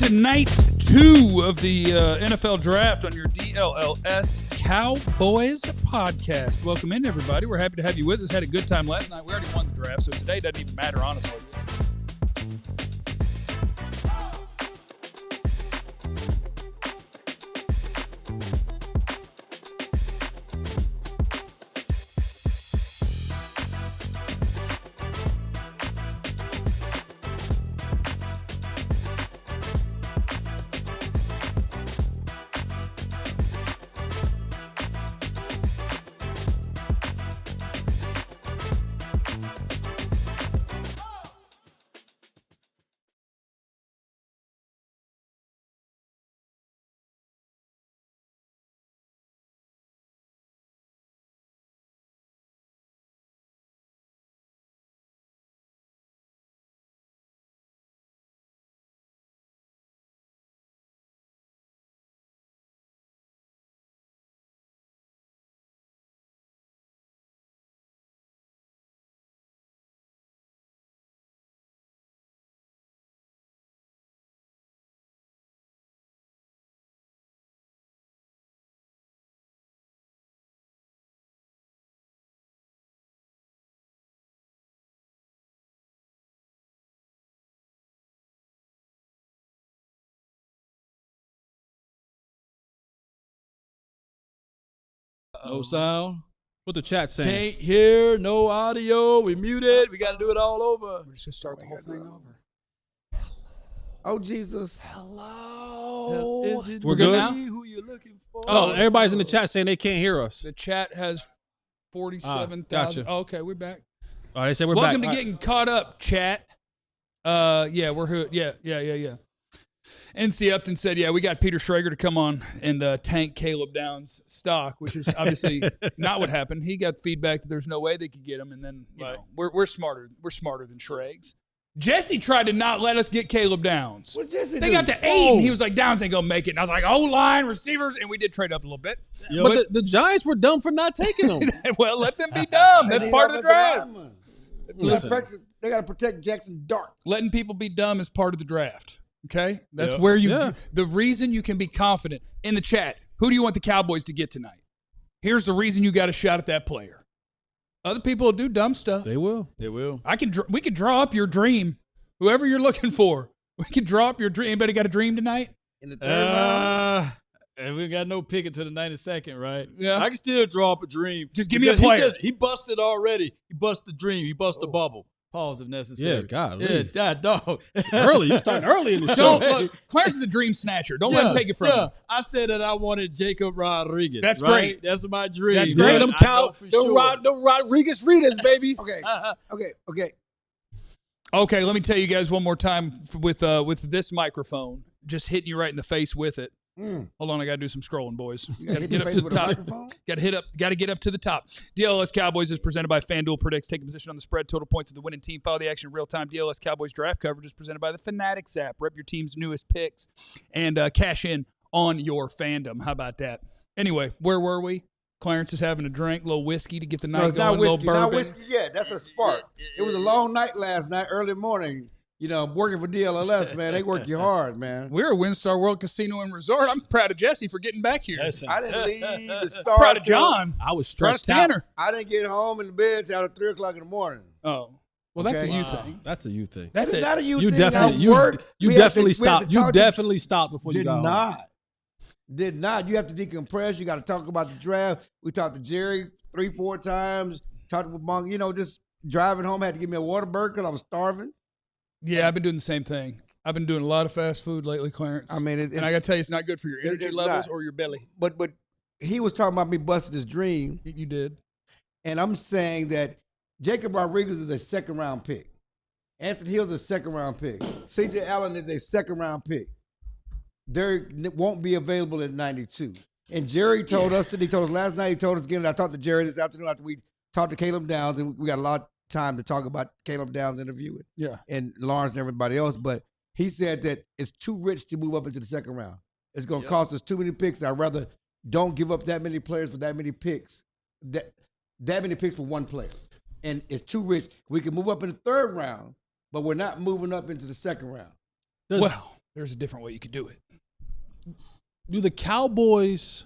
to night 2 of the NFL Draft on your DLLS Cowboys podcast. Welcome in, everybody. We're happy to have you with us. Had a good time last night. We already won the draft, so today doesn't even matter, honestly. No sound. What the chat saying? Can't hear, no audio. We muted. We got to do it all over. We're just going to start the whole thing over. Oh, Jesus. Hello. Is it We're good me now? Who you looking for? Oh, everybody's in the chat saying they can't hear us. The chat has 47,000. Gotcha. Oh, okay, we're back. Oh, they said we're Welcome back. to Getting Caught Up, chat. Yeah, we're here. Yeah. NC Upton said, yeah, we got Peter Schrager to come on and tank Caleb Downs' stock, which is obviously not what happened. He got feedback that there's no way they could get him, and then you know, we're smarter. We're smarter than Schrags. Jesse tried to not let us get Caleb Downs. What Jesse They do? got to 8, and he was like, Downs ain't going to make it. And I was like, O-line, receivers, and we did trade up a little bit. But the Giants were dumb for not taking them. Well, let them be dumb. That's part of the draft. Listen. They got to protect Jackson Dart. Letting people be dumb is part of the draft. Okay? That's where you the reason you can be confident in the chat. Who do you want the Cowboys to get tonight? Here's the reason you got a shot at that player. Other people will do dumb stuff. They will. They will. We could draw up your dream. Whoever you're looking for. We can draw up your dream. Anybody got a dream tonight? In the third round? And we got no pick until the 92nd, right? Yeah. I can still draw up a dream. Just give me a player. He busted already. He busted the dream. He busted the bubble. Pause if necessary. Yeah, God. Yeah, dog. Early. You're starting early in the show. Don't look. Clarence is a dream snatcher. Don't let him take it from you. I said that I wanted Jacob Rodriguez. That's right? great. That's my dream. That's Yeah, great. them Rodriguez readers, baby. Okay. Okay, let me tell you guys one more time with this microphone, just hitting you right in the face with it. Hold on, I got to do some scrolling, boys. You gotta Got to hit get the up face to the with a top. microphone? Got to get up to the top. DLLS Cowboys is presented by FanDuel Predicts. Take a position on the spread, total points of the winning team. Follow the action in real time. DLLS Cowboys draft coverage is presented by the Fanatics app. Rep your team's newest picks and cash in on your fandom. How about that? Anyway, where were we? Clarence is having a drink, a little whiskey to get the night No, it's going, not a little whiskey. bourbon. Not whiskey yet. That's a spark. It was a long night last night, early morning. You know, working for DLLS, man. They work you hard, man. We're at WinStar World Casino and Resort. I'm proud of Jesse for getting back here. I didn't leave the start. Proud of John. I was Proud of stressed out. Tanner. I didn't get home in the bed till 3 o'clock in the morning. Oh. Well, that's Okay. a you Wow. thing. That's a you thing. That's It's it. not a you You thing. definitely, I worked. you We had definitely to- we had stopped. to You talk to- definitely stopped before you Did got home. not. Did not. You have to decompress. You got to talk about the draft. We talked to Jerry 3-4 times. Talked with Monk. You know, just driving home. Had to give me a water burger because I was starving. Yeah, I've been doing the same thing. I've been doing a lot of fast food lately, Clarence. I mean, and I got to tell you, it's not good for your energy it's levels not. or your belly. But he was talking about me busting his dream. You did. And I'm saying that Jacob Rodriguez is a second-round pick. Anthony Hill's a second-round pick. C.J. Allen is a second-round pick. They won't be available at 92. And Jerry told us today, he told us last night, he told us again, and I talked to Jerry this afternoon after we talked to Caleb Downs, and we got a lot of time to talk about Caleb Downs' interview and Lawrence and everybody else, but he said that it's too rich to move up into the second round. It's going to cost us too many picks. I'd rather don't give up that many players for that many picks, that many picks for one player. And it's too rich. We can move up in the third round, but we're not moving up into the second round. there's a different way you could do it. Do the Cowboys,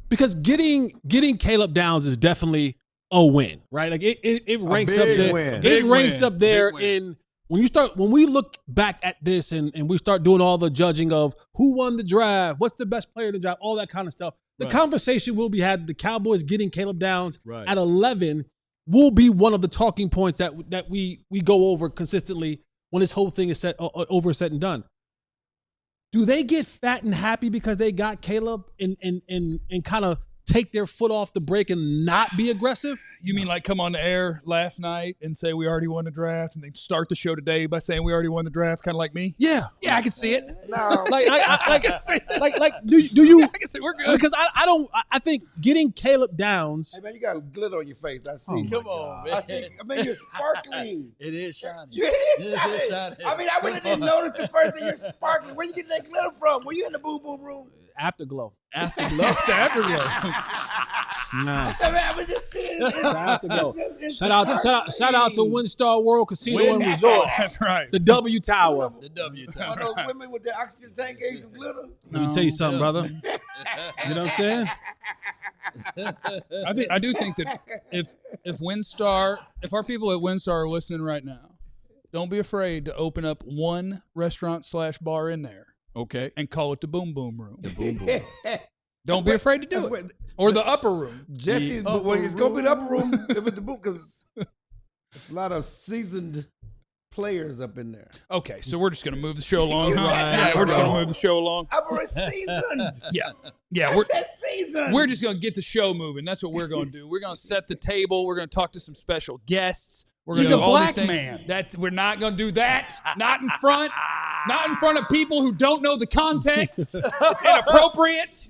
because getting Caleb Downs is definitely a win, right? Like it ranks up there. Win. It ranks up there in when we look back at this and we start doing all the judging of who won the draft, what's the best player in the draft, all that kind of stuff. The conversation will be had. The Cowboys getting Caleb Downs at 11 will be one of the talking points that we go over consistently when this whole thing is said and done. Do they get fat and happy because they got Caleb and kind of take their foot off the brake and not be aggressive? You mean like come on the air last night and say we already won the draft, and they start the show today by saying we already won the draft, kind of like me? Yeah, I can see it. No. like do you? I can see we're good. Because I think getting Caleb Downs. Hey, man, you got glitter on your face. I see. Come on, man. I see. I mean, you're sparkling. It is shiny. It is shiny. I mean, I really didn't notice the first thing you're sparkling. Where you get that glitter from? Were you in the boo-boo room? Afterglow. Afterglow. Nah. I mean, I was just seeing it. Afterglow. Shout out to WinStar World Casino and Resorts. That's right. The W Tower. The W One Tower. of those women with the oxygen tank gave some glitter. Let me tell you something, brother. You know what I'm saying? I do think that if WinStar, if our people at WinStar are listening right now, don't be afraid to open up one restaurant/bar in there. Okay. And call it the Boom Boom Room. The boom boom. Don't be afraid to do it. Or the upper room. Jesse, well, it's going to be the upper room with the boot because there's a lot of seasoned players up in there. Okay, so we're just going to move the show along. Right. Yeah, we're just going to move the show along. Upper seasoned. Yeah, I said seasoned. we're just going to get the show moving. That's what we're going to do. We're going to set the table. We're going to talk to some special guests. We're going to do all these things. We're not going to do that. Not in front of people who don't know the context. It's inappropriate.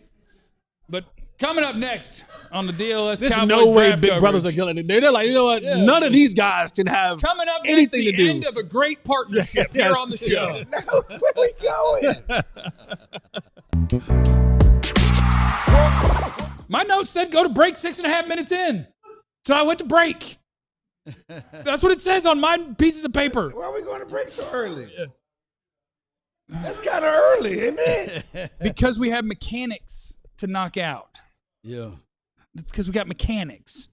But coming up next on the DLS There's Cowboys no way draft Big coverage, Brothers are killing it. They're like, you know what? None of these guys can have coming up next, anything the to do. end of a great partnership here on the show. No, where we going? My notes said go to break 6.5 minutes in. So I went to break. That's what it says on my pieces of paper. Why are we going to break so early? That's kind of early, isn't it? Because we have mechanics to knock out. Yeah. Because we got mechanics.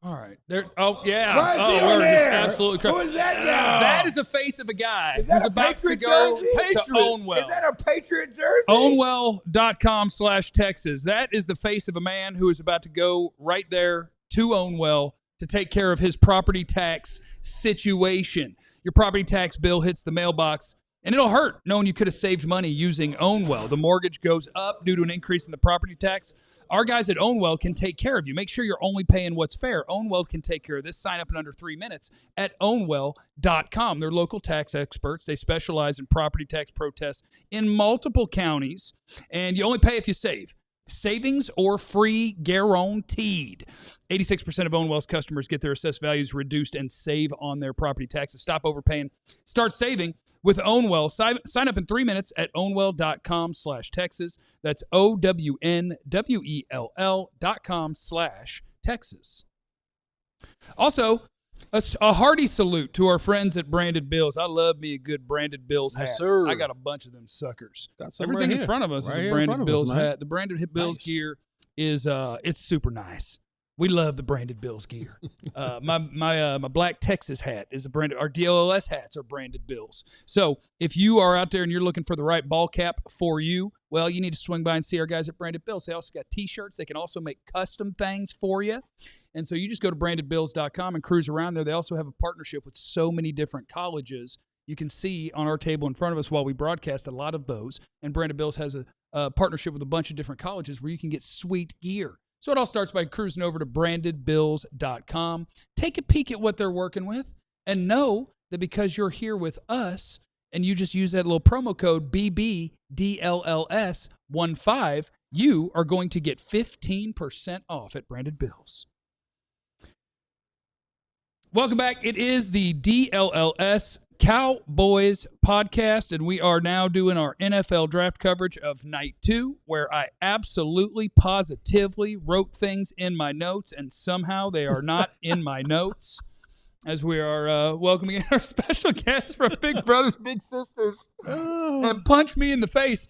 All right. Oh, yeah. Why is he on we're there? just absolutely crazy. Who is that guy? That is the face of a guy Is that who's a about to Patriot go jersey? to Ownwell. Is that a Patriot jersey? Ownwell.com/Texas. That is the face of a man who is about to go right there to Ownwell to take care of his property tax situation. Your property tax bill hits the mailbox, and it'll hurt knowing you could have saved money using Ownwell. The mortgage goes up due to an increase in the property tax. Our guys at Ownwell can take care of you. Make sure you're only paying what's fair. Ownwell can take care of this. Sign up in under 3 minutes at ownwell.com. They're local tax experts. They specialize in property tax protests in multiple counties, and you only pay if you save. Savings or free guaranteed. 86% of Ownwell's customers get their assessed values reduced and save on their property taxes. Stop overpaying. Start saving with Ownwell. Sign up in 3 minutes at ownwell.com/Texas. That's OWNWELL.com/Texas. Also, a hearty salute to our friends at Branded Bills. I love me a good Branded Bills hat. Yes, sir. I got a bunch of them suckers. Got some Everything right in here. front of us Right is here a in Branded front of Bills us, man. hat. The Branded Bills Nice. gear is it's super nice. We love the Branded Bills gear. My Black Texas hat is a branded. Our DLLS hats are Branded Bills. So if you are out there and you're looking for the right ball cap for you, well, you need to swing by and see our guys at Branded Bills. They also got T-shirts. They can also make custom things for you. And so you just go to brandedbills.com and cruise around there. They also have a partnership with so many different colleges. You can see on our table in front of us while we broadcast a lot of those. And Branded Bills has a partnership with a bunch of different colleges where you can get sweet gear. So it all starts by cruising over to brandedbills.com. Take a peek at what they're working with and know that because you're here with us and you just use that little promo code BBDLLS15, you are going to get 15% off at Branded Bills. Welcome back. It is the DLLS Cowboys podcast, and we are now doing our NFL draft coverage of night 2, where I absolutely positively wrote things in my notes, and somehow they are not in my notes. as we are welcoming in our special guests from Big Brothers Big Sisters. And punch me in the face.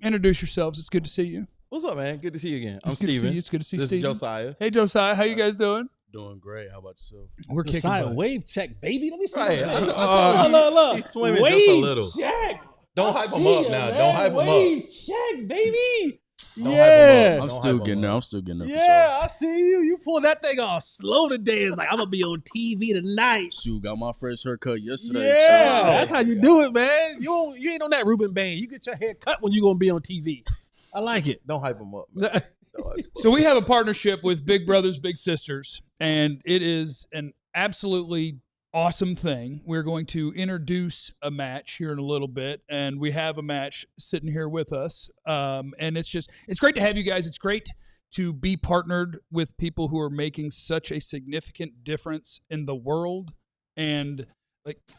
Introduce yourselves. It's good to see you. What's up, man? Good to see you again. I'm It's good to see Steven. you. It's good to see This Steven. is Josiah. Hey, Josiah. How you guys doing? Doing great. How about yourself? We're kicking Josiah, butt. wave check, baby. Let me see. Right. that. I told look. He's swimming wave just a little. check. Don't I hype him see up ya, now. man. Don't hype him up. Wave check, baby. Don't hype him Yeah. up. I'm Don't still hype getting him there. up. I'm still getting there. Yeah, For I see you. You pull that thing off slow today. It's like, I'm going to be on TV tonight. sure. Shoot, got my fresh haircut yesterday. Yeah, Oh, that's how you do it, man. You ain't on that Ruben Bain. You get your hair cut when you're going to be on TV. I like it. Don't hype him up. Man. Don't hype him So up. we have a partnership with Big Brothers Big Sisters, and it is an absolutely awesome thing. We're going to introduce a match here in a little bit, and we have a match sitting here with us. And it's great to have you guys. It's great to be partnered with people who are making such a significant difference in the world, and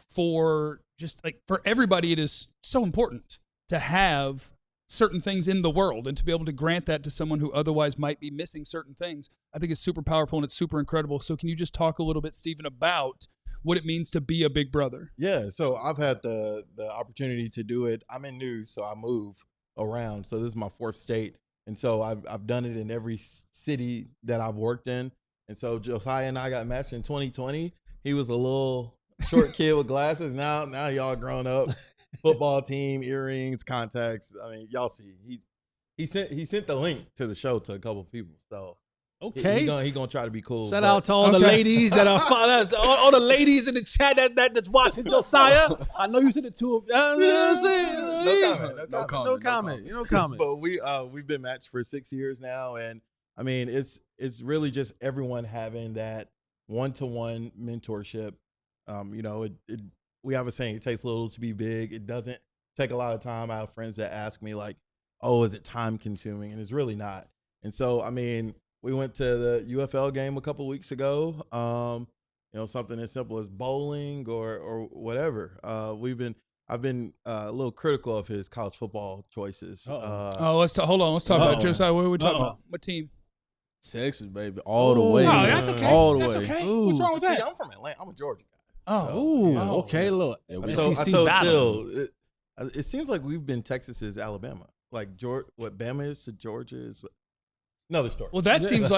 for everybody, it is so important to have certain things in the world, and to be able to grant that to someone who otherwise might be missing certain things, I think it's super powerful and it's super incredible. So can you just talk a little bit, Stephen, about what it means to be a big brother? Yeah, so I've had the opportunity to do it. I'm in news, so I move around. So this is my fourth state, and so I've done it in every city that I've worked in. And so Josiah and I got matched in 2020. He was a little short kid with glasses. Now y'all grown up. Football team, earrings, contacts. I mean, y'all see. He sent the link to the show to a couple people. So Okay. he gonna try to be cool. Shout but- out to all the ladies that are all the ladies in the chat that's watching Josiah. I know you said it to him. You know what I'm saying? No comment. No comment. But we've been matched for 6 years now, and I mean it's really just everyone having that one-to-one mentorship. We have a saying, it takes little to be big. It doesn't take a lot of time. I have friends that ask me like, oh, is it time consuming? And it's really not. And so, I mean, we went to the UFL game a couple weeks ago. Something as simple as bowling or whatever. I've been a little critical of his college football choices. Hold on. Let's talk about Josiah. What are we talking about? What team? Texas, baby, all the way. Oh, that's okay. All the That's way. okay. Ooh. What's wrong with See, that? I'm from Atlanta. I'm a Georgia guy. Oh, Okay, look. Yeah, I we- told SEC Chill, battle. it seems like we've been Texas's Alabama. Like what Bama is to Georgia is another story. well, that seems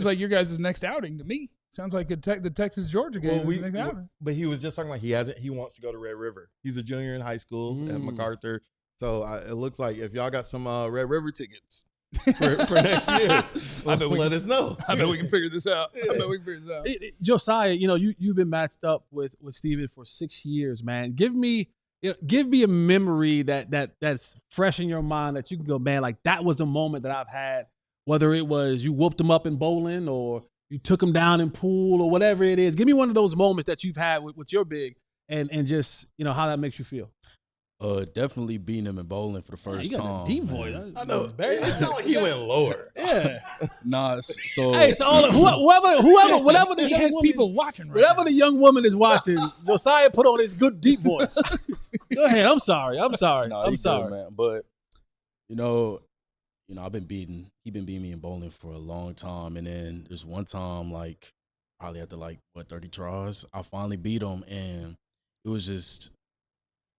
like your guys' next outing to me. Sounds like the Texas Georgia game is the next outing. But he was just talking about he wants to go to Red River. He's a junior in high school at MacArthur. So it looks like if y'all got some Red River tickets for next year, let us know. I bet we can figure this out. Josiah, you've been matched up with Steven for 6 years, man. Give me a memory that's fresh in your mind that you can go, man, like that was a moment that I've had, whether it was you whooped him up in bowling or you took him down in pool or whatever it is. Give me one of those moments that you've had with your big and just, how that makes you feel. Definitely beating him in bowling for the first You got time. a deep voice. man. I know. It sounds like he went lower. Yeah. Nah, so Hey, it's all whoever, whatever the He young has woman people is- watching right whatever now. the young woman is watching, Josiah put on his good deep voice. Go ahead. I'm sorry. Nah, I'm he sorry. good, man. But he been beating me in bowling for a long time, and then there's one time, like probably after 30 tries, I finally beat him, and it was just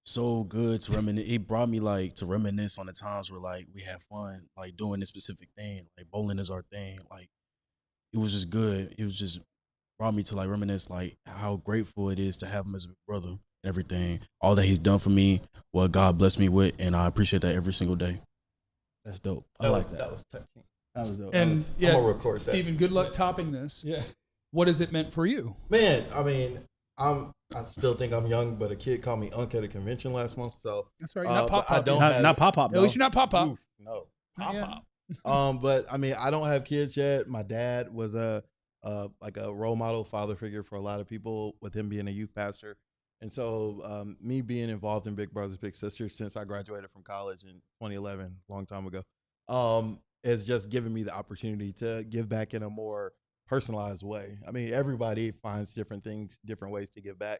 so good to reminisce. He brought me to reminisce on the times where we had fun, doing this specific thing, bowling is our thing. It was just good. It was just brought me to reminisce how grateful it is to have him as a big brother and everything, all that he's done for me, what God blessed me with, and I appreciate that every single day. That's dope. That was touching. That was dope. And I'm gonna record that. Stephen, good luck topping this. Yeah. What has it meant for you? Man, I mean, I still think I'm young, but a kid called me Unc at a convention last month. So That's right. Not but pop I pop. don't Not pop pop. At least you're not pop pop. Oof, no, Not pop yet. pop. But I mean, I don't have kids yet. My dad was a role model father figure for a lot of people, with him being a youth pastor. And so me being involved in Big Brothers Big Sisters since I graduated from college in 2011, a long time ago, has just given me the opportunity to give back in a more personalized way. I mean, everybody finds different things, different ways to give back.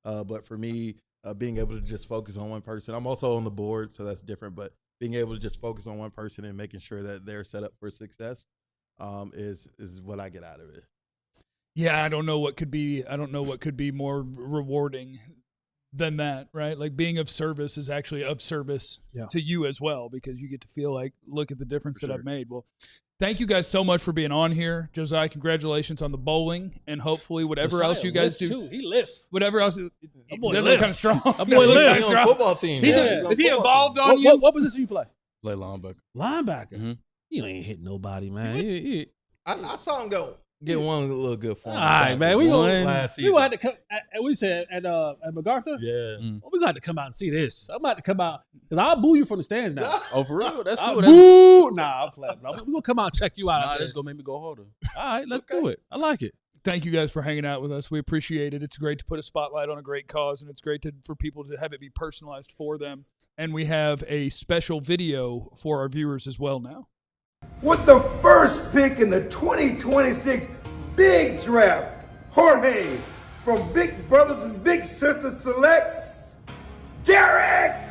But for me, being able to just focus on one person, I'm also on the board, so that's different, but being able to just focus on one person and making sure that they're set up for success is what I get out of it. Yeah, I don't know what could be more rewarding than that, right? Like being of service is actually of service to you as well, because you get to feel like, look at the difference that I've made. Well, thank you guys so much for being on here. Josiah, congratulations on the bowling, and hopefully whatever else you guys do. Too. He lifts. Whatever else. That boy Kind of lifts. strong. That boy lifts. He's on football team. Is he involved on you? What position you play? Play linebacker. Linebacker. Mm-hmm. You ain't hit nobody, man. I saw him get one little good form. All right, man. We gonna have to come. We said at MacArthur. Yeah. We got to come out and see this. I'm about to come out because I'll boo you from the stands now. Oh, for real? That's cool. Boo! Nah, I'm playing. We're gonna come out and check you out. Nah, that's gonna make me go harder. All right, let's do it. I like it. Thank you guys for hanging out with us. We appreciate it. It's great to put a spotlight on a great cause, and it's great for people to have it be personalized for them. And we have a special video for our viewers as well now. With the first pick in the 2026 Big Draft, Jorge from Big Brothers and Big Sisters selects Derek!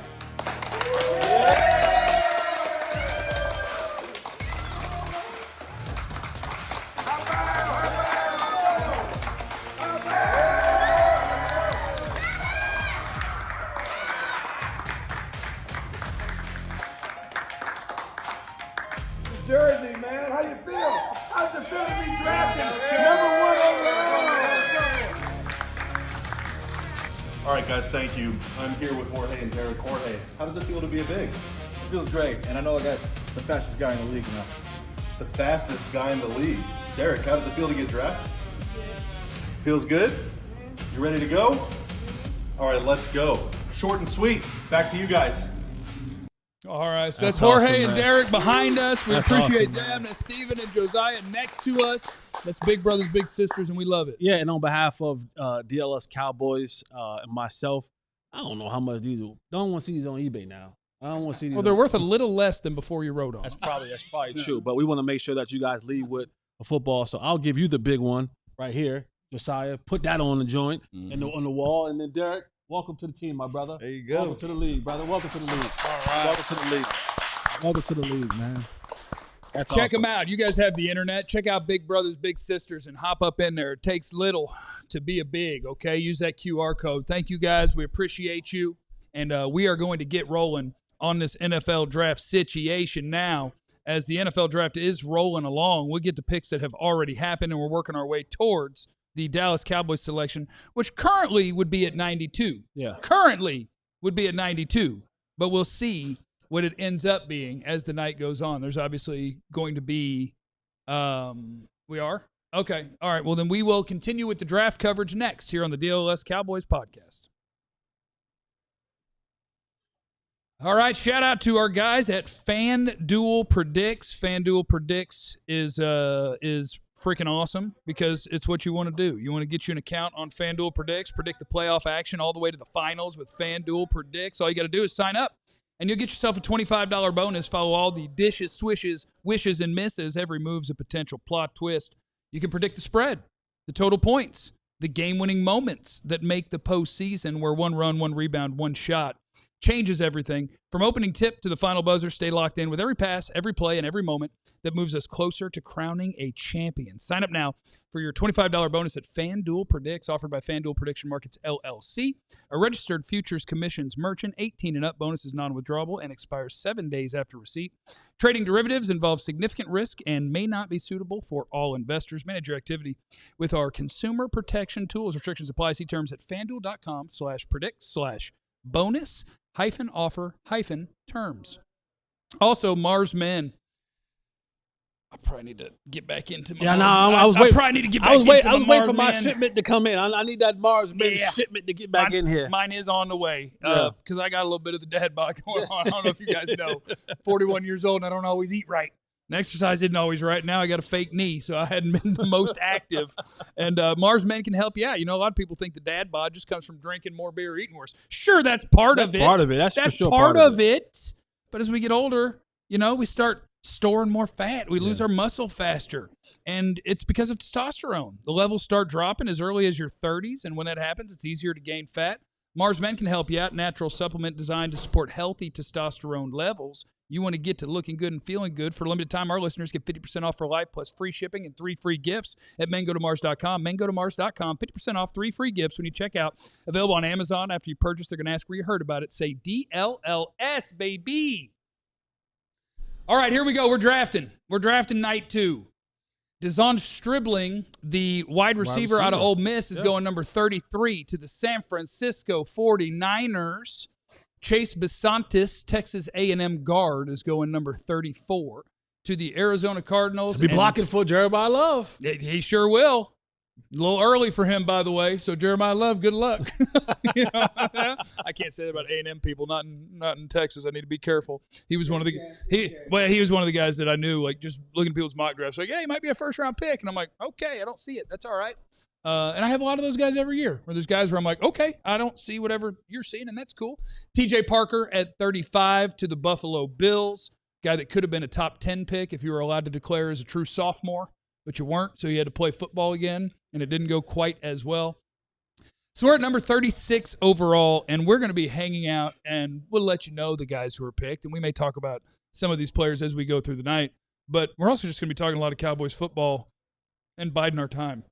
Jersey, man. How you feel? How's it feel to be drafted #1 overall? All right, guys, thank you. I'm here with Jorge and Derek. Jorge, how does it feel to be a big? It feels great, and I know I got the fastest guy in the league now. The fastest guy in the league. Derek, how does it feel to get drafted? Feels good? You ready to go? All right, let's go. Short and sweet. Back to you guys. All right, so That's that's Jorge awesome, and man. Derek behind us. We That's appreciate awesome, man. them. That's Steven and Josiah next to us. That's Big Brothers, Big Sisters, and we love it. Yeah, and on behalf of DLS Cowboys and myself, I don't know how much these. Don't want to see these on eBay now. I don't want to see these. Well, they're worth a little less than before you wrote on. That's probably true. But we want to make sure that you guys leave with a football. So I'll give you the big one right here, Josiah. Put that on the joint and on the wall, and then Derek. Welcome to the team, my brother. There you go. Welcome to the league, brother. Welcome to the league. All right. Welcome to the league. Welcome to the league, man. That's Check awesome. them out. You guys have the internet. Check out Big Brothers, Big Sisters, and hop up in there. It takes little to be a big, okay? Use that QR code. Thank you, guys. We appreciate you. And we are going to get rolling on this NFL draft situation now. As the NFL draft is rolling along, we'll get the picks that have already happened, and we're working our way towards the Dallas Cowboys selection, which currently would be at 92. Yeah. Currently would be at 92, but we'll see what it ends up being as the night goes on. There's obviously going to be we are? Okay. All right. Well, then we will continue with the draft coverage next here on the DLLS Cowboys podcast. All right, shout out to our guys at FanDuel Predicts. FanDuel Predicts is freaking awesome because it's what you want to do. You want to get you an account on FanDuel Predicts, predict the playoff action all the way to the finals with FanDuel Predicts. All you got to do is sign up, and you'll get yourself a $25 bonus. Follow all the dishes, swishes, wishes, and misses. Every move's a potential plot twist. You can predict the spread, the total points, the game-winning moments that make the postseason, where one run, one rebound, one shot changes everything. From opening tip to the final buzzer, stay locked in with every pass, every play, and every moment that moves us closer to crowning a champion. Sign up now for your $25 bonus at FanDuel Predicts, offered by FanDuel Prediction Markets, LLC, a registered futures commissions merchant. 18 and up. Bonus is non-withdrawable and expires 7 days after receipt. Trading derivatives involves significant risk and may not be suitable for all investors. Manage your activity with our consumer protection tools. Restrictions apply. See terms at FanDuel.com/predict/bonus-offer-terms. Also, Mars Men. I probably need to get back into my. Yeah, no, I was waiting. probably need to get back I was into waiting the for my Mars Men. shipment to come in. I need that Mars Men shipment to get back in here. Mine is on the way because I got a little bit of the dad bod going on. I don't know if you guys know. 41 years old and I don't always eat right. And exercise isn't always right. Now I got a fake knee, so I hadn't been the most active. And Mars Men can help you out. You know, a lot of people think the dad bod just comes from drinking more beer, eating worse. Sure, that's part of it. That's part of it. That's for sure part of it. But as we get older, you know, we start storing more fat. We lose our muscle faster. And it's because of testosterone. The levels start dropping as early as your 30s. And when that happens, it's easier to gain fat. Mars Men can help you out. Natural supplement designed to support healthy testosterone levels. You want to get to looking good and feeling good. For a limited time, our listeners get 50% off for life plus free shipping and 3 free gifts at mangotomars.com. Mangotomars.com, 50% off, 3 free gifts when you check out. Available on Amazon. After you purchase, they're going to ask where you heard about it. Say DLLS, baby. All right, here we go. We're drafting. We're drafting night 2. Dezon Stribling, the wide receiver out of Ole Miss, is going number 33 to the San Francisco 49ers. Chase Besantis, Texas A&M guard, is going number 34 to the Arizona Cardinals. He'll be blocking for Jeremiah Love. He sure will. A little early for him, by the way. So Jeremiah Love, good luck. You know, I can't say that about A&M people. Not in Texas. I need to be careful. He was one of the he was one of the guys that I knew. Like just looking at people's mock drafts, like, yeah, he might be a first round pick, and I'm like, okay, I don't see it. That's all right. And I have a lot of those guys every year. Where there's guys where I'm like, okay, I don't see whatever you're seeing, and that's cool. T.J. Parker at 35 to the Buffalo Bills. Guy that could have been a top 10 pick if you were allowed to declare as a true sophomore, but you weren't, so you had to play football again, and it didn't go quite as well. So we're at number 36 overall, and we're going to be hanging out, and we'll let you know the guys who are picked, and we may talk about some of these players as we go through the night, but we're also just going to be talking a lot of Cowboys football and biding our time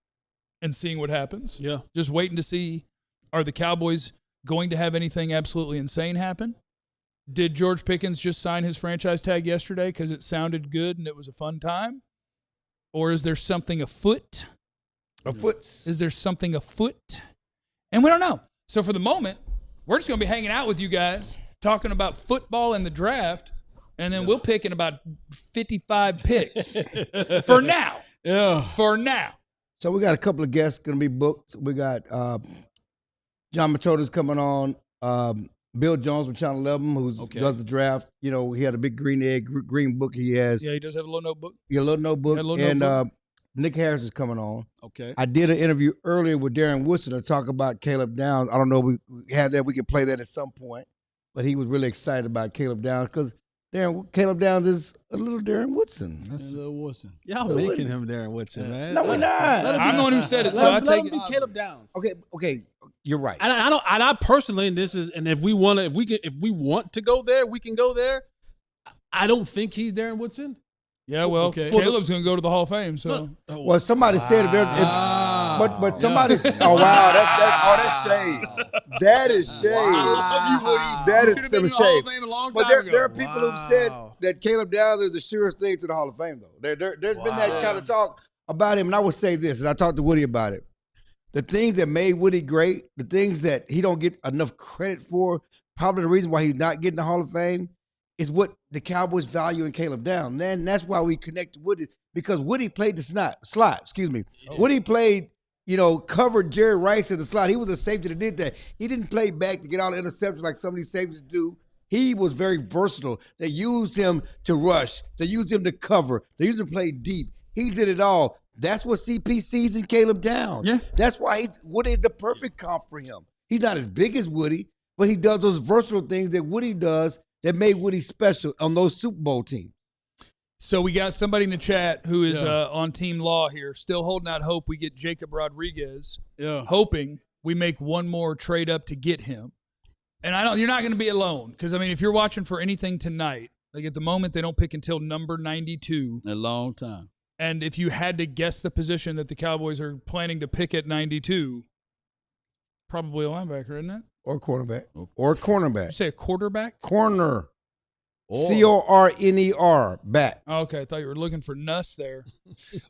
and seeing what happens. Yeah. Just waiting to see, are the Cowboys going to have anything absolutely insane happen? Did George Pickens just sign his franchise tag yesterday because it sounded good and it was a fun time? Or is there something afoot? Is there something afoot? And we don't know. So for the moment, we're just going to be hanging out with you guys, talking about football and the draft, and then we'll pick in about 55 picks. For now. Yeah. For now. So we got a couple of guests going to be booked. We got John Machoda's coming on. Bill Jones from Channel 11, who does the draft. You know, he had a big green book he has. Yeah, he does have a little notebook. Yeah, a little notebook. And Nick Harris is coming on. Okay. I did an interview earlier with Darren Woodson to talk about Caleb Downs. I don't know if we have that. We can play that at some point. But he was really excited about Caleb Downs because Caleb Downs is a little Darren Woodson. That's a little Woodson. Y'all making him Darren Woodson, man. No, we're not. I'm the one who said it, so I Let take him it. be Caleb Downs. Okay, you're right. And I personally, and if we want to go there, we can go there. I don't think he's Darren Woodson. Yeah, well, Caleb's going to go to the Hall of Fame, so. Well, somebody said it. But somebody oh wow, that's shade. That is shade. That is some shade. But there are people who've said that Caleb Downs is the surest thing to the Hall of Fame, though. There's been that kind of talk about him, and I would say this, and I talked to Woody about it. The things that made Woody great, the things that he don't get enough credit for, probably the reason why he's not getting the Hall of Fame, is what the Cowboys value in Caleb Downs. And that's why we connect to Woody, because Woody played the slot. Woody played, covered Jerry Rice in the slot. He was a safety that did that. He didn't play back to get all the interceptions like some of these safeties do. He was very versatile. They used him to rush. They used him to cover. They used him to play deep. He did it all. That's what CP sees in Caleb Downs. Yeah. That's why Woody is the perfect comp for him. He's not as big as Woody, but he does those versatile things that Woody does that made Woody special on those Super Bowl teams. So we got somebody in the chat who is on Team Law here, still holding out hope we get Jacob Rodriguez, hoping we make one more trade up to get him. And you're not going to be alone because, if you're watching for anything tonight, like at the moment they don't pick until number 92. A long time. And if you had to guess the position that the Cowboys are planning to pick at 92, probably a linebacker, isn't it? Or cornerback. Or cornerback. Did you say a quarterback? Corner. Corner, back. Okay, I thought you were looking for Nuss there.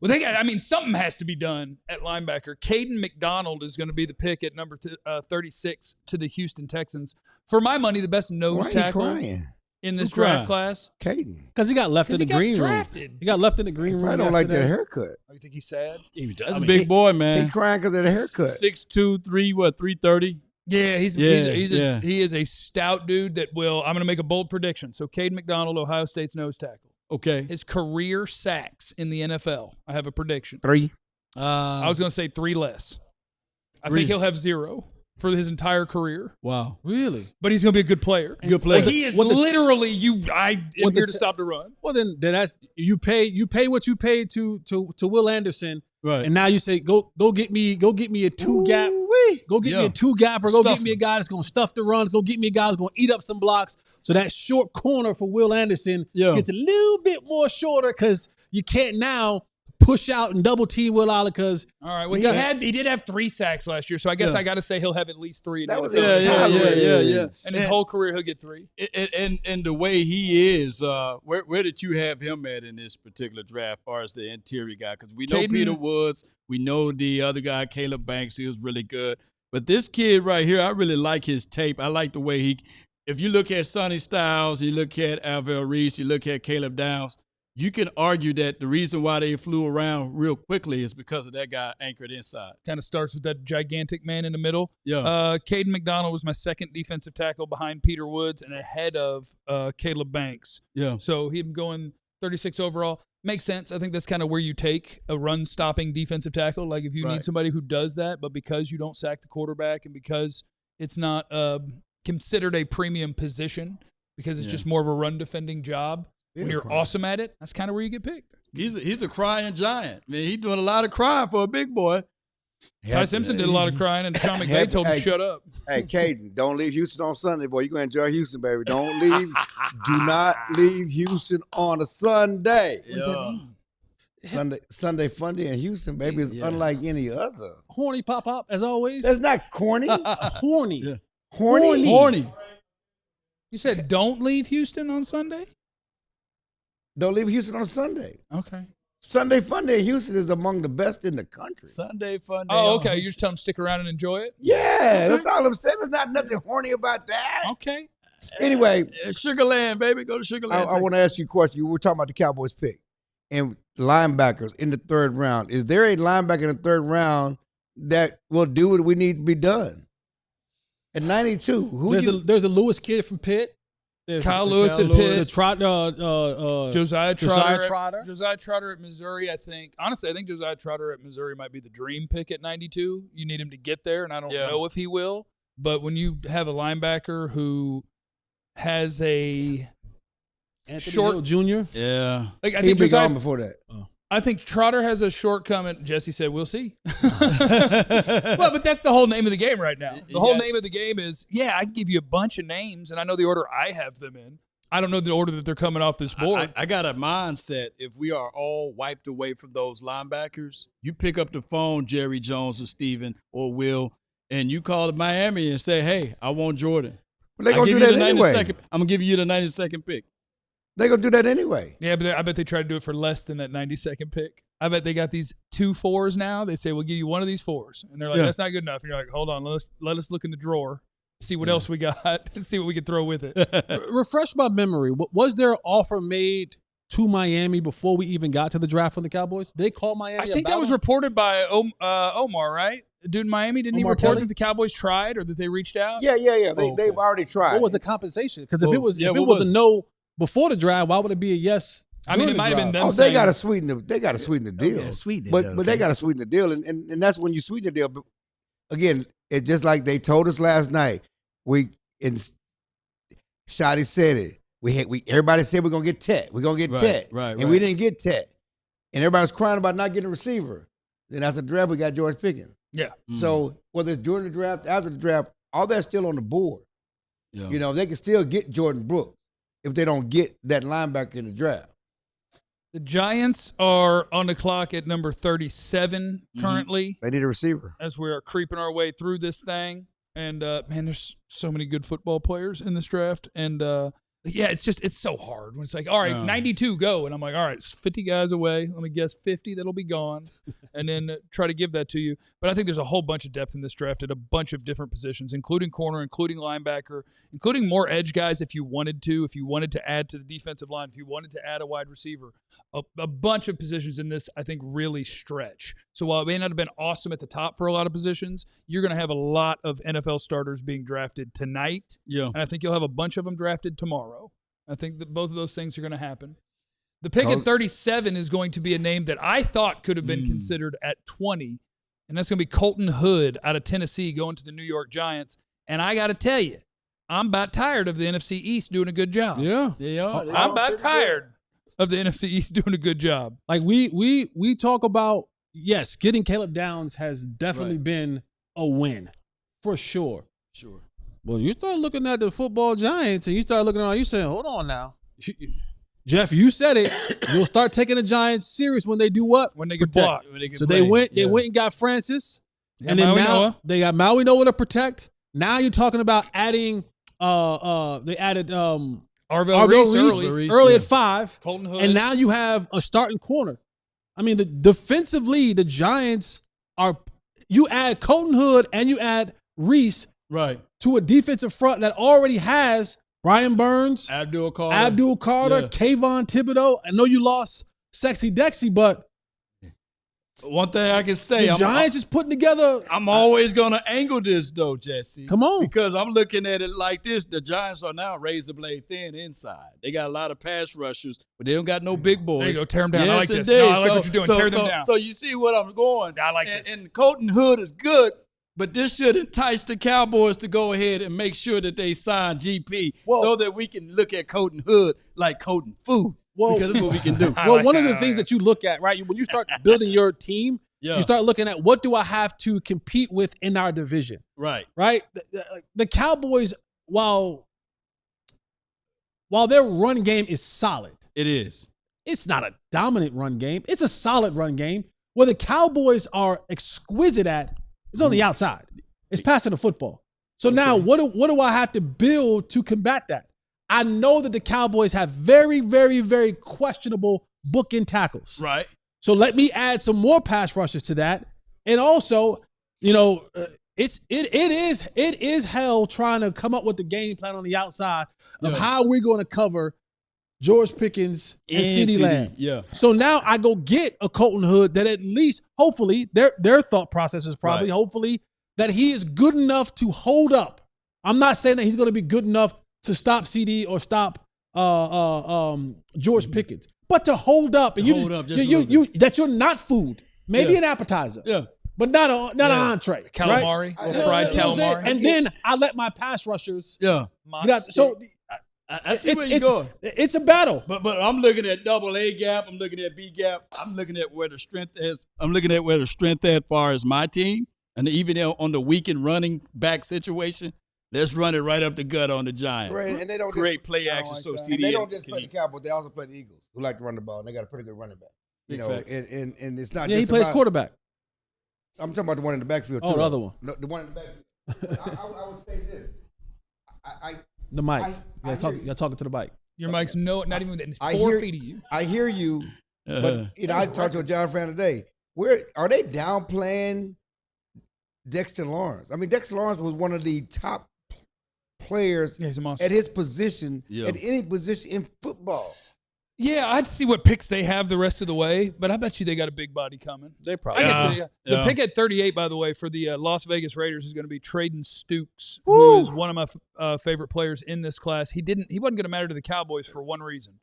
Well, something has to be done at linebacker. Caden McDonald is going to be the pick at number 36 to the Houston Texans. For my money, the best nose tackle in this draft class. Caden. Because he got left in the green room. He got left in the green room. I don't like that haircut. Oh, you think he's sad? That's a big boy, man. He crying because of the haircut. 6'2", 330. Yeah, he is a stout dude that will. I'm going to make a bold prediction. So, Cade McDonald, Ohio State's nose tackle. Okay. His career sacks in the NFL. I have a prediction. 3. I was going to say 3 less. I think he'll have 0 for his entire career. Wow. Really? But he's going to be a good player. Good player. Like he is literally I am here to stop the run. Well, then you pay what you paid to Will Anderson. Right. And now you say go get me a 2 gap Go get me a two-gapper. Go get me a guy that's going to stuff the runs. Go get me a guy that's going to eat up some blocks. So that short corner for Will Anderson gets a little bit more shorter because you can't now push out and double team Will Allen because all right. Well, he did have 3 sacks last year, so I guess I got to say he'll have at least 3. That was Yeah. And his whole career he'll get 3. And the way he is, where did you have him at in this particular draft, as far as the interior guy? Because we know Peter Woods, we know the other guy, Caleb Banks, he was really good. But this kid right here, I really like his tape. I like the way if you look at Sonny Styles, you look at Alvin Reese, you look at Caleb Downs, you can argue that the reason why they flew around real quickly is because of that guy anchored inside. Kind of starts with that gigantic man in the middle. Yeah. Caden McDonald was my second defensive tackle behind Peter Woods and ahead of Caleb Banks. Yeah. So him going 36 overall makes sense. I think that's kind of where you take a run-stopping defensive tackle. Like if you need somebody who does that, but because you don't sack the quarterback and because it's not considered a premium position because it's just more of a run-defending job, when you're awesome at it, that's kind of where you get picked. He's a crying giant. Man, he's doing a lot of crying for a big boy. Ty Simpson did a lot of crying, and Sean McVay told him to shut up. Hey, Caden, don't leave Houston on Sunday, boy. You're going to enjoy Houston, baby. Don't leave. Do not leave Houston on a Sunday. What does that mean? Sunday Funday in Houston, baby, is unlike any other. horny pop-up, as always. That's not corny. Horny. Yeah. Horny. You said don't leave Houston on Sunday? Don't leave Houston on Sunday. Okay. Sunday Funday in Houston is among the best in the country. Sunday fun day. Oh, okay. You just tell them to stick around and enjoy it? Yeah, that's all I'm saying. There's not nothing horny about that. Okay. Anyway, Sugarland, baby. Go to Sugarland. I want to ask you a question. You were talking about the Cowboys pick and linebackers in the 3rd round. Is there a linebacker in the 3rd round that will do what we need to be done? At 92, There's a Lewis kid from Pitt. Kyle Lewis at Pitt. Josiah Trotter. Josiah Trotter at Missouri, I think. Honestly, I think Josiah Trotter at Missouri might be the dream pick at 92. You need him to get there, and I don't know if he will. But when you have a linebacker who has a Anthony short Hill Jr. Yeah. Like, I he'd think be Josiah, gone before that. I think Trotter has a shortcoming. Jesse said, we'll see. Well, but that's the whole name of the game right now. The whole name of the game is, I can give you a bunch of names, and I know the order I have them in. I don't know the order that they're coming off this board. I got a mindset. If we are all wiped away from those linebackers, you pick up the phone, Jerry Jones or Steven or Will, and you call Miami and say, hey, I want Jordan. But they're going to do that anyway. I'm going to give you the 92nd pick. They're going to do that anyway. Yeah, but I bet they try to do it for less than that 92nd pick. I bet they got these 2 4s now. They say, we'll give you one of these 4s. And they're like, that's not good enough. And you're like, hold on, let us look in the drawer, see what else we got, and see what we can throw with it. Refresh my memory. Was there an offer made to Miami before we even got to the draft from the Cowboys? They called Miami. I think that was reported by Omar, right? Dude in Miami, didn't he report that the Cowboys tried or that they reached out? Yeah. They've already tried. What was the compensation? Because if it was a no before the draft, why would it be a yes? I mean, it might have been them. They got to sweeten the deal. They got to sweeten the deal, and that's when you sweeten the deal. But again, it's just like they told us last night. Shotty said it. Everybody said we're gonna get Tet. We're gonna get Tet. Right. And we didn't get Tet. And everybody was crying about not getting a receiver. Then after the draft, we got George Pickens. Yeah. So whether it's during the draft, after the draft, all that's still on the board. Yeah. You know, they can still get Jordan Brooks if they don't get that linebacker in the draft. The Giants are on the clock at number 37 currently. They need a receiver. As we are creeping our way through this thing. And, man, there's so many good football players in this draft. And, it's so hard when it's like, all right, 92, go. And I'm like, all right, it's 50 guys away. Let me guess 50 that'll be gone. And then try to give that to you. But I think there's a whole bunch of depth in this draft at a bunch of different positions, including corner, including linebacker, including more edge guys if you wanted to add to the defensive line, if you wanted to add a wide receiver. A bunch of positions in this, I think, really stretch. So while it may not have been awesome at the top for a lot of positions, you're going to have a lot of NFL starters being drafted tonight. Yeah. And I think you'll have a bunch of them drafted tomorrow. I think that both of those things are going to happen. The pick at 37 is going to be a name that I thought could have been considered at 20, and that's going to be Colton Hood out of Tennessee going to the New York Giants. And I got to tell you, I'm about tired of the NFC East doing a good job. Yeah. I'm about tired of the NFC East doing a good job. Like we talk about, yes, getting Caleb Downs has definitely been a win for sure. Sure. Well, you start looking at the football giants and you start looking around, you saying, hold on now. Jeff, you said it. You'll start taking the Giants serious when they do what? When they get blocked. So they went and got Francis. Yeah, and then Maui now Noah. they got Maui Noah to protect. Now you're talking about adding they added Arvell Reese early at 5. Colton Hood. And now you have a starting corner. I mean, defensively, the Giants you add Colton Hood and you add Reese Right. to a defensive front that already has Brian Burns, Abdul Carter, yeah. Kayvon Thibodeau. I know you lost Sexy Dexy, but one thing I can say, the Giants is putting together. I'm always going to angle this, though, Jesse. Come on. Because I'm looking at it like this. The Giants are now razor blade thin inside. They got a lot of pass rushers, but they don't got no big boys. There you go. Tear them down. Yes, I like this. indeed. No, I like what you're doing. Tear them down. So you see what I'm going. I like this. And Colton Hood is good, but this should entice the Cowboys to go ahead and make sure that they sign GP so that we can look at Colton Hood like Colton Food. Because that's what we can do. Well, one of the things that you look at, right, when you start building your team, you start looking at what do I have to compete with in our division. Right. Right? The Cowboys, while their run game is solid. It is. It's not a dominant run game. It's a solid run game. Where the Cowboys are exquisite at is on the outside. It's passing the football. So now what do I have to build to combat that? I know that the Cowboys have very, very, very questionable bookend tackles. Right. So let me add some more pass rushes to that. And also, it is hell trying to come up with the game plan on the outside of how we're going to cover George Pickens and CeeDee Lamb. Yeah. So now I go get a Colton Hood that at least, hopefully, their thought process is probably, hopefully, that he is good enough to hold up. I'm not saying that he's going to be good enough to stop CD or stop George Pickens, but to hold up and that you're not food, maybe an appetizer, but not an entree, calamari, right? fried calamari, and then I let my pass rushers, Yeah. So I see where you're going. It's a battle, but I'm looking at double A gap. I'm looking at B gap. I'm looking at where the strength is. I'm looking at where the strength is as far as my team, and even on the weekend running back situation. Let's run it right up the gut on the Giants. Right, and they don't great play action. So and they don't just play the Cowboys; they also play the Eagles, who like to run the ball, and they got a pretty good running back. And it's not. Yeah, just he plays about, quarterback. I'm talking about the one in the backfield. Oh, too, the other one. No, the one in the backfield. I would say this. The mic. You're talking to the mic. Your mic's not even within 4 feet of you. I hear you, but I talked to a Giant fan today. Where are they downplaying Dexter Lawrence? I mean, Dexter Lawrence was one of the top players at his position, at any position in football. Yeah, I'd see what picks they have the rest of the way, but I bet you they got a big body coming. They probably The pick at 38, by the way, for the Las Vegas Raiders is going to be Traden Stukes, who is one of my favorite players in this class. He wasn't going to matter to the Cowboys for one reason,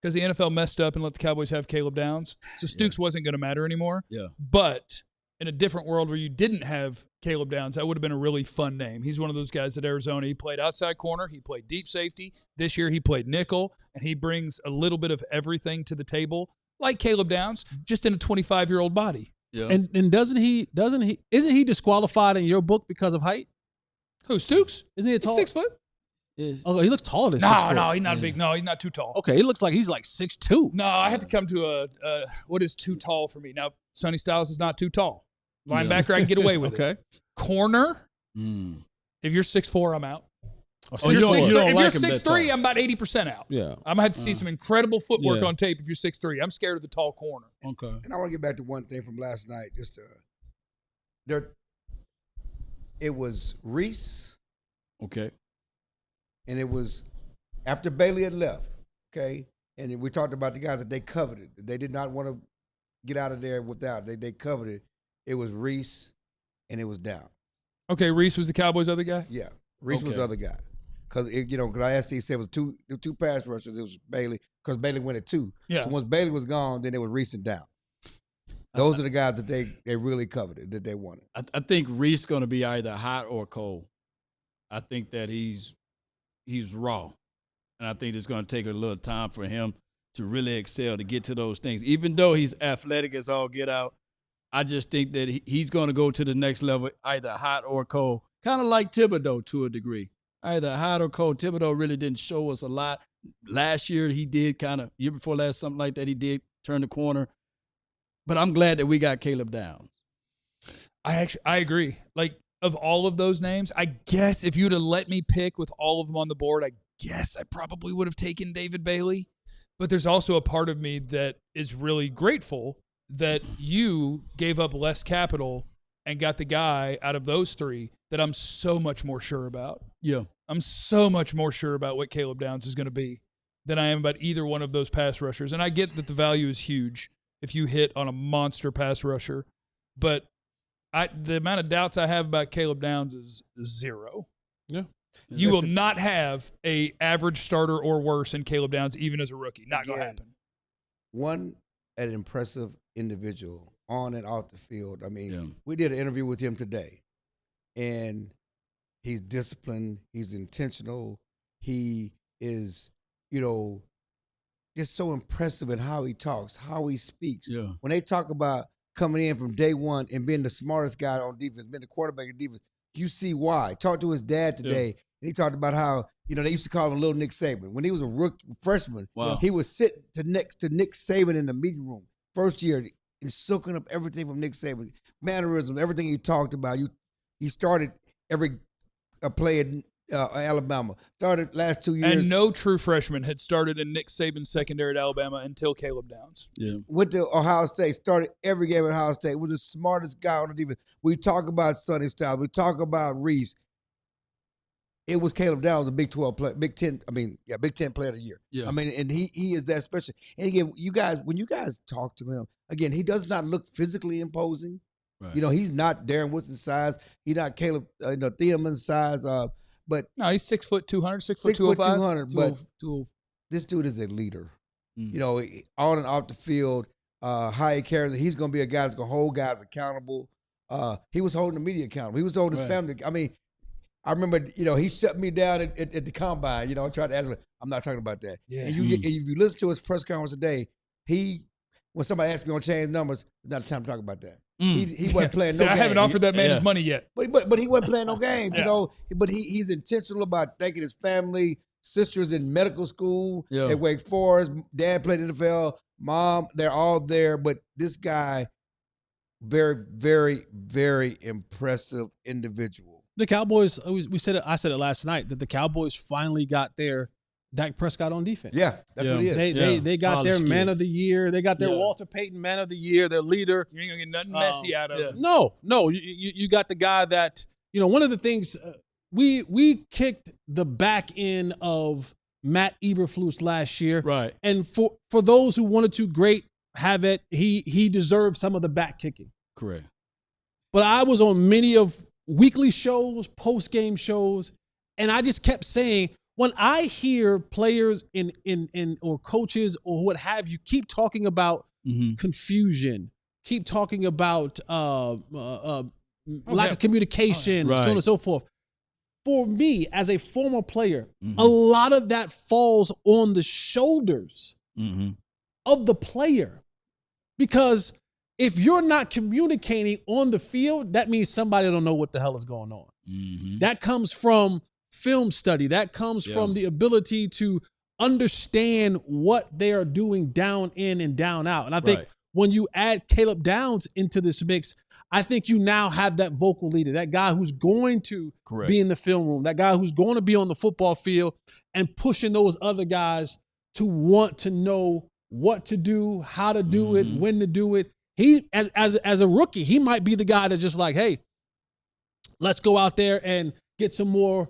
because the NFL messed up and let the Cowboys have Caleb Downs. So Stukes wasn't going to matter anymore. Yeah. But in a different world where you didn't have Caleb Downs, that would have been a really fun name. He's one of those guys at Arizona. He played outside corner. He played deep safety. This year he played nickel, and he brings a little bit of everything to the table, like Caleb Downs, just in a 25-year-old body. Yeah. And isn't he disqualified in your book because of height? Who, Stukes? Isn't he He's 6 foot? Oh, he looks taller than 6 foot. No, he's not big. No, he's not too tall. Okay, he looks like he's like 6'2". No, I had to come to what is too tall for me. Now, Sonny Styles is not too tall. Linebacker, I can get away with it. Corner, if you're 6'4", I'm out. If you're 6'3", I'm about 80% out. Yeah. I'm going to have to see some incredible footwork on tape if you're 6'3". I'm scared of the tall corner. Okay. And I want to get back to one thing from last night. It was Reese. Okay. And it was after Bailey had left, okay? And we talked about the guys that they coveted. They did not want to get out of there without. They covered it. It was Reese, and it was Down. Okay, Reese was the Cowboys' other guy? Yeah, Reese was the other guy. Because I asked, he said it was two pass rushers. It was Bailey, because Bailey went at 2. Yeah. So once Bailey was gone, then it was Reese and Down. Those are the guys that they really coveted, that they wanted. I think Reese going to be either hot or cold. I think that he's raw. And I think it's going to take a little time for him to really excel, to get to those things. Even though he's athletic as all get out, I just think that he's going to go to the next level, either hot or cold. Kind of like Thibodeau to a degree. Either hot or cold. Thibodeau really didn't show us a lot. Last year he did year before last, something like that, he did turn the corner. But I'm glad that we got Caleb Downs. I agree. Like, of all of those names, I guess if you'd have let me pick with all of them on the board, I guess I probably would have taken David Bailey. But there's also a part of me that is really grateful that you gave up less capital and got the guy out of those three that I'm so much more sure about. Yeah. I'm so much more sure about what Caleb Downs is going to be than I am about either one of those pass rushers. And I get that the value is huge if you hit on a monster pass rusher. But the amount of doubts I have about Caleb Downs is zero. Yeah. You will not have a average starter or worse in Caleb Downs, even as a rookie. Not going to happen. An impressive individual on and off the field. I mean, we did an interview with him today, and he's disciplined. He's intentional. He is, just so impressive in how he talks, how he speaks. Yeah. When they talk about coming in from day one and being the smartest guy on defense, being the quarterback of defense, you see why. Talked to his dad today, and he talked about how, they used to call him Little Nick Saban. When he was a rookie freshman, he was sitting next to Nick Saban in the meeting room. First year, and soaking up everything from Nick Saban, mannerisms, everything he talked about. He started every play at Alabama. Started last 2 years. And no true freshman had started in Nick Saban's secondary at Alabama until Caleb Downs. Yeah. Went to Ohio State, started every game at Ohio State, was the smartest guy on the defense. We talk about Sonny Styles. We talk about Reese. It was Caleb Downs, a Big 12 player, Big 10 player of the year. Yeah. I mean, and he is that special. And again, when you guys talk to him, again, he does not look physically imposing. Right. He's not Darren Woodson size. He's not Caleb Thielman size. But no, he's 6 foot 200, 6 foot 205. 200. But this dude is a leader. On and off the field, how he carries it. He's going to be a guy that's going to hold guys accountable. He was holding the media accountable. He was holding his family. I mean, I remember, he shut me down at the combine. I tried to ask him, I'm not talking about that. Yeah. And if you listen to his press conference today, when somebody asked me on change numbers, it's not the time to talk about that. He wasn't playing no games. I haven't offered that man his money yet. But he wasn't playing no games, But he's intentional about thanking his family. Sister's in medical school at Wake Forest. Dad played NFL. Mom, they're all there. But this guy, very, very, very impressive individual. The Cowboys, I said it last night, that the Cowboys finally got their Dak Prescott on defense. Yeah, that's what he is. They got their man of the year. They got their Walter Payton man of the year, their leader. You ain't going to get nothing messy out of him. No. You got the guy that, one of the things, we kicked the back end of Matt Eberflus last year. Right. And for those who wanted to have it, he deserved some of the back kicking. Correct. But I was on many of weekly shows, post-game shows, and I just kept saying, when I hear players or coaches or what have you keep talking about confusion, keep talking about lack of communication, so on and so forth. For me, as a former player, a lot of that falls on the shoulders of the player. Because if you're not communicating on the field, that means somebody don't know what the hell is going on. That comes from film study. That comes from the ability to understand what they are doing down in and down out. And I think when you add Caleb Downs into this mix, I think you now have that vocal leader, that guy who's going to be in the film room, that guy who's going to be on the football field and pushing those other guys to want to know what to do, how to do it, when to do it. He, as a rookie, he might be the guy that just like, hey, let's go out there and get some more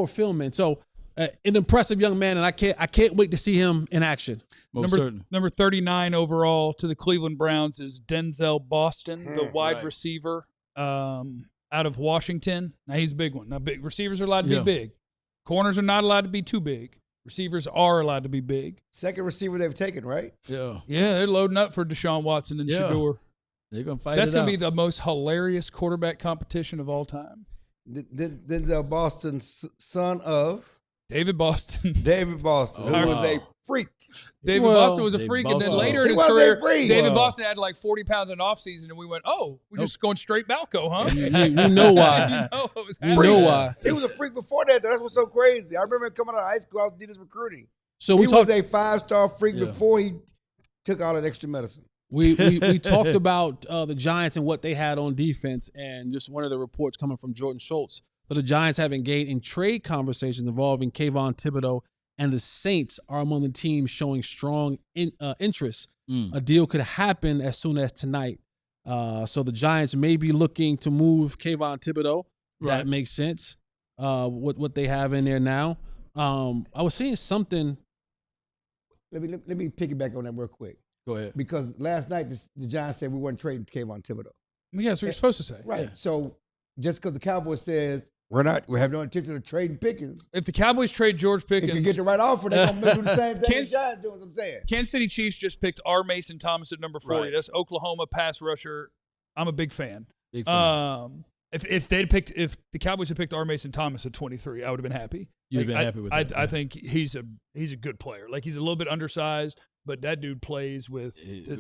film in. So an impressive young man, and I can't wait to see him in action. Number 39 overall to the Cleveland Browns is Denzel Boston, the wide receiver out of Washington. Now, he's a big one. Now, big receivers are allowed to be big. Corners are not allowed to be too big. Receivers are allowed to be big. Second receiver they've taken, right? Yeah, they're loading up for Deshaun Watson and Shador. They're going to fight That's going to be the most hilarious quarterback competition of all time. Denzel Boston, son of David Boston. David Boston, who was a freak. David Boston was a freak, and then later in his career, David Boston had like 40 pounds in off season, and we went, we're just going straight Balco, huh? We know why. We know why. He was a freak before that. That's what's so crazy. I remember him coming out of high school. I did his recruiting. So he was a 5-star freak before he took all that extra medicine. We talked about the Giants and what they had on defense, and just one of the reports coming from Jordan Schultz. So the Giants have engaged in trade conversations involving Kayvon Thibodeau, and the Saints are among the teams showing strong interest. A deal could happen as soon as tonight. So the Giants may be looking to move Kayvon Thibodeau. Right. That makes sense. What they have in there now. I was seeing something. Let me piggyback on that real quick. Go ahead. Because last night the Giants said we weren't trading Kayvon Thibodeau. Yeah, that's what you're supposed to say. Right. Yeah. So just because the Cowboys says we have no intention of trading Pickens. If the Cowboys trade George Pickens, they can get the right offer. They're going to do the same thing the Giants do, what I'm saying. Kansas City Chiefs just picked R. Mason Thomas at number 40. Right. That's Oklahoma pass rusher. I'm a big fan. Big fan. If the Cowboys had picked R. Mason Thomas at 23, I would have been happy. You'd been happy with that. I think he's a good player. Like, he's a little bit undersized, but that dude plays with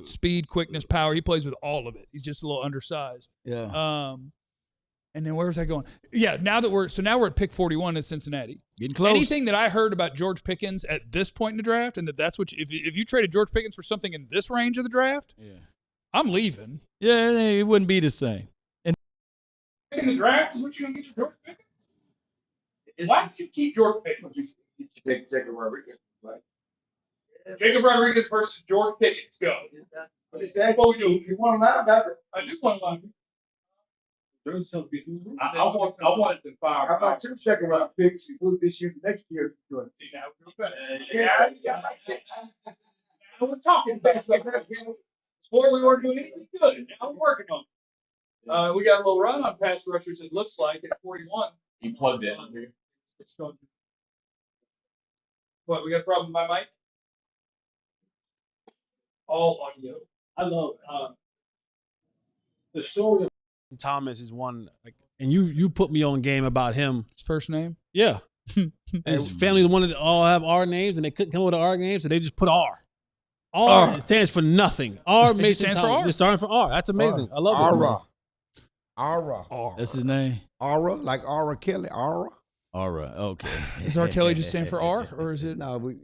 speed, quickness, power. He plays with all of it. He's just a little undersized. Yeah. And then where was I going? Yeah, now we're at pick 41 in Cincinnati. Getting close. Anything that I heard about George Pickens at this point in the draft, and that's what if you traded George Pickens for something in this range of the draft, I'm leaving. Yeah, it wouldn't be the same. And in the draft is what you're gonna get your George Pickens. Why did you keep George Pickens? You take Jacob Rodriguez. Right? Jacob Rodriguez versus George Pickens. Go. That's what we do. If you want him out, I just want to. I wanted to fire. How about 2 second-round picks? You put this year, next year. We're talking about something. Before we weren't doing anything good. Now we're working on it. We got a little run on pass rushers, it looks like, at 41. He plugged in. What, we got a problem with my mic? All audio. I love the story of Thomas is one, and you put me on game about him. His first name? Yeah. His family wanted to all have R names, and they couldn't come up with an R name, so they just put R. R. It stands for nothing. R. Mason stands Thomas. for R. Just starting for R. That's amazing. I love this. Aura. That's his name? Aura, like Aura Kelly. Aura. Aura. Okay. Does R. Kelly just stand for R, or is it? No, in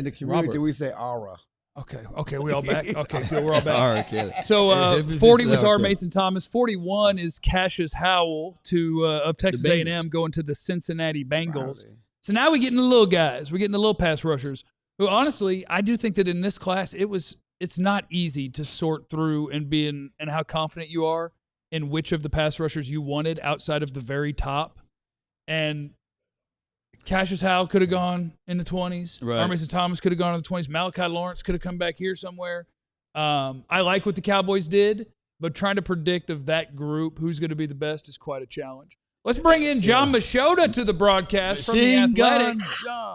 the community Robert. we say Aura. Okay, we all back. Okay, good, we're all back. All right, Kelly. So 40 was R. Mason Thomas. 41 is Cassius Howell of Texas A&M going to the Cincinnati Bengals. Wow. So now we're getting the little guys. We're getting the little pass rushers. Who honestly, I do think that in this class, it's not easy to sort through and how confident you are in which of the pass rushers you wanted outside of the very top. And Cassius Howell could have gone in the 20s. Right. R. Mason Thomas could have gone in the 20s. Malachi Lawrence could have come back here somewhere. I like what the Cowboys did, but trying to predict of that group who's going to be the best is quite a challenge. Let's bring in John Machota to the broadcast from the Athletic.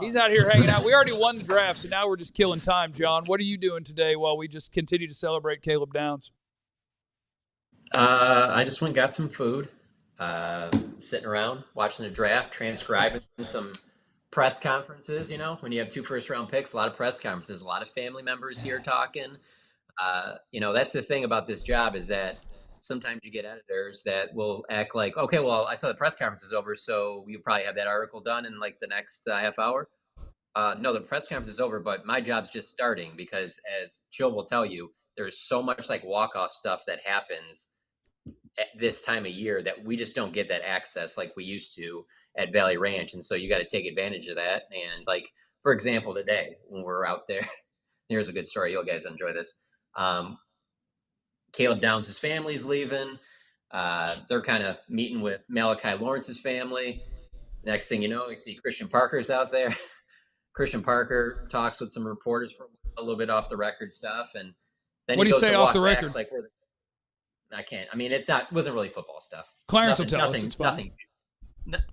He's out here hanging out. We already won the draft, so now we're just killing time, John. What are you doing today while we just continue to celebrate Caleb Downs? I just went and got some food, sitting around, watching the draft, transcribing some press conferences. You know, when you have 2 first-round picks, a lot of press conferences, a lot of family members here talking. That's the thing about this job is that sometimes you get editors that will act like, okay, well, I saw the press conference is over, so you probably have that article done in like the next half hour. No, the press conference is over, but my job's just starting because, as Chill will tell you, there's so much like walk-off stuff that happens at this time of year that we just don't get that access like we used to at Valley Ranch. And so you got to take advantage of that. And like, for example, today when we're out there, here's a good story. You guys enjoy this. Caleb Downs' family's leaving. They're kind of meeting with Malachi Lawrence's family. Next thing you know, you see Christian Parker's out there. Christian Parker talks with some reporters for a little bit off the record stuff. And then what do you say off the record? Like I can't. I mean, it wasn't really football stuff. Clarence will tell us. It's fine.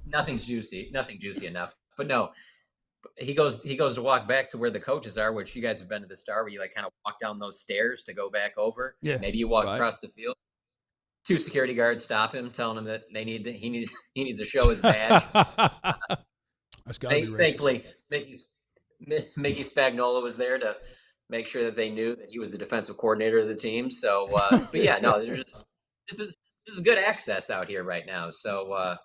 Nothing's juicy. Nothing juicy enough. But no, he goes to walk back to where the coaches are, which you guys have been to the Star, where you like kind of walk down those stairs to go back over. Yeah. Maybe you walk across the field. 2 security guards stop him, telling him that he needs to show his badge. That's got to be racist. Thankfully, Mickey Spagnuolo was there to make sure that they knew that he was the defensive coordinator of the team. So, but yeah, no, this is good access out here right now. So,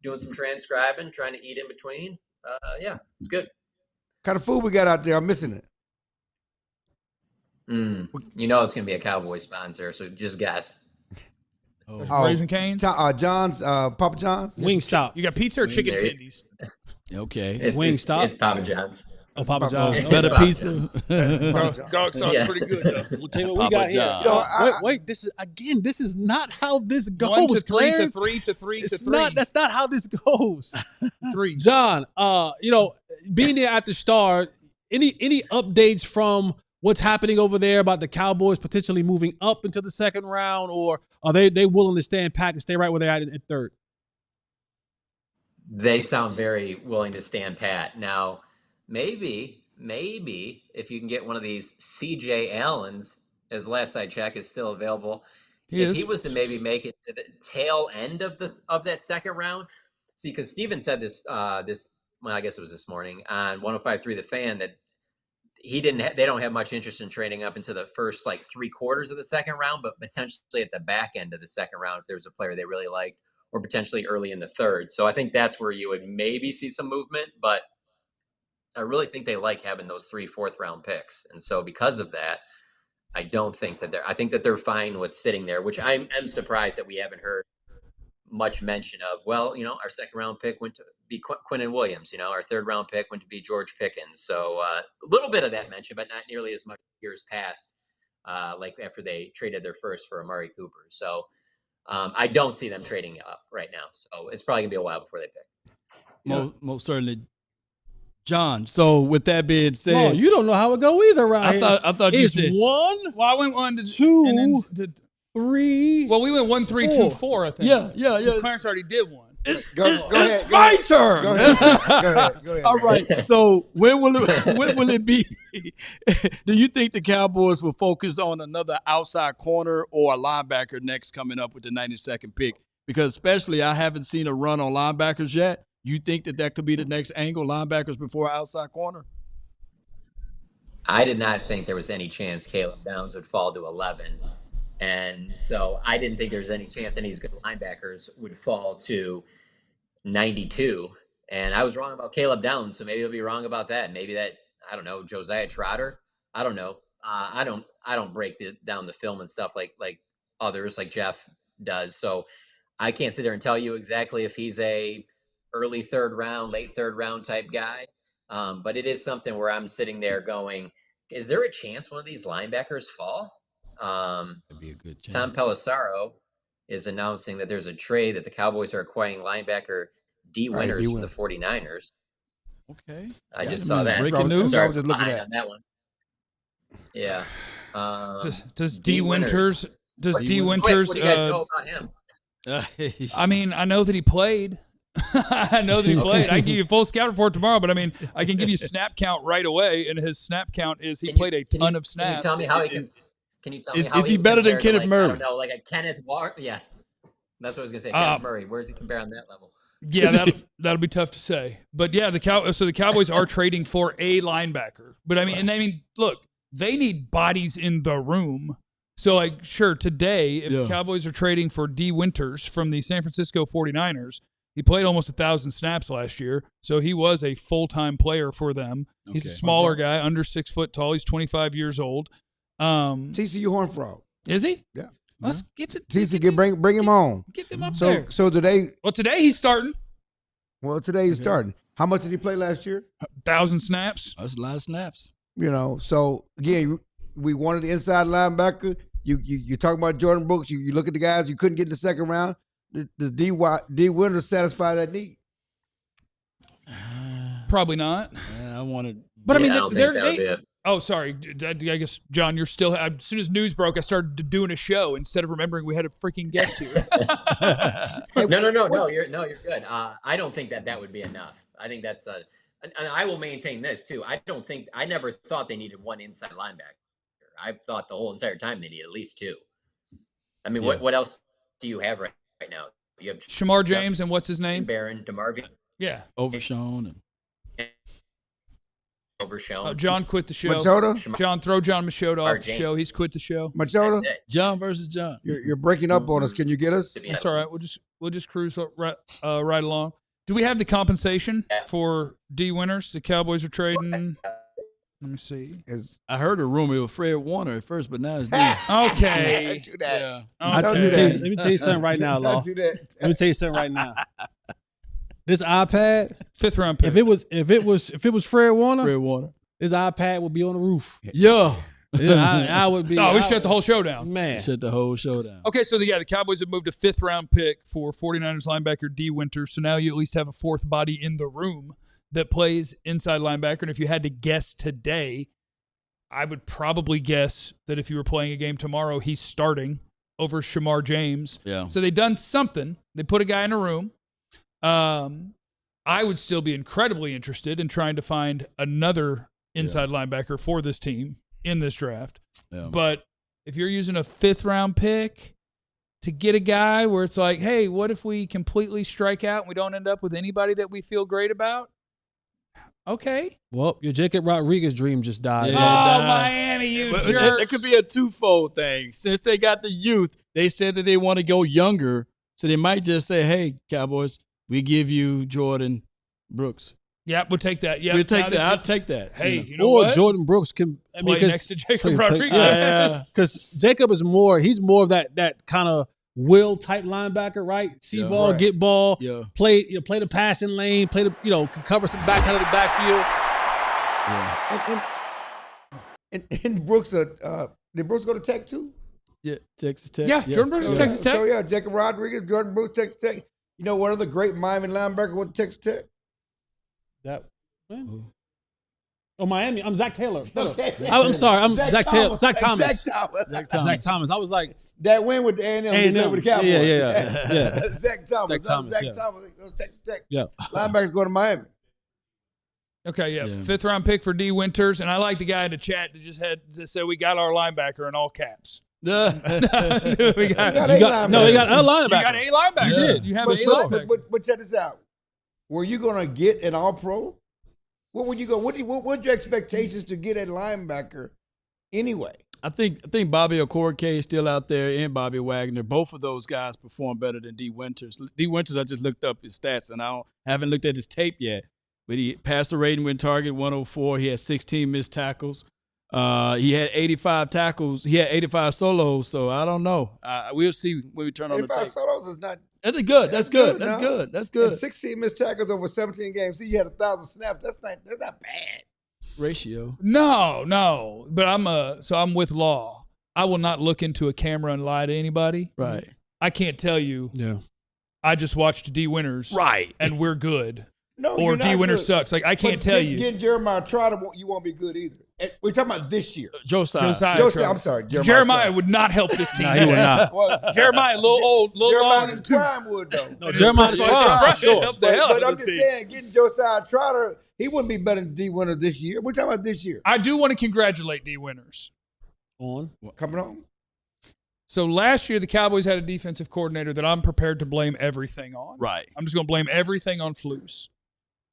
doing some transcribing, trying to eat in between. Yeah, it's good. What kind of food we got out there? I'm missing it. It's going to be a Cowboys sponsor, so just guess. Raising Cane's? John's, Papa John's? Wingstop. You got pizza or chicken tendies? Okay. Wingstop. It's Papa John's. Oh, Papa John's. Better pizza. Garlic sauce is pretty good, though. We'll tell you what we got here. Wait. This is not how this goes. 1 to 3 Clarence. to 3 to 3 to 3. That's not how this goes. 3. John, being there at the start, any updates from what's happening over there about the Cowboys potentially moving up into the second round, or are they willing to stand pat and stay right where they're at third? They sound very willing to stand pat. Now, maybe if you can get one of these CJ Allens, as last I checked, is still available. He was to maybe make it to the tail end of that second round. See, because Steven said this, I guess it was this morning on 105.3 The Fan, that they don't have much interest in trading up into the first 3/4 of the second round, but potentially at the back end of the second round if there's a player they really liked, or potentially early in the third. So I think that's where you would maybe see some movement, but I really think they like having those 3 4th-round picks. And so because of that, I think that they're fine with sitting there, which I'm surprised that we haven't heard much mention of. Well, our second-round pick went to be Quinnen Williams. Our third-round pick went to be George Pickens. So a little bit of that mention, but not nearly as much years past, like after they traded their first for Amari Cooper. So I don't see them trading up right now. So it's probably going to be a while before they pick. Most certainly. John, so with that being said, you don't know how it go either, right? I thought you said 1. Well, I went 1 to 2 and then 3. Well, we went 1 3 2 4. I think. Yeah. Clarence already did one. Go ahead. It's my turn. Go ahead. All right. So when will it be? Do you think the Cowboys will focus on another outside corner or a linebacker next coming up with the 92nd pick? Because especially I haven't seen a run on linebackers yet. You think that could be the next angle, linebackers before outside corner? I did not think there was any chance Caleb Downs would fall to 11. And so I didn't think there was any chance any of these good linebackers would fall to 92. And I was wrong about Caleb Downs, so maybe I'll be wrong about that. Maybe that, I don't know, Josiah Trotter. I don't know. I don't break down the film and stuff like others, like Jeff does. So I can't sit there and tell you exactly if he's a early third round, late third round type guy. But it is something where I'm sitting there going, is there a chance one of these linebackers fall? That'd be a good chance. Tom Pelissaro is announcing that there's a trade that the Cowboys are acquiring linebacker D. Winters from the 49ers. Okay. I just saw that. Breaking news. I was just looking at on that one. Yeah. Does D. Winters? Does D. What Winters? do you guys know about him? I mean, I know that he played. I know that he played. I can give you a full scout report tomorrow, but I mean, I can give you snap count right away, and his snap count is he played a ton of snaps. Can you tell me how he can? Can you tell me how is he better than Kenneth Murray? I don't know, like a Kenneth Walker. Yeah, that's what I was gonna say. Kenneth Murray. Where does he compare on that level? Yeah, that'll be tough to say. But yeah, the Cowboys are trading for a linebacker. But I mean, look, they need bodies in the room. So like, sure, today if the Cowboys are trading for D. Winters from the San Francisco 49ers, he played almost 1,000 snaps last year, so he was a full-time player for them. He's a smaller guy, under 6 foot tall. He's 25 years old. TCU Horned Frog. Is he? Yeah. Let's get to TCU. Bring him on. Get them up there. So today. Well, today he's starting. Well, today he's starting. How much did he play last year? 1,000 snaps. That's a lot of snaps. So again, we wanted the inside linebacker. You talk about Jordan Brooks. You look at the guys you couldn't get in the second round. Does D. Winters satisfy that need? Probably not. I wanted. But I mean, they're. Oh, sorry. I guess, John, you're still. As soon as news broke, I started doing a show instead of remembering we had a freaking guest here. No. You're good. I don't think that would be enough. I think that's and I will maintain this too. I never thought they needed one inside linebacker. I thought the whole entire time they needed at least two. I mean, what else do you have right now? You have Shamar James and what's his name? Barron, DeMarvin. Yeah. Overshown. overshown. John quit the show. Machota? John, throw John Machota off the James. show. He's quit the show. Machota? John versus John. You're breaking up on us. Can you get us? That's all right. We'll just cruise right along. Do we have the compensation for D Winters? The Cowboys are trading. Let me see. I heard a rumor of Fred Warner at first, but now it's D. Okay. Don't do that. Yeah. Don't do that. Let me tell you something right now, Law. Don't do that. Let me tell you something right now. This iPad, 5th round pick. if it was Fred Warner, Warner. this iPad would be on the roof. Yeah. I would be. Oh, we shut the whole show down. Man. Shut the whole show down. Okay, so the Cowboys have moved a 5th round pick for 49ers linebacker D Winters. So now you at least have a 4th body in the room that plays inside linebacker. And if you had to guess today, I would probably guess that if you were playing a game tomorrow, he's starting over Shamar James. Yeah. So they've done something. They put a guy in a room. I would still be incredibly interested in trying to find another inside linebacker for this team in this draft. Yeah. But if you're using a 5th round pick to get a guy where it's like, hey, what if we completely strike out and we don't end up with anybody that we feel great about? Okay. Well, your Jacob Rodriguez dream just died. Yeah, Miami, you jerks. It could be a twofold thing. Since they got the youth, they said that they want to go younger, so they might just say, hey, Cowboys, we give you Jordan Brooks. Yeah, we'll take that. Yeah, We'll take that. I'll take that. Hey, you know or what? Jordan Brooks can Play next to Jacob Rodriguez. Yeah, because Jacob is more. He's more of that kind of will type linebacker, right? See ball, right. get ball, Yeah. play the passing lane, play the can cover some backs out of the backfield. Yeah. And Brooks, did Brooks go to Tech too? Yeah, Texas Tech. Yeah, Jordan Brooks is Texas Tech. So yeah, Jacob Rodriguez, Jordan Brooks, Texas Tech. You know, one of the great Miami linebacker went to Texas Tech. Miami. I'm Zach Taylor. Okay. I'm sorry. I'm Zach Taylor. Zach Thomas. Zach Thomas. I was like that win with the A&M with the Cowboys. Yeah. Zach Thomas. Zach Thomas, Zach yeah. Thomas. Texas Tech. Yeah. Linebackers go to Miami. Okay, yeah. Yeah. 5th round pick for D Winters. And I like the guy in the chat that just said we got our linebacker in all caps. Yeah. We got they got a linebacker. You got a linebacker. You did. You have But, a linebacker. but check this out. Were you going to get an All-Pro? What were you going? What your expectations to get a linebacker anyway? I think Bobby Okorike is still out there and Bobby Wagner. Both of those guys perform better than D Winters. D Winters, I just looked up his stats, and I haven't looked at his tape yet. But he passer rating when target 104. He had 16 missed tackles. He had 85 tackles. He had 85 solos. So I don't know. We'll see when we turn on the 85 tape. solos is not. That's good. That's good. now. That's good. That's good. And 16 missed tackles over 17 games. See, you had 1,000 snaps. That's not bad. Ratio. No. But I'm with Law. I will not look into a camera and lie to anybody. Right. I can't tell you. Yeah. I just watched D Winters. Right. And we're good. No, Or you're D not Winters good. sucks. Like I can't But tell you. Getting Jeremiah Trotter, you won't be good either. We're talking about this year. Josiah. I'm sorry. Jeremiah would not help this team. No, he would not. Well, Jeremiah, a little old, little Jeremiah long. in prime would though. No, Jeremiah's prime, for sure. Help the hell But out I'm of this just team. saying, getting Josiah Trotter, he wouldn't be better than D Winters this year. We're talking about this year. I do want to congratulate D Winters. Coming on. So last year, the Cowboys had a defensive coordinator that I'm prepared to blame everything on. Right. I'm just going to blame everything on Flus.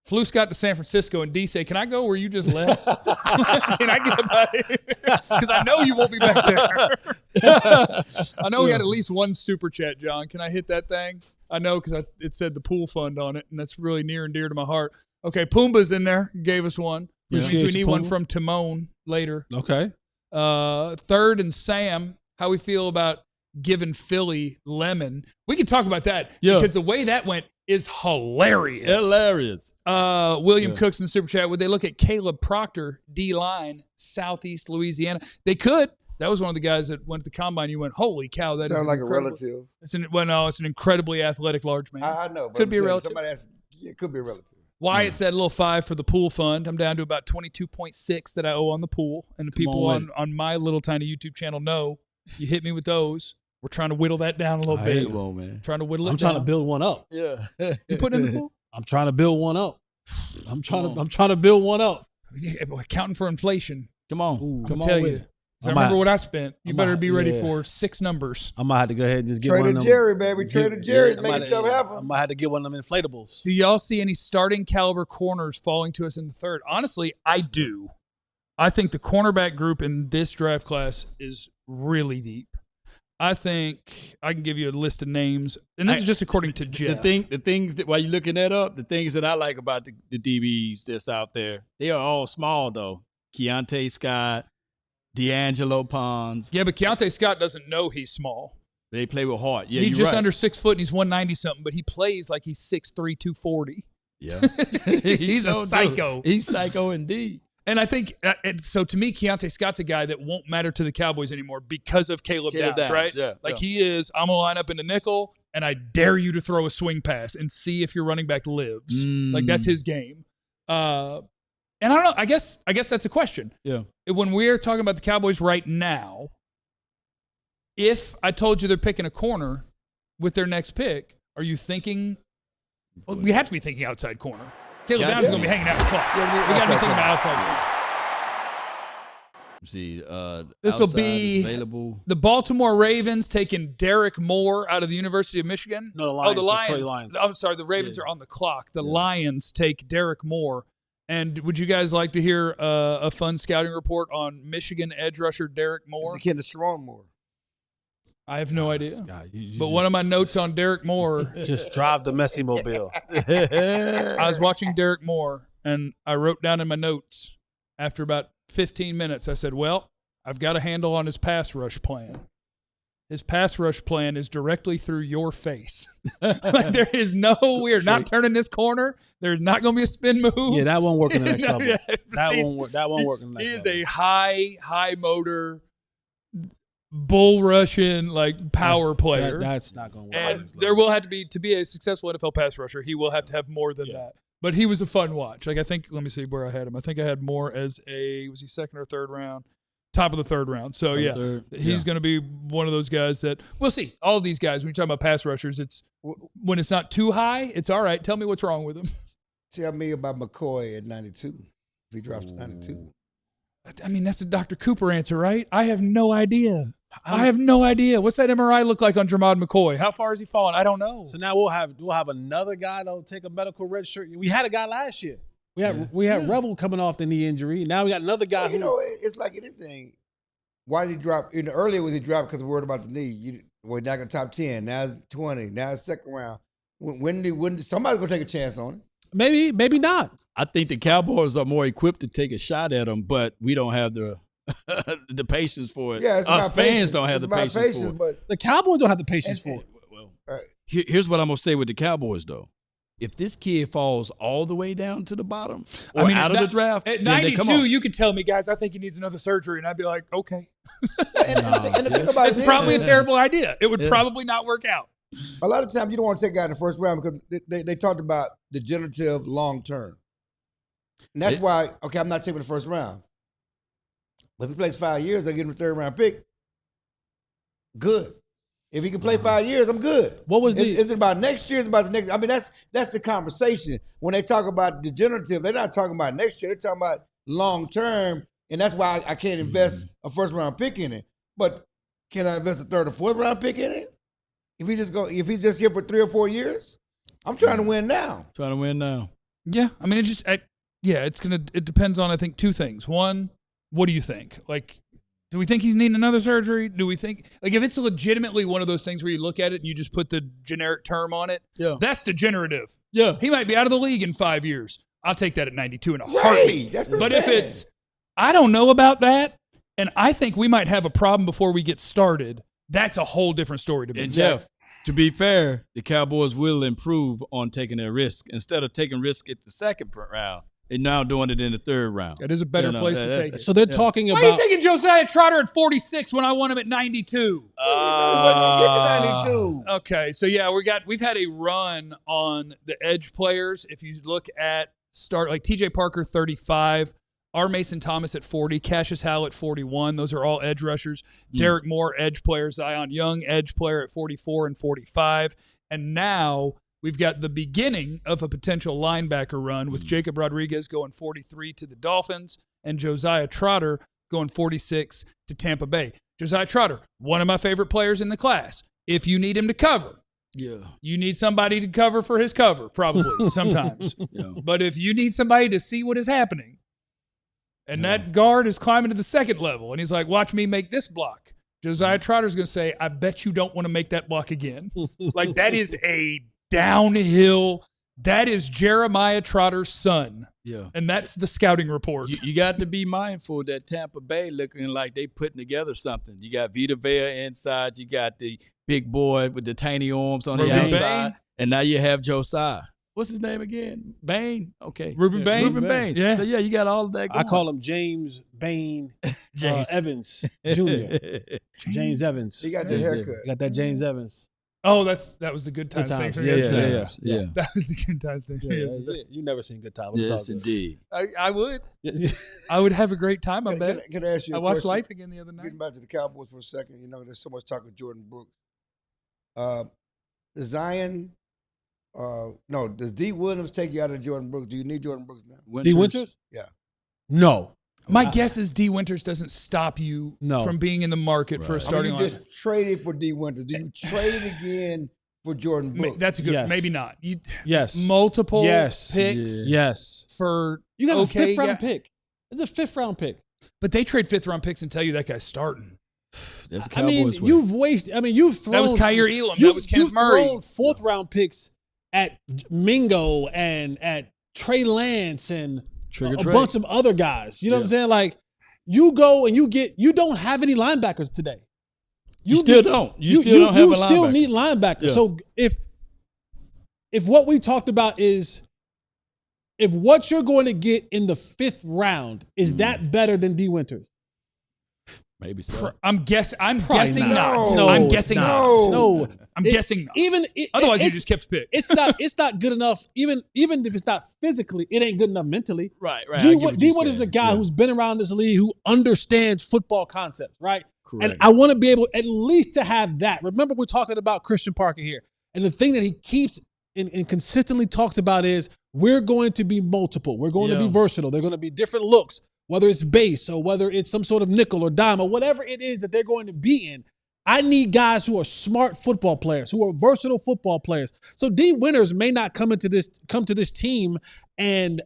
Flus got to San Francisco, and D said, can I go where you just left? Can I get up out of here? Because I know you won't be back there. I know we had at least one super chat, John. Can I hit that thing? I know because it said the pool fund on it, and that's really near and dear to my heart. Okay, Pumbaa's in there. Gave us one. Which means we need one from Timon later. Okay. 3rd and Sam, how we feel about giving Philly Lemon. We can talk about that because the way that went is hilarious. William Cooks in the super chat. Would they look at Caleb Proctor, D-line, Southeast Louisiana? They could. That was one of the guys that went to the combine. You went, holy cow, that sounds like a incredible. relative. It's an incredibly athletic large man. I know. But Could be a relative. Somebody asked, it could be a relative. Wyatt said a little 5 for the pool fund. I'm down to about 22.6 that I owe on the pool. And the people on my little tiny YouTube channel know you hit me with those. We're trying to whittle that down a little bit. Come on, man. Trying to whittle it I'm down. trying to build one up. Yeah. You putting in the pool? I'm trying to build one up. I'm trying to build one up. Yeah, accounting for inflation. Come on. I'll tell you. I remember what I spent. You better be ready for 6 numbers. I might have to go ahead and just get one of them. Trader Jerry, baby. Trader Jerry making stuff happen. I might have to get one of them inflatables. Do y'all see any starting caliber corners falling to us in the third? Honestly, I do. I think the cornerback group in this draft class is really deep. I think I can give you a list of names, and this is just according to Jeff. The things that while you're looking that up, the things that I like about the DBs that's out there, they are all small though. Keontae Scott, D'Angelo Pons. Yeah, but Keontae Scott doesn't know he's small. They play with heart. Yeah, he's you're just right. under 6 foot and he's 190 something, but he plays like he's 6'3", 240. Yeah, he's a psycho. He's psycho indeed. And I think, so to me, Keontae Scott's a guy that won't matter to the Cowboys anymore because of Caleb Downs, right? Yeah, he is, I'm going to line up in the nickel, and I dare you to throw a swing pass and see if your running back lives. Like, that's his game. And I don't know, I guess that's a question. Yeah. When we're talking about the Cowboys right now, if I told you they're picking a corner with their next pick, are you thinking, well, we have to be thinking outside corner. Caleb Downs is going to be hanging out in the slot. Yeah, we got to be thinking about outside. See, this will be available. The Baltimore Ravens taking Derek Moore out of the University of Michigan. No, the Lions. Oh, the Lions. Detroit Lions. I'm sorry, the Ravens are on the clock. The Lions take Derek Moore. And would you guys like to hear a fun scouting report on Michigan edge rusher Derek Moore? It's akin to Sharon Moore. I have no idea. God, but one of my notes on Derek Moore. Just drive the messy mobile. I was watching Derek Moore, and I wrote down in my notes after about 15 minutes, I said, well, I've got a handle on his pass rush plan. His pass rush plan is directly through your face. Like, there is no, we are not turning this corner. There's not going to be a spin move. Yeah, that won't work in the next No, level. yeah. That won't work in the next level. He is a high motor, bull rushing, like, power player. That's not going to work. And there will have to be a successful NFL pass rusher, he will have to have more than that. But he was a fun watch. Like, I think, let me see where I had him. I think I had Moore as was he second or third round? Top of the third round. So, he's going to be one of those guys that we'll see. All of these guys, when you're talking about pass rushers, it's when it's not too high, it's all right. Tell me what's wrong with him. Tell me about McCoy at 92. If he drops to 92. I mean, that's a Dr. Cooper answer, right? I have no idea. I have no idea. What's that MRI look like on Jermod McCoy? How far is he falling? I don't know. So now we'll have another guy that'll take a medical red shirt. We had a guy last year. We had Revel coming off the knee injury. Now we got another guy. Well, it's like anything. Why did he drop? Earlier was he dropped because of worried about the knee? We're not going top 10. Now it's 20. Now it's second round. When somebody's gonna take a chance on it? Maybe not. I think the Cowboys are more equipped to take a shot at him, but we don't have the the patience for it. Yeah, it's us about fans patience. don't have It's the about patience for it. but The Cowboys don't have the patience for it. Well, here's what I'm gonna say with the Cowboys though. If this kid falls all the way down to the bottom or out of the draft, at then they 92, come on. you could tell me, guys, I think he needs another surgery, and I'd be like, okay. and the thing about It's probably a terrible idea. It would probably not work out. A lot of times you don't want to take a guy in the first round because they talked about degenerative long term. And that's why, okay, I'm not taking the first round. But if he plays 5 years, I give him a third round pick. Good. If he can play 5 years, I'm good. What was Is it about next year? Is it about the next? I mean, that's the conversation. When they talk about degenerative, they're not talking about next year. They're talking about long term, and that's why I can't invest a first round pick in it. But can I invest a third or fourth round pick in it? If he's just here for 3 or 4 years, I'm trying to win now. Trying to win now. Yeah, I mean, it depends on, I think, two things. One, what do you think? Like, do we think he's needing another surgery? Do we think, like, if it's legitimately one of those things where you look at it and you just put the generic term on it, that's degenerative. Yeah. He might be out of the league in 5 years. I'll take that at 92 in a Right. heartbeat. That's what I'm But if saying. it's, I don't know about that, and I think we might have a problem before we get started, that's a whole different story to me. And Jeff, to be fair, the Cowboys will improve on taking their risk. Instead of taking risk at the second round, they're now doing it in the third round. That is a better place to take it. So they're talking Why about. are you taking Josiah Trotter at 46 when I want him at 92? Get to 92. Okay, so yeah, we've had a run on the edge players. If you look at like TJ Parker 35, R. Mason Thomas at 40, Cassius Howell at 41. Those are all edge rushers. Derek Moore, edge player. Zion Young, edge player at 44 and 45. And now we've got the beginning of a potential linebacker run with Jacob Rodriguez going 43 to the Dolphins and Josiah Trotter going 46 to Tampa Bay. Josiah Trotter, one of my favorite players in the class. If you need him to cover, you need somebody to cover for his cover, probably sometimes. But if you need somebody to see what is happening, and that guard is climbing to the second level, and he's like, watch me make this block. Josiah Trotter's going to say, I bet you don't want to make that block again. Like, that is a downhill. That is Jeremiah Trotter's son. Yeah. And that's the scouting report. You got to be mindful that Tampa Bay looking like they putting together something. You got Vita Vea inside. You got the big boy with the tiny arms on the outside. And now you have Josiah. What's his name again? Bain? Okay. Ruben Bain? Ruben Bain. Yeah. So, you got all of that going. I call him James Bain Evans Jr. James Evans. He got the haircut. You got that James Evans. Oh, that was the Good Times thing. Yeah. That was the Good Times thing. You never seen Good Times. Yes, indeed. I would. I would have a great time, I bet. Can I ask you a I watched question? Life again the other night. Getting back to the Cowboys for a second, there's so much talk of Jordan Brooks. Does D. Williams take you out of Jordan Brooks? Do you need Jordan Brooks now? D. Winters? Yeah. No. My guess is D. Winters doesn't stop you from being in the market for a starting you just traded for D. Winters. Do you trade again for Jordan Brooks? That's a good. Yes. Maybe not. Yes. Multiple picks. Yes. For you got a 5th round pick. It's a 5th round pick. But they trade 5th round picks and tell you that guy's starting. That's the Cowboys way. You've wasted. You've thrown. That was Kyrie Elam. That was Kenneth Murray. You've thrown 4th round picks at Mingo and at Trey Lance and a bunch of other guys. You know what I'm saying? Like, you go and you don't have any linebackers today. You still don't. You still don't have a linebacker. You still need linebackers. Yeah. So if what we talked about is, if what you're going to get in the 5th round is that better than D. Winters? Maybe so. I'm guessing not. No, I'm guessing not. No. I'm guessing not. Otherwise, you just kept pick. It's not good enough. Even if it's not physically, it ain't good enough mentally. Right. D. Winters is a guy who's been around this league, who understands football concepts, right? Correct. And I want to be able at least to have that. Remember, we're talking about Christian Parker here. And the thing that he keeps and consistently talks about is, we're going to be multiple. We're going to be versatile. They're going to be different looks, whether it's base or whether it's some sort of nickel or dime or whatever it is that they're going to be in. I need guys who are smart football players, who are versatile football players. So D. Winters may not come to this team and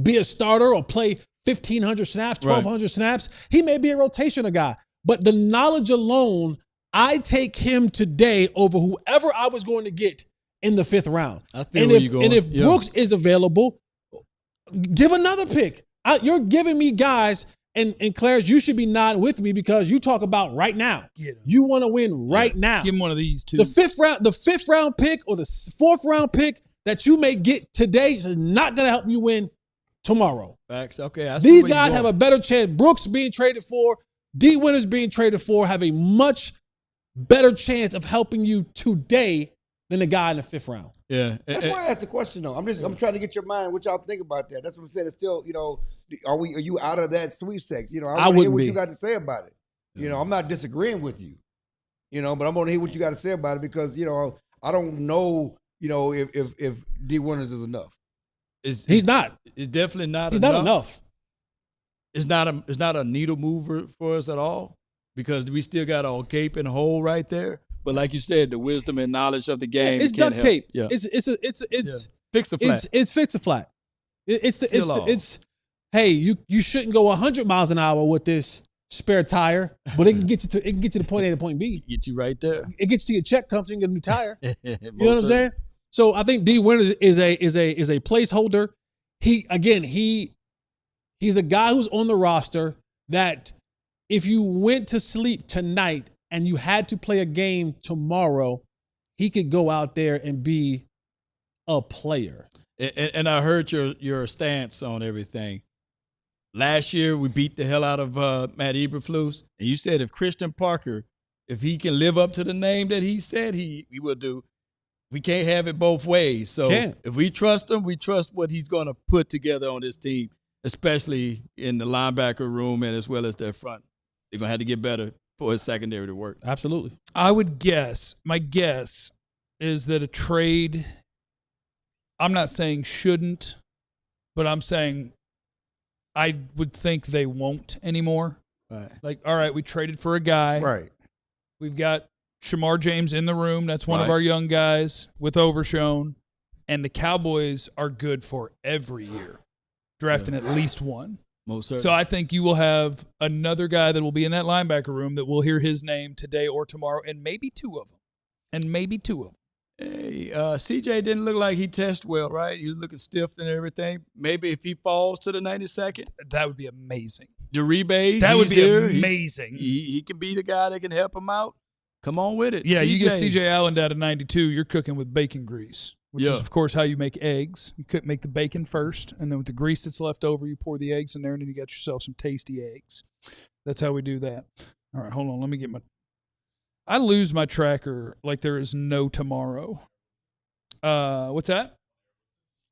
be a starter or play 1,500 snaps, 1,200 snaps. He may be a rotational guy. But the knowledge alone, I take him today over whoever I was going to get in the 5th round. I feel where you're going. And if Brooks is available, give another pick. You're giving me guys, and Clarence, you should be nodding with me because you talk about right now. You want to win right now. Give him one of these two. The 5th round pick or the 4th round pick that you may get today is not going to help you win tomorrow. Facts. Okay. These guys have a better chance. Brooks being traded for, D. Winters being traded for, have a much better chance of helping you today than the guy in the 5th round. Yeah. That's why I asked the question, though. I'm trying to get your mind. What y'all think about that? That's what I'm saying. It's still, are you out of that sweepstakes? I want to hear what you got to say about it. I'm not disagreeing with you, but I'm going to hear what you got to say about it because, I don't know, if D. Winters is enough. He's not. It's definitely not He's enough. not enough. It's not a needle mover for us at all because we still got a gaping hole right there. But like you said, the wisdom and knowledge of the game. It's duct tape. Yeah. It's fix a flat. It's fix a flat. Hey, you shouldn't go 100 miles an hour with this spare tire, but it can get you to point A to point B. Get you right there. It gets you to your check comes, you can get a new tire. You know what I'm saying? So I think D. Winters is a placeholder. He's a guy who's on the roster that if you went to sleep tonight and you had to play a game tomorrow, he could go out there and be a player. And I heard your stance on everything. Last year, we beat the hell out of Matt Eberflus. And you said if Christian Parker, if he can live up to the name that he said he will do, we can't have it both ways. So if we trust him, we trust what he's going to put together on this team, especially in the linebacker room and as well as their front. They're going to have to get better for his secondary to work. Absolutely. I would guess, my guess is that a trade, I'm not saying shouldn't, but I'm saying I would think they won't anymore. Right. Like, all right, we traded for a guy. Right. We've got Shamar James in the room. That's one of our young guys with Overshone. And the Cowboys are good for every year, drafting at least one. Most certainly. So I think you will have another guy that will be in that linebacker room that will hear his name today or tomorrow, and maybe two of them. Hey, CJ didn't look like he tested well, right? He was looking stiff and everything. Maybe if he falls to the 92nd. That would be amazing. Deribe, that would be here. Amazing. He can be the guy that can help him out. Come on with it. Yeah, CJ. you get CJ Allen down to 92, you're cooking with bacon grease, which is, of course, how you make eggs. You could make the bacon first, and then with the grease that's left over, you pour the eggs in there, and then you got yourself some tasty eggs. That's how we do that. All right, hold on. Let me get my – I lose my tracker like there is no tomorrow. What's that?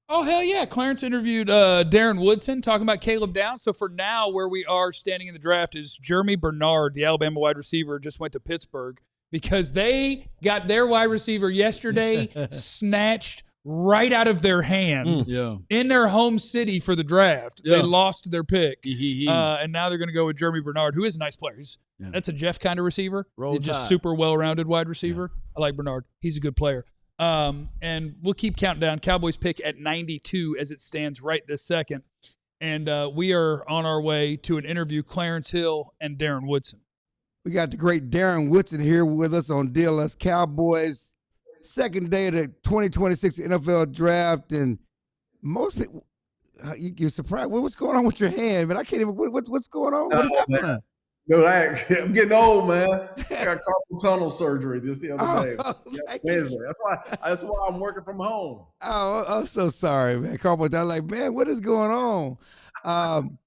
Oh, hell yeah. Clarence interviewed Darren Woodson talking about Caleb Downs. So for now, where we are standing in the draft is Jeremy Bernard, the Alabama wide receiver, just went to Pittsburgh because they got their wide receiver yesterday snatched right out of their hand in their home city for the draft. They lost their pick. And now they're going to go with Jeremy Bernard, who is a nice player. That's a Jeff kind of receiver. He's just super well-rounded wide receiver. I like Bernard. He's a good player. And we'll keep counting down. Cowboys pick at 92 as it stands right this second. And we are on our way to an interview, Clarence Hill and Darren Woodson. We got the great Darren Woodson here with us on DLS Cowboys. Second day of the 2026 NFL draft. And most people, you're surprised. What's going on with your hand? Man, I can't even, what's going on? What happened? No, I'm getting old, man. I got carpal tunnel surgery just the other day. Wednesday. That's why I'm working from home. Oh, I'm so sorry, man. Carpal tunnel. Like, man, what is going on?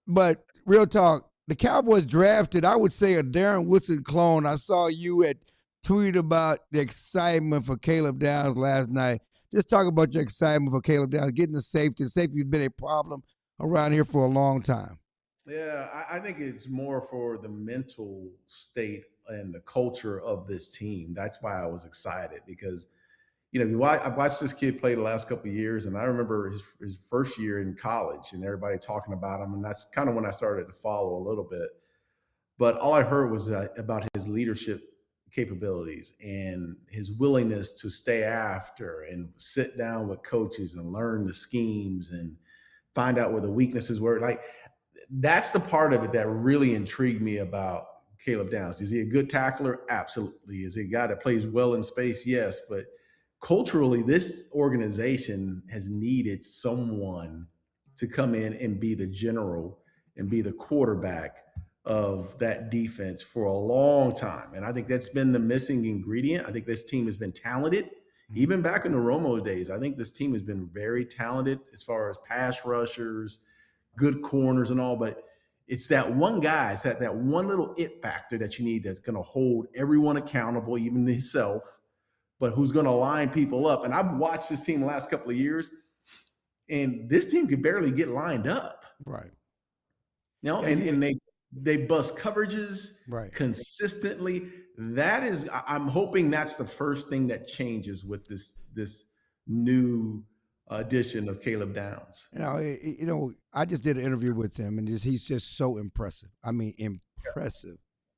But real talk, the Cowboys drafted, I would say, a Darren Woodson clone. I saw you had tweeted about the excitement for Caleb Downs last night. Just talk about your excitement for Caleb Downs, getting the safety. Safety has been a problem around here for a long time. Yeah, I think it's more for the mental state and the culture of this team. That's why I was excited because, I watched this kid play the last couple of years, and I remember his first year in college and everybody talking about him, and that's kind of when I started to follow a little bit. But all I heard was about his leadership capabilities and his willingness to stay after and sit down with coaches and learn the schemes and find out where the weaknesses were. Like, that's the part of it that really intrigued me about Caleb Downs. Is he a good tackler? Absolutely. Is he a guy that plays well in space? Yes. But culturally, this organization has needed someone to come in and be the general and be the quarterback of that defense for a long time. And I think that's been the missing ingredient. I think this team has been talented. Even back in the Romo days, I think this team has been very talented as far as pass rushers, good corners and all, but it's that one guy, it's that one little it factor that you need that's going to hold everyone accountable, even himself, but who's going to line people up. And I've watched this team the last couple of years, and this team could barely get lined up. Right. And they bust coverages consistently. That is, I'm hoping that's the first thing that changes with this new addition of Caleb Downs. I just did an interview with him, and he's just so impressive. I mean,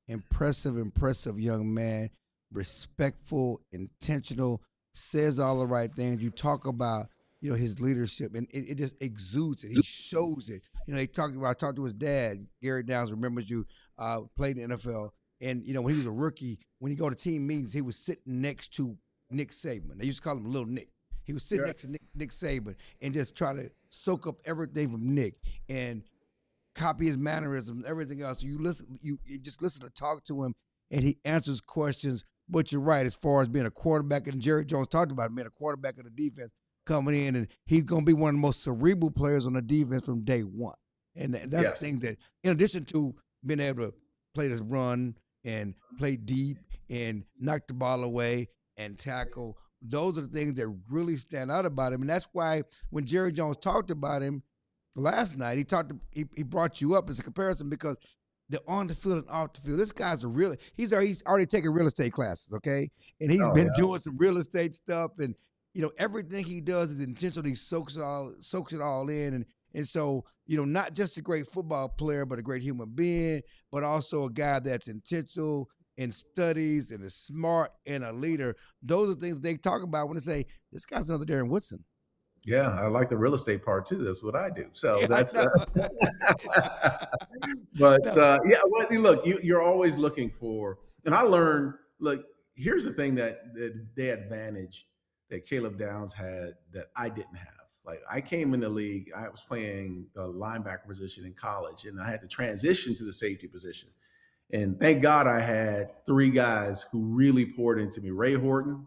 impressive young man, respectful, intentional, says all the right things. You talk about, his leadership, and it just exudes it. He shows it. I talked to his dad, Gary Downs, remembers you, played in the NFL. And, when he was a rookie, when he go to team meetings, he was sitting next to Nick Saban. They used to call him Little Nick. He was sitting next to Nick Saban and just try to soak up everything from Nick and copy his mannerisms, everything else. You just listen to talk to him, and he answers questions. But you're right, as far as being a quarterback, and Jerry Jones talked about being a quarterback of the defense coming in, and he's going to be one of the most cerebral players on the defense from day one. And that's the thing that, in addition to being able to play this run and play deep and knock the ball away and tackle, those are the things that really stand out about him. And that's why when Jerry Jones talked about him last night, he brought you up as a comparison, because the on the field and off the field, this guy's he's already taken real estate classes, okay? And he's been doing some real estate stuff, and everything he does is intentional. He soaks it all in, And so, not just a great football player, but a great human being, but also a guy that's intentional and studies and is smart and a leader. Those are things they talk about when they say, this guy's another Darren Woodson. Yeah, I like the real estate part too. That's what I do. So Yeah, that's. Look, you're always looking for, and I learned. Look, here's the thing that the advantage that Caleb Downs had that I didn't have. Like, I came in the league, I was playing a linebacker position in college, and I had to transition to the safety position. And thank God I had 3 guys who really poured into me: Ray Horton,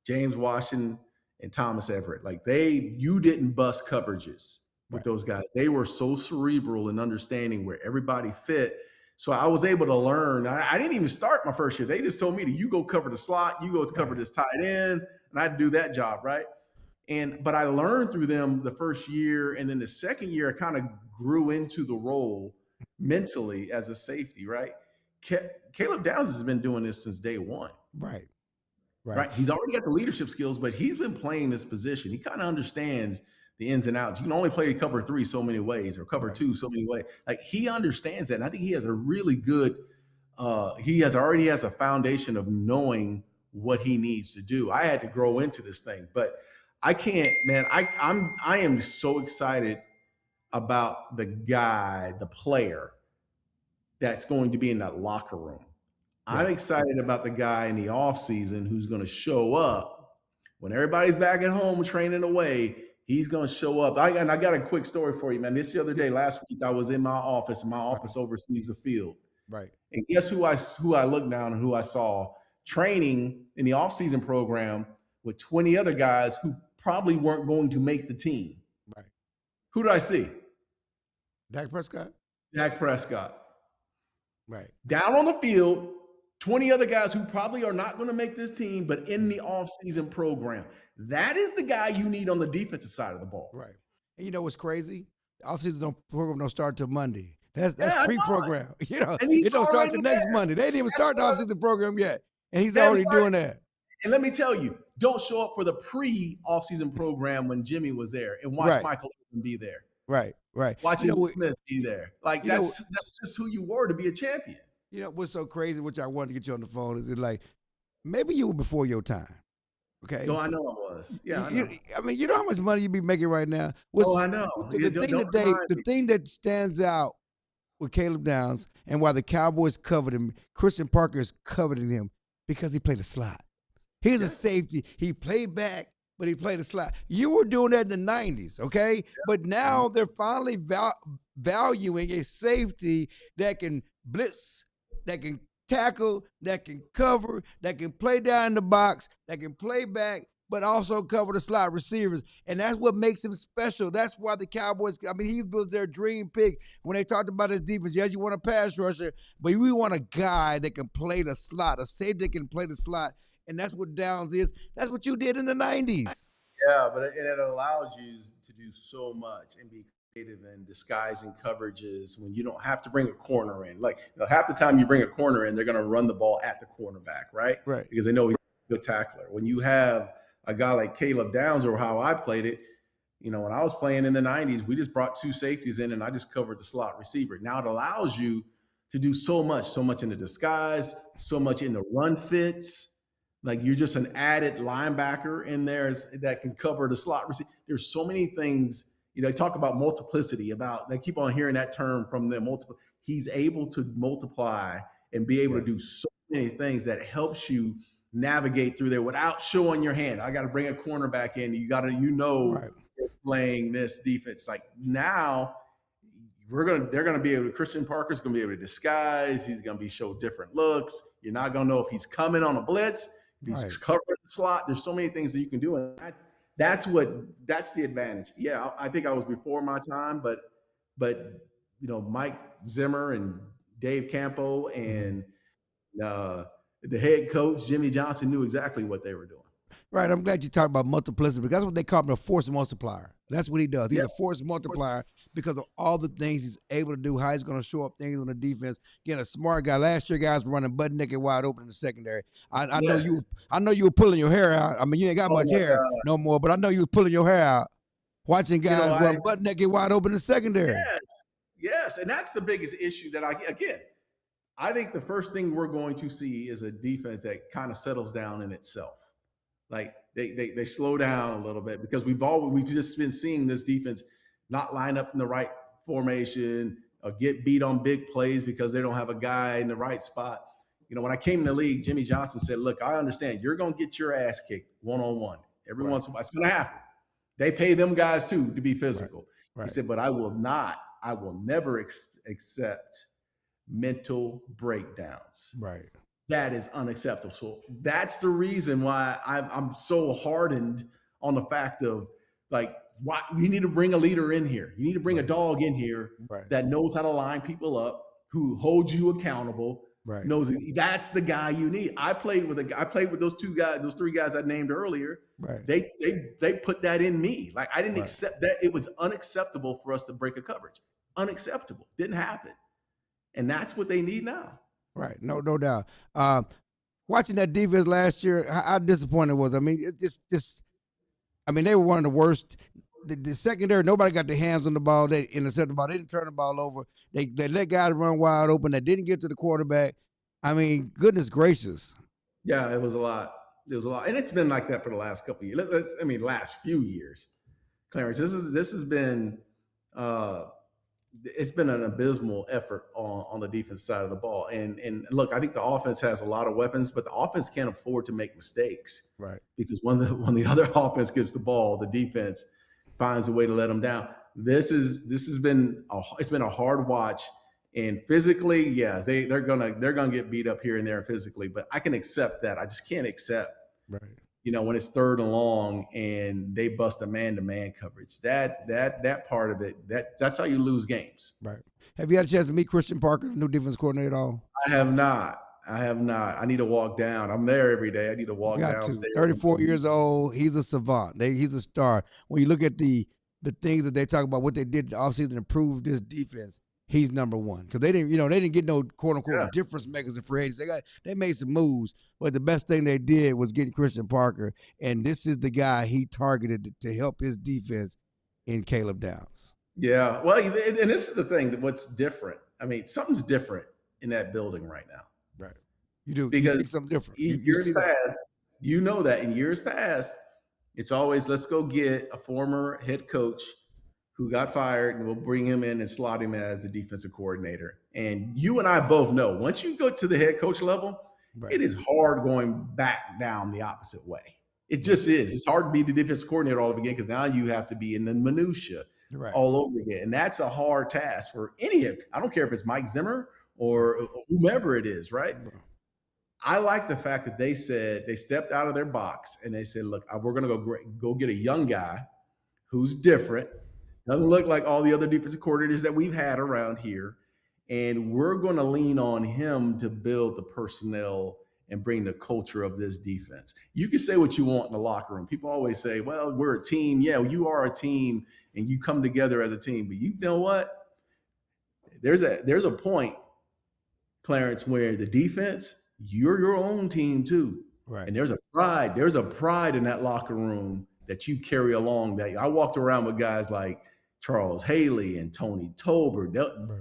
James Washington, and Thomas Everett. Like, you didn't bust coverages with those guys. They were so cerebral in understanding where everybody fit. So I was able to learn. I didn't even start my first year. They just told me to, you go cover the slot, you go to cover this tight end, and I had to do that job, right? But I learned through them the first year, and then the second year I kind of grew into the role mentally as a safety, right? Caleb Downs has been doing this since day one. Right. He's already got the leadership skills, but he's been playing this position. He kind of understands the ins and outs. You can only play cover 3 so many ways, or cover 2 so many ways. Like, he understands that. And I think he has a really good, he already has a foundation of knowing what he needs to do. I had to grow into this thing, but I can't, man. I am so excited about the guy, the player that's going to be in that locker room. I'm excited about the guy in the offseason who's going to show up when everybody's back at home training away. He's going to show up. I got a quick story for you, man. This the other day, last week, I was in my office, and my office oversees the field. Right. And guess who I looked down and who I saw training in the offseason program with 20 other guys who probably weren't going to make the team. Right. Who did I see? Dak Prescott. Dak Prescott. Right. Down on the field, 20 other guys who probably are not going to make this team, but in the offseason program. That is the guy you need on the defensive side of the ball. Right. And you know what's crazy? The offseason program don't start till Monday. That's pre-program. It don't start till next Monday. They didn't even start the offseason program yet. And he's already doing that. And let me tell you, don't show up for the pre-offseason program when Jimmy was there, and watch Michael be there. Right. Watch Smith be there. Like, that's just who you were to be a champion. You know what's so crazy, which I wanted to get you on the phone, is like, maybe you were before your time. Okay. No, I know I was. Yeah, I know. I mean, you know how much money you be making right now? I know. The thing that stands out with Caleb Downs and why the Cowboys covered him, Christian Parker is coveting him because he played a slot. He's a safety. He played back, but he played a slot. You were doing that in the 90s, okay? Yeah. But now they're finally valuing a safety that can blitz, that can tackle, that can cover, that can play down in the box, that can play back, but also cover the slot receivers. And that's what makes him special. That's why the Cowboys, I mean, he was their dream pick when they talked about his defense. Yes, you want a pass rusher, but we want a guy that can play the slot, a safety that can play the slot. And that's what Downs is. That's what you did in the 90s. Yeah, but it allows you to do so much and be creative and disguising coverages when you don't have to bring a corner in. Like, half the time you bring a corner in, they're going to run the ball at the cornerback, right? Right. Because they know he's a good tackler. When you have a guy like Caleb Downs, or how I played it, when I was playing in the 90s, we just brought 2 safeties in and I just covered the slot receiver. Now it allows you to do so much in the disguise, so much in the run fits. Like, you're just an added linebacker in there that can cover the slot receiver. There's so many things, they talk about multiplicity, they keep on hearing that term from them. He's able to multiply and be able to do so many things that helps you navigate through there without showing your hand. I got to bring a cornerback in. You got to, they're playing this defense. Like, now they're going to be able to, Christian Parker's going to be able to disguise. He's going to show different looks. You're not going to know if he's coming on a blitz. He's covering the slot. There's so many things that you can do. And that's the advantage. Yeah, I think I was before my time, but Mike Zimmer and Dave Campo and the head coach, Jimmy Johnson, knew exactly what they were doing. Right. I'm glad you talked about multiplicity, because that's what they call him, a force multiplier. That's what he does. He's a force multiplier because of all the things he's able to do, how he's going to show up things on the defense. Again, a smart guy. Last year, guys were running butt naked wide open in the secondary. I know you were pulling your hair out. I mean, you ain't got much hair no more, but I know you were pulling your hair out. Watching guys run butt naked wide open in the secondary. Yes. And that's the biggest issue that I think the first thing we're going to see is a defense that kind of settles down in itself. Like they slow down a little bit, because we've just been seeing this defense not line up in the right formation or get beat on big plays because they don't have a guy in the right spot. When I came in the league, Jimmy Johnson said, look, I understand you're going to get your ass kicked one-on-one. Every once in a while, it's going to happen. They pay them guys too to be physical. He said, but I will never accept mental breakdowns. Right. That is unacceptable. So that's the reason why I'm so hardened on the fact of, like, why you need to bring a leader in here. You need to bring a dog in here that knows how to line people up, who holds you accountable. Right. Knows that's the guy you need. I played with those three guys I named earlier. Right. They put that in me. Like, I didn't accept that. It was unacceptable for us to break a coverage. Unacceptable. Didn't happen. And that's what they need now. Right. No doubt. Watching that defense last year, how disappointed was I mean, they were one of the worst. The secondary, nobody got their hands on the ball. They intercepted the ball. They didn't turn the ball over. They let guys run wide open. They didn't get to the quarterback. I mean, goodness gracious. Yeah, it was a lot. And it's been like that for the last couple of years. Last few years. Clarence, this has been it's been an abysmal effort on the defense side of the ball. And look, I think the offense has a lot of weapons, but the offense can't afford to make mistakes. Right. Because when the other offense gets the ball, the defense finds a way to let them down. It's been a hard watch, and physically, yes, they're gonna get beat up here and there physically, but I can accept that. I just can't accept, when it's 3rd and long and they bust a man-to-man coverage. That part of it, that's how you lose games. Right. Have you had a chance to meet Christian Parker, the new defense coordinator, at all? I have not. I need to walk down. I'm there every day. I need to walk downstairs. 34 years old. He's a savant. He's a star. When you look at the things that they talk about, what they did in the offseason to improve this defense, he's number one. Because they didn't get no quote unquote difference makers in free agents. They made some moves, but the best thing they did was getting Christian Parker, and this is the guy he targeted to help his defense in Caleb Downs. Yeah. Well, and this is the thing that what's different. I mean, something's different in that building right now. Right. You do. Because you think something different. In years past, in years past, it's always, let's go get a former head coach who got fired, and we'll bring him in and slot him as the defensive coordinator. And you and I both know, once you go to the head coach level, it is hard going back down the opposite way. It just is. It's hard to be the defensive coordinator all over again, because now you have to be in the minutia all over again. And that's a hard task for I don't care if it's Mike Zimmer or whomever it is, right? I like the fact that they said they stepped out of their box and they said, look, we're going to go get a young guy who's different, doesn't look like all the other defensive coordinators that we've had around here, and we're going to lean on him to build the personnel and bring the culture of this defense. You can say what you want in the locker room. People always say, well, we're a team. Yeah, you are a team, and you come together as a team. But you know what? There's a point, Clarence, where the defense, you're your own team too. Right. And there's a pride in that locker room that you carry along. That I walked around with guys like Charles Haley and Tony Tolbert,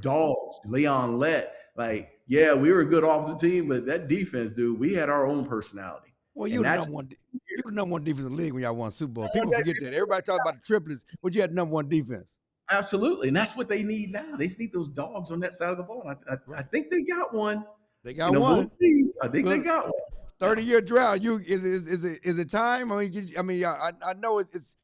Dogs, Leon Lett. Like, yeah, we were a good offensive team, but that defense, dude, we had our own personality. Well, you were the number one defense in the league when y'all won Super Bowl. People forget that. Everybody talks about the triplets, but you had the number one defense. Absolutely, and that's what they need now. They need those dogs on that side of the ball. I think they got one. They got one. We'll see. I think they got one. 30-year drought. Is it time? I know it's.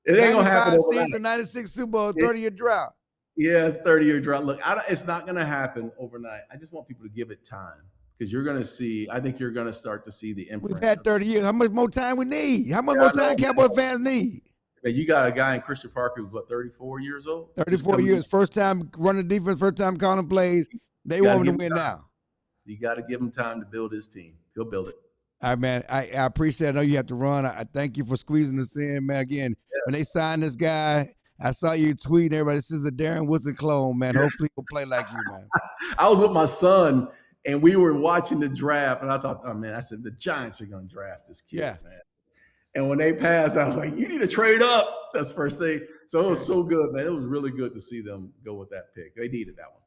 It ain't gonna happen overnight. Season 96 Super Bowl, 30-year drought. Yeah, it's 30-year drought. Look, it's not gonna happen overnight. I just want people to give it time, because you're gonna see. I think you're gonna start to see the imprint. We've had 30 years. How much more time we need? How much more time Cowboy fans need? Man, you got a guy in Christian Parker who's 34 years old? 34 years, first time running defense, first time calling plays. They want him to win now. You got to give him time to build his team. He'll build it. All right, man. I appreciate it. I know you have to run. I thank you for squeezing this in, man. Again, when they signed this guy, I saw you tweet, everybody, this is a Darren Woodson clone, man. Hopefully he'll play like you, man. I was with my son, and we were watching the draft, and I thought, oh, man, I said, the Giants are going to draft this kid, man. And when they passed, I was like, you need to trade up. That's the first thing. So it was so good, man. It was really good to see them go with that pick. They needed that one.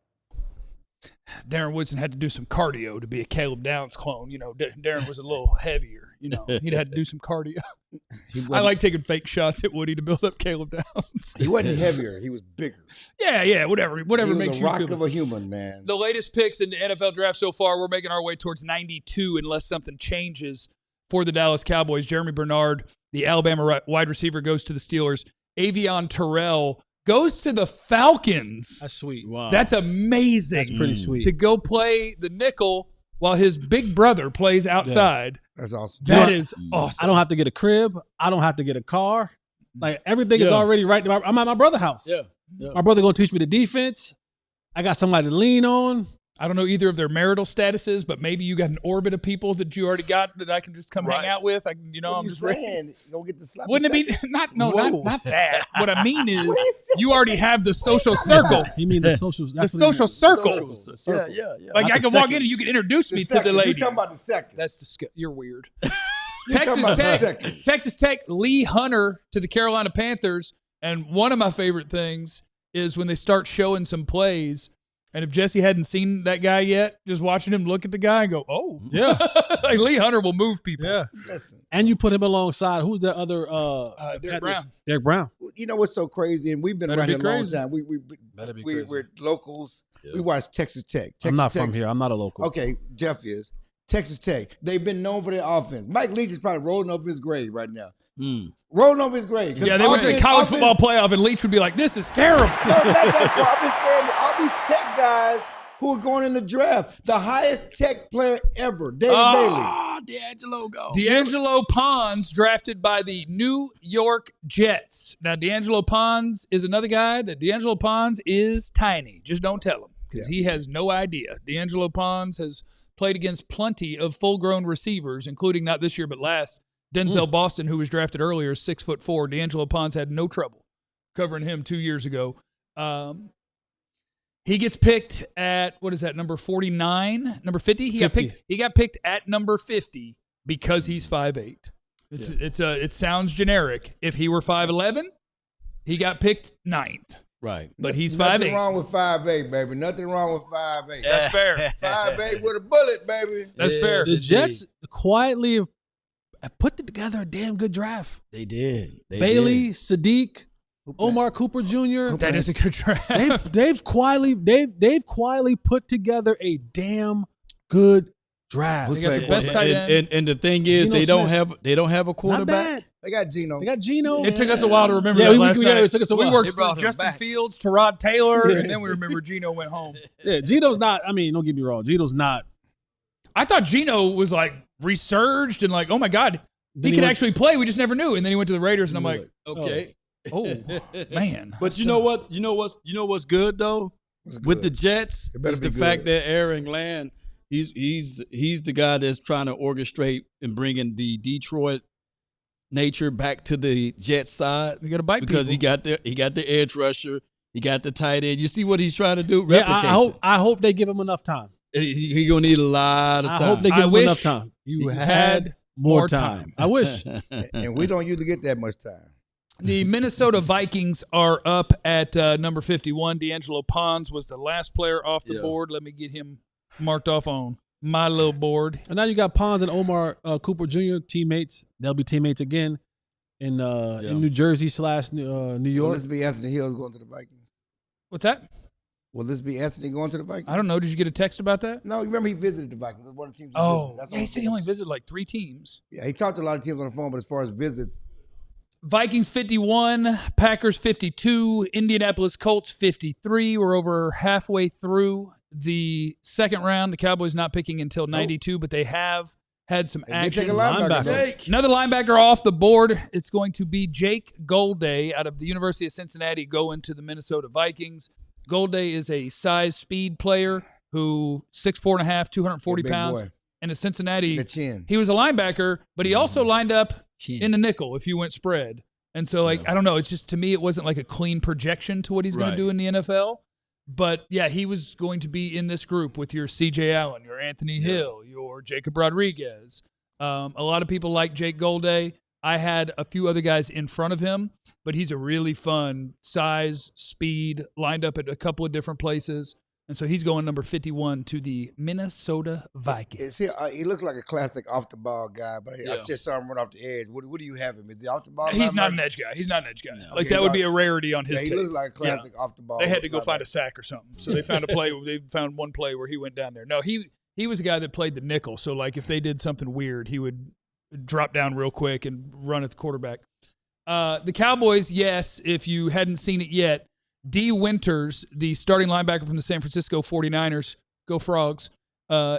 Darren Woodson had to do some cardio to be a Caleb Downs clone. You know, Darren was a little heavier. You know, he'd had to do some cardio. I like taking fake shots at Woody to build up Caleb Downs. He wasn't heavier. He was bigger. Yeah, whatever He was makes a you rock feel of a human, man. The latest picks in the NFL draft so far, we're making our way towards 92 unless something changes for the Dallas Cowboys. Jeremy Bernard, the Alabama wide receiver, goes to the Steelers. Avion Terrell goes to the Falcons. That's sweet. Wow. That's amazing. That's pretty sweet. To go play the nickel while his big brother plays outside. That's awesome. That is awesome. I don't have to get a crib. I don't have to get a car. Like, everything is already right there. I'm at my brother's house. Yeah. My brother going to teach me the defense. I got somebody to lean on. I don't know either of their marital statuses, but maybe you got an orbit of people that you already got that I can just come hang out with. I'm just saying? Go get the sloppy Wouldn't it be not that? What I mean is you already have the social circle. You mean the social? The social circle. Yeah. Like I can walk in and you can introduce me to the ladies. You're talking about the second. That's disgusting. You're weird. Texas Texas Tech, Lee Hunter to the Carolina Panthers. And one of my favorite things is when they start showing some plays. And if Jesse hadn't seen that guy yet, just watching him look at the guy and go, oh. Yeah. Like Lee Hunter will move people. Yeah. Listen. And you put him alongside, who's the other? Derek Brown. Derek Brown. You know what's so crazy? And we've been around here a long time. We're locals. Yeah. We watch Texas Tech. I'm not from here. I'm not a local. Okay, Jeff is. Texas Tech. They've been known for their offense. Mike Leach is probably rolling over his grave right now. Rolling over his grave. Yeah, they went to the college football playoff, and Leach would be like, this is terrible. No, not that part. I'm just saying that all these Tech guys who are going in the draft, the highest Tech player ever, David Bailey. D'Angelo Pons, drafted by the New York Jets. Now, D'Angelo Pons is another guy that D'Angelo Pons is tiny. Just don't tell him because he has no idea. D'Angelo Pons has played against plenty of full-grown receivers, including not this year but last. Denzel Boston, who was drafted earlier, is 6'4". D'Angelo Pons had no trouble covering him 2 years ago. He gets picked at, what is that, number 49? Number 50? He got picked at number 50 because he's 5'8". It sounds generic. If he were 5'11", he got picked 9th. Right. But he's 5'8". Nothing wrong with 5'8", baby. Nothing wrong with 5'8". That's fair. 5'8" with a bullet, baby. That's fair. The Jets quietly have put together a damn good draft. They did. Bailey, Sadiq, Omar Cooper Jr. That is a good draft. They've quietly put together a damn good draft. They got the best tight end. And the thing is, they don't have a quarterback. Not bad. They got Geno. It took us a while to remember that last night. It took us a while. We worked through Justin Fields, Tyrod Taylor, and then we remember Geno went home. Yeah, Geno's not, I mean, don't get me wrong. Geno's not. I thought Geno was like resurged and like, oh my God, he can actually play. We just never knew. And then he went to the Raiders, and I'm like, okay. Oh, man. But you know what? You know what's good though? With the Jets is the fact that Aaron Glenn, he's the guy that's trying to orchestrate and bringing the Detroit nature back to the Jets side. You got to bite because people. he got the edge rusher, he got the tight end. You see what he's trying to do? Yeah, I hope they give him enough time. He gonna need a lot of time. I hope they give him enough time. You had more time. I wish. And we don't usually get that much time. The Minnesota Vikings are up at number 51. D'Angelo Pons was the last player off the board. Let me get him marked off on my little board. And now you got Pons and Omar Cooper Jr. teammates. They'll be teammates again in New Jersey / New York. Will this be Anthony Hill going to the Vikings? What's that? Will this be Anthony going to the Vikings? I don't know. Did you get a text about that? No, remember he visited the Vikings. That's one of the teams. He said he only visited like 3 teams. Yeah, he talked to a lot of teams on the phone, but as far as visits. Vikings 51, Packers 52, Indianapolis Colts 53. We're over halfway through the second round. The Cowboys not picking until 92, but they have had some action. Take a linebacker. Another linebacker off the board. It's going to be Jake Golday out of the University of Cincinnati going to the Minnesota Vikings. Golday is a size speed player who 6'4.5", 240 pounds. Boy. And at Cincinnati, the chin. He was a linebacker, but he also lined up in the nickel if you went spread. And so, I don't know. It's just, to me, it wasn't like a clean projection to what he's going to do in the NFL. But, yeah, he was going to be in this group with your C.J. Allen, your Anthony Hill, your Jacob Rodriguez. A lot of people like Jake Golday. I had a few other guys in front of him, but he's a really fun size, speed, lined up at a couple of different places. And so he's going number 51 to the Minnesota Vikings. He looks like a classic off-the-ball guy, but I just saw him run off the edge. What do you have him? Is he off-the-ball? He's not an edge guy. No. Like, that would be a rarity on his tape. He looks like a classic off-the-ball. They had to go find a sack or something. So they found one play where he went down there. No, he was a guy that played the nickel. So, like, if they did something weird, he would drop down real quick and run at the quarterback. The Cowboys, yes, if you hadn't seen it yet, D. Winters, the starting linebacker from the San Francisco 49ers, go Frogs,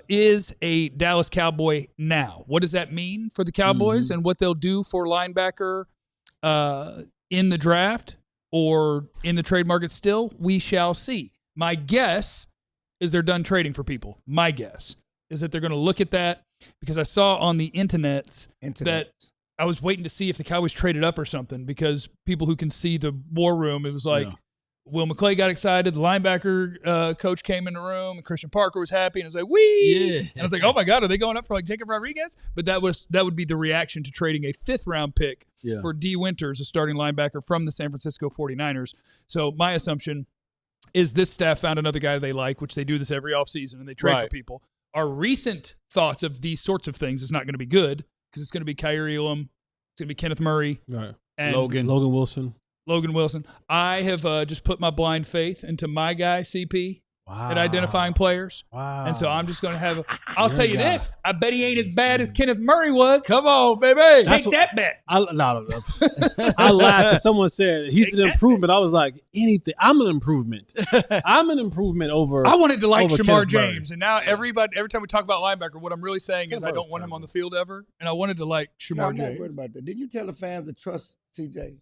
is a Dallas Cowboy now. What does that mean for the Cowboys and what they'll do for linebacker in the draft or in the trade market still? We shall see. My guess is they're done trading for people. My guess is that they're going to look at that because I saw on the internets that I was waiting to see if the Cowboys traded up or something because people who can see the war room, it was like, Will McClay got excited. The linebacker coach came in the room, and Christian Parker was happy, and I was like, "Wee!" And I was like, "Oh my God, are they going up for like Jacob Rodriguez?" But that would be the reaction to trading a 5th-round pick for D. Winters, a starting linebacker from the San Francisco 49ers. So my assumption is this staff found another guy they like, which they do this every offseason, and they trade for people. Our recent thoughts of these sorts of things is not going to be good because it's going to be Kyrie Elam, it's going to be Kenneth Murray, and Logan Wilson. I have just put my blind faith into my guy, CP, at identifying players. Wow. And so I'm just going to have I'll tell you this. I bet he ain't as bad as Kenneth Murray was. Come on, baby. Take that bet. I laughed when someone said he's an improvement. I was like, anything. I'm an improvement. I'm an improvement over. I wanted to like Shamar James. And now every time we talk about linebacker, what I'm really saying is I don't want him on the field ever. And I wanted to like Shamar James. I'm not worried about that. Didn't you tell the fans to trust CJ?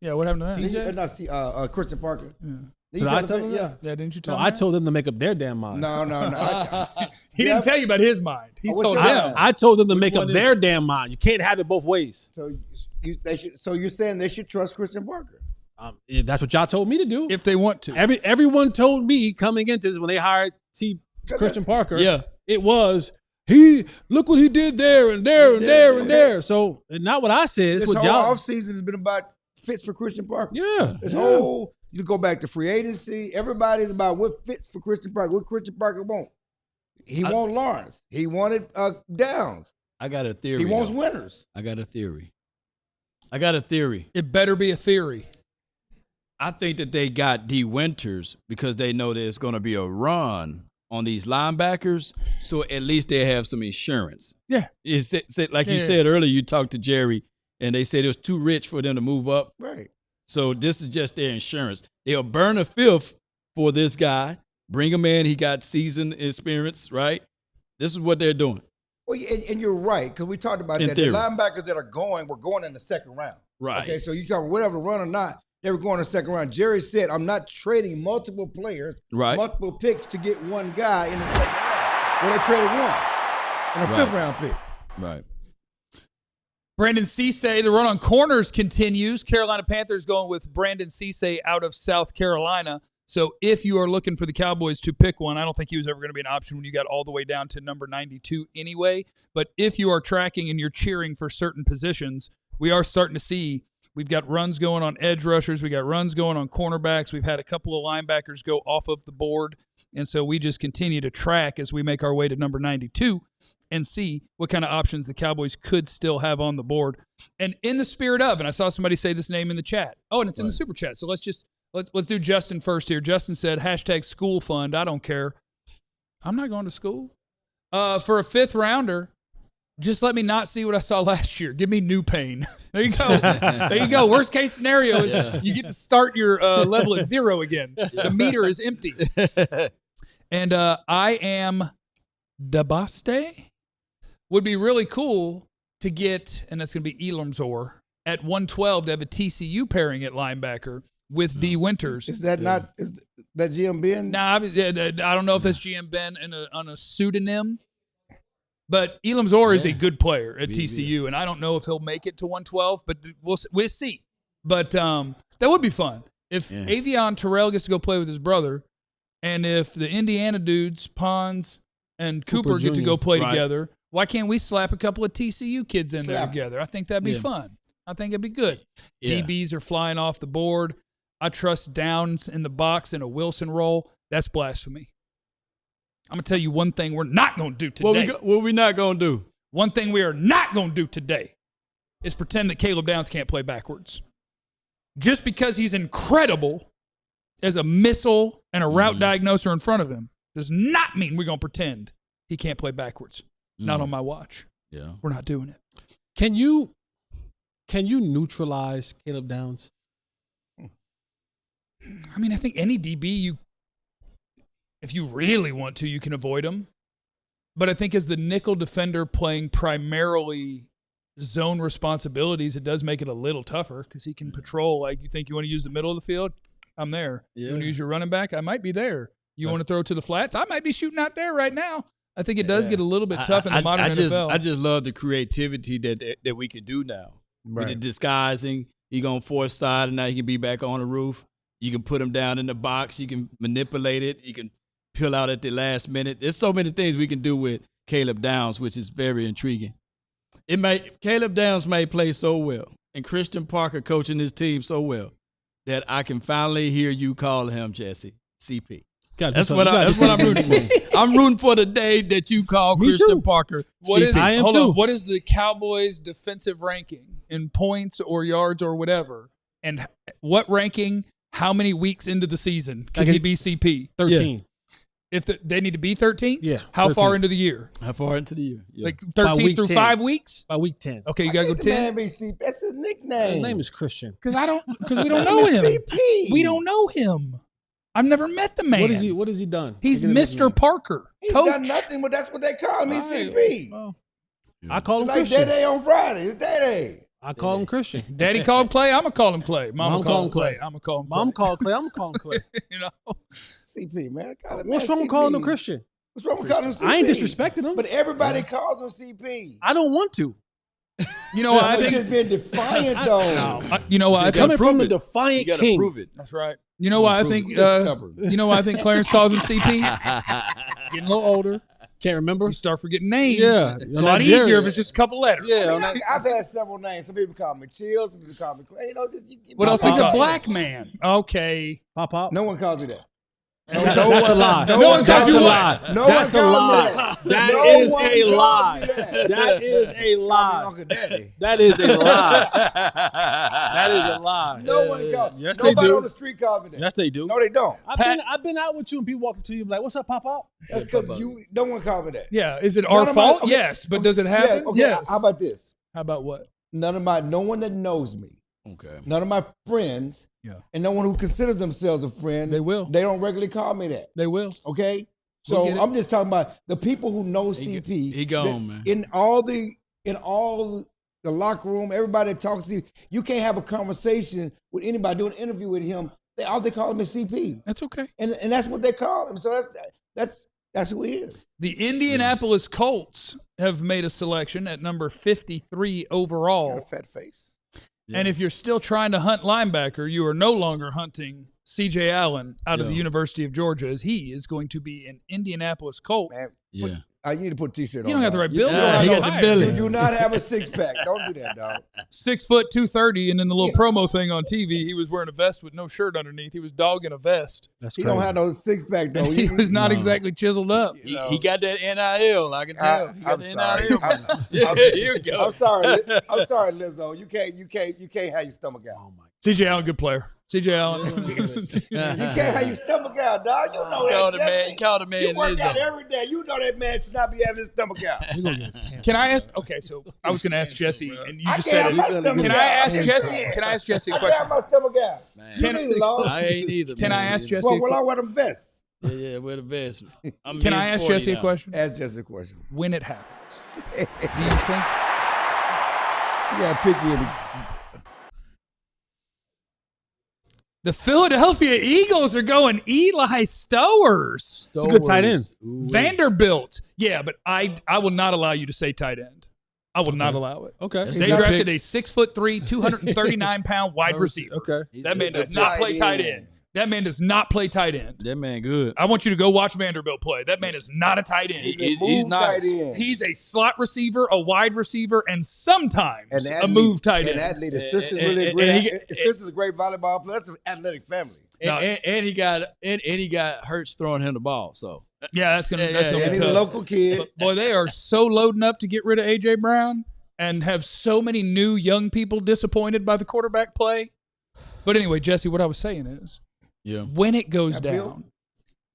Yeah, what happened to that? Not Christian Parker. Yeah. Did I tell them that? Yeah, didn't you tell them I told them to make up their damn mind. No. He didn't tell you about his mind. He told them. I told them to make up their damn mind. You can't have it both ways. So you're saying they should trust Christian Parker? That's what y'all told me to do. If they want to. Everyone told me coming into this when they hired Christian Parker. Yeah. It was look what he did there and there and there and there. So not what I said. It's what y'all. This whole offseason has been about fits for Christian Parker. Yeah. You go back to free agency. Everybody's about what fits for Christian Parker. What Christian Parker want? He want Lawrence. He wanted Downs. I got a theory. He wants winners. I got a theory. It better be a theory. I think that they got D. Winters because they know there's going to be a run on these linebackers, so at least they have some insurance. Yeah. You said earlier, you talked to Jerry, and they said it was too rich for them to move up. Right. So this is just their insurance. They'll burn a 5th for this guy, bring him in. He got seasoned experience, right? This is what they're doing. Well, and you're right, because we talked about that. Theory. The linebackers that were going in the 2nd round. Right. Okay, so you talk whatever run or not, they were going in the 2nd round. Jerry said, I'm not trading multiple players, multiple picks to get one guy in the 2nd round. Well, they traded one and a 5th round pick. Right. Brandon Cisse, the run on corners continues. Carolina Panthers going with Brandon Cisse out of South Carolina. So if you are looking for the Cowboys to pick one, I don't think he was ever going to be an option when you got all the way down to number 92 anyway. But if you are tracking and you're cheering for certain positions, we are starting to see we've got runs going on edge rushers. We got runs going on cornerbacks. We've had a couple of linebackers go off of the board. And so we just continue to track as we make our way to number 92 and see what kind of options the Cowboys could still have on the board. And in the spirit of, and I saw somebody say this name in the chat. Oh, and it's in the super chat. So let's do Justin first here. Justin said, #school fund. I don't care. I'm not going to school. For a 5th rounder, just let me not see what I saw last year. Give me new pain. There you go. There you go. Worst case scenario is you get to start your level at 0 again. The meter is empty. And I am Dabaste. Would be really cool to get, and that's going to be Elamzor, at 112 to have a TCU pairing at linebacker with D. Winters. Is that not – is that GM Ben? Nah, I don't know if that's GM Ben on a pseudonym. But Elamzor is a good player at TCU, and I don't know if he'll make it to 112, but we'll see. But that would be fun. If Avion Terrell gets to go play with his brother, and if the Indiana dudes, Pons and Cooper get to go play together, Why can't we slap a couple of TCU kids in there together? I think that'd be fun. I think it'd be good. Yeah. DBs are flying off the board. I trust Downs in the box in a Wilson role. That's blasphemy. I'm going to tell you one thing we're not going to do today. What we not going to do? One thing we are not going to do today is pretend that Caleb Downs can't play backwards. Just because he's incredible as a missile and a route diagnoser in front of him does not mean we're going to pretend he can't play backwards. Not on my watch. Yeah. We're not doing it. Can you neutralize Caleb Downs? I mean, I think any DB, if you really want to, you can avoid him. But I think as the nickel defender playing primarily zone responsibilities, it does make it a little tougher because he can patrol. Like, you think you want to use the middle of the field? I'm there. Yeah. You want to use your running back? I might be there. You want to throw it to the flats? I might be shooting out there right now. I think it does get a little bit tough in the modern NFL. I just love the creativity that we can do now. Right. With the disguising, he going force side, and now he can be back on the roof. You can put him down in the box. You can manipulate it. You can peel out at the last minute. There's so many things we can do with Caleb Downs, which is very intriguing. Caleb Downs may play so well, and Christian Parker coaching his team so well that I can finally hear you call him, Jesse, CP. That's what I'm rooting for. I'm rooting for the day that you call Christian Parker CP. Hold on. What is the Cowboys' defensive ranking in points or yards or whatever? And what ranking, how many weeks into the season can he be CP? 13. Yeah. If they need to be 13? Yeah. How 13. Far into the year? How far into the year? Yeah. Like 13 through 5 weeks? By week 10. Okay, you got to go 10? Man be CP. That's his nickname. His name is Christian. Because we don't know him. CP. We don't know him. I've never met the man. What has he done? He's Mr. Parker. He's coach. done nothing, but that's what they call him. He's CP. Well, I call him like Christian. Day on Friday. It's Day. I call him Christian. Daddy called Clay. I'm going to call him Clay. Mom call him Clay. I'm going to call him Clay. Mom called Clay. I'm going to call him Clay. You know? CP, man. What's wrong with calling him Christian? What's wrong with calling him CP? I ain't disrespecting him. But everybody calls him CP. I don't want to. You know what I think? He's being defiant, though. You know what I think? Coming from a defiant king. Prove it. That's right. You know why I think? You know why I think Clarence calls him CP? Getting a little older. Can't remember. You start forgetting names. Yeah, it's a lot easier if it's just a couple letters. Yeah, I've had several names. Some people call me Chills. Some people call me Clay. What else? He's a black man. Okay. Pop. No one calls me that. That's a lie. That's a lie. That's a lie. That is a lie. That is a lie. Uncle Daddy. That is a lie. That is a lie. No one calls. Yes, Nobody they do. on the street calls me that. Yes, they do. No, they don't. I've been out with you and people walk up to you like, "What's up, Pop?" That's because no one called me that. Yeah. Is it our fault? Okay. Yes. But does it happen? Yeah, okay. Yes. How about this? How about what? No one that knows me. Okay. None of my friends. Yeah. And no one who considers themselves a friend. They will. They don't regularly call me that. They will. Okay. So I'm just talking about the people who know CP. He gone, man. In all the locker room, everybody that talks to you, you can't have a conversation with anybody, do an interview with him. All they call him is CP. That's okay. And that's what they call him. So that's who he is. The Indianapolis Colts have made a selection at number 53 overall. Got a fat face. Yeah. And if you're still trying to hunt linebacker, you are no longer hunting C.J. Allen out of the University of Georgia, as he is going to be an Indianapolis Colt. Man, yeah. You need to put a T-shirt on. You don't have the right build. He got the belly. You do not have a six-pack. Don't do that, dog. 6 foot 230, and in the little promo thing on TV, he was wearing a vest with no shirt underneath. He was dogging a vest. That's he crazy. don't have no six-pack though. He was not exactly chiseled up. He got that NIL. I can tell. He got the NIL. Here we go. I'm sorry, Lizzo. You can't have your stomach out. Oh my. C.J. Allen, good player. C.J. Allen. You can't have your stomach out, dog. You know that. Call the man You work Lizzo. out every day. You know that man should not be having his stomach out. Can I ask? Okay, so I was going to ask Jesse, and you I just can't said have my it. stomach Can out. I ask Jesse? Can I ask Jesse a I question? can't have my stomach out. Man. I ain't either. Can I ask Jesse? Well, I wear them vests. Yeah, we're the best. Can I ask Jesse a question? Ask Jesse a question. When it happens, do you think? You got picky in the. The Philadelphia Eagles are going Eli Stowers. It's a good tight end. Vanderbilt. Yeah, but I will not allow you to say tight end. I will not allow it. Okay. They drafted a 6'3", 239-pound wide receiver. Okay. That man does not play tight end. That man does not play tight end. That man good. I want you to go watch Vanderbilt play. That man is not a tight end. He's not tight end. He's a slot receiver, a wide receiver, and sometimes a move tight end. An athlete. His sister's really great. His sister's a great volleyball player. That's an athletic family. And he got Hurts throwing him the ball. So yeah, that's gonna be tough. He's a local kid. But boy, they are so loading up to get rid of A.J. Brown and have so many new young people disappointed by the quarterback play. But anyway, Jesse, what I was saying is, when it goes down,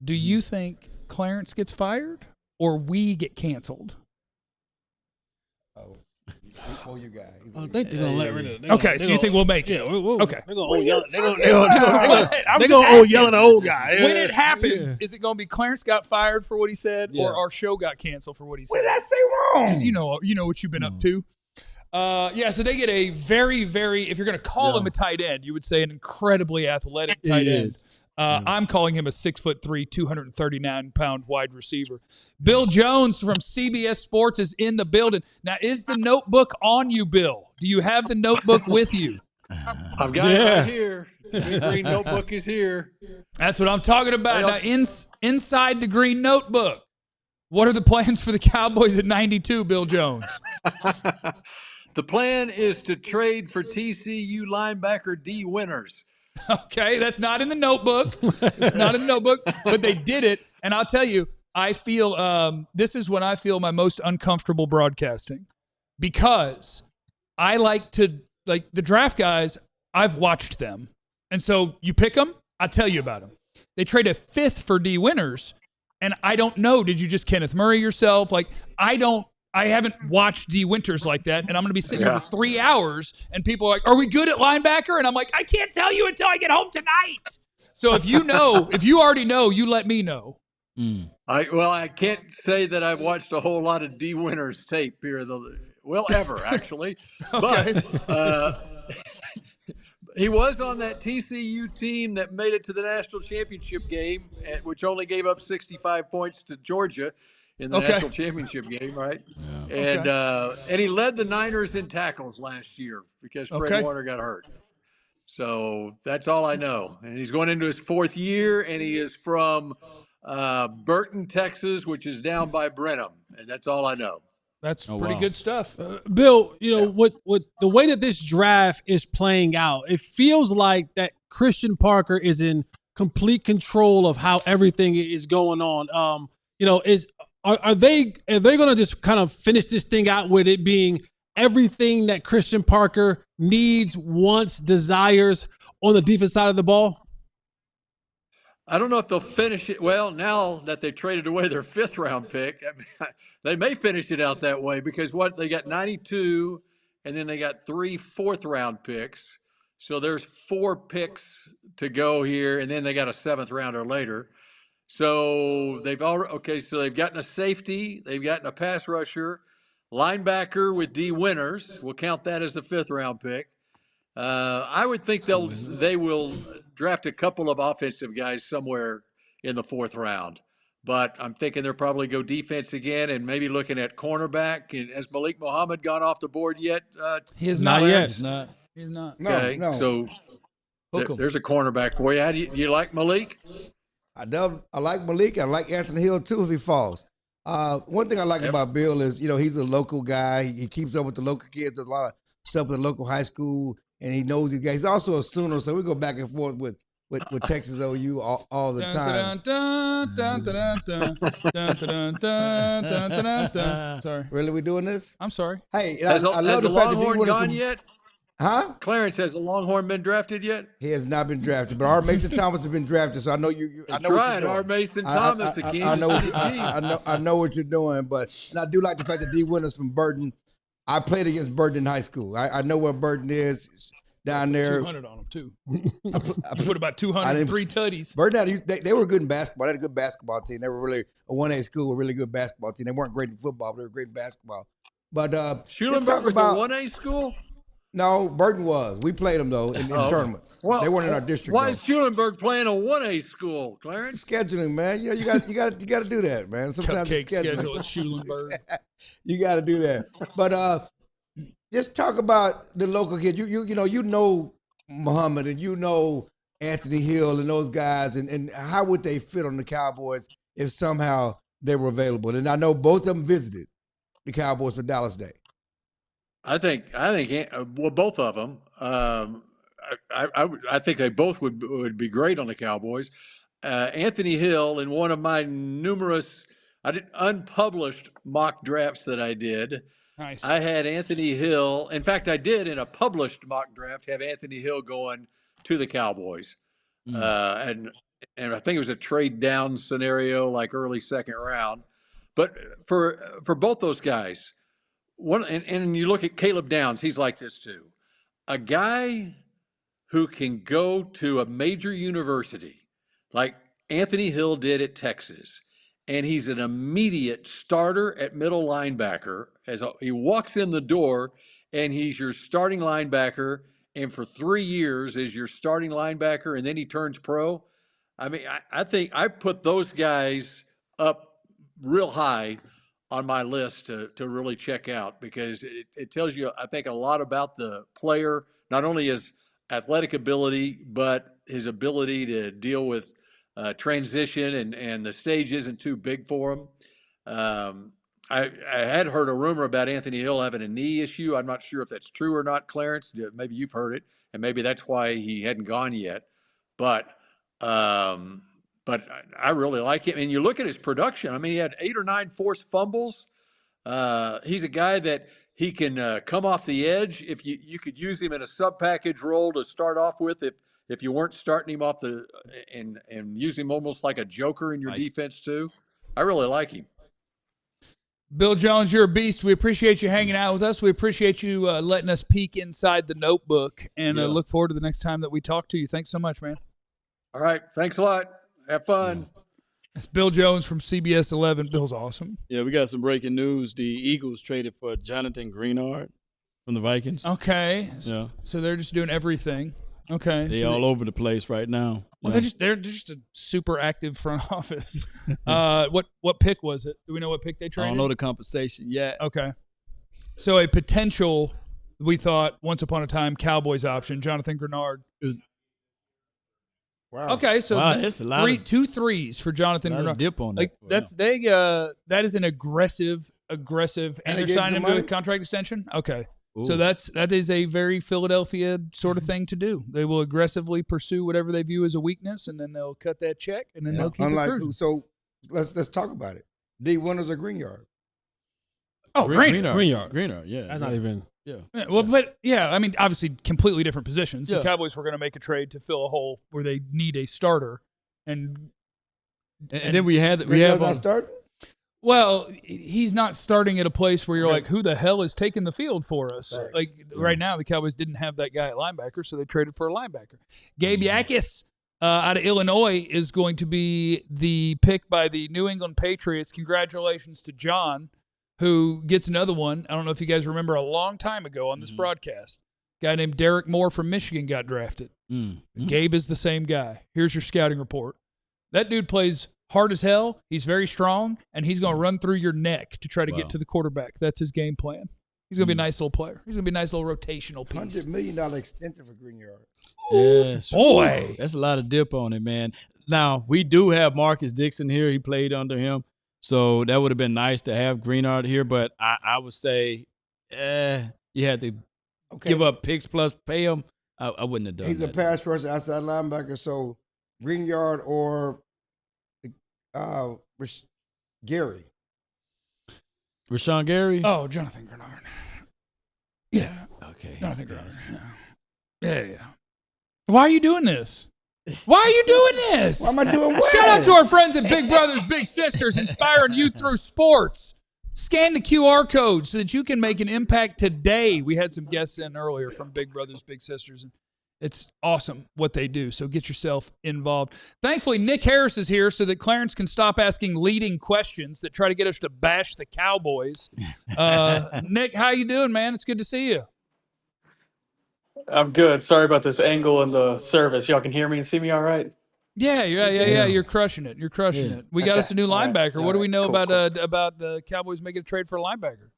do you think Clarence gets fired or we get canceled? Oh, you guys. I think they're gonna let rid of it. Okay, so you think we'll make it? Yeah, okay. They're gonna yell at the old guy. When it happens, is it gonna be Clarence got fired for what he said, or our show got canceled for what he said? What did I say wrong? Just you know what you've been up to. So they get a very, very, if you're going to call him a tight end, you would say an incredibly athletic tight end. I'm calling him a 6'3", 239-pound wide receiver. Bill Jones from CBS Sports is in the building. Now, is the notebook on you, Bill? Do you have the notebook with you? I've got it right here. The green notebook is here. That's what I'm talking about. Now, inside the green notebook, what are the plans for the Cowboys at 92, Bill Jones? The plan is to trade for TCU linebacker D. Winters. Okay, that's not in the notebook. It's not in the notebook, but they did it. And I'll tell you, I feel this is when I feel my most uncomfortable broadcasting because I like the draft guys, I've watched them. And so you pick them, I'll tell you about them. They trade a 5th for D. Winters, and I don't know, did you just Kenneth Murray yourself? I haven't watched D. Winters like that, and I'm going to be sitting here for 3 hours, and people are like, are we good at linebacker? And I'm like, I can't tell you until I get home tonight. So if you already know, you let me know. I can't say that I've watched a whole lot of D. Winters tape here, ever, actually. Okay. But he was on that TCU team that made it to the national championship game, which only gave up 65 points to Georgia in the national championship game, right? Yeah. And he led the Niners in tackles last year because Fred Warner got hurt. So that's all I know. And he's going into his 4th year, and he is from Burton, Texas, which is down by Brenham. And that's all I know. That's pretty good stuff. Bill, what the way that this draft is playing out, it feels like that Christian Parker is in complete control of how everything is going on. Are they going to just kind of finish this thing out with it being everything that Christian Parker needs, wants, desires on the defense side of the ball? I don't know if they'll finish it. Well, now that they traded away their 5th round pick, they may finish it out that way because they got 92 and then they got 3 4th round picks. So there's 4 picks to go here, and then they got a 7th rounder later. So they've gotten a safety, they've gotten a pass rusher, linebacker with D. Winters. We'll count that as the 5th round pick. I would think they will draft a couple of offensive guys somewhere in the 4th round. But I'm thinking they'll probably go defense again and maybe looking at cornerback. And has Malik Muhammad gone off the board yet? He is not yet. He's not. He's not. Okay, no. So there's a cornerback for you. How do you like Malik? I like Malik. I like Anthony Hill, too, if he falls. One thing I like about Bill is, he's a local guy. He keeps up with the local kids. Does a lot of stuff with the local high school, and he knows these guys. He's also a Sooner, so we go back and forth with Texas OU all the time. Sorry. Really, we doing this? I'm sorry. Hey, I love the fact that D. Winters gone yet? Huh? Clarence, has the Longhorn been drafted yet? He has not been drafted, but R. Mason Thomas has been drafted, so I know I know what you're doing. R. Mason Thomas, I know what you're doing, but and I do like the fact that D. Winters from Burton. I played against Burton in high school. I know where Burton is down there. 200 on him too. I put about 203 tutties. Burton, they were good in basketball. They had a good basketball team. They were really a 1A school, a really good basketball team. They weren't great in football, but they were great in basketball. But Schulenburg was a 1A school? No, Burton was. We played them though in tournaments. Well, they weren't in our district. Why is Schulenburg playing a 1A school, Clarence? Scheduling, man. You got to do that, man. Sometimes Cupcake scheduling. schedule at Schulenburg. You got to do that. But just talk about the local kids. You know Muhammad, and Anthony Hill and those guys, and how would they fit on the Cowboys if somehow they were available? And I know both of them visited the Cowboys for Dallas Day. I think, well, both of them. I think they both would be great on the Cowboys. Anthony Hill, in one of my numerous unpublished mock drafts that I did, Nice. I had Anthony Hill. In fact, I did in a published mock draft have Anthony Hill going to the Cowboys, and I think it was a trade down scenario, like early second round. But for both those guys, and you look at Caleb Downs, he's like this too, a guy who can go to a major university like Anthony Hill did at Texas, and he's an immediate starter at middle linebacker. He walks in the door, and he's your starting linebacker, and for 3 years is your starting linebacker, and then he turns pro. I mean, I think I put those guys up real high on my list to really check out, because it tells you, I think, a lot about the player, not only his athletic ability, but his ability to deal with transition, and the stage isn't too big for him. I had heard a rumor about Anthony Hill having a knee issue. I'm not sure if that's true or not, Clarence. Maybe you've heard it, and maybe that's why he hadn't gone yet. But I really like him. And you look at his production. I mean, he had 8 or 9 forced fumbles. He's a guy that he can come off the edge. If you could use him in a sub-package role to start off with, if you weren't starting him off and use him almost like a joker in your defense too. I really like him. Bill Jones, you're a beast. We appreciate you hanging out with us. We appreciate you letting us peek inside the notebook, and look forward to the next time that we talk to you. Thanks so much, man. All right. Thanks a lot. Have fun. It's Bill Jones from CBS 11. Bill's awesome. Yeah, we got some breaking news. The Eagles traded for Jonathan Greenard from the Vikings. Okay. Yeah. So they're just doing everything. Okay. They're all over the place right now. Well, they're just a super active front office. What pick was it? Do we know what pick they traded? I don't know the compensation yet. Okay. So a potential, we thought, once upon a time, Cowboys option, Jonathan Greenard. Wow. Okay, so that's a lot of, 2 threes for Jonathan Greenard. Dip on like that. That is an aggressive, and they're signing him to a contract extension. Okay. Ooh. So that is a very Philadelphia sort of thing to do. They will aggressively pursue whatever they view as a weakness, and then they'll cut that check, and then they'll keep it cruising. So let's talk about it. The winners are Greenyard. Oh, Greenyard. Yeah. That's not even. Yeah. Well, but I mean, obviously, completely different positions. Yeah. The Cowboys were going to make a trade to fill a hole where they need a starter, and then we have not starting. Well, he's not starting at a place where you're like, who the hell is taking the field for us? Thanks. Like right now, the Cowboys didn't have that guy at linebacker, so they traded for a linebacker. Gabe Yakis out of Illinois is going to be the pick by the New England Patriots. Congratulations to John, who gets another one. I don't know if you guys remember a long time ago on this broadcast. A guy named Derek Moore from Michigan got drafted. Gabe is the same guy. Here's your scouting report. That dude plays hard as hell. He's very strong, and he's going to run through your neck to try to get to the quarterback. That's his game plan. He's going to be a nice little player. He's going to be a nice little rotational piece. $100 million extension for Greenyard. Yes. Boy. That's a lot of dip on it, man. Now, we do have Marcus Dixon here. He played under him. So that would have been nice to have Greenard here, but I would say you had to give up picks plus pay him. I wouldn't have done He's that. a pass rusher, outside linebacker, so Greenyard or Gary. Rashawn Gary? Oh, Jonathan Greenard. Yeah. Okay. Jonathan Greenard. Yeah. Why are you doing this? Why are you doing this? Why am I doing what? Shout out to our friends at Big Brothers Big Sisters, inspiring you through sports. Scan the QR code so that you can make an impact today. We had some guests in earlier from Big Brothers Big Sisters, and it's awesome what they do, so get yourself involved. Thankfully, Nick Harris is here so that Clarence can stop asking leading questions that try to get us to bash the Cowboys. Nick, how you doing, man? It's good to see you. I'm good. Sorry about this angle in the service. Y'all can hear me and see me all right? Yeah. You're crushing it. It. We got us a new linebacker. What do we know about the Cowboys making a trade for a linebacker?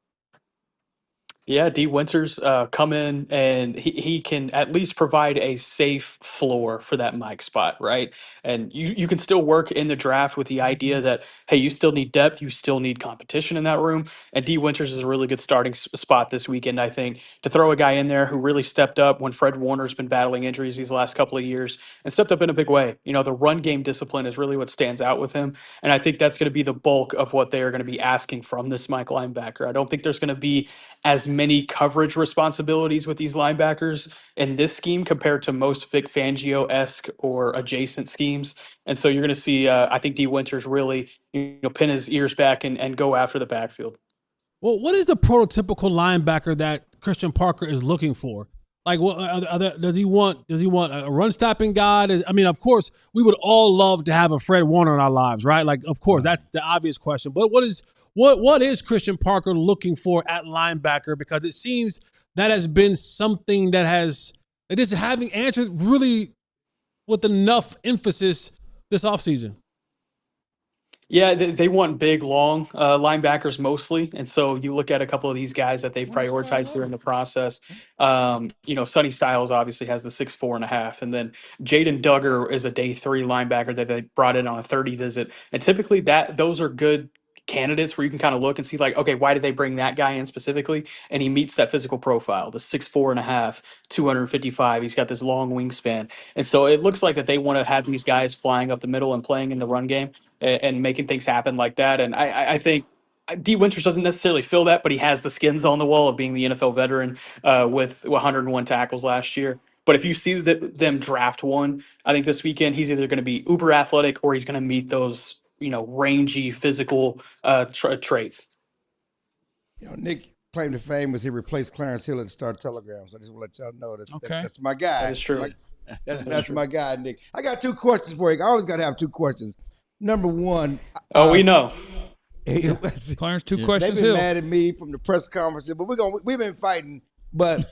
Yeah, D Winters come in and he can at least provide a safe floor for that Mike spot, right? And you can still work in the draft with the idea that, hey, you still need depth, you still need competition in that room. And D Winters is a really good starting spot this weekend, I think, to throw a guy in there who really stepped up when Fred Warner's been battling injuries these last couple of years and stepped up in a big way. You know, the run game discipline is really what stands out with him. And I think that's going to be the bulk of what they are going to be asking from this Mike linebacker. I don't think there's going to be as many coverage responsibilities with these linebackers in this scheme compared to most Vic Fangio-esque or adjacent schemes. And so you're going to see, I think D Winters really, pin his ears back and go after the backfield. Well, what is the prototypical linebacker that Christian Parker is looking for? Like, what does he want? Does he want a run stopping guy? Of course, we would all love to have a Fred Warner in our lives, right? Like, of course, that's the obvious question. But what is Christian Parker looking for at linebacker? Because it seems that has been something that is having answers really with enough emphasis this offseason. Yeah, they want big, long linebackers mostly. And so you look at a couple of these guys that they've prioritized during the process. Sonny Styles obviously has the 6'4.5". And then Jaden Duggar is a day 3 linebacker that they brought in on a 30 visit. And typically those are good candidates where you can kind of look and see like, okay, why did they bring that guy in specifically? And he meets that physical profile, the 6'4.5", 255. He's got this long wingspan. And so it looks like that they want to have these guys flying up the middle and playing in the run game and making things happen like that. And I think D Winters doesn't necessarily feel that, but he has the skins on the wall of being the NFL veteran with 101 tackles last year. But if you see them draft one, I think this weekend he's either going to be uber athletic or he's going to meet those, rangy physical traits. Nick claim to fame was he replaced Clarence Hill at the Star Telegram. So I just want to let y'all know that's my guy. That is true. That's my guy, Nick. I got 2 questions for you. I always got to have 2 questions. Number one. We know. Clarence, 2 questions. They've been mad at me from the press conference, but we've been fighting. But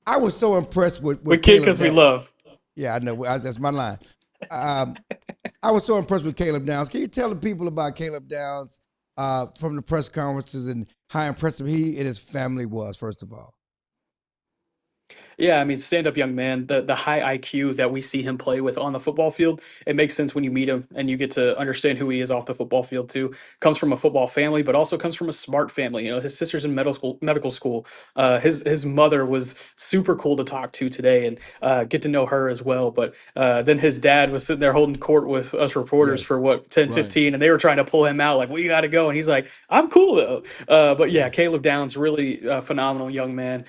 I was so impressed with we kid because we love. Yeah, I know. That's my line. I was so impressed with Caleb Downs. Can you tell the people about Caleb Downs from the press conferences and how impressive he and his family was, first of all? Yeah, stand-up young man, the high IQ that we see him play with on the football field, it makes sense when you meet him and you get to understand who he is off the football field too. Comes from a football family, but also comes from a smart family. His sister's in medical school. His mother was super cool to talk to today and get to know her as well. But then his dad was sitting there holding court with us reporters for 10, 15, and they were trying to pull him out like, we got to go. And he's like, I'm cool though. But yeah, Caleb Downs, really phenomenal young man.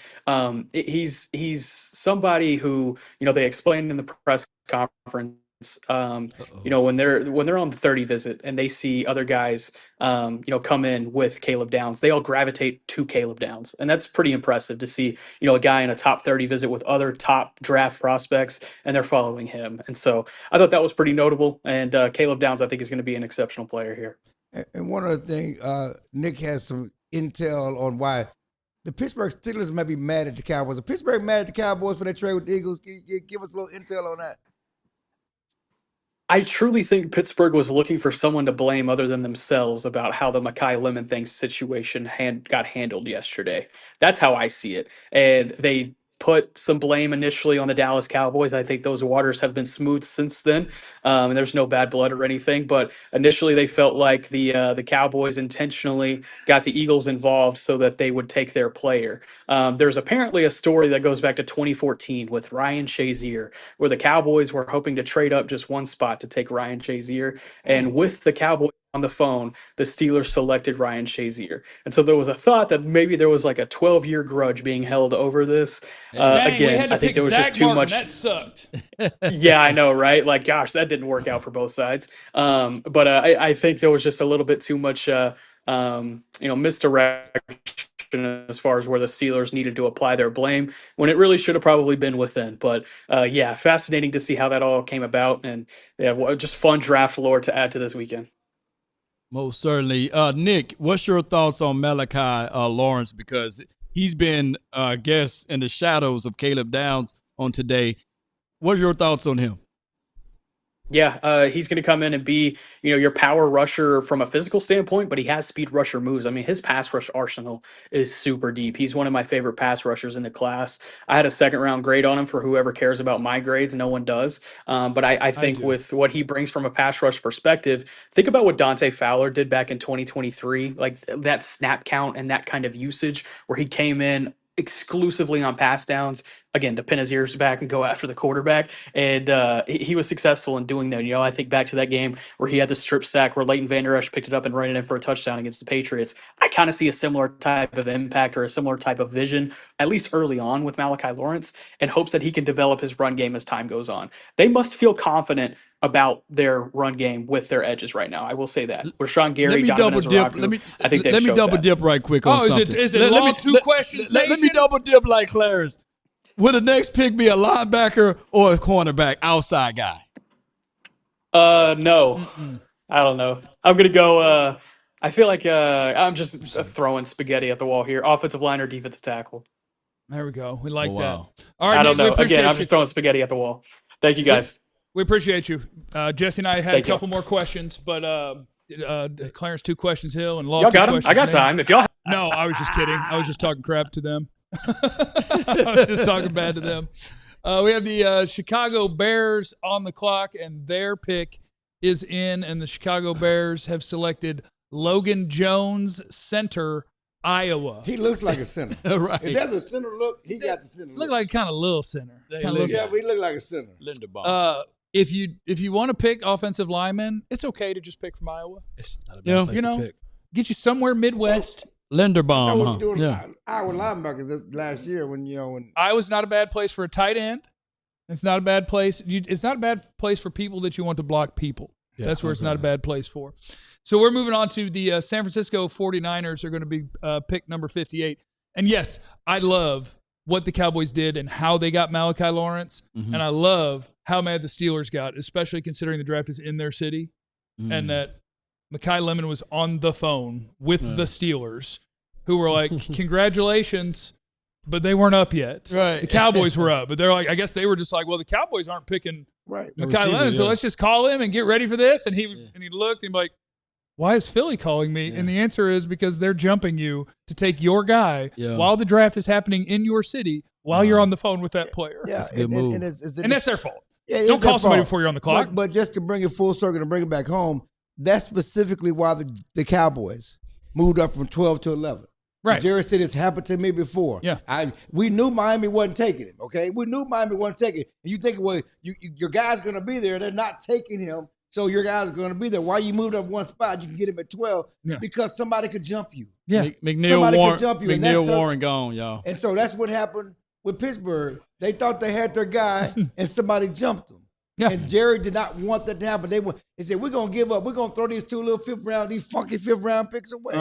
He's somebody who, they explained in the press conference, when they're on the 30 visit and they see other guys, come in with Caleb Downs, they all gravitate to Caleb Downs. And that's pretty impressive to see, a guy in a top 30 visit with other top draft prospects and they're following him. And so I thought that was pretty notable. And Caleb Downs, I think, is going to be an exceptional player here. And one other thing, Nick has some intel on why the Pittsburgh Steelers may be mad at the Cowboys. Are Pittsburgh mad at the Cowboys for their trade with the Eagles? Can you give us a little intel on that? I truly think Pittsburgh was looking for someone to blame other than themselves about how the Mekhi Lemon thing situation got handled yesterday. That's how I see it. And they put some blame initially on the Dallas Cowboys. I think those waters have been smooth since then, and there's no bad blood or anything. But initially, they felt like the Cowboys intentionally got the Eagles involved so that they would take their player. There's apparently a story that goes back to 2014 with Ryan Shazier, where the Cowboys were hoping to trade up just one spot to take Ryan Shazier, and with the Cowboys on the phone, the Steelers selected Ryan Shazier. And so there was a thought that maybe there was like a 12-year grudge being held over this. Again, I think there was just too much. That sucked. Yeah, I know, right? Like, gosh, that didn't work out for both sides. But I think there was just a little bit too much, misdirection as far as where the Steelers needed to apply their blame when it really should have probably been within. But yeah, fascinating to see how that all came about. And yeah, just fun draft lore to add to this weekend. Most certainly. Nick, what's your thoughts on Malachi Lawrence? Because he's been, I guess, in the shadows of Caleb Downs on today. What are your thoughts on him? Yeah, he's going to come in and be, your power rusher from a physical standpoint, but he has speed rusher moves. I mean, his pass rush arsenal is super deep. He's one of my favorite pass rushers in the class. I had a second-round grade on him for whoever cares about my grades. No one does. But I think with what he brings from a pass rush perspective, think about what Dante Fowler did back in 2023, like that snap count and that kind of usage where he came in exclusively on pass downs, again, to pin his ears back and go after the quarterback. And he was successful in doing that. I think back to that game where he had the strip sack where Leighton Vander Esch picked it up and ran it in for a touchdown against the Patriots. I kind of see a similar type of impact or a similar type of vision, at least early on with Malachi Lawrence, and hopes that he can develop his run game as time goes on. They must feel confident about their run game with their edges right now. I will say that. Rashawn Gary, Donovan Ezeraku, I think let me double dip right quick on something. Is it long two questions? Let me double dip like Clarence. Will the next pick be a linebacker or a cornerback, outside guy? No. I don't know. I'm gonna go. I feel like I'm just throwing spaghetti at the wall here. Offensive line or defensive tackle. There we go. We like that. Wow. All right, I don't Nick, know. Again, I'm just throwing spaghetti at the wall. Thank you, guys. We appreciate you. Jesse and I had Thank a couple more questions, but Clarence 2 questions Hill and Law Y'all 2 got 'em? questions. I got me. time. If y'all. No, I was just kidding. I was just talking crap to them. I was just talking bad to them. We have the Chicago Bears on the clock, and their pick is in, and the Chicago Bears have selected Logan Jones, center, Iowa. He looks like a center. Right. If there's a center look, he got the center Look look. like kind of little center. They Kinda look- little Yeah, center. we look like a center. Linderbaum. If you want to pick offensive linemen, it's okay to just pick from Iowa. It's not a bad Yeah. place You to know, pick. get you somewhere Midwest. I Linderbaum, was huh? doing Yeah. Iowa linebackers last year when Iowa's not a bad place for a tight end. It's not a bad place. It's not a bad place for people that you want to block people. Yeah, That's where it's not a bad place for. So we're moving on to the San Francisco 49ers are going to be pick number 58. And yes, I love what the Cowboys did and how they got Malachi Lawrence. Mhm. And I love how mad the Steelers got, especially considering the draft is in their city and that Mekhi Lemon was on the phone with the Steelers, who were like, congratulations, but they weren't up yet. Right. The Cowboys were up, but they're like, I guess they were just like, well, the Cowboys aren't picking right. Mekhi Lemon, so let's just call him and get ready for this. And he looked and he's like, why is Philly calling me? Yeah. And the answer is because they're jumping you to take your guy while the draft is happening in your city while you're on the phone with that player. Yeah, That's a good move. And that's their fault. Yeah, it's Don't call their somebody fault. before you're on the clock. But just to bring it full circle and bring it back home, that's specifically why the Cowboys moved up from 12 to 11. Right. Jerry said this happened to me before. Yeah. We knew Miami wasn't taking him, okay? We knew Miami wasn't taking him. And you think, well, your guy's going to be there. They're not taking him, so your guy's going to be there. Why you moved up one spot, you can get him at 12 because somebody could jump you. Yeah. Somebody could jump you. And McNeil that's Warren gone, y'all. And so that's what happened with Pittsburgh. They thought they had their guy, and somebody jumped them. Yeah. And Jerry did not want that to happen. They said, we're going to give up. We're going to throw these these funky fifth round picks away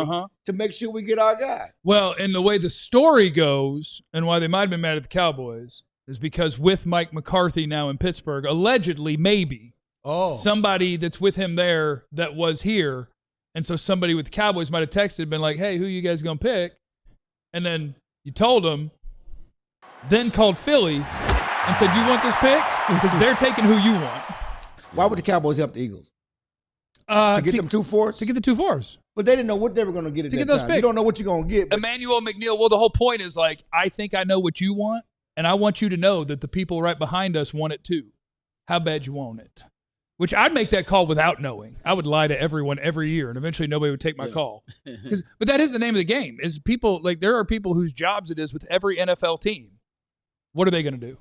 to make sure we get our guy. Well, and the way the story goes and why they might have been mad at the Cowboys is because with Mike McCarthy now in Pittsburgh, allegedly, maybe, somebody that's with him there that was here, and so somebody with the Cowboys might have texted and been like, hey, who you guys going to pick? And then you told them, then called Philly and said, you want this pick? Because they're taking who you want. Why would the Cowboys help the Eagles? To get them 2 fours? To get the 2 4s. But they didn't know what they were going to get at To that get those time. picks. You don't know what you're going to get. But Emmanuel McNeil, well, the whole point is like, I think I know what you want, and I want you to know that the people right behind us want it too. How bad you want it? Which I'd make that call without knowing. I would lie to everyone every year, and eventually nobody would take my call. But that is the name of the game. Is people like there are people whose jobs it is with every NFL team. What are they going to do?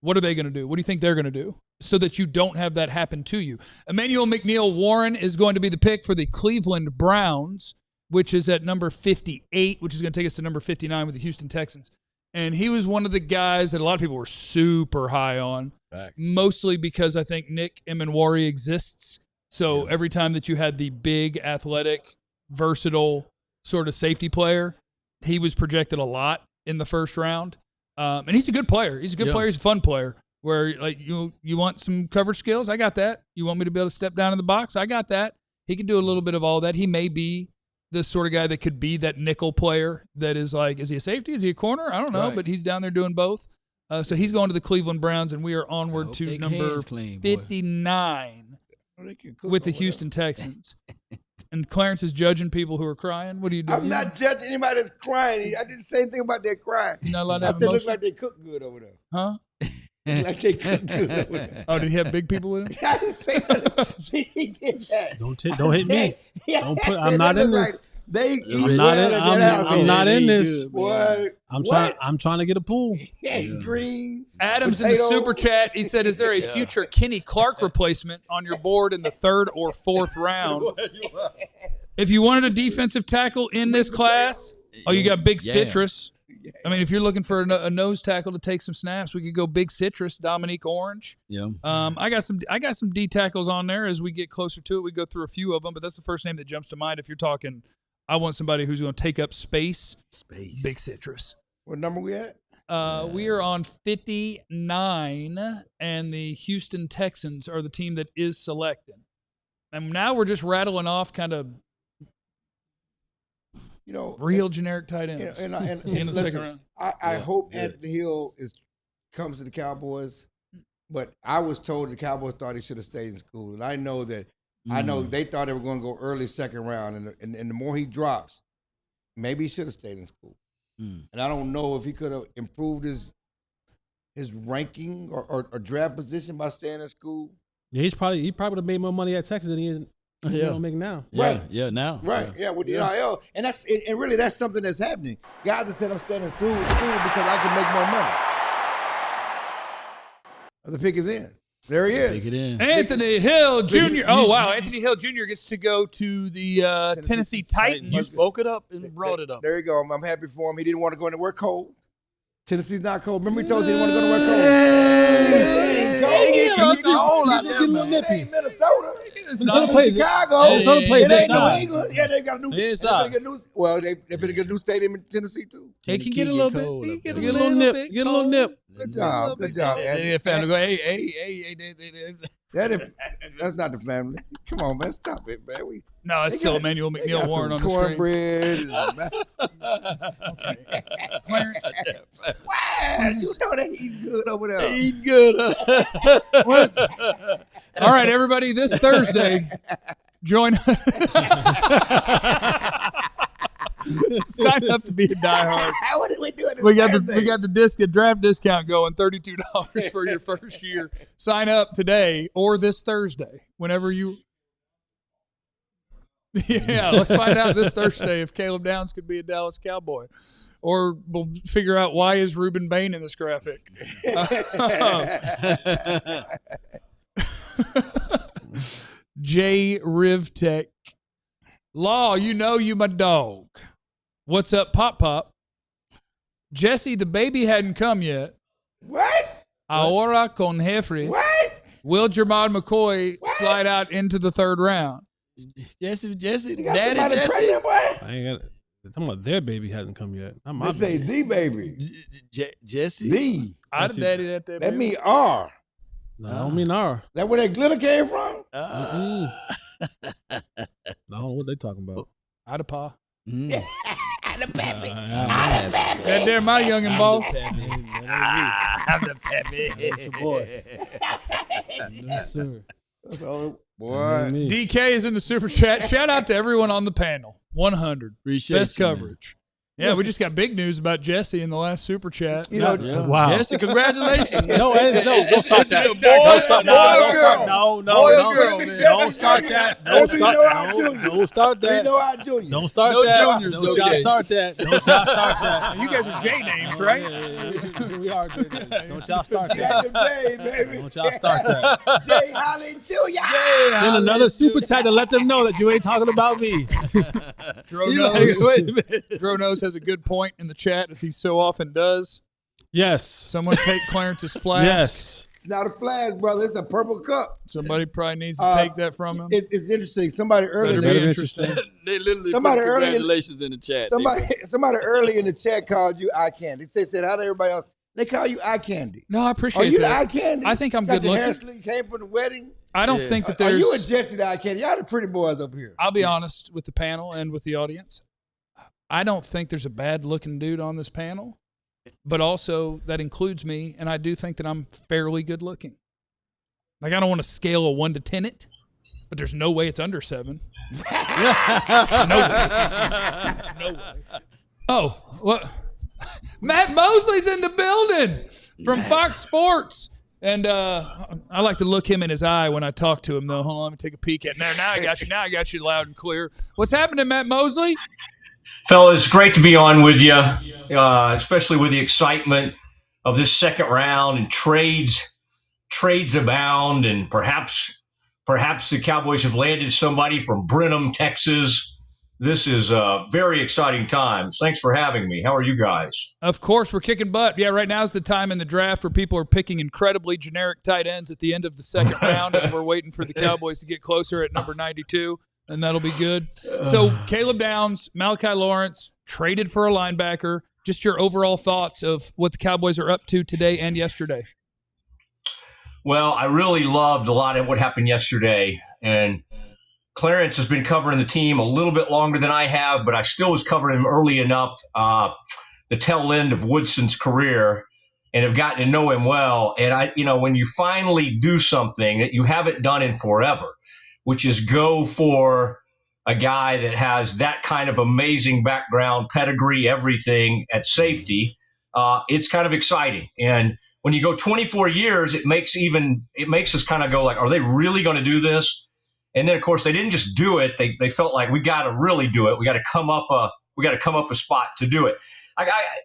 What are they going to do? What do you think they're going to do so that you don't have that happen to you? Emmanuel McNeil Warren is going to be the pick for the Cleveland Browns, which is at number 58, which is going to take us to number 59 with the Houston Texans. And he was one of the guys that a lot of people were super high on, mostly because I think Nick Emenwari exists. So every time that you had the big, athletic, versatile sort of safety player, he was projected a lot in the first round. And he's a good player. He's a good player. He's a fun player. Where like you want some coverage skills? I got that. You want me to be able to step down in the box? I got that. He can do a little bit of all that. He may be the sort of guy that could be that nickel player that is like, is he a safety? Is he a corner? I don't know, but he's down there doing both. So he's going to the Cleveland Browns, and we are onward to number 59 with the Houston Texans. And Clarence is judging people who are crying. What are you doing? I'm not judging anybody that's crying. I did the same thing about that crying. You're not allowed to I have said, emotion? looks like they cook good over there. Huh? Like they cook good over there. Oh, did he have big people with him? I didn't say that. See, he did that. Don't hit me. Don't put. I'm not in this. They eat I'm not in this. What? I'm trying to get a pool. Greens. Adams in the super chat. He said, "Is there a future Kenny Clark replacement on your board in the 3rd or 4th round? If you wanted a defensive tackle in this class, you got Big Citrus. I mean, if you're looking for a nose tackle to take some snaps, we could go Big Citrus, Dominique Orange. Yeah. I got some D tackles on there. As we get closer to it, we go through a few of them, but that's the first name that jumps to mind. If you're talking, I want somebody who's going to take up space. Big Citrus. What number we at? We are on 59, and the Houston Texans are the team that is selected. And now we're just rattling off kind of, real generic tight ends and in the second round. I hope Anthony Hill comes to the Cowboys, but I was told the Cowboys thought he should have stayed in school, and I know that they thought they were going to go early second round, and the more he drops, maybe he should have stayed in school. And I don't know if he could have improved his ranking or draft position by staying in school. Yeah, he probably would have made more money at Texas than he is making now. Now. Right, with the NIL. And really that's something that's happening. Guys that said I'm staying in school because I can make more money. The pick is in. There he is. Take it in. Anthony Hill Jr. Oh, wow. Anthony Hill Jr. gets to go to the Tennessee Titans. You spoke it up and brought it up. There you go. I'm happy for him. He didn't want to go anywhere cold. Tennessee's not cold. Remember he told us he didn't want to go anywhere cold. He's getting a little nippy. Minnesota. It's not Chicago. It ain't New England. Yeah, they got a new. Well, they better get a new stadium in Tennessee too. They can get a little bit. Get a little nip. Get a little nip. Good job. Hey, family, go. Hey. That's not the family. Come on, man. Stop it, man. No, it's still Emmanuel McNeil Warren on the screen. Cornbread. Okay. Clarence. Wow, you know that he's good over there. He's good. What? All right, everybody. This Thursday, join us. Sign up to be a diehard. What are we doing? We got the draft discount going, $32 for your first year. Sign up today or this Thursday, whenever you. Yeah, let's find out this Thursday if Caleb Downs could be a Dallas Cowboy, or we'll figure out why is Reuben Bain in this graphic. J Rivtech Law, you know you my dog. What's up, Pop? Jesse, the baby hadn't come yet. What? Ahora con Jeffrey. What? Will Jermod McCoy slide out into the 3rd round? Jesse, Daddy Jesse. Pregnant, boy? I ain't got. Talking about their baby hasn't come yet. They say the baby. Jesse. The. I'd have daddy that baby. That mean R. No, I don't mean R. That where that glitter came from? I don't know what they talking about. I'd have pa. The peppy. That there my youngin' boss. I'm the peppy. It's a boy. Yes, sir. So, boy. DK is in the super chat. Shout out to everyone on the panel. 100. Appreciate Best coverage. Yeah, we just got big news about Jesse in the last super chat. You know, Wow. Jesse, congratulations. No, don't start that. Boy or girl? No, Boy or girl, man. man. Don't start that. Don't start that. Don't start We that. know our junior. Don't start No that. juniors, Don't y'all okay. start that. Don't y'all start that. You guys are J names, right? Yeah. We are. Don't y'all start Got that. the J, baby. Don't y'all start that. J Holly Jr. Send another super chat to let them know that you ain't talking about me. Dro Nose has a good point in the chat, as he so often does. Yes. Someone take Clarence's flash. Yes. It's not a flash, brother. It's a purple cup. Somebody probably needs to take that from him. It's interesting. Somebody earlier. Better be interesting. They literally Somebody put early in- congratulations in the chat. Somebody early in the chat called you eye candy. They said, how did everybody else? They call you eye candy. No, I Are appreciate you the that. eye candy? I think I'm Got good the looking. hair sleeve, came from the wedding. I don't think that there's. Are you and Jesse the eye candy? Y'all the pretty boys up here. I'll be honest with the panel and with the audience. I don't think there's a bad looking dude on this panel. but also that includes me, and I do think that I'm fairly good looking. Like, I don't want to scale a 1 to 10 it, but there's no way it's under 7. There's no way. There's no way. Oh, what? Matt Mosley's in the building from Fox Sports. And I like to look him in his eye when I talk to him, though. Hold on, let me take a peek at him. Now I got you. Now I got you loud and clear. What's happening, Matt Mosley? Fellas, great to be on with you, especially with the excitement of this second round and trades abound, and perhaps the Cowboys have landed somebody from Brenham, Texas. This is very exciting times. Thanks for having me. How are you guys? Of course, we're kicking butt. Yeah, right now is the time in the draft where people are picking incredibly generic tight ends at the end of the second round as we're waiting for the Cowboys to get closer at number 92, and that'll be good. So Caleb Downs, Malachi Lawrence, traded for a linebacker. Just your overall thoughts of what the Cowboys are up to today and yesterday. Well, I really loved a lot of what happened yesterday, and Clarence has been covering the team a little bit longer than I have, but I still was covering him early enough, the tail end of Woodson's career, and have gotten to know him well. And when you finally do something that you haven't done in forever, which is go for a guy that has that kind of amazing background, pedigree, everything at safety, it's kind of exciting. And when you go 24 years, it makes us kind of go like, are they really going to do this? And then, of course, they didn't just do it. They felt like we got to really do it. We got to come up a spot to do it.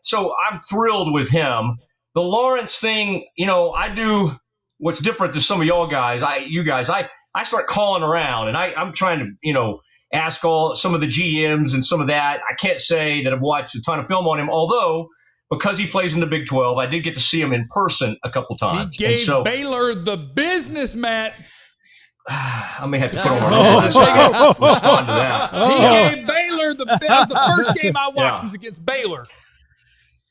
So I'm thrilled with him. The Lawrence thing, I do what's different to some of y'all guys. I start calling around, and I'm trying to ask some of the GMs and some of that. I can't say that I've watched a ton of film on him, although because he plays in the Big 12, I did get to see him in person a couple times. He gave Baylor the business, Matt. I may have to put on my respond to that. He gave Baylor that was the first game I watched was against Baylor.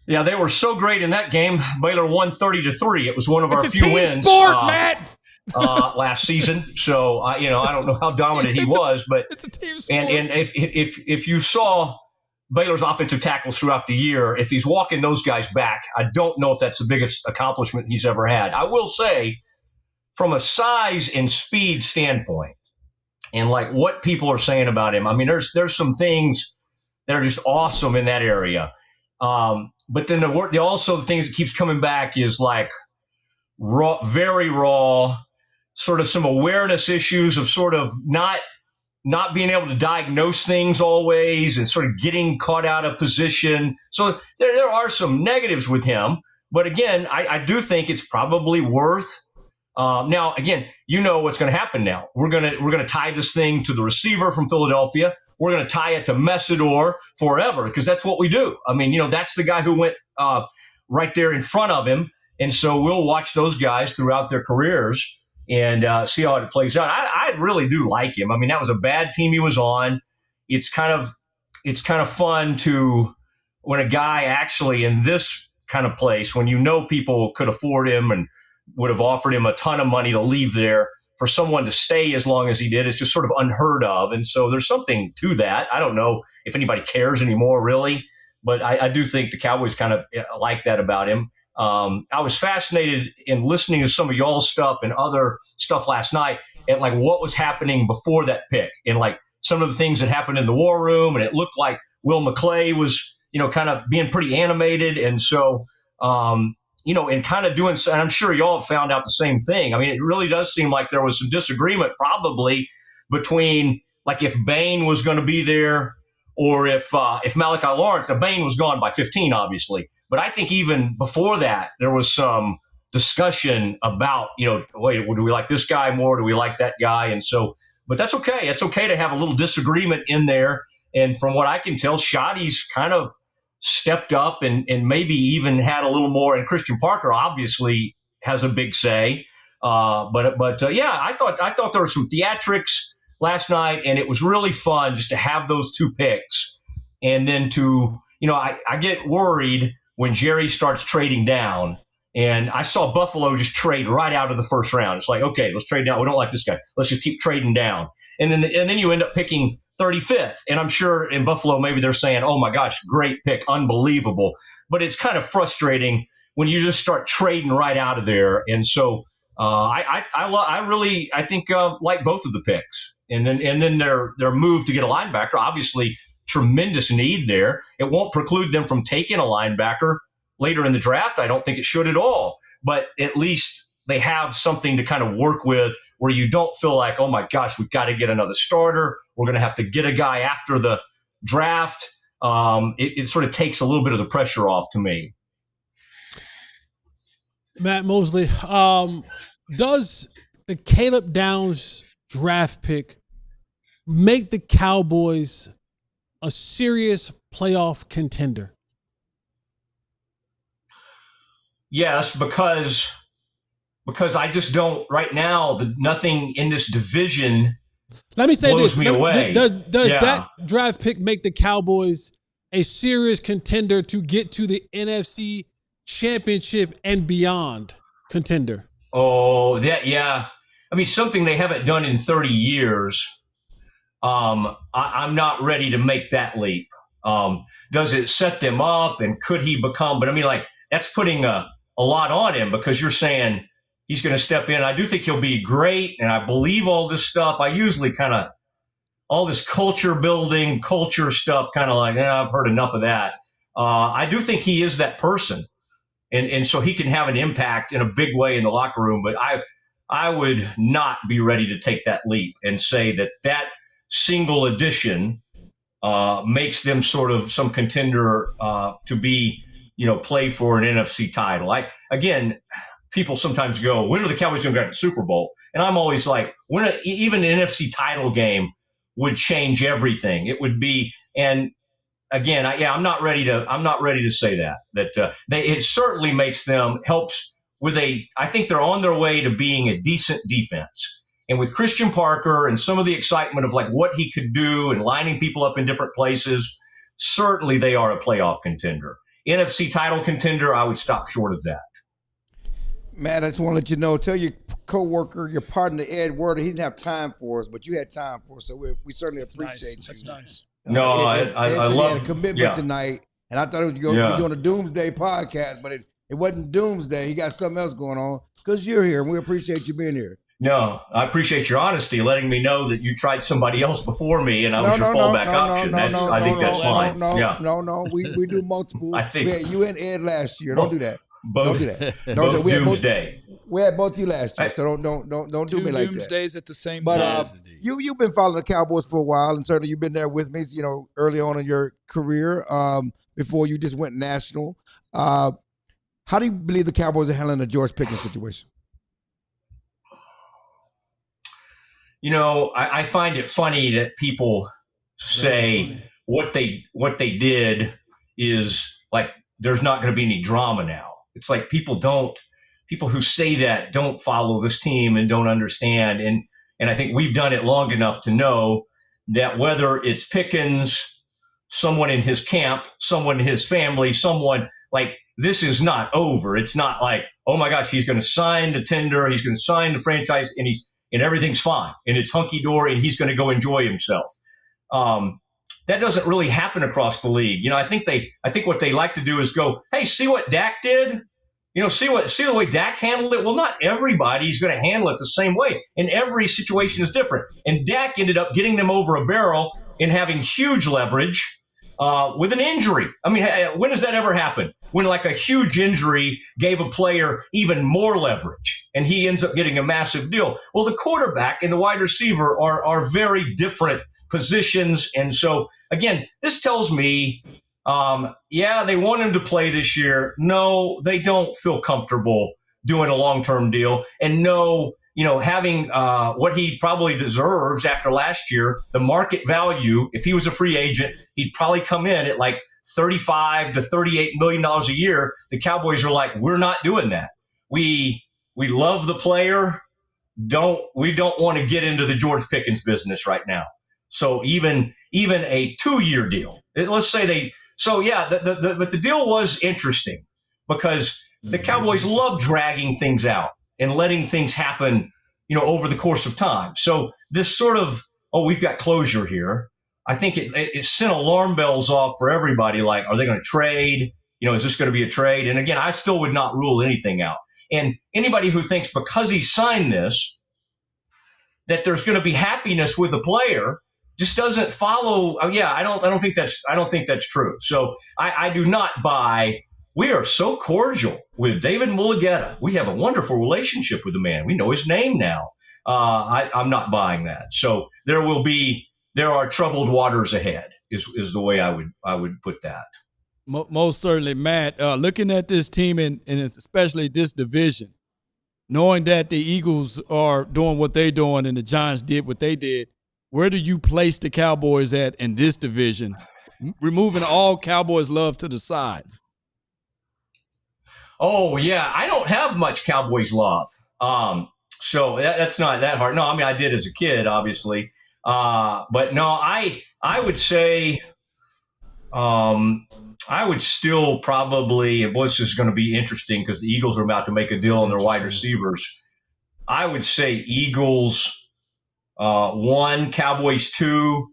Yeah, they were so great in that game. Baylor won 30-3. It was one of our few wins. It's a team sport, Matt. Last season. So I don't know how dominant he was, but it's a team sport. And if you saw Baylor's offensive tackles throughout the year, if he's walking those guys back, I don't know if that's the biggest accomplishment he's ever had. I will say, from a size and speed standpoint, and like what people are saying about him, I mean, there's some things that are just awesome in that area. But then also the things that keeps coming back is like raw, very raw, sort of some awareness issues of sort of not being able to diagnose things always, and sort of getting caught out of position. So there are some negatives with him. But again, I do think it's probably worth. Now, again, what's going to happen now. We're gonna tie this thing to the receiver from Philadelphia. We're going to tie it to Messidor forever, because that's what we do. I mean, that's the guy who went right there in front of him. And so we'll watch those guys throughout their careers and see how it plays out. I really do like him. I mean, that was a bad team he was on. It's kind of fun to, when a guy actually in this kind of place, when people could afford him and would have offered him a ton of money to leave there, for someone to stay as long as he did, it's just sort of unheard of. And so there's something to that. I don't know if anybody cares anymore, really, but I do think the Cowboys kind of like that about him. I was fascinated in listening to some of y'all's stuff and other stuff last night, and like what was happening before that pick, and like some of the things that happened in the war room. And it looked like Will McClay was, kind of being pretty animated. And so, and kind of doing, and I'm sure y'all have found out the same thing. I mean, it really does seem like there was some disagreement probably between, like, if Bain was going to be there, or if Malachi Lawrence. Now, Bain was gone by 15, obviously. But I think even before that, there was some discussion about, wait, do we like this guy more? Do we like that guy? And so, but that's okay. It's okay to have a little disagreement in there. And from what I can tell, Shoddy's kind of stepped up and maybe even had a little more. And Christian Parker obviously has a big say. But I thought there were some theatrics last night, and it was really fun just to have those two picks. And then I get worried when Jerry starts trading down, and I saw Buffalo just trade right out of the first round. It's like, okay, let's trade down. We don't like this guy. Let's just keep trading down. And then you end up picking 35th. And I'm sure in Buffalo, maybe they're saying, oh my gosh, great pick, unbelievable. But it's kind of frustrating when you just start trading right out of there. And so I think like both of the picks. And then their move to get a linebacker, obviously tremendous need there. It won't preclude them from taking a linebacker later in the draft. I don't think it should at all. But at least they have something to kind of work with where you don't feel like, oh my gosh, we've got to get another starter. We're going to have to get a guy after the draft. It sort of takes a little bit of the pressure off to me. Matt Mosley, does the Caleb Downs draft pick make the Cowboys a serious playoff contender? Yes, because I just don't right now. Nothing in this division. Let me say blows this: me away. Does that draft pick make the Cowboys a serious contender to get to the NFC Championship and beyond contender? Oh, yeah. I mean, something they haven't done in 30 years. I'm not ready to make that leap. Does it set them up, and could he become? But I mean, like that's putting a lot on him because you're saying he's going to step in. I do think he'll be great, and I believe all this stuff. I usually kind of all this culture building, culture stuff, kind of like, I've heard enough of that. I do think he is that person, and so he can have an impact in a big way in the locker room. But I would not be ready to take that leap and say that single addition makes them sort of some contender to be, play for an NFC title. Again, people sometimes go, when are the Cowboys going to get the Super Bowl? And I'm always like, even an NFC title game would change everything. It would be, and again, I'm not ready to say that it certainly helps with I think they're on their way to being a decent defense. And with Christian Parker and some of the excitement of like what he could do and lining people up in different places, certainly they are a playoff contender. NFC title contender, I would stop short of that. Matt, I just want to let you know, tell your coworker, your partner, Ed Werder, he didn't have time for us, but you had time for us, so we certainly appreciate you. That's nice. No, I love had a commitment tonight, and I thought it was going to be doing a Doomsday podcast, but it wasn't Doomsday. He got something else going on because you're here, and we appreciate you being here. No, I appreciate your honesty, letting me know that you tried somebody else before me, and I was your fallback option. I think that's fine. No. We do multiple. I think we had you and Ed last year. Don't do that. Both, don't do that. Don't do Doomsday. We had both you last year, so don't do me like that. Doomsdays at the same time. But you've been following the Cowboys for a while, and certainly you've been there with me, early on in your career, before you just went national. How do you believe the Cowboys are handling the George Pickens situation? I find it funny that people say what they did is like there's not going to be any drama now. It's like people who say that don't follow this team and don't understand. And I think we've done it long enough to know that whether it's Pickens, someone in his camp, someone in his family, someone like this is not over. It's not like, oh my gosh, he's going to sign the tender, he's going to sign the franchise, and everything's fine, and it's hunky-dory, and he's going to go enjoy himself. That doesn't really happen across the league. I think what they like to do is go, hey, see what Dak did? See the way Dak handled it? Well, not everybody's going to handle it the same way, and every situation is different. And Dak ended up getting them over a barrel and having huge leverage with an injury. I mean, when does that ever happen? When like a huge injury gave a player even more leverage and he ends up getting a massive deal. Well, the quarterback and the wide receiver are very different positions. And so, again, this tells me, they want him to play this year. No, they don't feel comfortable doing a long-term deal. And no, having what he probably deserves after last year, the market value, if he was a free agent, he'd probably come in at like $35 to $38 million a year. The Cowboys are like, we're not doing that. We love the player. We don't want to get into the George Pickens business right now. So even a 2-year deal, let's say but the deal was interesting because the Cowboys love dragging things out and letting things happen, over the course of time. So this sort of, we've got closure here. I think it sent alarm bells off for everybody. Like, are they going to trade? Is this going to be a trade? And again, I still would not rule anything out. And anybody who thinks because he signed this that there's going to be happiness with the player just doesn't follow. I don't think that's true. So I do not buy. We are so cordial with David Mulugeta. We have a wonderful relationship with the man. We know his name now. I'm not buying that. So there are troubled waters ahead. Is the way I would put that. Most certainly, Matt. Looking at this team and especially this division, knowing that the Eagles are doing what they're doing and the Giants did what they did, where do you place the Cowboys at in this division? Removing all Cowboys love to the side. Oh, yeah. I don't have much Cowboys love. So that's not that hard. No, I mean, I did as a kid, obviously. But no, I would say I would still probably, and boy, this is going to be interesting because the Eagles are about to make a deal on their wide receivers. I would say Eagles 1, Cowboys 2.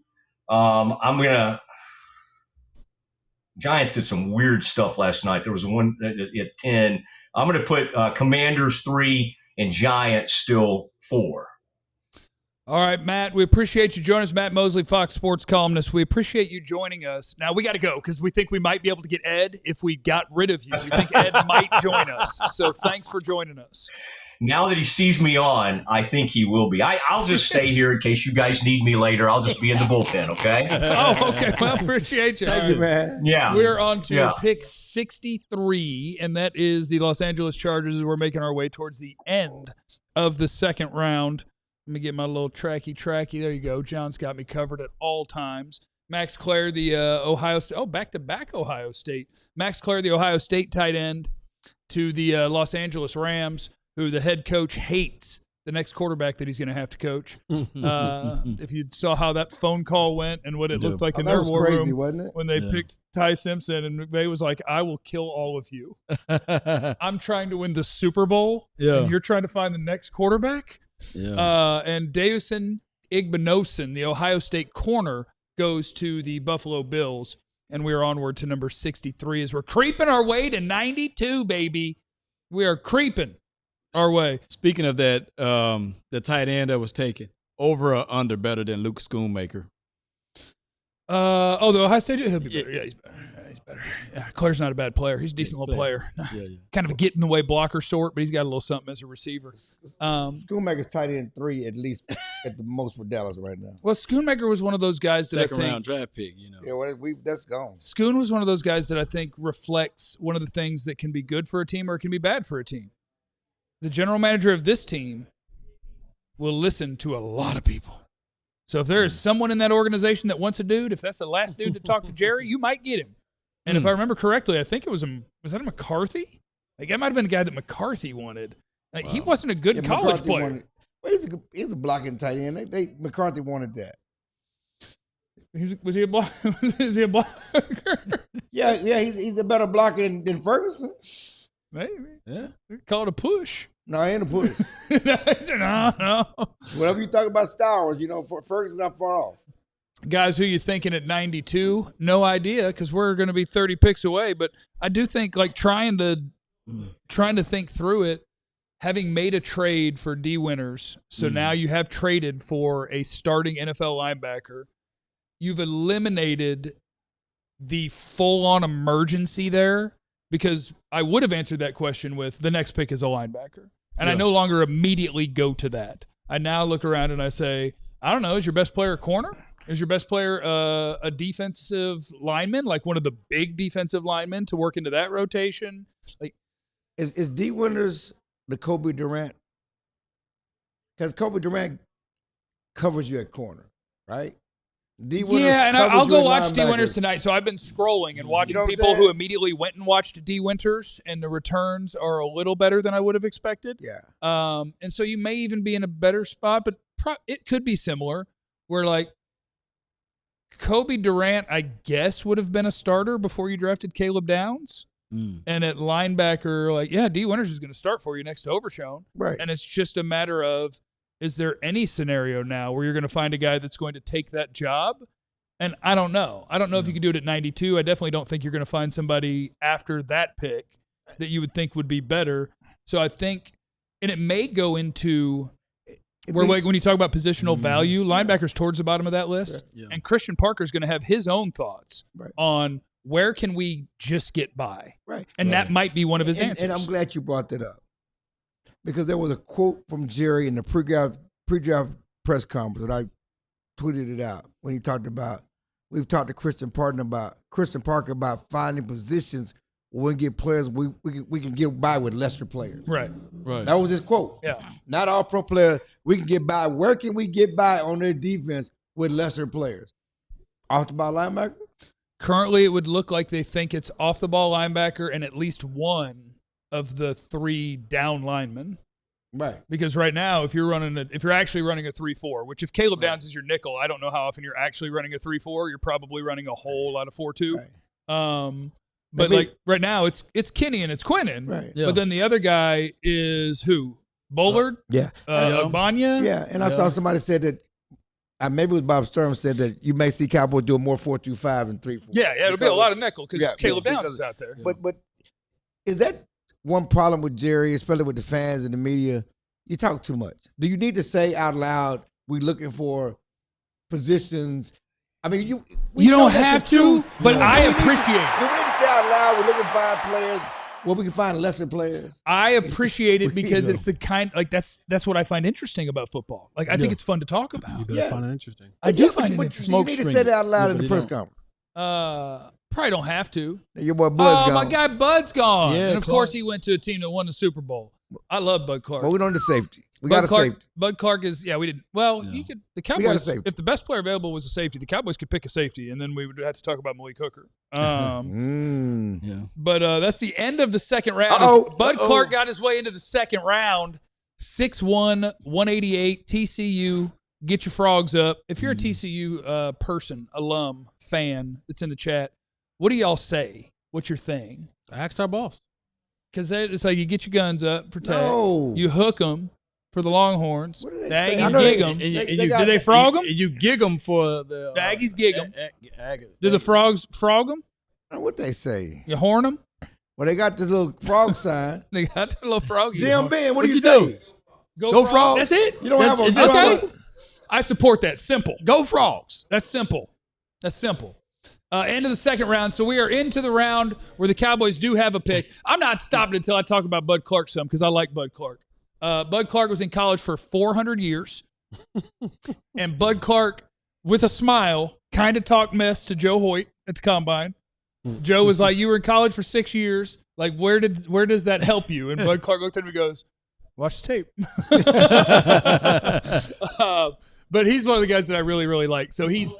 Giants did some weird stuff last night. There was one at 10. I'm going to put Commanders 3 and Giants still 4. All right, Matt, we appreciate you joining us. Matt Mosley, Fox Sports columnist. We appreciate you joining us. Now, we got to go because we think we might be able to get Ed if we got rid of you. We think Ed might join us. So thanks for joining us. Now that he sees me on, I think he will be. I'll just stay here in case you guys need me later. I'll just be in the bullpen, okay? Oh, okay. Well, appreciate you. Thank you, man. Yeah. We're on to pick 63, and that is the Los Angeles Chargers. We're making our way towards the end of the second round. Let me get my little tracky. There you go. John's got me covered at all times. Max Clare, the Ohio State. Oh, back-to-back Ohio State. Max Clare, the Ohio State tight end, to the Los Angeles Rams, who the head coach hates the next quarterback that he's going to have to coach. If you saw how that phone call went and what it looked like in their war room wasn't it? when they picked Ty Simpson, and McVay was like, I will kill all of you. I'm trying to win the Super Bowl, and you're trying to find the next quarterback? And Davison Igbinosun, the Ohio State corner, goes to the Buffalo Bills, and we're onward to number 63 as we're creeping our way to 92, baby. We are creeping our way. Speaking of that, the tight end that was taken, over or under better than Luke Schoonmaker? The Ohio State, he'll be better. Yeah, he's better. He's better. Yeah, Claire's not a bad player. He's a decent little player. Kind of a get-in-the-way blocker sort, but he's got a little something as a receiver. Schoonmaker's tight end 3 at least at the most for Dallas right now. Well, Schoonmaker was one of those guys that second-round draft pick, Yeah, well, that's gone. Schoon was one of those guys that I think reflects one of the things that can be good for a team or it can be bad for a team. The general manager of this team will listen to a lot of people. So if there is someone in that organization that wants a dude, if that's the last dude to talk to Jerry, you might get him. And if I remember correctly, I think it was that a McCarthy? Like, that might have been a guy that McCarthy wanted. Like, he wasn't a good college player. He's a blocking tight end. McCarthy wanted that. Was he a blocker? Is he a blocker? Yeah, he's a better blocker than Ferguson. Maybe. Yeah. Call it a push. No, it ain't a push. No. Whatever you talk about Star Wars, Ferguson's not far off. Guys, who you thinking at 92? No idea, because we're going to be 30 picks away. But I do think, like, trying to think through it, having made a trade for D Winters, so now you have traded for a starting NFL linebacker. You've eliminated the full-on emergency there, because I would have answered that question with the next pick is a linebacker. And I no longer immediately go to that. I now look around and I say, I don't know, is your best player a corner? Is your best player a defensive lineman, like one of the big defensive linemen to work into that rotation? Like, is D Winters the Kobe Durant? Because Kobe Durant covers you at corner, right? D Winters and I'll go watch D Winters tonight. So I've been scrolling and watching people who immediately went and watched D Winters, and the returns are a little better than I would have expected. Yeah. And so you may even be in a better spot, but it could be similar, where like Kobe Durant, I guess, would have been a starter before you drafted Caleb Downs. And at linebacker, D Winters is going to start for you next to Overshown. Right. And it's just a matter of, is there any scenario now where you're going to find a guy that's going to take that job? And I don't know. I don't know if you could do it at 92. I definitely don't think you're going to find somebody after that pick that you would think would be better. So I think, and it may go into where, like, when you talk about positional value, linebackers towards the bottom of that list. Yeah. And Christian Parker is going to have his own thoughts on where can we just get by. Right. And that might be one of his answers. And I'm glad you brought that up, because there was a quote from Jerry in the pre-draft press conference, and I tweeted it out when he talked about, we've talked to Christian Parker about finding positions where we can get players we can get by with lesser players. Right. That was his quote. Yeah. Not all pro players we can get by. Where can we get by on their defense with lesser players? Off the ball linebacker? Currently, it would look like they think it's off the ball linebacker and at least one of the 3 down linemen. Right. Because right now, if you're actually running a 3-4, which if Caleb Downs is your nickel, I don't know how often you're actually running a 3-4. You're probably running a whole lot of 4-2. Right. But like right now, it's Kenny and it's Quinnen. Right. Yeah. But then the other guy is who? Bullard? Banya? Yeah. And I saw somebody said that, maybe it was Bob Sturm, said that you may see Cowboys doing more 4-2-5 than 3-4. Yeah, it'll be a lot of nickel because Caleb Downs is out there. But is that one problem with Jerry, especially with the fans and the media? You talk too much. Do you need to say out loud, we're looking for positions? I mean, you don't have to, but I appreciate it. Do we need to say out loud, we're looking to find players where we can find lesser players? I appreciate it because it's the kind, like, that's what I find interesting about football. Like, I think it's fun to talk about. You better find it interesting. I do find it interesting. You need to say that out loud in the press conference. Probably don't have to. Your boy Bud's gone. My guy Bud's gone. Yeah, and of course he went to a team that won the Super Bowl. I love Bud Clark. But we don't need safety. We got a safety. Bud Clark is, we didn't. Well, you could, the Cowboys, if the best player available was a safety, the Cowboys could pick a safety, and then we would have to talk about Malik Hooker. But that's the end of the second round. Bud Clark got his way into the second round. 6'1", 188, TCU. Get your frogs up. If you're a TCU person, alum, fan that's in the chat, what do y'all say? What's your thing? Ask our boss. Because it's like you get your guns up for tag. No. You hook them for the Longhorns. What do they The say? Aggies gig them. Do they frog them? You gig them for the The Aggies gig them. Do the frogs frog them? I don't know what they say. You horn them? Well, they got this little frog sign. They got their little froggy. Jim Ben, what do you say? Go frogs. That's it? You don't have a okay. I support that. Simple. Go Frogs. That's simple. End of the second round. So we are into the round where the Cowboys do have a pick. I'm not stopping until I talk about Bud Clark some because I like Bud Clark. Bud Clark was in college for 400 years. And Bud Clark, with a smile, kind of talked mess to Joe Hoyt at the Combine. Joe was like, you were in college for 6 years. Like, where does that help you? And Bud Clark looked at him and goes, watch the tape. But he's one of the guys that I really, really like. So he's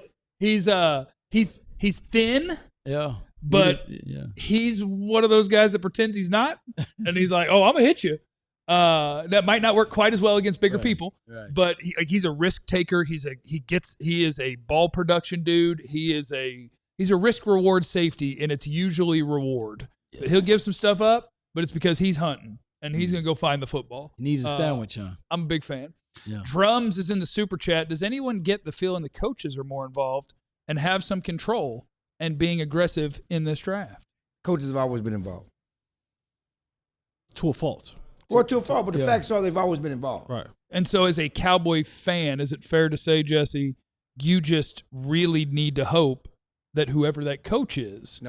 thin. Yeah. But he's one of those guys that pretends he's not. And he's like, oh, I'm going to hit you. That might not work quite as well against bigger people. Right. But he's a risk taker. He is a ball production dude. He's a risk reward safety, and it's usually reward. Yeah. He'll give some stuff up, but it's because he's hunting. And he's going to go find the football. He needs a sandwich, huh? I'm a big fan. Yeah. Drums is in the super chat. Does anyone get the feeling the coaches are more involved and have some control and being aggressive in this draft? Coaches have always been involved. To a fault. Well, to a fault, but the facts are they've always been involved. Right. And so as a Cowboy fan, is it fair to say, Jesse, you just really need to hope that whoever that coach is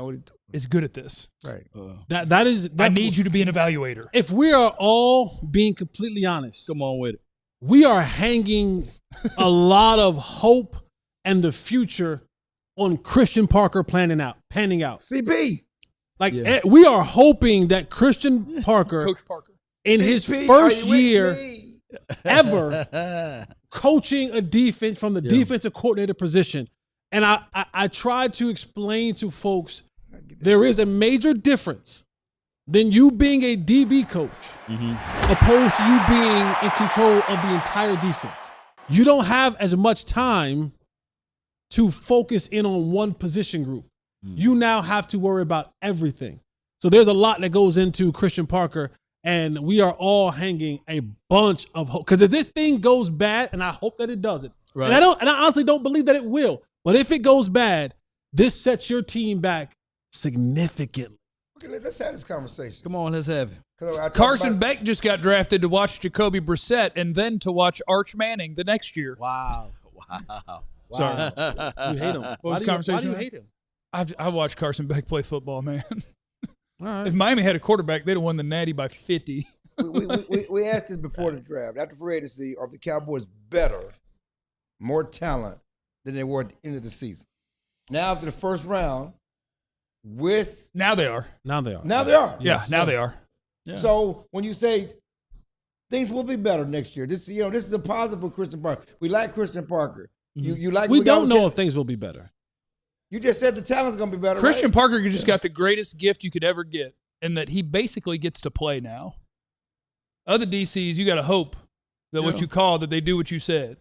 good at this? Right. I need you to be an evaluator. If we are all being completely honest, come on with it. We are hanging a lot of hope and the future on Christian Parker panning out. CP. We are hoping that Christian Parker, Coach Parker, in his first year ever coaching a defense from the defensive coordinator position. And I tried to explain to folks there is a major difference than you being a DB coach opposed to you being in control of the entire defense. You don't have as much time to focus in on one position group. You now have to worry about everything. So there's a lot that goes into Christian Parker, and we are all hanging a bunch of hope. Because if this thing goes bad, and I hope that it doesn't, right. and I honestly don't believe that it will, But if it goes bad, this sets your team back significantly. Okay, let's have this conversation. Come on, let's have it. Carson Beck just got drafted to watch Jacoby Brissett and then to watch Arch Manning the next year. Wow. Sorry. You hate him. What was the conversation? Why do you hate him? I watched Carson Beck play football, man. All right. If Miami had a quarterback, they'd have won the Natty by 50. we asked this before the draft. After free agency, are the Cowboys better, more talent than they were at the end of the season? Now after the first round, now they are. Now they are. Now they are. Yeah, now they are. Yeah. So when you say things will be better next year, this is a positive for Christian Parker. We like Christian Parker. You like. We don't know if things will be better. You just said the talent's going to be better. Christian right? Parker just got the greatest gift you could ever get, in that he basically gets to play now. Other DCs, you got to hope that what you call that they do what you said.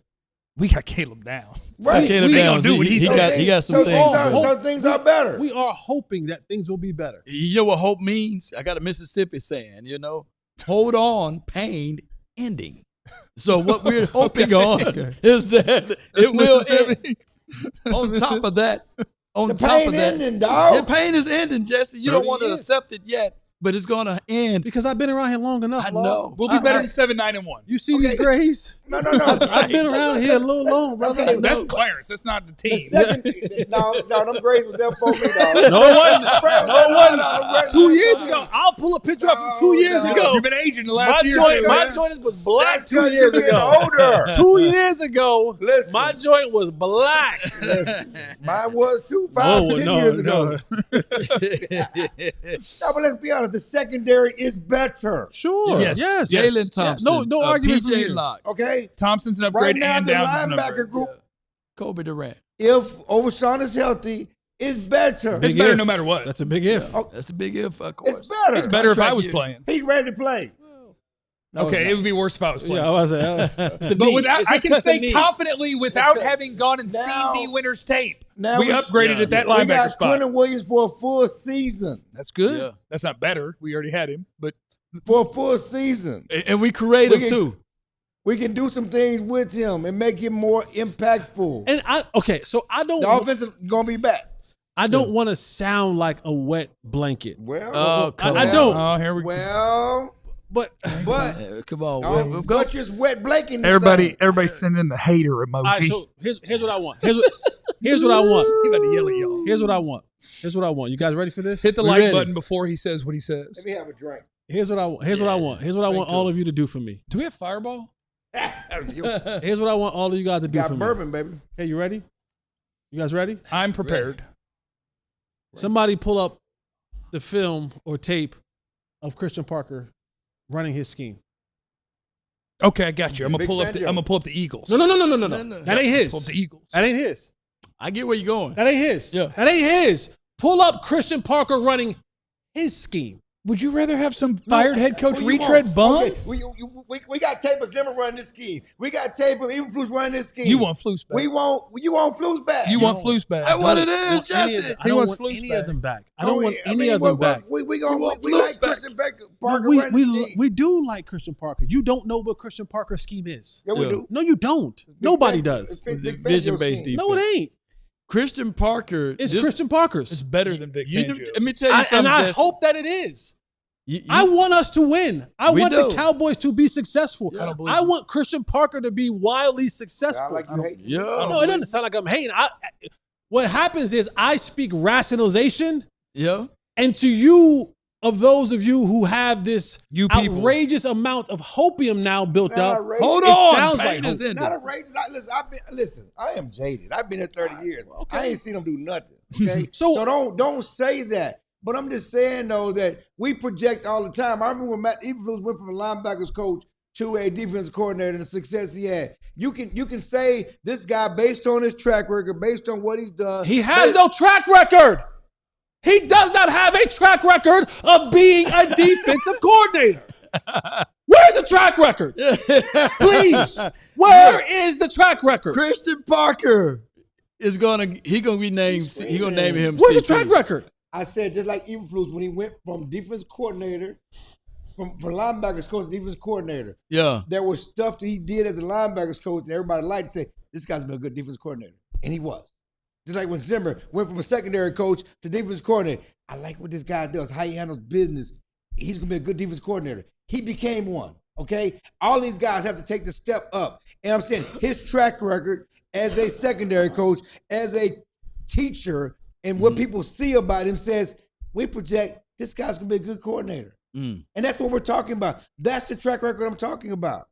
We got Caleb Downs. Right. Caleb Downs, do what he said. He got some things. So things are better. We are hoping that things will be better. You know what hope means? I got a Mississippi saying, hold on, pain ending. So what we're hoping on is that it will end. On top of that, the pain ending, dog. The pain is ending, Jesse. You don't want to accept it yet, but it's going to end. Because I've been around here long enough. I know. We'll be better than 7-9-1. You see these grays? No. I've been around here a little long, brother. Okay, that's Clarence. That's not the team. No, them grays was there for me, dog. No one. 2 years ago. I'll pull a picture up from 2 years ago. You've been aging the last year. My joint was black 2 years ago. Older. 2 years ago, Listen. my joint was black. Mine was 10 years ago. No, but let's be honest. The secondary is better. Sure. Yes. Jalen Thompson. No argument from PJ you. Locke. Okay. Thompson's an upgrade, Right now, and the Downs is an linebacker upgrade. group, Kobe Durant. if Overshawn is healthy, is better. It's better no matter what. That's a big if. That's a big if, of course. It's better. It's better if I Contract was year. playing. He's ready to play. No, Okay, it would be worse if I was playing. Yeah, I was But without, I can say confidently, without having gone and Now- seen D Winter's tape, now we we- upgraded at that we linebacker got spot. Quentin Williams for a full season. That's good. Yeah. That's not better. We already had him, but For a full season. And we creative, We can- too. We can do some things with him and make him more impactful. And I don't. The offense is going to be back. I don't want to sound like a wet blanket. Well, I don't. oh, here we go. Well, But Come on. don't go. put your wet blanket. Everybody send in the hater emoji. all right, so here's what I want. Here's what I want. He about to yell at y'all. Here's what I want. Here's what I want. You guys ready for this? Hit the We like ready. button before he says what he says. Let me have a drink. Here's what I want. Here's what I want. Here's what I want all of you to do for me. Do we have Fireball? You Here's what I want all of you guys to do for got me. bourbon, baby. Okay, you ready? You guys ready? I'm prepared. Somebody pull up the film or tape of Christian Parker running his scheme. Okay, I got you. I'm gonna Big pull up. Banjo. I'm gonna pull up the Eagles. No. That ain't Pull up his. the Eagles. That ain't his. I get where you're going. That ain't his. Yeah. That ain't his. Pull up Christian Parker running his scheme. Would you rather have some fired head coach Who you retread want? bum? Okay, we got tape of Zimmer running this scheme. We got tape of Eberflus running this scheme. You want Flus back? You want Flus back. You want Flus back? That's what it is, Jesse. I don't wants want Flus any back. of them back. I don't want any of them back. We want like Flus back. Christian Parker We, running this scheme. we do like Christian Parker. You don't know what Christian Parker's scheme is. Yeah, we do. No, you don't. Nobody does. Vision-based defense. No, it ain't. Christian Parker. It's Christian Parker's. It's better than Vic Fangio's. Let me tell you something, and I Jesse. hope that it is. You- I want us to win. I We want do. the Cowboys to be successful. I don't believe I you. want Christian Parker to be wildly successful. Sound like you hate. Yeah. No, it doesn't sound like I'm hating. What happens is I speak rationalization, Yeah. and to you, of those of you who have this You people. outrageous amount of hopium now built Not up, outrageous. Hold it on. sounds Pain like is hope. ending. Not outrageous. Listen, I am jaded. I've been here 30 years. I ain't seen them do nothing. Okay, So- don't say that. But I'm just saying though that we project all the time. I remember when Matt Eberflus went from a linebackers coach to a defensive coordinator and the success he had. You can say this guy based on his track record, based on what he's done. He has no track record. He does not have a track record of being a defensive coordinator. Where's the track record? Please. Where is the track record? Christian Parker is gonna be named. He gonna name him. Where's the CP. track record? I said just like Eberflus when he went from defense coordinator, from linebackers coach to defense coordinator. Yeah. There was stuff that he did as a linebackers coach and everybody liked to say, this guy's been a good defense coordinator. And he was. Just like when Zimmer went from a secondary coach to defense coordinator. I like what this guy does, how he handles business. He's going to be a good defense coordinator. He became one, okay? All these guys have to take the step up. And I'm saying his track record as a secondary coach, as a teacher, and what people see about him says, we project this guy's going to be a good coordinator. And that's what we're talking about. That's the track record I'm talking about.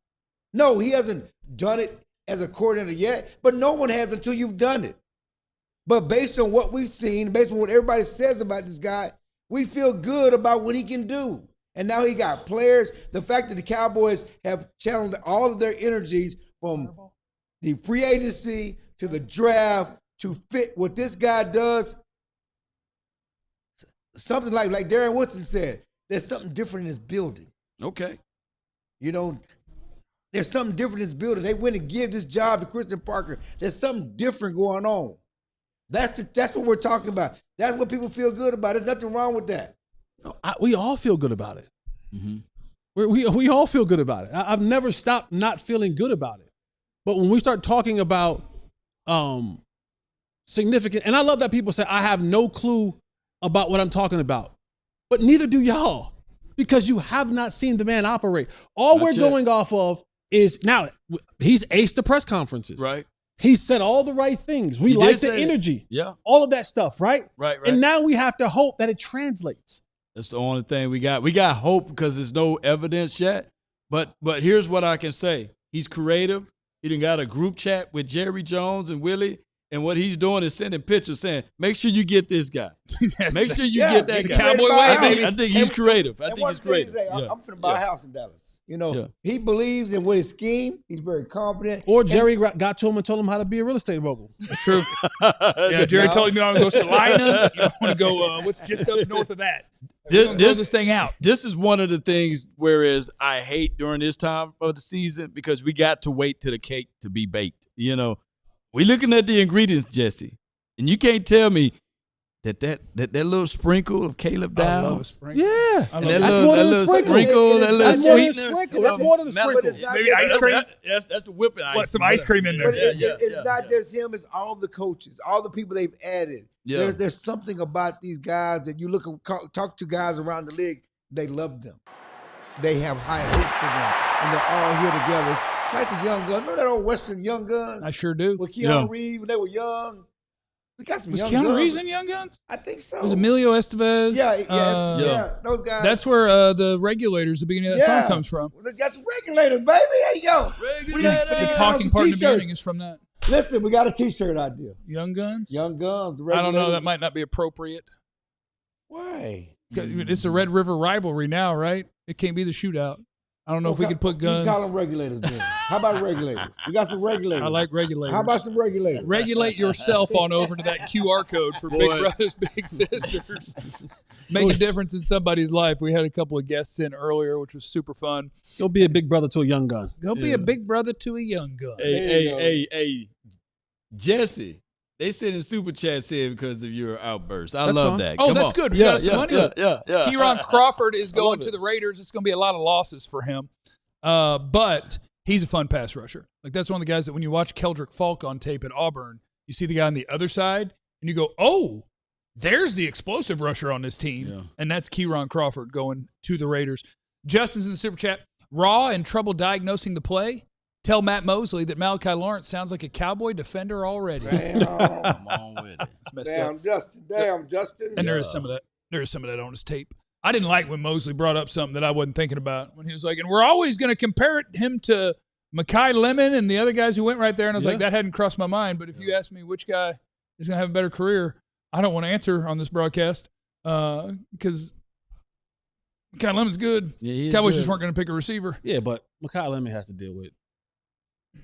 No, he hasn't done it as a coordinator yet, but no one has until you've done it. But based on what we've seen, based on what everybody says about this guy, we feel good about what he can do. And now he got players. The fact that the Cowboys have channeled all of their energies from the free agency to the draft to fit what this guy does, something like Darren Woodson said, there's something different in this building. Okay. You know, there's something different in this building. They went and give this job to Christian Parker. There's something different going on. That's what we're talking about. That's what people feel good about. There's nothing wrong with that. We all feel good about it. We all feel good about it. I've never stopped not feeling good about it. But when we start talking about significant, and I love that people say, I have no clue about what I'm talking about. But neither do y'all, because you have not seen the man operate. All we're going off of is, now, he's aced the press conferences. Right. He said all the right things. We like the energy. Yeah. All of that stuff, right? Right. And now we have to hope that it translates. That's the only thing we got. We got hope because there's no evidence yet. But here's what I can say. He's creative. He done got a group chat with Jerry Jones and Willie. And what he's doing is sending pictures saying, make sure you get this guy. Make sure you get that guy. Cowboy way, baby. I think he's creative. I think he's creative. I'm finna buy a house in Dallas. You know, he believes in what his scheme. He's very confident. Or Jerry got to him and told him how to be a real estate mogul. That's true. Jerry told me I want to go Salina. You want to go, what's just up north of that? This thing out. This is one of the things, whereas I hate during this time of the season because we got to wait till the cake to be baked. You know, we looking at the ingredients, Jesse, and you can't tell me that little sprinkle of Caleb Downs. Yeah. That's more than a sprinkle. That little sweetener. That's more than a sprinkle. Maybe ice cream. That's the whipping ice. What, some ice cream in there? But it's not just him. It's all the coaches, all the people they've added. Yeah. There's something about these guys that you talk to guys around the league. They love them. They have high hopes for them, and they're all here together. It's like the young guns. Remember that old Western Young Guns? I sure do. With Keanu Reeves when they were young. We got some Was young Keanu guns. Reeves in Young Guns? I think so. It was Emilio Estevez. Yeah, those guys. That's where the Regulators, the beginning of that song, comes from. We got some Regulators, baby. Hey, yo. The talking part in the beginning is from that. Listen, we got a T-shirt idea. Young Guns? Young Guns. I don't know. That might not be appropriate. Why? It's a Red River rivalry now, right? It can't be the shootout. I don't know if we could put guns. You call them Regulators, then. How about Regulators? We got some Regulators. I like Regulators. How about some Regulators? Regulate yourself on over to that QR code for Big Brothers, Big Sisters. Make a difference in somebody's life. We had a couple of guests in earlier, which was super fun. Go be a big brother to a young gun. Go be a big brother to a young gun. Hey, Jesse. They sending super chats in because of your outburst. I love that. Oh, that's good. We got some money. Yeah. Kieron Crawford is going to the Raiders. It's going to be a lot of losses for him. But he's a fun pass rusher. Like, that's one of the guys that when you watch Keldrick Falk on tape at Auburn, you see the guy on the other side, and you go, oh, there's the explosive rusher on this team. Yeah. And that's Kieron Crawford going to the Raiders. Justin's in the super chat. Raw and trouble diagnosing the play. Tell Matt Mosley that Malachi Lawrence sounds like a Cowboy defender already. Damn. Come on with it. It's messed Damn, up. Justin. Damn, Justin. And there is some of that. There is some of that on his tape. I didn't like when Mosley brought up something that I wasn't thinking about when he was like, and we're always going to compare him to Mekhi Lemon and the other guys who went right there. And I was like, that hadn't crossed my mind. But if you ask me which guy is going to have a better career, I don't want to answer on this broadcast because Mekhi Lemon's good. Yeah, Cowboys just weren't going to pick a receiver. Yeah, but Mekhi Lemon has to deal with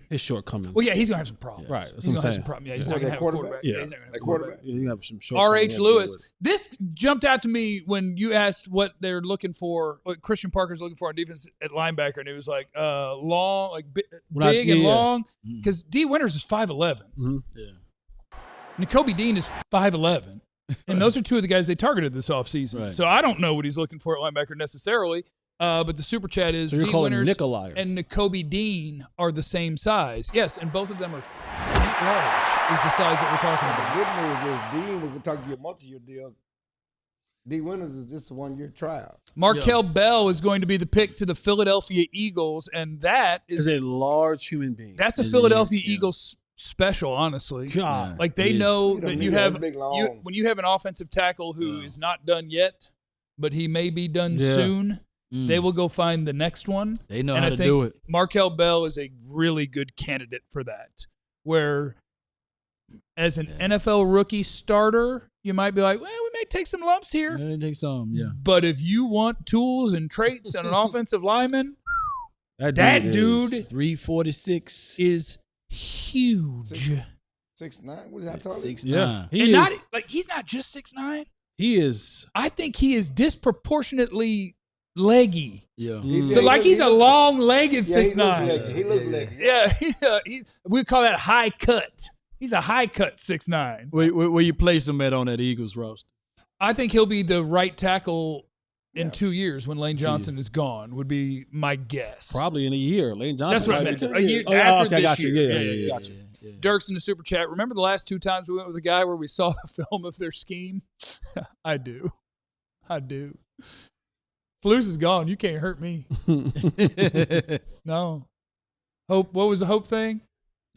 his shortcomings. Well, yeah, he's going to have some problems. Right. That's He's going what to I'm have saying. some problems. Yeah, he's not going to have a quarterback. Yeah. He's not going to have a quarterback. Yeah, you have some shortcomings. R.H. Lewis. This jumped out to me when you asked what they're looking for, what Christian Parker's looking for on defense at linebacker, and it was like long, like big and long, because D. Winters is 5'11". Mm-hmm. Yeah. Nakobe Dean is 5'11", and those are two of the guys they targeted this offseason. Right. So I don't know what he's looking for at linebacker necessarily. But the super chat is D. Winters Nikolai and Nakobe Dean are the same size. Yes, and both of them are large is the size that we're talking about. The good news is Dean was talking to you a multi-year deal. D. Winters is just a 1-year tryout. Markel Bell is going to be the pick to the Philadelphia Eagles, and that is a large human being. That's a Philadelphia Eagles special, honestly. God. Like they know that you have when you have an offensive tackle who is not done yet, but he may be done soon. They will go find the next one. They know how to do it. Markel Bell is a really good candidate for that. Where as an NFL rookie starter, you might be like, well, we may take some lumps here. Yeah, take some, yeah. But if you want tools and traits and an offensive lineman, that dude 346 is huge. 6'9"? What is that tall? 6'9". Yeah. He's not just 6'9". He is. I think he is disproportionately leggy. Yeah. He's a long-legged 6'9". He looks leggy. Yeah. We call that high cut. He's a high cut 6'9". Where you place him at on that Eagles roster? I think he'll be the right tackle in 2 years when Lane Johnson is gone, would be my guess. Probably in a year. Lane Johnson. That's what I meant. A year after this year. Yeah, gotcha. Yeah. Dirk's in the super chat. Remember the last 2 times we went with a guy where we saw the film of their scheme? I do. Flus is gone. You can't hurt me. No. Hope. What was the hope thing?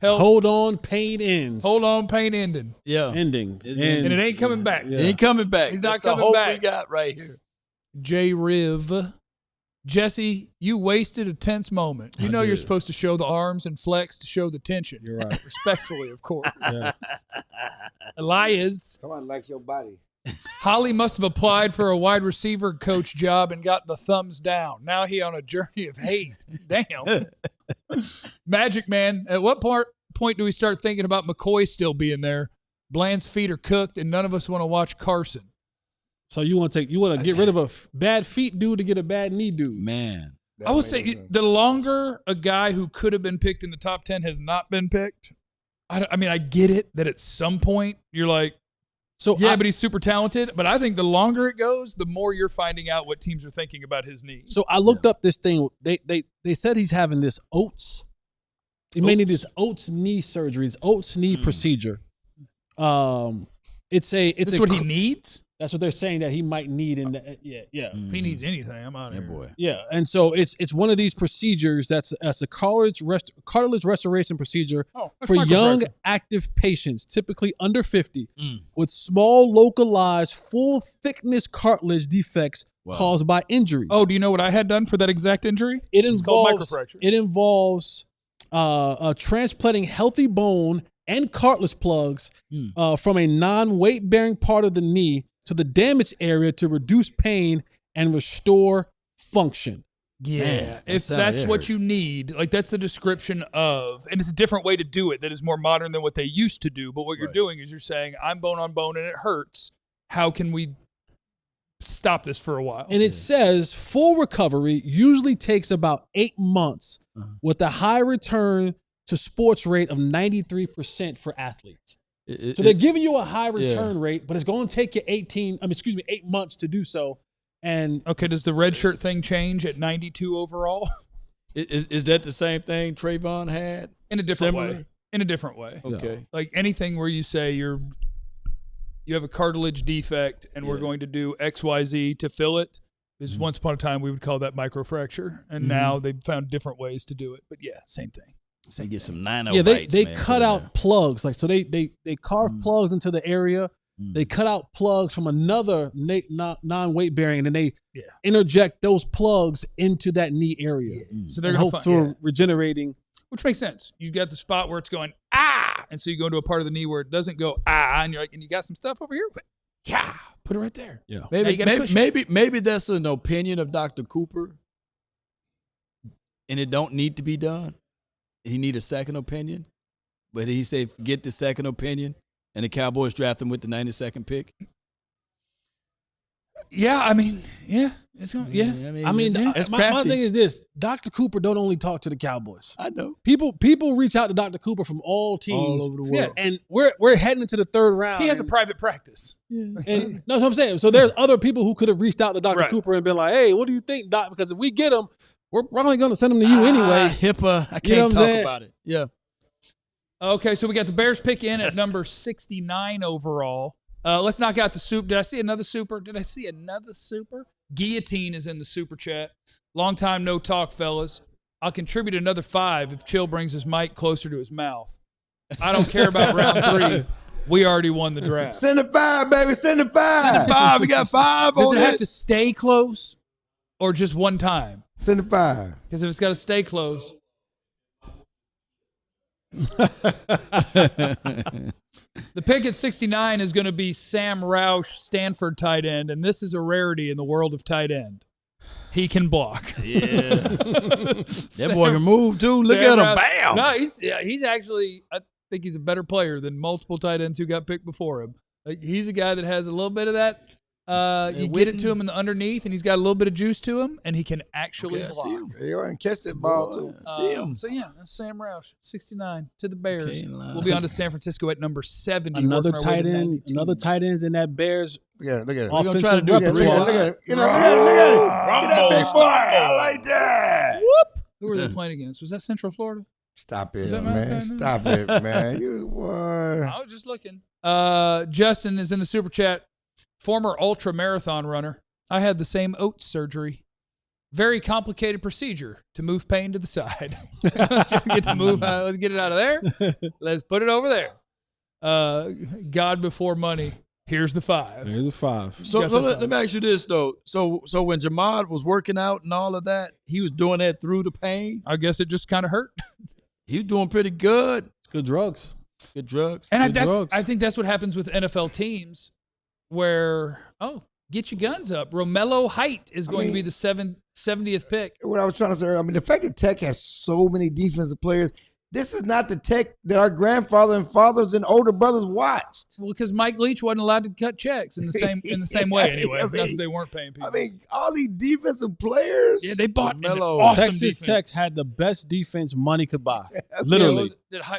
Help. Hold on, pain ends. Hold on, pain ending. Yeah. Ending. And it ain't coming back. Yeah. It ain't coming back. He's That's not coming the hope back. we got right here. J. Riv. Jesse, you wasted a tense moment. You know you're supposed to show the arms and flex to show the tension. You're right. Respectfully, of course. Elias. Somebody likes your body. Holly must have applied for a wide receiver coach job and got the thumbs down. Now he on a journey of hate. Damn. Magic Man, at what point do we start thinking about McCoy still being there? Bland's feet are cooked, and none of us want to watch Carson. So you want to get rid of a bad feet dude to get a bad knee dude? Man. I would say the longer a guy who could have been picked in the top 10 has not been picked, I mean, I get it that at some point you're like, but he's super talented. But I think the longer it goes, the more you're finding out what teams are thinking about his knee. So I looked up this thing. They said he's having this Oates. He may need this Oates knee surgery, his Oates knee procedure. It's what he needs. That's what they're saying that he might need in the If he needs anything, I'm out of here. Boy. Yeah, and so it's one of these procedures that's a cartilage restoration procedure for young active patients, typically under 50, with small localized full thickness cartilage defects caused by injuries. Oh, do you know what I had done for that exact injury? It involves transplanting healthy bone and cartilage plugs from a non-weight bearing part of the knee to the damaged area to reduce pain and restore function. Yeah, Man, if that's what you need, like that's the description of, and it's a different way to do it that is more modern than what they used to do. But what you're doing is you're saying, I'm bone on bone and it hurts. How can we stop this for a while? And it says full recovery usually takes about 8 months with a high return to sports rate of 93% for athletes. So they're giving you a high return rate, but it's going to take you 8 months to do so. And okay, does the red shirt thing change at 92 overall? Is that the same thing Trayvon had? In a different way. In a different way. Okay. Like anything where you say you have a cartilage defect and we're going to do XYZ to fill it. Is once upon a time we would call that microfracture, and now they've found different ways to do it. But yeah, same thing. So you get some 9 they cut out plugs, like so they carve plugs into the area. They cut out plugs from another non-weight bearing, and then they interject those plugs into that knee area. So they're going to hope for regenerating, which makes sense. You got the spot where it's going and so you go into a part of the knee where it doesn't go and you're like, and you got some stuff over here. Put it right there. Yeah, maybe that's an opinion of Dr. Cooper, and it don't need to be done. He need a second opinion, but he said get the second opinion, and the Cowboys draft him with the 92nd pick. Yeah, I mean, it's going. Yeah, my thing is this: Dr. Cooper don't only talk to the Cowboys. I know people reach out to Dr. Cooper from all teams all over the world, and we're heading into the third round. He has a private practice. And that's what I'm saying. So there's other people who could have reached out to Dr. Cooper and been like, "Hey, what do you think, Doc? Because if we get him, we're only going to send him to you anyway." HIPAA, I can't talk about it. Yeah. Okay, so we got the Bears pick in at number 69 overall. Let's knock out the soup. Did I see another super? Guillotine is in the super chat. Long time no talk, fellas. I'll contribute another 5 if Chill brings his mic closer to his mouth. I don't care about round 3. We already won the draft. Send a 5, baby. Send a 5. Send a 5. We got 5 Does on it it. have to stay close or just one time? Send a 5. Because if it's got to stay close. The pick at 69 is going to be Sam Roush, Stanford tight end, and this is a rarity in the world of tight end. He can block. Yeah. That boy can move, too. Look at him. Bam. No, he's actually, I think he's a better player than multiple tight ends who got picked before him. Like, he's a guy that has a little bit of that. You get it to him in the underneath, and he's got a little bit of juice to him, and he can actually block. See him. You and catch that ball, too. See him. So, yeah, that's Sam Roush, 69 to the Bears. We'll be on to San Francisco at number 70. Another tight end in that Bears. Look at it. Offensive We're gonna try to do repertoire. Look at it. Look at it. Get that big boy. I like that. Whoop. Who were they playing against? Was that Central Florida? Stop it, that man. right? Stop it, man. You boy. I was just looking. Justin is in the super chat. Former ultra marathon runner. I had the same oat surgery. Very complicated procedure to move pain to the side. Let's get it out of there. Let's put it over there. God before money. Here's the 5. Here's a 5. So let me ask you this, though. So when Jamad was working out and all of that, he was doing that through the pain? I guess it just kind of hurt. He was doing pretty good. Good drugs. Good drugs. And drugs. I think that's what happens with NFL teams where, get your guns up. Romello Height is going to be the 70th pick. What I was trying to say earlier, the fact that Tech has so many defensive players, this is not the Tech that our grandfather and fathers and older brothers watched. Well, because Mike Leach wasn't allowed to cut checks in the same way anyway. Not that they weren't paying people. All these defensive players. Yeah, they bought Mello. awesome Texas defense. Tech had the best defense money could buy. Literally.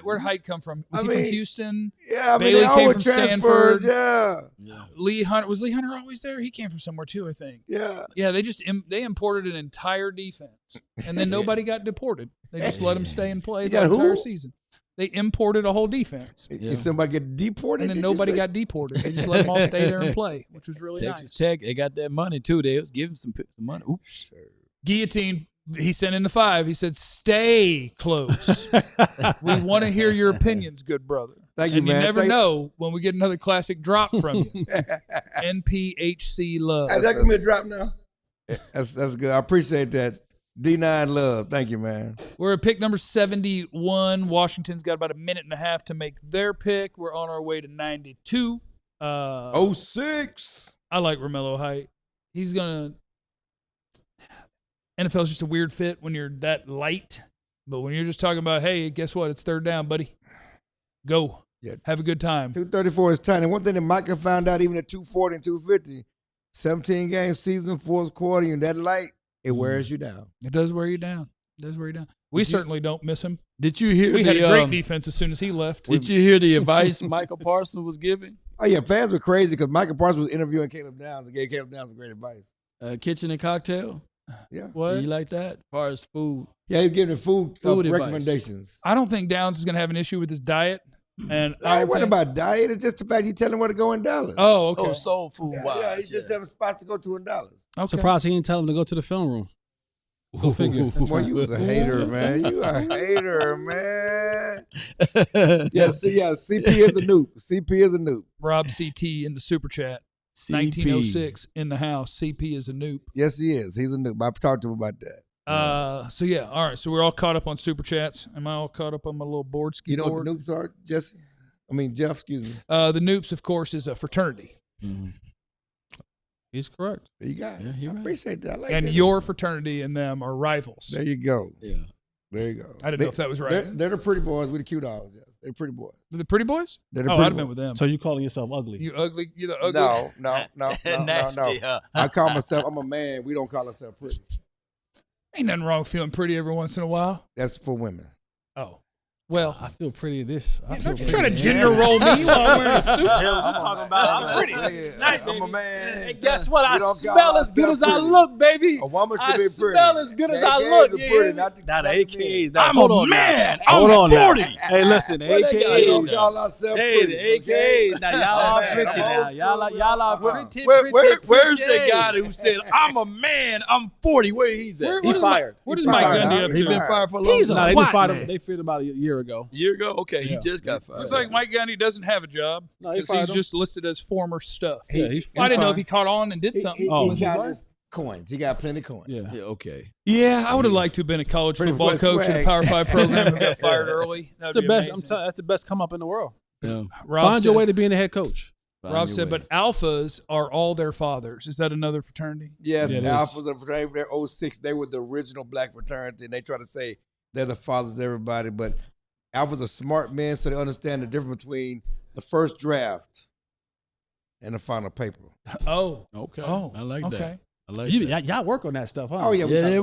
Where'd Height come from? Was he from Houston? Yeah, Bailey they came always from transferred. Stanford. Yeah. Lee Hunter was Lee Hunter always there? He came from somewhere too, I think. Yeah. Yeah, they imported an entire defense, and then nobody got deported. They just let them stay and play the entire season. They imported a whole defense. Did somebody get deported? And then nobody got deported. They just let them all stay there and play, which was really Texas nice. Tech, they got that money, too. They was giving some money. Oops. Guillotine, he sent in the 5. He said, stay close. We want to hear your opinions, good brother. Thank you, and man. You never know when we get another classic drop from you. NPHC love. Is that going to be a drop now? That's good. I appreciate that. D9 love. Thank you, man. We're at pick number 71. Washington's got about a minute and a half to make their pick. We're on our way to 92. 06. I like Romello Height. He's going to – NFL's just a weird fit when you're that light. But when you're just talking about, hey, guess what? It's third down, buddy. Go. Yeah. Have a good time. 234 is tiny. One thing that Micah found out, even at 240 and 250, 17 game season, fourth quarter, and that light, it wears you down. It does wear you down. We certainly don't miss him. Did you hear we had a great defense as soon as he left. Did you hear the advice Michael Parsons was giving? Oh, yeah, fans were crazy because Michael Parsons was interviewing Caleb Downs and gave Caleb Downs some great advice. Kitchen and cocktail? Yeah. What? You like that? As far as food? Yeah, he's giving food advice. recommendations. I don't think Downs is going to have an issue with his diet. And I ain't worried about diet. It's just the fact he's telling him where to go in Dallas. Oh, okay. Oh, soul food wise. Yeah, he's just having spots to go to in Dallas. Okay. Surprised he didn't tell him to go to the film room. Go figure. Boy, you was a hater, man. You a hater, man. CP is a noob. CP is a noob. Rob CT in the super chat. CP. 1906 in the house. CP is a noob. Yes, he is. He's a noob. I've talked to him about that. So yeah, all right. So we're all caught up on super chats. Am I all caught up on my little board ski You know board? what the noops are, Jesse? Jeff, excuse me. The Noops, of course, is a fraternity. Mm-hmm. He's correct. There you got it. Yeah, you're I right. appreciate that. I like And that. your fraternity and them are rivals. There you go. Yeah. There you go. I didn't know if that was right. They're the pretty boys with the cute dogs. Yes. They're pretty boys. The pretty boys? They're the I'd pretty have been boys. with them. So you calling yourself ugly? You ugly? You the ugly? No. Nasty, huh? I call myself, I'm a man. We don't call ourselves pretty. Ain't nothing wrong with feeling pretty every once in a while. That's for women. Oh. Well, I feel pretty. Don't you try to gender roll me while I'm wearing a suit? I'm talking about I'm pretty. Night, I'm a man. And guess what? I smell as good as I look, baby. A woman should I be pretty. smell as good as I look. Not the AKAs. I'm a man. Hold on. 40. Hey, listen, the AKAs. Hey, the AKAs. Now y'all are pretty now. Y'all are pretty. Where's the guy who said, I'm a man, I'm 40? Where he's at? He's fired. What is Mike Gundy up to? He's been fired for a long time. They just fired him. They fired him about a year ago. Year ago? Okay, he just got fired. Looks like Mike Gundy doesn't have a job because he's just listed as former stuff. I didn't know if he caught on and did something. He got his coins. He got plenty of coins. Yeah, okay. Yeah, I would have liked to have been a college football coach in a Power 5 program who got fired early. That's the best. That's the best come up in the world. Yeah. Find your way to being a head coach. Rob said, but alphas are all their fathers. Is that another fraternity? Yes, alphas are fraternity. They're 06. They were the original black fraternity, and they try to say they're the fathers of everybody. But alphas are smart men, so they understand the difference between the first draft and the final paper. Oh. Okay. Oh, I like that. I like that. Y'all work on that stuff, huh? Oh, yeah. Listen,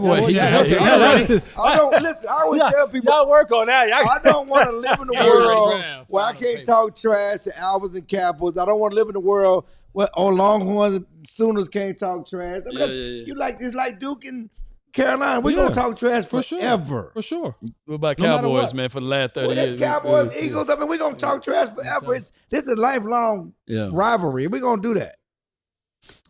I always tell people. Y'all work on that. I don't want to live in a world where I can't talk trash to Alphas and Cowboys. I don't want to live in a world where Longhorns and Sooners can't talk trash. I mean, you like it's like Duke and Carolina. We're going to talk trash forever. For sure. What about Cowboys, man, for the last 30 years? Cowboys, Eagles. I mean, we're going to talk trash forever. This is a lifelong rivalry. We're going to do that.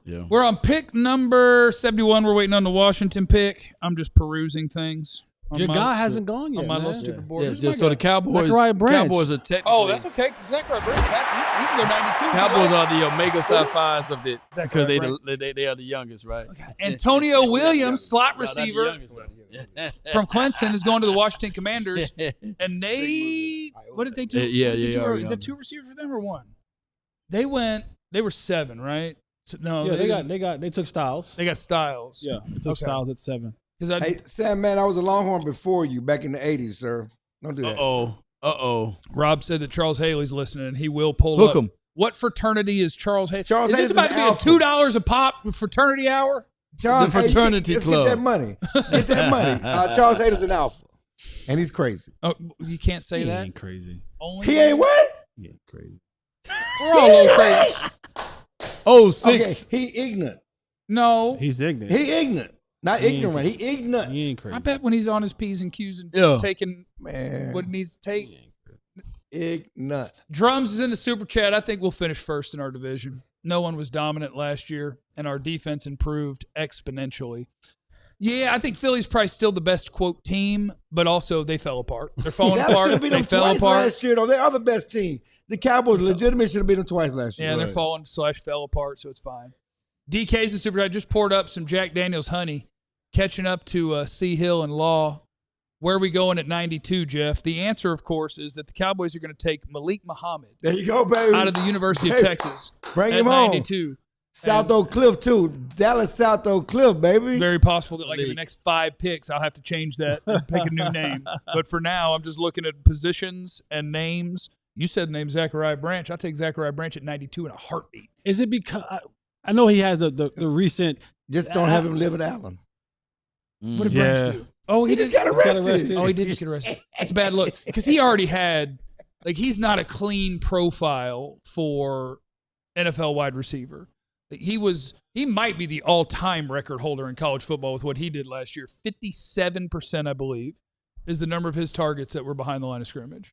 Yeah. We're on pick number 71. We're waiting on the Washington pick. I'm just perusing things. Your guy hasn't gone yet. On my man. little stupid board. Yeah, so the Cowboys are technically. Oh, that's okay. Zachary Branch, he can go 92. Cowboys are the Omega Psi Phis of the because they are the youngest, right? Okay. Antonio Williams, slot receiver from Clemson, is going to the Washington Commanders. And they, what did they do? Is that two receivers for them or one? They were 7, right? So, no, they took Styles. They got Styles. Yeah, they took Styles at 7. Hey, Sam, man, I was a Longhorn before you back in the 80s, sir. Don't do that. Uh-oh. Rob said that Charles Haley's listening, and he will pull Hook up. him. What fraternity is Charles Haley? Charles is this Haley's about to be a $2 a pop fraternity hour? Charles, the fraternity club. Get that money. Get that money. Charles Haley's an alpha, and he's crazy. Oh, you can't say that? He ain't crazy. He ain't what? He ain't crazy. We're all a little crazy. Oh, 6. Okay, he ignorant. No. He's ignorant. He ignorant. Not ignorant. He ignorant. He ain't crazy. I bet when he's on his P's and Q's and taking what he needs to take. Ignorant. Drums is in the super chat. I think we'll finish first in our division. No one was dominant last year, and our defense improved exponentially. Yeah, I think Philly's probably still the best, quote, team, but also they fell apart. They're falling apart. They fell apart. Last year, though. They are the best team. The Cowboys legitimately should have beat them twice last year. Yeah, they're falling / fell apart, so it's fine. DK's the super chat. Just poured up some Jack Daniels honey, catching up to C. Hill and Law. Where are we going at 92, Jeff? The answer, of course, is that the Cowboys are going to take Malik Muhammad. There you go, baby. Out of the University of Texas. Bring him home. 92. South Oak Cliff, too. Dallas South Oak Cliff, baby. Very possible that, in the next 5 picks, I'll have to change that and pick a new name. But for now, I'm just looking at positions and names. You said the name Zachariah Branch. I'll take Zachariah Branch at 92 in a heartbeat. Is it because I know he has the recent. Just don't have him live in Allen. What did Branch do? Oh, he just got arrested. Oh, he did just get arrested. That's a bad look because he already had he's not a clean profile for NFL wide receiver. He might be the all-time record holder in college football with what he did last year. 57%, I believe, is the number of his targets that were behind the line of scrimmage.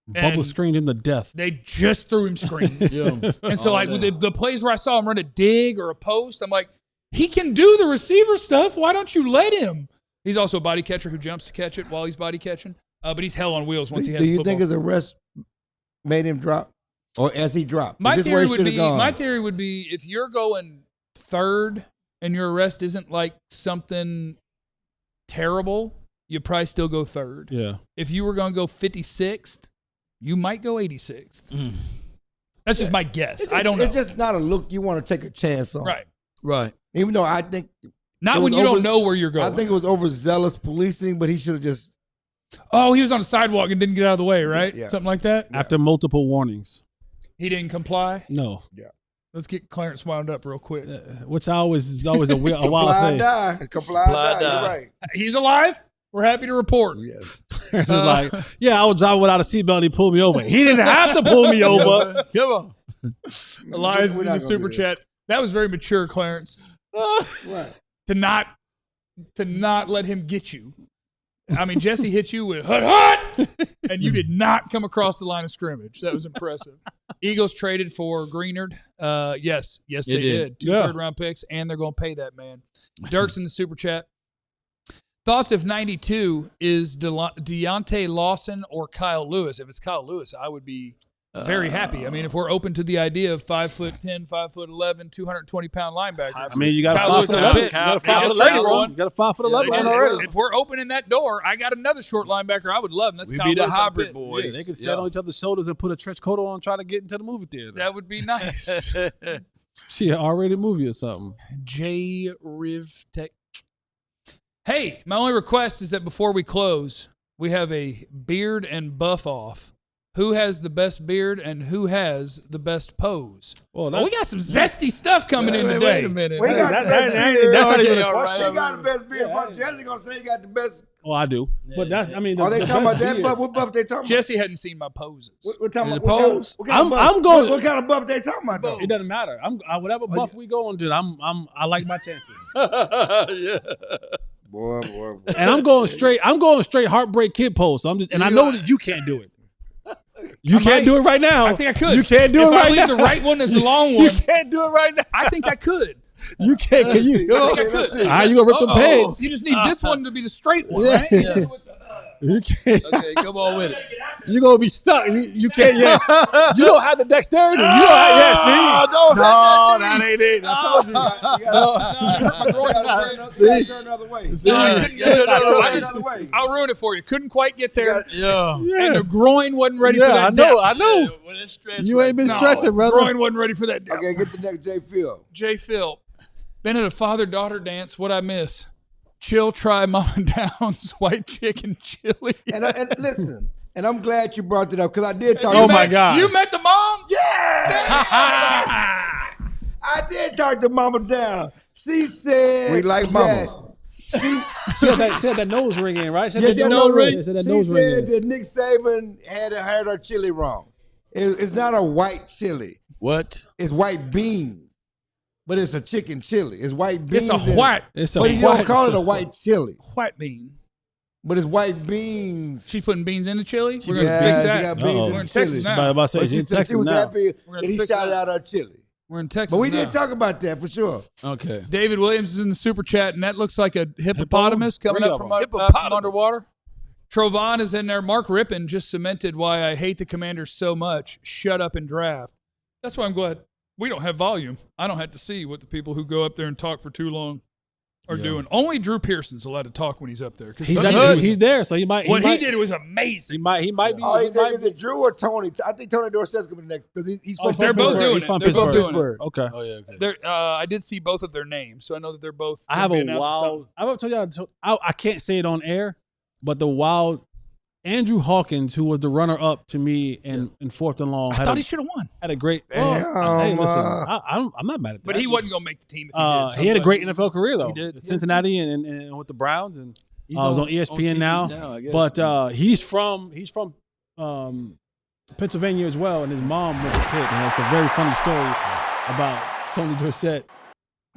Bubble screened him to death. They just threw him screens. And so, with the plays where I saw him run a dig or a post, I'm like, he can do the receiver stuff. Why don't you let him? He's also a body catcher who jumps to catch it while he's body catching. But he's hell on wheels once he has the football. Do you think his arrest made him drop? Or as he dropped? My theory would be if you're going 3rd and your arrest isn't like something terrible, you probably still go 3rd. Yeah. If you were going to go 56th, you might go 86th. That's just my guess. I don't know. It's just not a look you want to take a chance on. Right. Even though I think not when you don't know where you're going. I think it was overzealous policing, but he should have just. Oh, he was on the sidewalk and didn't get out of the way, right? Yeah. Something like that. After multiple warnings. He didn't comply? No. Yeah. Let's get Clarence wound up real quick. Which is always a wild thing. Comply, die. You're right. He's alive. We're happy to report. Yes. It's like, yeah, I was driving without a seatbelt and he pulled me over. He didn't have to pull me over. Come on. Elias is in the super chat. That was very mature, Clarence. What? To not let him get you. I mean, Jesse hit you with hut, and you did not come across the line of scrimmage. That was impressive. Eagles traded for Greenard. Yes, they did. 2 third-round picks, and they're going to pay that man. Dirk's in the super chat. Thoughts if 92 is Deontay Lawson or Kyle Lewis? If it's Kyle Lewis, I would be very happy. I mean, if we're open to the idea of 5'10", 5'11", 220-pound linebackers. I mean, you got a 5'11". You got a 5'11" already. If we're opening that door, I got another short linebacker I would love. And that's Kyle be the Lewis hybrid boys. Yeah, they can stand on each other's shoulders and put a trench coat on and try to get into the movie theater. That would be nice. See, an R-rated movie or something. J Riv Tech. Hey, my only request is that before we close, we have a beard and buff off. Who has the best beard and who has the best pose? Well, we got some zesty stuff coming in today. Wait a minute. We got the best beard. He got the best beard. Jesse gonna say he got the best. Oh, I do. But that's, I mean, are they talking about that buff? What buff they talking about? Jesse hadn't seen my poses. What talking about? Pose? I'm going. What kind of buff they talking about though? It doesn't matter. Whatever buff we go on to, I like my chances. Yeah. Boy. And I'm going straight heartbreak kid pose. So I know that you can't do it. You can't do it right now. I think I could. You can't do it right now. If I leave the right one as the long one. You can't do it right now. I think I could. You can't. Can you? I think I could. You gonna rip the pants? You just need this one to be the straight one, Yeah. right? Yeah. You can't. Okay, come on with it. You're gonna be stuck. You can't. Yeah. You don't have the dexterity. You don't have. That ain't it. I told you. Turn the other way. I'll ruin it for you. Couldn't quite get there. Yeah. And the groin wasn't ready for that. I know. You ain't been stretching, brother. Groin wasn't ready for that. Okay, get the next J. Phil. J. Phil. Been at a father-daughter dance. What'd I miss? Chill, try Mama Down's white chicken chili. And listen, and I'm glad you brought that up because I did talk. My God! You met the mom? Yeah. I did talk to Mama Down. She said We like mamas. She said that nose ring in, right? She said that nose ring. Said that She nose ring said that Nick Saban had her chili wrong. It's not a white chili. What? It's white beans. But it's a chicken chili. It's white beans. It's a white. But you don't call it a white chili. White bean. But it's white beans. She's putting beans in the chili? We're going to fix that. She got beans in We're in the chili. Texas now. About to say, she's in Texas she was now. happy that he shouted out her chili. We're in Texas But we now. did talk about that for sure. Okay. David Williams is in the super chat, and that looks like a hippopotamus coming up from underwater. Trovon is in there. Mark Rippon just cemented why I hate the Commanders so much. Shut up and draft. That's why I'm glad we don't have volume. I don't have to see what the people who go up there and talk for too long are doing. Only Drew Pearson's allowed to talk when he's up there. He's there, so he might. He did was amazing. He might be. Is it Drew or Tony? I think Tony Dorsett's going to be next because he's from They're both doing it. From They're both doing Pittsburgh. it. Okay. Oh yeah. Okay. I did see both of their names, so I know that they're both. I have a wild. I've told you. I can't say it on air, but the wild Andrew Hawkins, who was the runner-up to me in fourth and long, I thought he should have won. Had a great. Damn, listen, I'm not mad at that. But he wasn't going to make the team if he did. He had a great NFL career though. He did. At Cincinnati and with the Browns, and was on ESPN TV now. I guess. But he's from Pennsylvania as well, and his mom went to Pitt, and it's a very funny story about Tony Dorsett.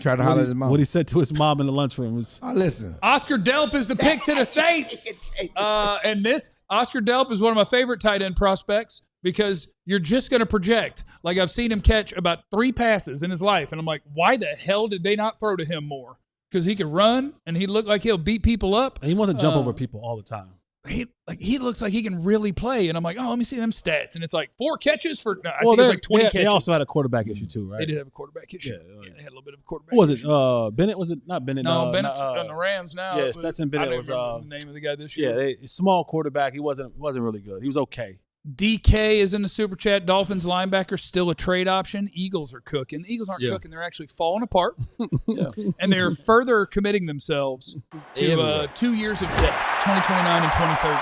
Trying to holler at his mom. What he said to his mom in the lunchroom was, listen. Oscar Delp is the pick to the Saints. And this, Oscar Delp is one of my favorite tight end prospects because you're just going to project. Like I've seen him catch about 3 passes in his life. And I'm like, why the hell did they not throw to him more? Because he could run and he looked like he'll beat people up. and he wants to jump over people all the time. He looks like he can really play. And I'm like, let me see them stats. And it's like 4 catches for, I think it's like 20 catches. They also had a quarterback issue too, right? They did have a quarterback issue. Yeah, they had a little bit of a quarterback Who was issue. it? Bennett? Was it not Bennett? No, Bennett's on the Rams now. Yeah, Stetson Bennett I don't was remember the name of the guy this year. Yeah, small quarterback. He wasn't really good. He was okay. DK is in the super chat. Dolphins linebacker still a trade option. Eagles are cooking. The Eagles aren't cooking. They're actually falling apart. And they're further committing themselves to 2 years of death, 2029 and 2030.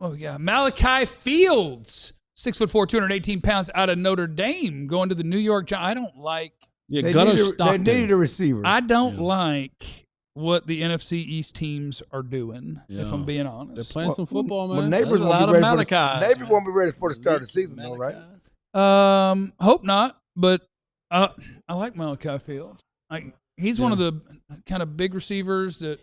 Oh, yeah. Malachi Fields, 6'4", 218 pounds out of Notre Dame, going to the New York Giants. I don't like. Yeah, They Gunnar needed Stockton. a receiver. I don't like what the NFC East teams are doing, if I'm being honest. They're playing some football, man. Well, neighbors won't be ready for the start of the season, though, right? Hope not, but I like Malachi Fields. He's one of the kind of big receivers that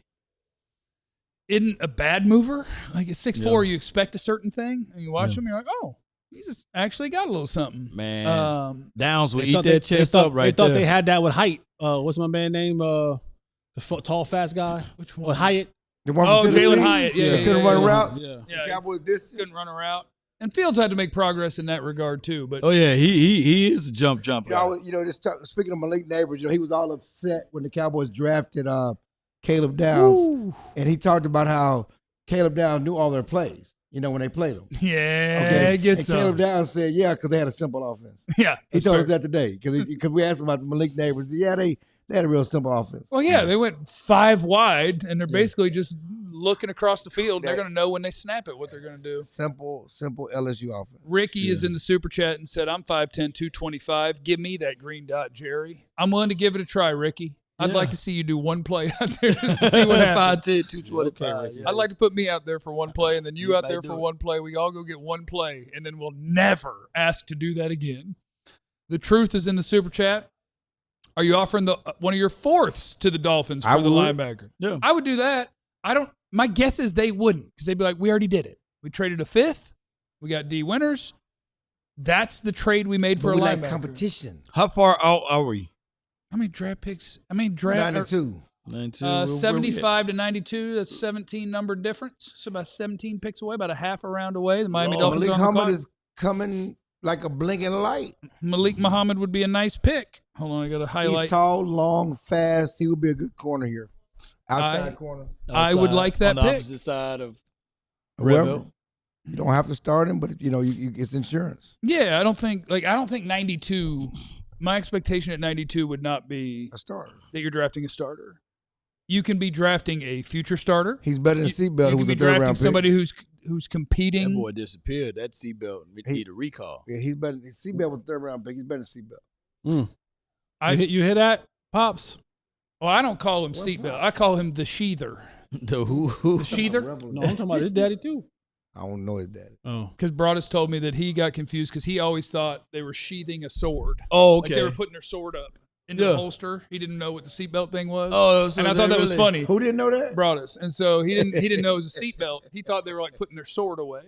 isn't a bad mover. Like at 6'4", you expect a certain thing, and you watch him, you're like, oh, he's just actually got a little something. Man, Downs would eat that chest up right there. They thought they had that with Hyatt. What's my man's name? The tall, fast guy. Which one? With Hyatt. Jalen Hyatt. Yeah, couldn't run routes. Yeah, Cowboys this couldn't run a route. And Fields had to make progress in that regard too. But he is a jumper. Speaking of Malik Neighbors, he was all upset when the Cowboys drafted Caleb Downs, and he talked about how Caleb Downs knew all their plays. When they played them. Yeah, okay. Get some. Caleb Downs said, because they had a simple offense. Yeah, he told us that today because we asked him about the Malik Neighbors. Yeah, they had a real simple offense. Well, they went 5 wide, and they're basically just looking across the field. They're going to know when they snap it what they're going to do. Simple LSU offense. Ricky is in the super chat and said, I'm 5'10", 225. Give me that green dot, Jerry. I'm willing to give it a try, Ricky. I'd like to see you do one play out there just to see what happens. 5'10", 225. I'd like to put me out there for one play, and then you out there for one play. We all go get one play, and then we'll never ask to do that again. The truth is in the super chat. Are you offering one of your fourths to the Dolphins for the linebacker? Yeah. I would do that. My guess is they wouldn't, because they'd be like, we already did it. We traded a fifth. We got D Winters. That's the trade we made for a linebacker. Like competition. How far out are we? How many draft picks? 92. 75 to 92. That's 17 number difference. So about 17 picks away, about a half a round away. The Miami Dolphins. Malik Muhammad is coming like a blinking light. Malik Muhammad would be a nice pick. Hold on, I got to highlight. He's tall, long, fast. He would be a good corner here. Outside corner. I would like that on pick. The opposite side of Rebel. You don't have to start him, but it's insurance. Yeah, I don't think 92. My expectation at 92 would not be a starter. That you're drafting a starter. You can be drafting a future starter. He's better than Seatbelt, who was a third round pick. Somebody who's competing. That boy disappeared. That Seatbelt need a recall. Yeah, he's better. Seatbelt was a third round pick. He's better than Seatbelt. You hear that, Pops? Well, I don't call him Seatbelt. I call him the Sheather. The who? The Sheather? No, I'm talking about his daddy too. I don't know his daddy. Oh. Because Broadus told me that he got confused because he always thought they were sheathing a sword. Oh, okay. Like they were putting their sword up into the holster. He didn't know what the seatbelt thing was. Oh, so and I thought that was funny. Who didn't know that? Broadus. And so he didn't know it was a seatbelt. He thought they were like putting their sword away.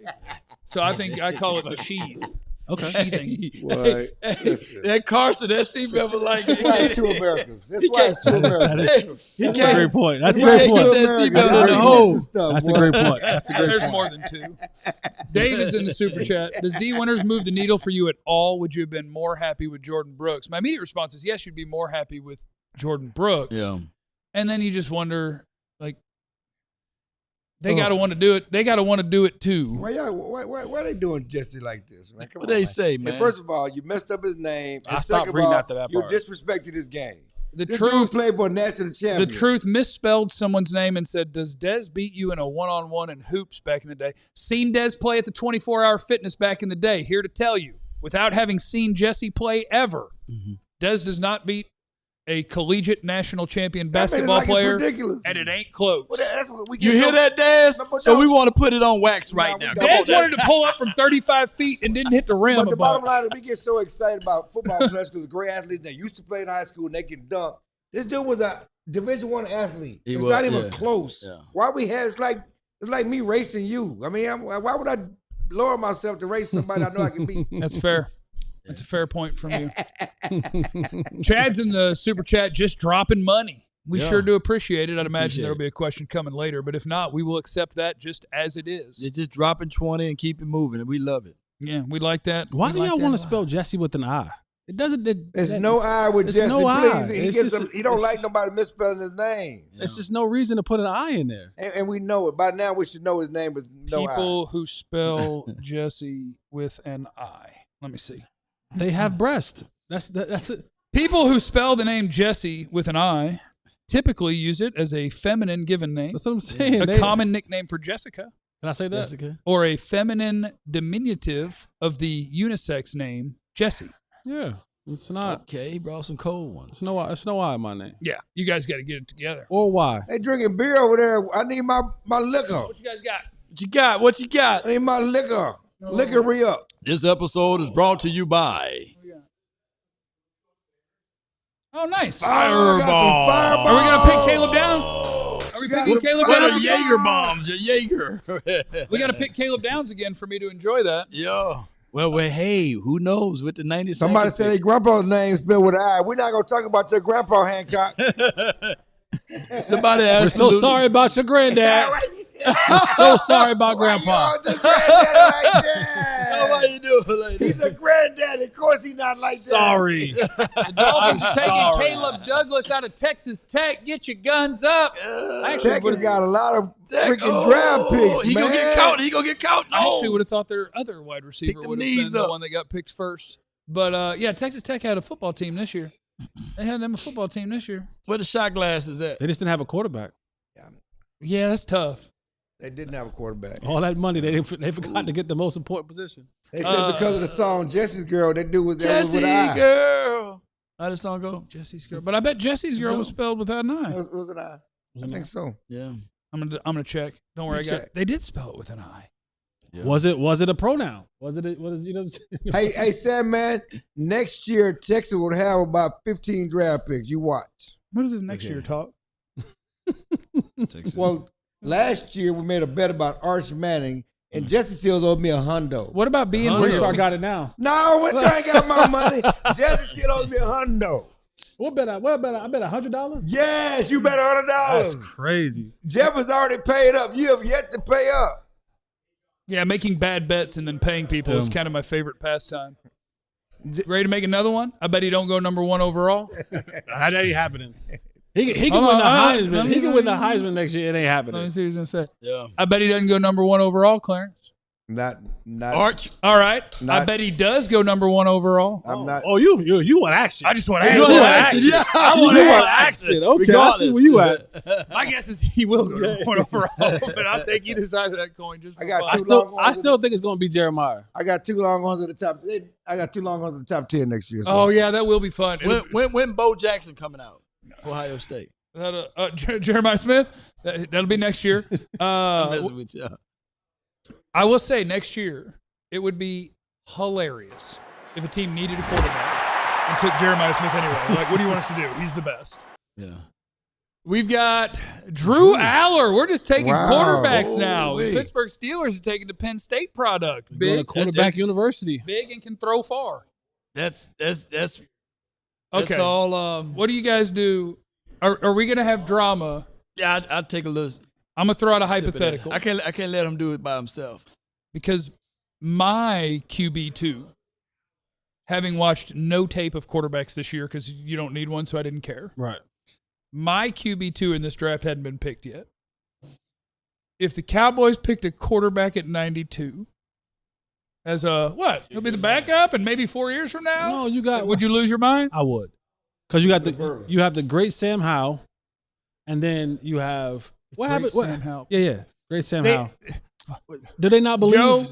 So I think I call it the sheath. Okay. Sheathing. Well, that Carson, that seatbelt was like. That's why it's 2 Americans. That's why it's 2 Americans. That's a great point. That's a great point. That's a great point. That's a great There's point. more than 2. David's in the super chat. Does D Winters move the needle for you at all? Would you have been more happy with Jordan Brooks? My immediate response is yes, you'd be more happy with Jordan Brooks. Yeah. And then you just wonder, like, they got to want to do it. They got to want to do it too. Why are they doing Jesse like this, man? Come What on, they man. say, man? And first of all, you messed up his name. And I stopped second reading of all, after that you part. disrespected his game. This dude truth played for a national champion. The truth misspelled someone's name and said, does Dez beat you in a one-on-one in hoops back in the day? Seen Dez play at the 24-hour fitness back in the day. Here to tell you, without having seen Jesse play ever, Dez does not beat a collegiate national champion basketball player, and it ain't close. Well, that's what we You get hear that, Daz? No, So we want to put it on wax right now. Come Dez on, wanted to pull up from 35 feet and didn't hit the rim. But the bottom line is we get so excited about football players because great athletes that used to play in high school and they can dunk. This dude was a Division I athlete. It's not even close. Yeah. Why we have it's like me racing you. I mean, why would I lower myself to race somebody I know I can beat? That's fair. That's a fair point from you. Chad's in the super chat just dropping money. We sure do appreciate it. I'd imagine there'll be a question coming later, but if not, we will accept that just as it is. You're just dropping 20 and keep it moving, and we love it. Yeah, we like that. Why do y'all want to spell Jesse with an I? It doesn't. There's no I with Jesse. No please. He don't like nobody misspelling his name. It's just no reason to put an I in there. And we know it. By now, we should know his name is no I. People who spell Jesse with an I. Let me see. They have breast. That's it. People who spell the name Jesse with an I typically use it as a feminine given name. That's what I'm saying. A common nickname for Jessica. Can I say that? Jessica? Or a feminine diminutive of the unisex name Jesse. Yeah. It's not. Okay, he brought some cold ones. It's no I in my name. Yeah, you guys got to get it together. Or why? They drinking beer over there. I need my liquor. What you guys got? What you got? What you got? I need my liquor. Liquor re-up. This episode is brought to you by Oh, nice. Fireball. Are we going to pick Caleb Downs? Are we picking Caleb What Downs are again? Jaeger bombs? A Jaeger. We got to pick Caleb Downs again for me to enjoy that. Yeah. Well, hey, who knows with the 90 Somebody said their grandpa's name spelled with an I. We're not going to talk about your grandpa, Hancock. Somebody We're asked. so sorry about your granddad. We're so sorry about grandpa. Why you granddaddy like that? Why you doing like He's a granddaddy. Of course he's not like that. Sorry. The Dolphins taking Caleb Douglas out of Texas Tech. Get your guns up. Texas got a lot of freaking draft picks, He man. gonna get caught. He gonna get caught. I No. actually would have thought their other wide receiver Pick the would have been knees the up. one that got picked first. But, yeah, Texas Tech had a football team this year. They had them a football team this year. Where the shot glass is at? They just didn't have a quarterback. Yeah, that's tough. They didn't have a quarterback. All that money, they forgot to get the most important position. They said because of the song Jesse's Girl, they do with that Jesse with an I. girl. How does the song go? Jesse's girl. But I bet Jesse's girl was spelled without an I. It was an I. I think so. Yeah. I'm gonna check. Don't worry, they did spell it with an I. Yeah. Was it a pronoun? Was it? What is you know? What I'm saying? Hey, Sam, man. Next year, Texas will have about 15 draft picks. You watch. What is this next year talk? Texas. Well, last year we made a bet about Arch Manning, and Jesse Seals owed me $100. What about being WinStar got it now. No, WinStar ain't got my money. Jesse Seals owes me $100. What bet? I bet $100. Yes, you bet $100. That's crazy. Jeff has already paid up. You have yet to pay up. Yeah, making bad bets and then paying people is kind of my favorite pastime. Ready to make another one? I bet he don't go number 1 overall. That ain't happening. He can win the Heisman. He can win the Heisman next year. It ain't Let me happening. see what he's gonna say. Yeah. I bet he doesn't go number 1 overall, Clarence. Not Arch. All right. I Not- bet he does go number 1 overall. I'm not. Oh, you want action? I just want to You ask. want action? Yeah, You want action? Okay, I see where you at. My guess is he will go number 1 overall, but I'll take either side of that coin. Just I got for two fun. I still think it's going to be Jeremiah. I got 2 Longhorns at the top. I got 2 Longhorns at the top 10 next year. So. Oh yeah, that will be fun. When Bo Jackson coming out? Ohio State. Jeremiah Smith. That'll be next year. I'm messing with you. I will say next year it would be hilarious if a team needed a quarterback and took Jeremiah Smith anyway. Like, what do you want us to do? He's the best. Yeah. We've got Drew Aller. We're just taking quarterbacks now. Holy. The Pittsburgh Steelers are taking the Penn State product. Going to Big, quarterback university. big, and can throw far. That's Okay. all. What do you guys do? Are we going to have drama? Yeah, I'll take a listen. I'm going to throw out a hypothetical. I can't let him do it by himself. Because my QB2, having watched no tape of quarterbacks this year because you don't need one, so I didn't care. Right. My QB2 in this draft hadn't been picked yet. If the Cowboys picked a quarterback at 92, as a what? He'll be the backup, and maybe 4 years from now. No, you got. Would you lose your mind? I would, because you have the great Sam Howell, and then you have what happened? Sam Howell. Yeah, great Sam Howell. Do they not believe Joe?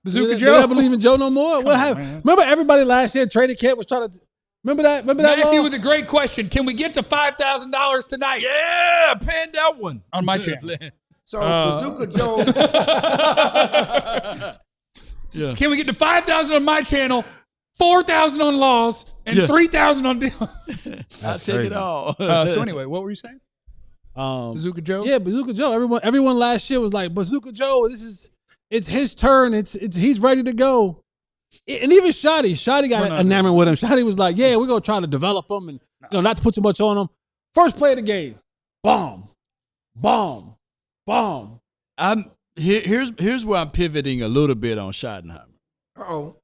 Bazooka do Joe? they not believe in Joe no more? What happened? man. Remember everybody last year training camp was trying to. Remember that? Matthew law? with a great question. Can we get to $5,000 tonight? Yeah, pan that one On my channel. So Bazooka Joe. Yeah. Can we get to 5,000 on my channel, 4,000 on Laws, and 3,000 on Dylan? I'll take it all. So anyway, what were you saying? Bazooka Joe? Yeah, Bazooka Joe. Everyone last year was like, Bazooka Joe, it's his turn. It's he's ready to go. And even Shotty got enamored with him. Shotty was like, yeah, we're gonna try to develop him and not to put too much on him. First play of the game, bomb. Here's where I'm pivoting a little bit on Schottenheimer. Oh,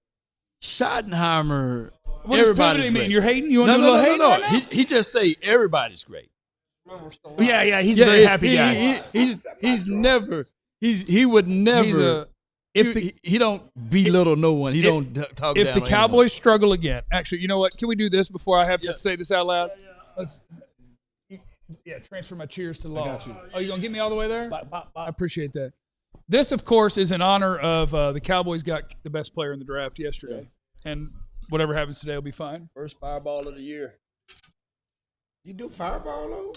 Schottenheimer. What does pivoting mean? You're hating? You want to do a little hating right now? He just say everybody's great. Yeah, he's a very happy guy. He would never. He don't belittle no one. He don't talk down. If the Cowboys struggle again, actually, you know what? Can we do this before I have to say this out loud? Let's. Yeah, transfer my cheers to Law. got you. Oh, you gonna get me all the way there? I appreciate that. This, of course, is in honor of the Cowboys got the best player in the draft yesterday, and whatever happens today will be fine. First fireball of the year. You do Fireball though?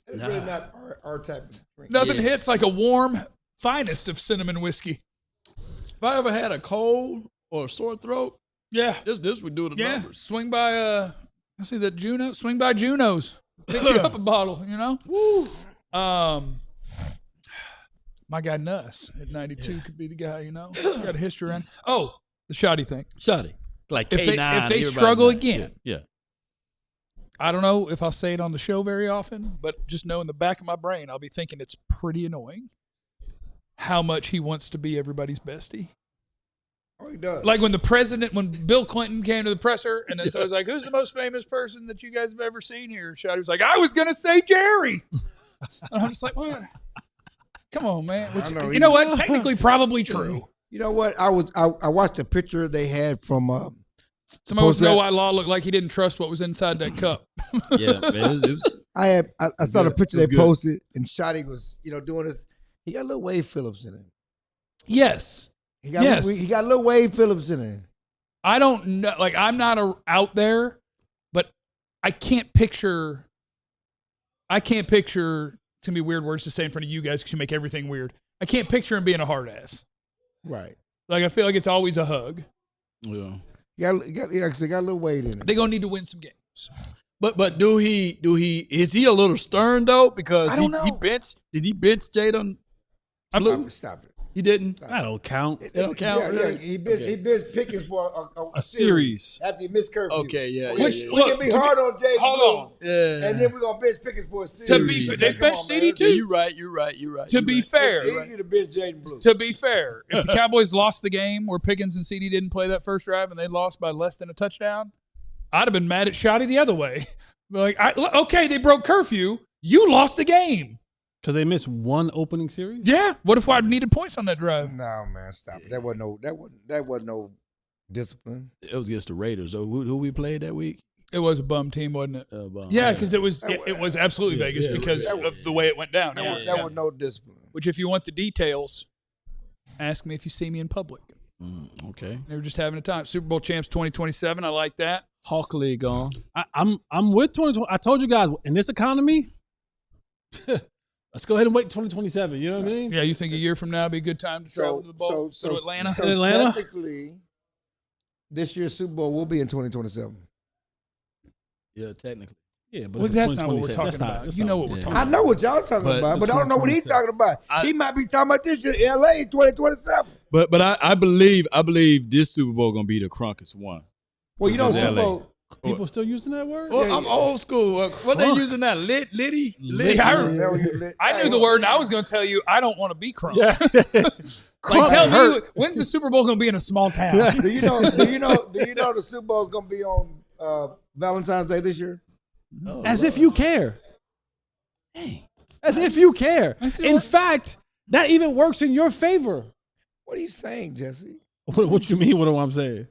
It's really not our type of drink. Nothing hits like a warm, finest of cinnamon whiskey. If I ever had a cold or a sore throat, this would do the numbers. Swing by I see that Juno. Swing by Juno's. Pick you up a bottle. You know. Woo. My guy Nuss at 92 could be the guy. You know, got a history around. Oh, the shoddy thing. Shoddy. Like if K9. If they struggle again, yeah. I don't know if I'll say it on the show very often, but just know in the back of my brain, I'll be thinking it's pretty annoying how much he wants to be everybody's bestie. Oh, he does. Like when Bill Clinton came to the presser, and then so I was like, who's the most famous person that you guys have ever seen here? Shoddy was like, I was going to say Jerry. And I'm just like, what? Come on, man. Which, you know what? Technically, probably true. You know what? I watched a picture they had from somebody wants to know why Law looked like he didn't trust what was inside that cup. Yeah, man. I saw the picture they posted, and Shoddy was, doing this. He got a little Wade Phillips in it. Yes. He got a little Wade Phillips in it. I don't know. Like, I'm not out there, but I can't picture. It's gonna be weird words to say in front of you guys because you make everything weird. I can't picture him being a hard ass. Right. Like, I feel like it's always a hug. Yeah. He got a little weight in it. They're gonna need to win some games. But is he a little stern though? Because I don't know. Did he bench Jadon? Stop it. He didn't. That don't count. It don't count. Yeah, really? he benched Pickens for a series after he missed curfew. Okay, yeah. We can be hard on Jay. Hold on. Yeah. And then we're gonna bench Pickens for a series. They benched CD too. You're right. To be fair, It's easy to bench Jaden Blue. To be fair, if the Cowboys lost the game where Pickens and CD didn't play that first drive and they lost by less than a touchdown, I'd have been mad at Shoddy the other way. Like, okay, they broke curfew. You lost the game. Because they missed one opening series? Yeah. What if I needed points on that drive? No, man, stop it. That wasn't no discipline. It was against the Raiders. So who we played that week? It was a bum team, wasn't it? Yeah, because it was absolutely Vegas because of the way it went down. That was no discipline. Which, if you want the details, ask me if you see me in public. Okay. They were just having a time. Super Bowl champs 2027. I like that. Hawk League on. I'm with 2020. I told you guys, in this economy, let's go ahead and wait 2027. You know what I mean? Yeah, you think a year from now would be a good time to travel to the bowl? So go to Atlanta? So Atlanta? technically, this year's Super Bowl will be in 2027. Yeah, technically. Yeah, but Well, that's not what we're talking about. You know what we're talking I about. know what y'all talking about, but I don't know what he's talking about. He might be talking about this year, LA 2027. But I believe this Super Bowl gonna be the crunkest one. Well, you know, Super Bowl. People still using that word? Well, I'm old school. What they using now? Litty? See, I knew the word, and I was going to tell you I don't want to be crunk. Yeah. Like, tell me, when's the Super Bowl going to be in a small town? Yeah. Do you know the Super Bowl is going to be on Valentine's Day this year? As if you care. As if you care. In fact, that even works in your favor. What are you saying, Jesse? What you mean? What am I saying?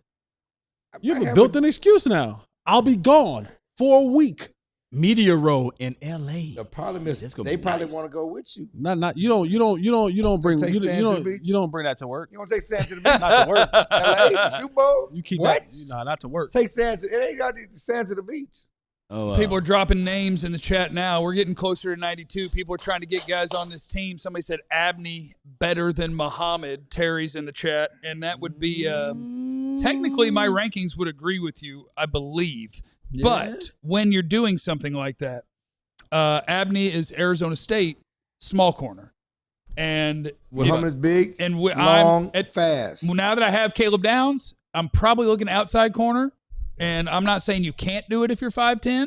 You have a built-in excuse now. I'll be gone for a week. Media Row in LA. The problem is they probably want to go with you. Not you don't bring Take Sam to the beach? you don't bring that to work. You want to take Sam to the beach? Not to work. LA, the Super Bowl? You keep what? that. Not to work. Take Sam to. It ain't got to Sam to the beach. People are dropping names in the chat now. We're getting closer to 92. People are trying to get guys on this team. Somebody said Abney better than Muhammad. Terry's in the chat, and that would be technically my rankings would agree with you, I believe. Yeah. But when you're doing something like that, Abney is Arizona State small corner, and Muhammad's big and long, fast. Now that I have Caleb Downs, I'm probably looking outside corner. And I'm not saying you can't do it if you're 5'10",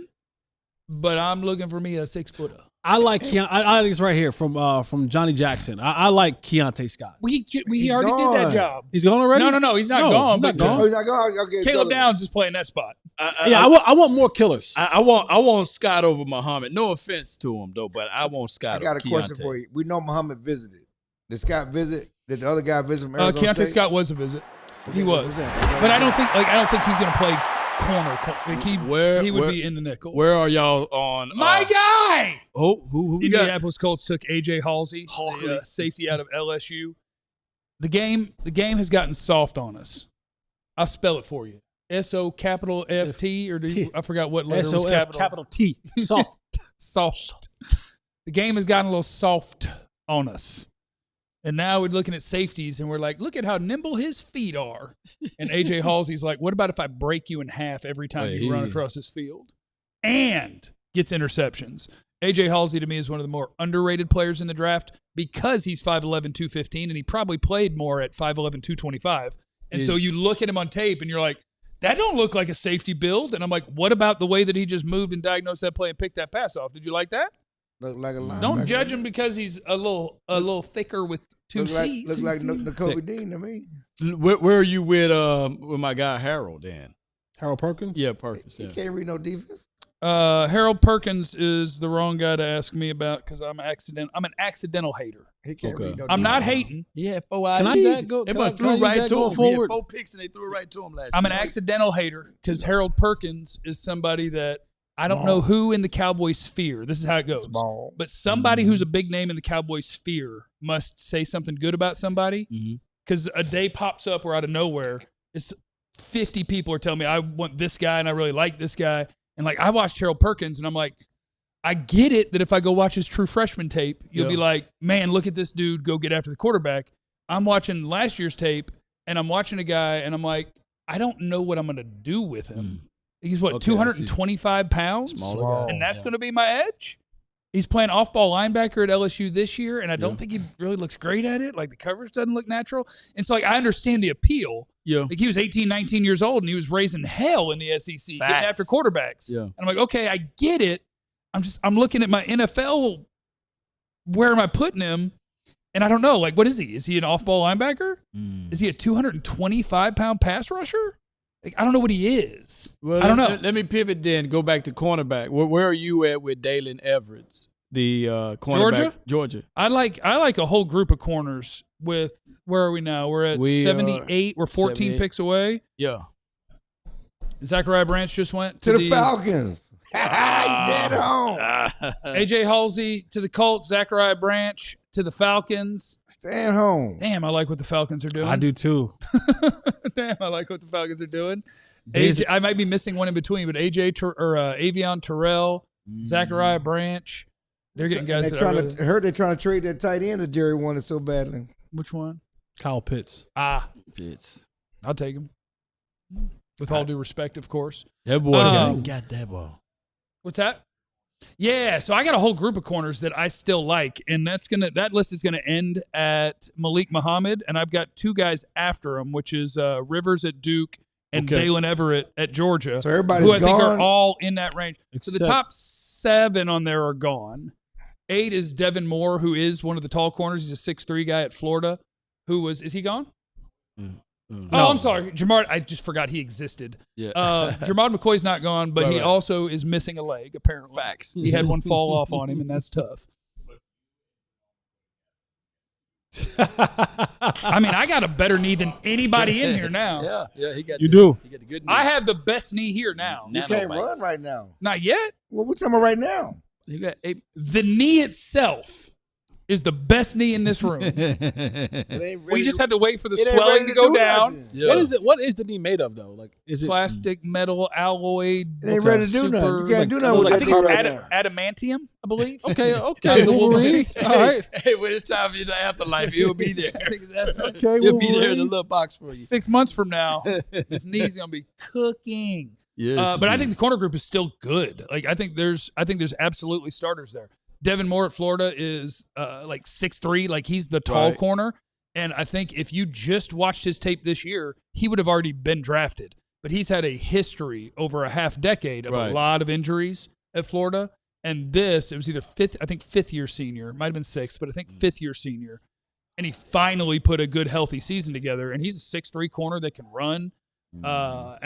but I'm looking for me a 6-footer. I like I like this right here from Johnny Jackson. I like Keontae Scott. We already did that job. He's gone already? No, he's not gone. He's not gone. Okay, Caleb Downs is playing that spot. I want more killers. I want Scott over Muhammad. No offense to him though, but I want Scott. I got a question for you. We know Muhammad visited. Did Scott visit? Did the other guy visit from Arizona Keontae State? Scott was a visit. He was, but I don't think he's going to play corner. Like he would be in the nickel. Where are y'all on? My guy. Oh, who we Indianapolis Colts took A.J. Halsey, safety out of LSU. The game has gotten soft on us. I'll spell it for you. S-O capital F-T, or I forgot what letter was S-O-F capital T. Soft. Soft. The game has gotten a little soft on us. And now we're looking at safeties, and we're like, look at how nimble his feet are. And A.J. Halsey's like, what about if I break you in half every time you run across this field? And gets interceptions. A.J. Halsey, to me, is one of the more underrated players in the draft because he's 5'11", 215, and he probably played more at 5'11", 225. And so you look at him on tape, and you're like, that don't look like a safety build. And I'm like, what about the way that he just moved and diagnosed that play and picked that pass off? Did you like that? Look like a linebacker. Don't judge him because he's a little thicker with two C's. Look like N'Kobe Dean to me. Where are you with my guy Harold, Dan? Harold Perkins? Yeah, Perkins. He can't read no defense. Harold Perkins is the wrong guy to ask me about because I'm an accidental hater. He can't read no I'm defense. not hating. Yeah, 4 Can I use that? Go, Everybody can I threw right to him. forward? He had 4 picks and they threw it right to him last I'm year. an accidental hater because Harold Perkins is somebody that I don't know who in the Cowboys sphere. This is how it goes. Small. But somebody who's a big name in the Cowboys sphere must say something good about somebody because a day pops up where out of nowhere, it's 50 people are telling me I want this guy and I really like this guy. And like I watched Harold Perkins and I'm like, I get it that if I go watch his true freshman tape, you'll be like, man, look at this dude go get after the quarterback. I'm watching last year's tape and I'm watching a guy and I'm like, I don't know what I'm going to do with him. He's 225 pounds? And that's going to be my edge? He's playing off-ball linebacker at LSU this year, and I don't think he really looks great at it. Like, the coverage doesn't look natural. And so, like, I understand the appeal. Yeah. Like, he was 18, 19 years old, and he was raising hell in the SEC, getting after quarterbacks. Yeah. And I'm like, okay, I get it. I'm looking at my NFL, where am I putting him? And I don't know. Like, what is he? Is he an off-ball linebacker? Is he a 225-pound pass rusher? Like, I don't know what he is. Well, I don't know. Let me pivot then. Go back to cornerback. Where are you at with Dalen Everett, the cornerback? Georgia. I like a whole group of corners. With where are we now? We're at 78. We're 14 78. Picks away. Yeah. Zachariah Branch just went to the Falcons. He's dead home. A.J. Halsey to the Colts. Zachariah Branch to the Falcons. Staying home. Damn, I like what the Falcons are doing. I do too. Damn, I like what the Falcons are doing. AJ, I might be missing one in between, but Avion Terrell, Zachariah Branch. They're getting guys. I heard they're trying to trade that tight end that Jerry wanted so badly. Which one? Kyle Pitts. Pitts. I'll take him. With all due respect, of course. That boy got that ball. What's that? Yeah, so I got a whole group of corners that I still like, and that list is gonna end at Malik Muhammad, and I've got 2 guys after him, which is Rivers at Duke and Dalen Everett at Georgia, so everybody's who I think gone? are all in that range. So the top 7 on there are gone. 8 is Devin Moore, who is one of the tall corners. He's a 6'3" guy at Florida. Is he gone? No. I'm sorry. Jamard, I just forgot he existed. Yeah. Jamard McCoy's not gone, but he also is missing a leg, apparently. Facts. He had one fall off on him, and that's tough. I mean, I got a better knee than anybody in here now. Yeah, he got You do. He got the good knee. I have the best knee here now. You can't run right now. Not yet. Well, we're talking about right now. You got 8. The knee itself is the best knee in this room. We just had to wait for the swelling to go down. Yeah. What is the knee made of though? Like, is it plastic, metal, alloy? It ain't ready to do nothing. You can't do nothing with I that think it's right now. adamantium, I believe. Okay, the Wolverine. All right. Hey, when it's time for you to afterlife, he'll be there. I think it's adamantium. Okay, He'll be there in the little box for you. 6 months from now, his knee's gonna be cooking. Yes, but I think the corner group is still good. Like I think there's absolutely starters there. Devin Moore at Florida is like 6'3", like he's the tall corner. And I think if you just watched his tape this year, he would have already been drafted. But he's had a history over a half decade of a lot of injuries at Florida. And it was either fifth year senior, might have been 6th, but I think 5th year senior. And he finally put a good, healthy season together. And he's a 6'3" corner that can run. And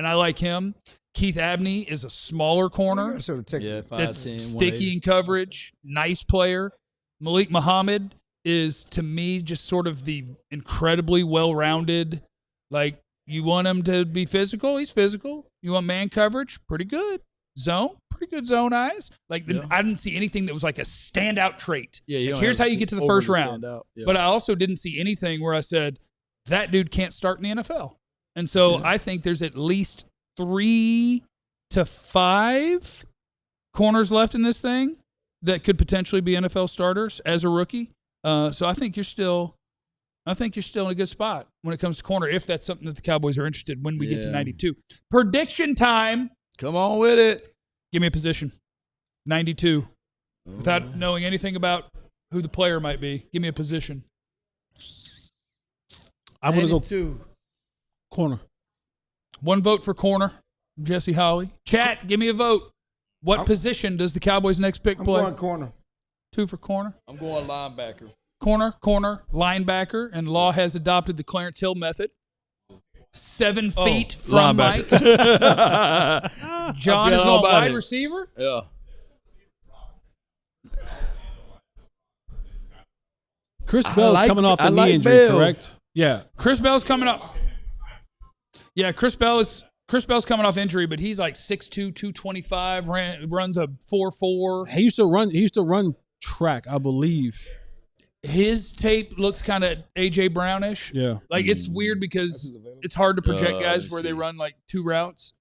I like him. Keith Abney is a smaller corner. That's sticky in coverage. Nice player. Malik Muhammad is, to me, just sort of the incredibly well-rounded. Like, you want him to be physical? He's physical. You want man coverage? Pretty good. Zone? Pretty good zone eyes. Like, I didn't see anything that was like a standout trait. Yeah, like, here's how you get to the first round. Yeah. But I also didn't see anything where I said, that dude can't start in the NFL. And so I think there's at least 3 to 5 corners left in this thing that could potentially be NFL starters as a rookie. So I think you're still in a good spot when it comes to corner, if that's something that the Cowboys are interested in when we get to 92. Prediction time. Come on with it. Give me a position. 92. Without knowing anything about who the player might be, give me a position. I'm going to go corner. 1 vote for corner. Jesse Holly. Chat, give me a vote. What position does the Cowboys' next pick play? I'm going corner. 2 for corner. I'm going linebacker. Corner, linebacker, and Law has adopted the Clarence Hill method. 7 feet from Mike. John is on wide receiver. Yeah. Chris Bell's coming off the knee injury, correct? Yeah. Chris Bell's coming up. Yeah, Chris Bell's coming off injury, but he's like 6'2", 225, runs a 4.4. He used to run track, I believe. His tape looks kind of A.J. Brownish. Yeah. Like, it's weird because it's hard to project guys where they run like 2 routes.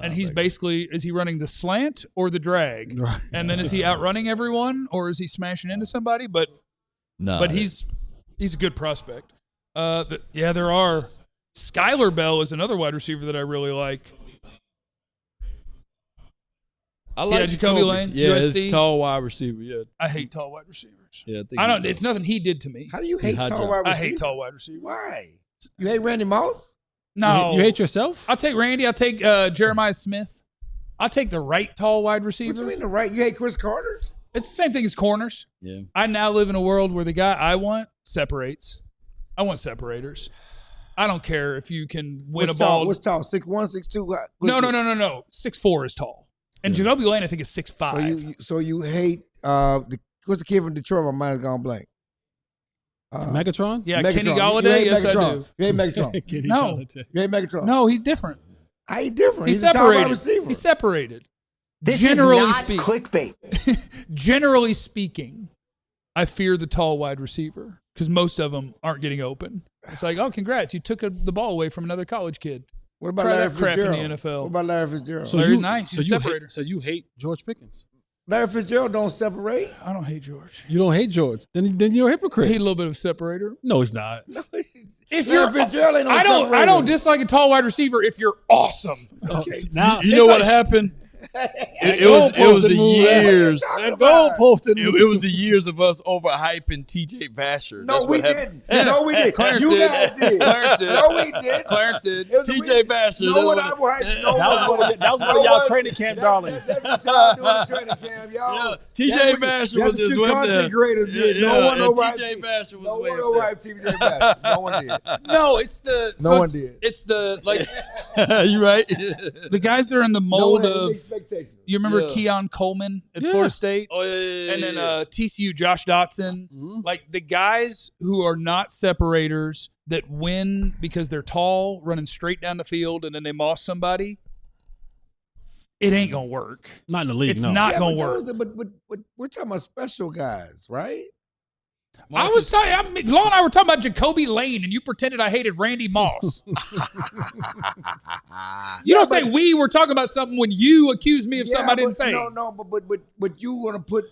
And he's basically, is he running the slant or the drag? Right. And then is he outrunning everyone or is he smashing into somebody? But he's a good prospect. There are. Skylar Bell is another wide receiver that I really like. I like Jacoby Lane, USC. It's tall wide receiver. Yeah, I hate tall wide receivers. Yeah, I don't. It's nothing he did to me. How do you hate tall wide receivers? I hate tall wide receivers. Why? You hate Randy Moss? No. You hate yourself? I'll take Randy. I'll take Jeremiah Smith. I'll take the right tall wide receiver. What do you mean the right? You hate Chris Carter? It's the same thing as corners. Yeah. I now live in a world where the guy I want separates. I want separators. I don't care if you can win a ball. What's tall? 6'1", 6'2"? No. 6'4" is tall. And Jacoby Lane, I think, is 6'5". So you hate what's the kid from Detroit? My mind's gone blank. Megatron? Yeah, Megatron. Kenny Galladay. Yes, Megatron. I do. You hate Megatron. No. You hate Megatron. No, he's different. How he different? He's a tall separated. wide receiver. He's separated. This Generally is not clickbait. Generally speaking, I fear the tall wide receiver because most of them aren't getting open. It's like, oh, congrats, you took the ball away from another college kid. What about Try Larry that crap Fitzgerald? in the NFL. What about Larry Fitzgerald? Larry's nice. He's a separator. So you hate George Pickens? Larry Fitzgerald don't separate. I don't hate George. You don't hate George? Then you're a hypocrite. He's a little bit of a separator. No, he's not. No, if Larry you're Fitzgerald ain't no separator. I don't dislike a tall wide receiver if you're awesome. Okay. Now you know what happened? It was the years. It was the years of us overhyping T.J. Vasher. No, we didn't. No, we didn't. Clarence you did. guys did. Clarence did. No, we did. Clarence did. T.J. Vasher. No one overhyped. That was one of y'all training camp darlings. That's what y'all doing in training camp, y'all. T.J. Vasher was just what content creators did. No one overhyped. T.J. Vasher was No way one up there. overhyped T.J. Vasher. No one did. No, it's the. No one did. It's the like. You right? The guys that are in the mold of. You remember Keon Coleman at Florida State? Oh, yeah. And then TCU, Josh Dotson. Mm-hmm. Like the guys who are not separators that win because they're tall, running straight down the field, and then they moss somebody. It ain't going to work. Not in the league, It's no. not going to work. But we're talking about special guys, right? I was talking. Law and I were talking about Jacoby Lane, and you pretended I hated Randy Moss. You don't say we were talking about something when you accused me of something I didn't say. No, but you want to put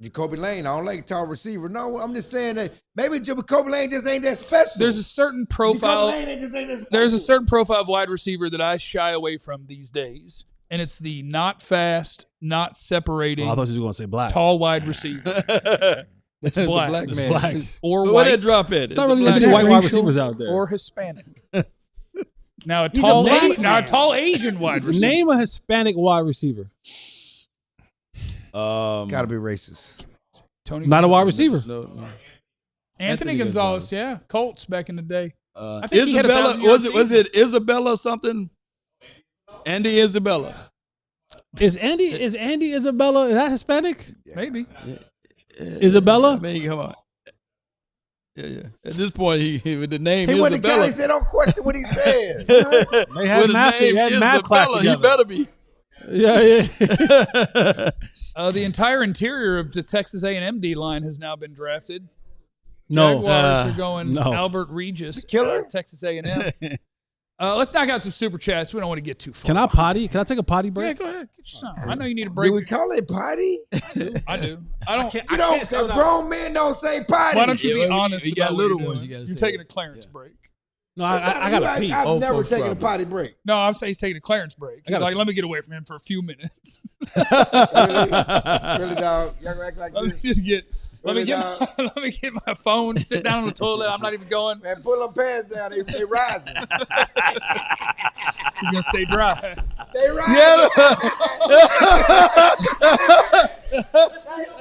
Jacoby Lane. I don't like tall receiver. No, I'm just saying that maybe Jacoby Lane just ain't that special. There's a certain profile. Jacoby Lane just ain't that special. There's a certain profile of wide receiver that I shy away from these days, and it's the not fast, not separating. I thought you were going to say black. Tall wide receiver. It's black. It's black. Or Where white. did it drop it? It's not really many white wide receivers out there. Or Hispanic. Now a tall Asian wide receiver. Name a Hispanic wide receiver. It's got to be racist. Tony Not a wide receiver. No. Anthony Gonzalez, yeah. Colts back in the day. I think he had Isabella, 1,000 yards was it Isabella something? Andy Isabella. Is Andy Isabella, is that Hispanic? Maybe. Isabella? I mean, come on. Yeah. At this point, he with the name He went to Isabella. Cali, said, don't question what he said. They had math class together. He better be. Yeah. The entire interior of the Texas A&M D line has now been drafted. No. Jaguars are going no. Albert Regis. The killer? Texas A&M. Let's knock out some super chats. We don't want to get too far. Can I potty? Can I take a potty break? Yeah, go ahead. Get your son. I know you need a break. Do we call it potty? I do. I don't. You don't. Grown men don't say potty. Why don't you be honest? You got about little what ones. doing? You got. You're taking a clearance break. No, I got to pee. I've never taken a potty break. No, I'm saying he's taking a clearance break. He's like, let me get away from him for a few minutes. Really, dog? Y'all act like Let me this? just get. Let me Really, get. Let me get my phone. Sit down on the toilet. I'm not even going. Man, pull them pants down. They rising. He's gonna stay dry. They rising.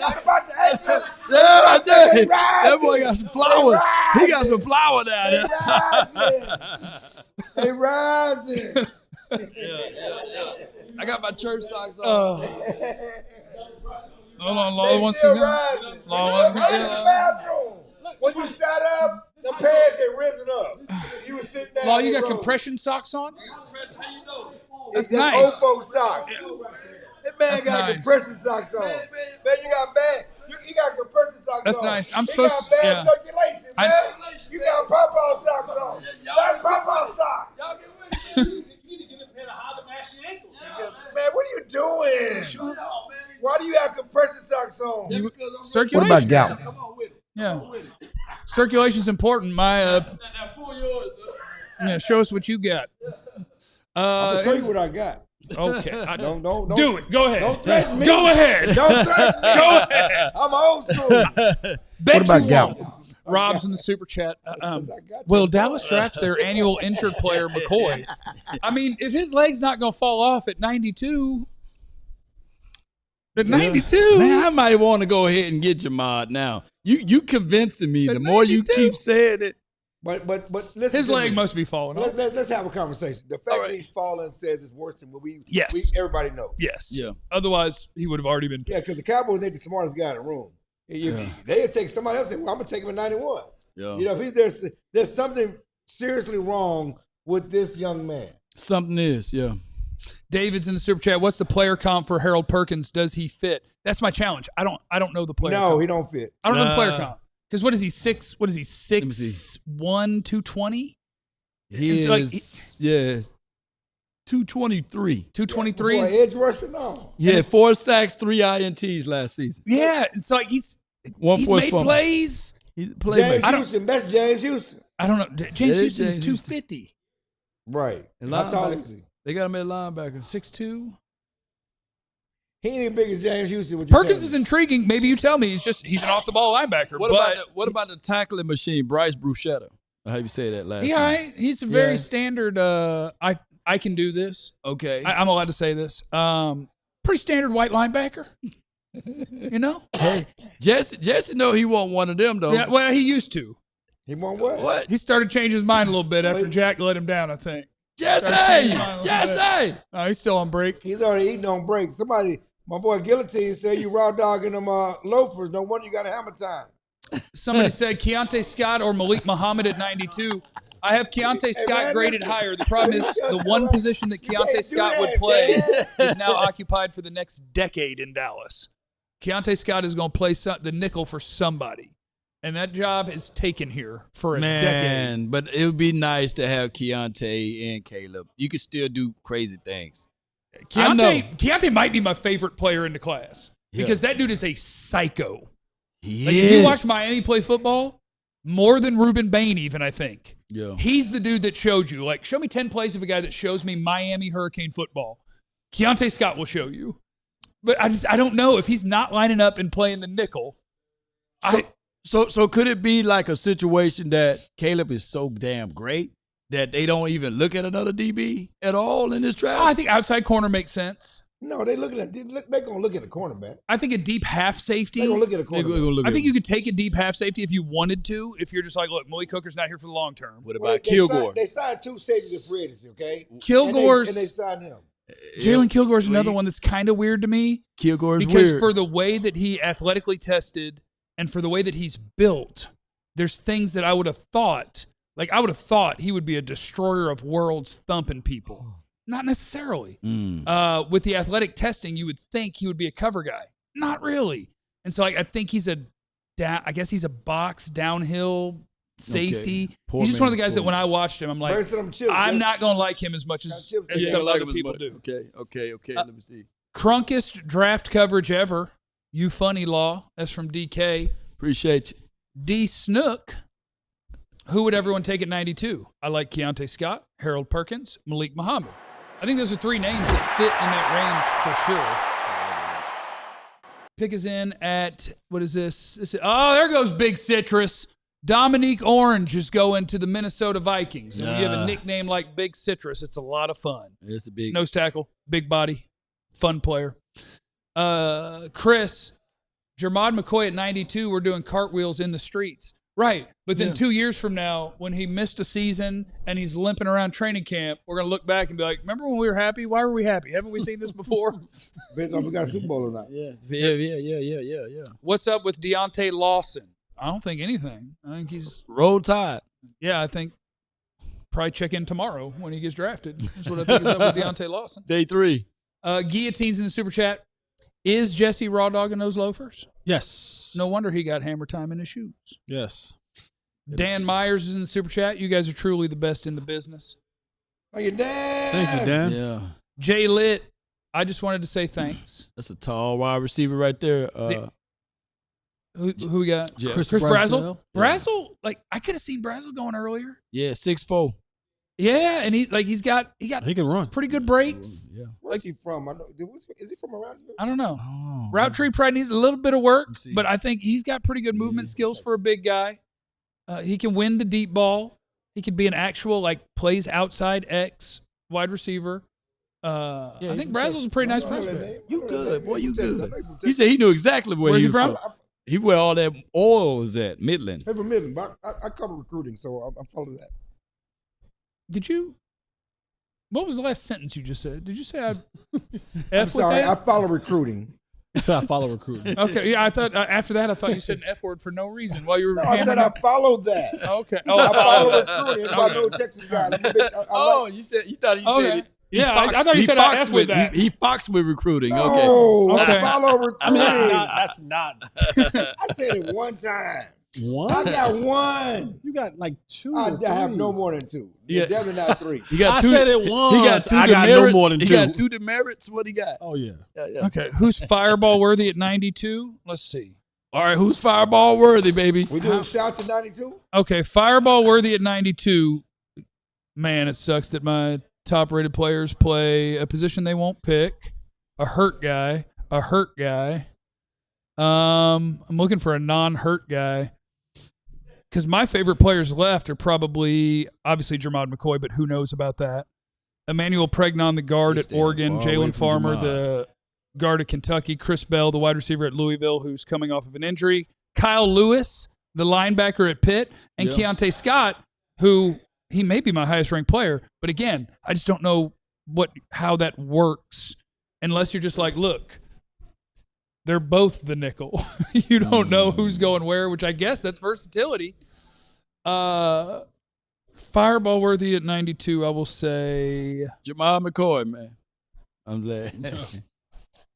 Talk about the ankles. They rising. That boy got some flowers. He got some flower down there. They rising. I got my church socks on. Hold on, Law They wants still to go. rising. Law, Go to the bathroom. When you sat up, the pants had risen up. You were sitting down. Law, you got they rose. compression socks on? That's It's nice. old folks socks. That man That's got nice. compression socks on. Man, you got bad. You got compression socks That's on. nice. I'm He supposed got to- bad yeah. circulation, man. You got pop-out socks on. Got pop-out socks. Man, what are you doing? Why do you have compression socks on? Circulation. What about gout? Yeah. Circulation's important. My yeah, show us what you got. I'm gonna tell you what I got. Okay. Don't do it. Go ahead. Don't threaten me. Go ahead. Don't threaten me. Go ahead. I'm old school. Bet about you gout? won't. Rob's in the super chat. Will Dallas draft their annual injured player, McCoy? I mean, if his leg's not going to fall off at 92, at 92. Man, I might want to go ahead and get Jamad now. You convincing me. The more you keep saying it. But listen. His to leg me. must be falling off. Let's have a conversation. The fact that he's falling says it's worse than what Yes. everybody knows. Yes. Yeah. Otherwise, he would have already been. Yeah, because the Cowboys ain't the smartest guy in the room. They'll take somebody else and say, well, I'm going to take him at 91. Yeah. You know, if there's something seriously wrong with this young man. Something is, yeah. David's in the super chat. What's the player comp for Harold Perkins? Does he fit? That's my challenge. I don't know the player. No, comp. he don't fit. I don't know the player comp. Because what is he, 6'1", 220? He is, like, 223. 223? Boy, edge rusher, no. Yeah, 4 sacks, 3 INTs last season. Yeah, it's like he's One forced made fumble. plays. He's a James playmaker. Houston, best James Houston. I don't know. James Yeah, Houston is James 250. Right. And How tall linebacker. is he? They got him at linebacker. 6'2". He ain't as big as James Houston. Perkins is intriguing. Maybe you tell me he's an off the ball linebacker. What about the tackling machine, Bryce Bruschetta? I have you say that last Yeah, time. he's a very standard. I can do this. Okay. I'm allowed to say this. Pretty standard white linebacker. You know. Hey, Jesse know he want one of them though. Yeah. Well, he used to. He want what? What? He started changing his mind a little bit after Jack let him down, I think. Jesse! No, he's still on break. He's already eating on break. My boy Guillotine said you raw dogging them loafers. No wonder you got a hammer time. Somebody said Keontae Scott or Malik Muhammad at 92. I have Keontae Scott man, graded listen. higher. The problem is the one position that Keontae do Scott that, would play man. is now occupied for the next decade in Dallas. Keontae Scott is going to play the nickel for somebody. And that job is taken here for a decade. Man, but it would be nice to have Keontae and Caleb. You could still do crazy things. Keontae might be my favorite player in the class because that dude is a psycho. If you watch Miami play football, more than Ruben Bain even, I think. Yeah. He's the dude that showed you. Like, show me 10 plays of a guy that shows me Miami Hurricane football. Keontae Scott will show you. But I don't know if he's not lining up and playing the nickel. So could it be like a situation that Caleb is so damn great that they don't even look at another DB at all in this draft? I think outside corner makes sense. No, they're gonna look at the cornerback. I think a deep half safety. They're gonna look at the cornerback. I think you could take a deep half safety if you wanted to. If you're just like, look, Malik Hooker's not here for the long term. What about Kilgore? They signed 2 safeties in free agency, okay? Kilgore's and they signed him. Jalen Kilgore's another one that's kind of weird to me. Kilgore's because weird. for the way that he athletically tested and for the way that he's built, there's things that I would have thought. Like, I would have thought he would be a destroyer of worlds thumping people. Not necessarily. With the athletic testing, you would think he would be a cover guy. Not really. And so I think he's I guess he's a box downhill safety. Okay. Poor He's just one of the man's guys that sport. when I watched him, I'm like, Bring some chips, I'm just- not going to like him as much as some other people do. Okay. Let me see. Crunkest draft coverage ever. You funny law. That's from DK. Appreciate you. D Snook. Who would everyone take at 92? I like Keontae Scott, Harold Perkins, Malik Muhammad. I think those are three names that fit in that range for sure. Pick is in at, what is this? Oh, there goes Big Citrus. Dominique Orange is going to the Minnesota Vikings. And when you have a nickname like Big Citrus, it's a lot of fun. It's a big nose tackle, big body, fun player. Chris, Jermod McCoy at 92, we're doing cartwheels in the streets. Right. But then 2 years from now, when he missed a season and he's limping around training camp, we're going to look back and be like, remember when we were happy? Why were we happy? Haven't we seen this before? Based on if we got a Super Bowl or not. Yeah. What's up with Deontay Lawson? I don't think anything. I think he's Roll Tide. Yeah, I think probably check in tomorrow when he gets drafted. That's what I think is up with Deontay Lawson. Day 3. Guillotines in the super chat. Is Jesse raw dogging those loafers? Yes. No wonder he got hammer time in his shoes. Yes. Dan Myers is in the super chat. You guys are truly the best in the business. Thank you, Dan. Thank you, Dan. Yeah. Jay Litt, I just wanted to say thanks. That's a tall wide receiver right there. Who we got? Yeah. Chris Brazzell. Brazzell, like I could have seen Brazzell going earlier. Yeah, 6'4". Yeah, and he can run. Pretty good breaks. Yeah. Where's he from? I know, is he from around here? I don't know. Oh, Route tree probably needs a little bit of work, but I think he's got pretty good movement skills for a big guy. He can win the deep ball. He could be an actual plays outside X wide receiver. I think Brazzell's a pretty nice prospect. You good, boy. You good. He said he knew exactly where Where's he he was from? He where all that oil was at, Midland. I'm from Midland, but I cover recruiting, so I'm following that. Did you? What was the last sentence you just said? Did you say I I'm F with sorry, I that? follow recruiting. So I follow recruiting. Okay, yeah, I thought after that I thought you said an F word for no reason while you were. No, I said I followed that. Okay. I follow recruiting. That's why I know Texas guys. You thought he said it. Yeah, I thought you said I F with that. He foxed with recruiting. No, Okay. I follow recruiting. I mean, that's not. I said it one time. One? I got one. You got like two. I or have three. no more than two. Yeah. Definitely not three. I said it once. He got two I got demerits. no more than two. He got 2 demerits. What he got? Oh, yeah. Okay, who's fireball worthy at 92? Let's see. All right, who's fireball worthy, baby? We doing shots at 92? Okay, fireball worthy at 92. Man, it sucks that my top-rated players play a position they won't pick. A hurt guy. I'm looking for a non-hurt guy. Because my favorite players left are probably, obviously, Jermod McCoy, but who knows about that. Emmanuel Pregnon, the guard at Oregon. Jalen Farmer, the guard at Kentucky. Chris Bell, the wide receiver at Louisville, who's coming off of an injury. Kyle Lewis, the linebacker at Pitt. And Keontae Scott, who he may be my highest-ranked player. But again, I just don't know how that works unless you're just like, look, they're both the nickel. You don't know who's going where, which I guess that's versatility. Fireball worthy at 92, I will say. Jamal McCoy, man. I'm glad.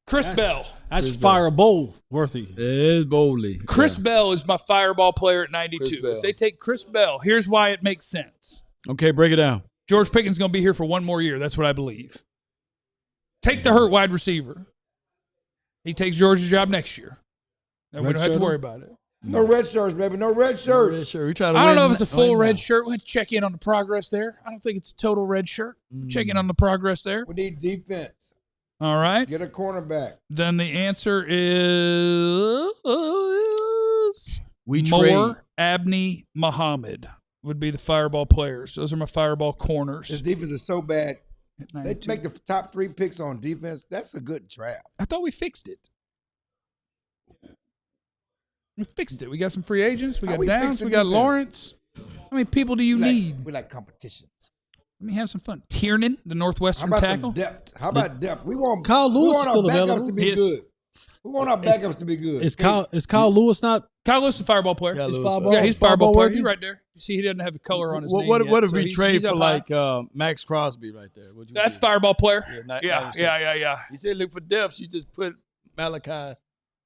Chris Bell. That's fireball worthy. It is boldly. Chris Bell is my fireball player at 92. If they take Chris Bell, here's why it makes sense. Okay, break it down. George Pickens is going to be here for one more year. That's what I believe. Take the hurt wide receiver. He takes George's job next year. And we don't have to worry about it. No red shirts, baby. No red shirts. We try I don't know if it's a full red shirt. We'll have to check in on the progress there. I don't think it's a total red shirt. Check in on the progress there. We need defense. All right. Get a cornerback. Then the answer is we Moore, Abney, Muhammad would be the fireball players. Those are my fireball corners. His defense is so bad. They make the top 3 picks on defense. That's a good draft. I thought we fixed it. We fixed it. We got some free agents. We got Downs. We got Lawrence. How many people do you need? We like competition. Let me have some fun. Tiernan, the Northwestern How about tackle. some depth? How about depth? We want Kyle Lewis our still backups available. to be good. We want our backups to be good. Is Kyle Lewis not? Kyle Lewis is a fireball player. Yeah, He's Lewis, fireball. Yeah, he's fireball player. worthy? He's right there. You see, he doesn't have a color on his name What yet, if so we he's trade for up like high. Max Crosby right there? That's fireball player. Yeah. Yeah. You said look for depth. You just put Malachi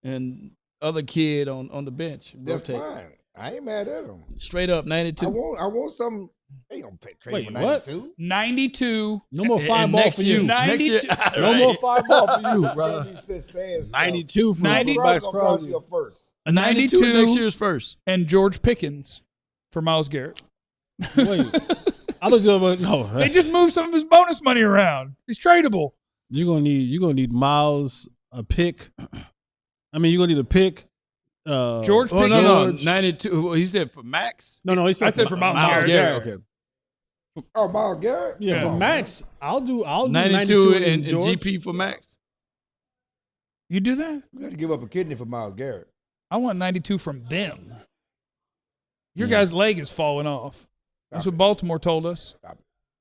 and other kid on the bench. That's Rotate. fine. I ain't mad at him. Straight up 92. I want some. They gonna trade Wait, for what? 92. 92. No more fireball for you. 92. No more fireball for you, brother. 92 for 90 Max gonna cost Crosby. you a first. A 92 next year's first. And George Pickens for Myles Garrett. Wait, I was no. They just moved some of his bonus money around. He's tradable. You're gonna need Miles, a pick. I mean, you're gonna need a pick. George Oh, Pickens. no. 92. Well, he said for Max? No, he said I said for Myles Garrett. Okay. Oh, Myles Garrett? Yeah, for Max, I'll do 92 and George. GP for Max. You do that? You got to give up a kidney for Myles Garrett. I want 92 from them. Your guy's leg is falling off. That's what Baltimore told us.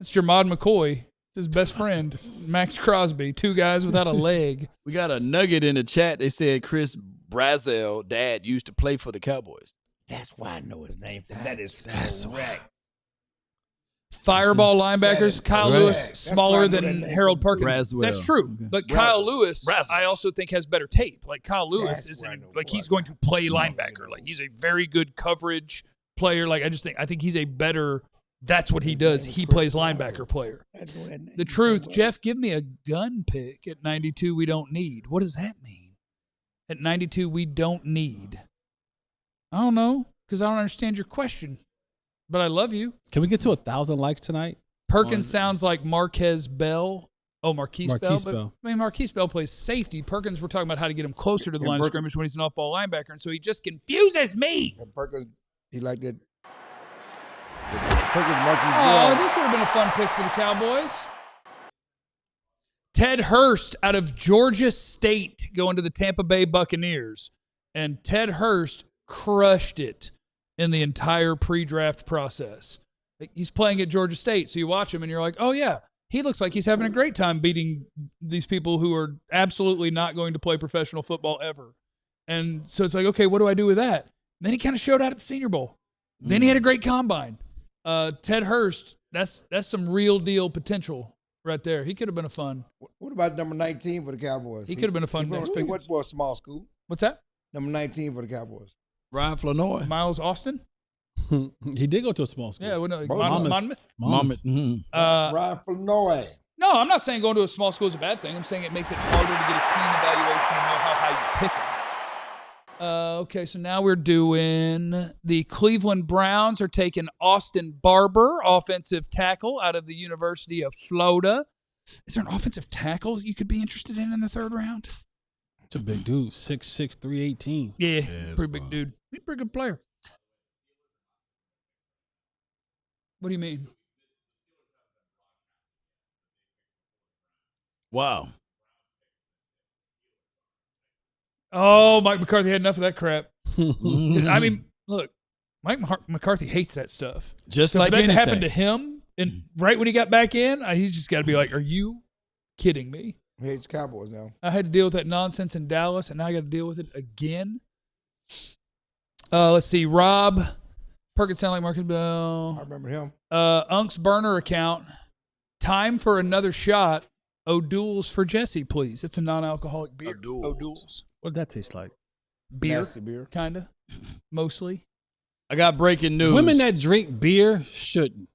It's Jermod McCoy. It's his best friend, Max Crosby. Two guys without a leg. We got a nugget in the chat. They said Chris Brazel, dad, used to play for the Cowboys. That's why I know his name. That is correct. Fireball linebackers. Kyle Right. Lewis, That's smaller why I know than that name. Harold Perkins. Braswell. That's true. Okay. But Kyle Lewis, Braswell. I also think has better tape. Like Kyle Lewis That's is why I know like who he's I going know. to play linebacker. Like he's a very good coverage player. Like I think he's a better. That's what he does. He plays linebacker player. The truth, Jeff, give me a gun pick at 92 we don't need. What does that mean? At 92 we don't need. I don't know, because I don't understand your question. But I love you. Can we get to 1,000 likes tonight? Perkins sounds like Marquez Bell. Oh, Marquise Bell. Marquise But, Bell. I mean, Marquise Bell plays safety. Perkins, we're talking about how to get him closer to the line of scrimmage when he's an off-ball linebacker, and so he just confuses me. And Perkins, he like that. Perkins, Marquise Oh, Bell. this would have been a fun pick for the Cowboys. Ted Hurst out of Georgia State going to the Tampa Bay Buccaneers. And Ted Hurst crushed it in the entire pre-draft process. He's playing at Georgia State, so you watch him and you're like, oh, yeah, he looks like he's having a great time beating these people who are absolutely not going to play professional football ever. And so it's like, okay, what do I do with that? Then he kind of showed out at the Senior Bowl. Then he had a great combine. Ted Hurst, that's some real deal potential right there. He could have been a fun. What about number 19 for the Cowboys? He could have been a fun next He pick. went for a small school. What's that? Number 19 for the Cowboys. Ryan Flanoy. Miles Austin? He did go to a small school. Yeah, well, no, Monmouth. Monmouth? Monmouth. Ryan Flanoy. No, I'm not saying going to a small school is a bad thing. I'm saying it makes it harder to get a clean evaluation and know how high you pick them. Okay, so now we're doing the Cleveland Browns are taking Austin Barber, offensive tackle out of the University of Florida. Is there an offensive tackle you could be interested in the third round? It's a big dude, 6'6", 318. Yeah, pretty big dude. He's a pretty good player. What do you mean? Wow. Oh, Mike McCarthy had enough of that crap. I mean, look, Mike McCarthy hates that stuff. Just So like for that to anything. happen to him, and right when he got back in, he's just got to be like, "Are you kidding me?" He hates Cowboys now. I had to deal with that nonsense in Dallas, and now I got to deal with it again. Let's see, Rob Perkins sound like Marcus I Bell. remember him. Unk's burner account. Time for another shot. O'Doul's for Jesse, please. It's a non-alcoholic beer. O'Doul's. What did that taste like? Beer, Nasty beer. kind of, mostly. I got breaking news. Women that drink beer shouldn't.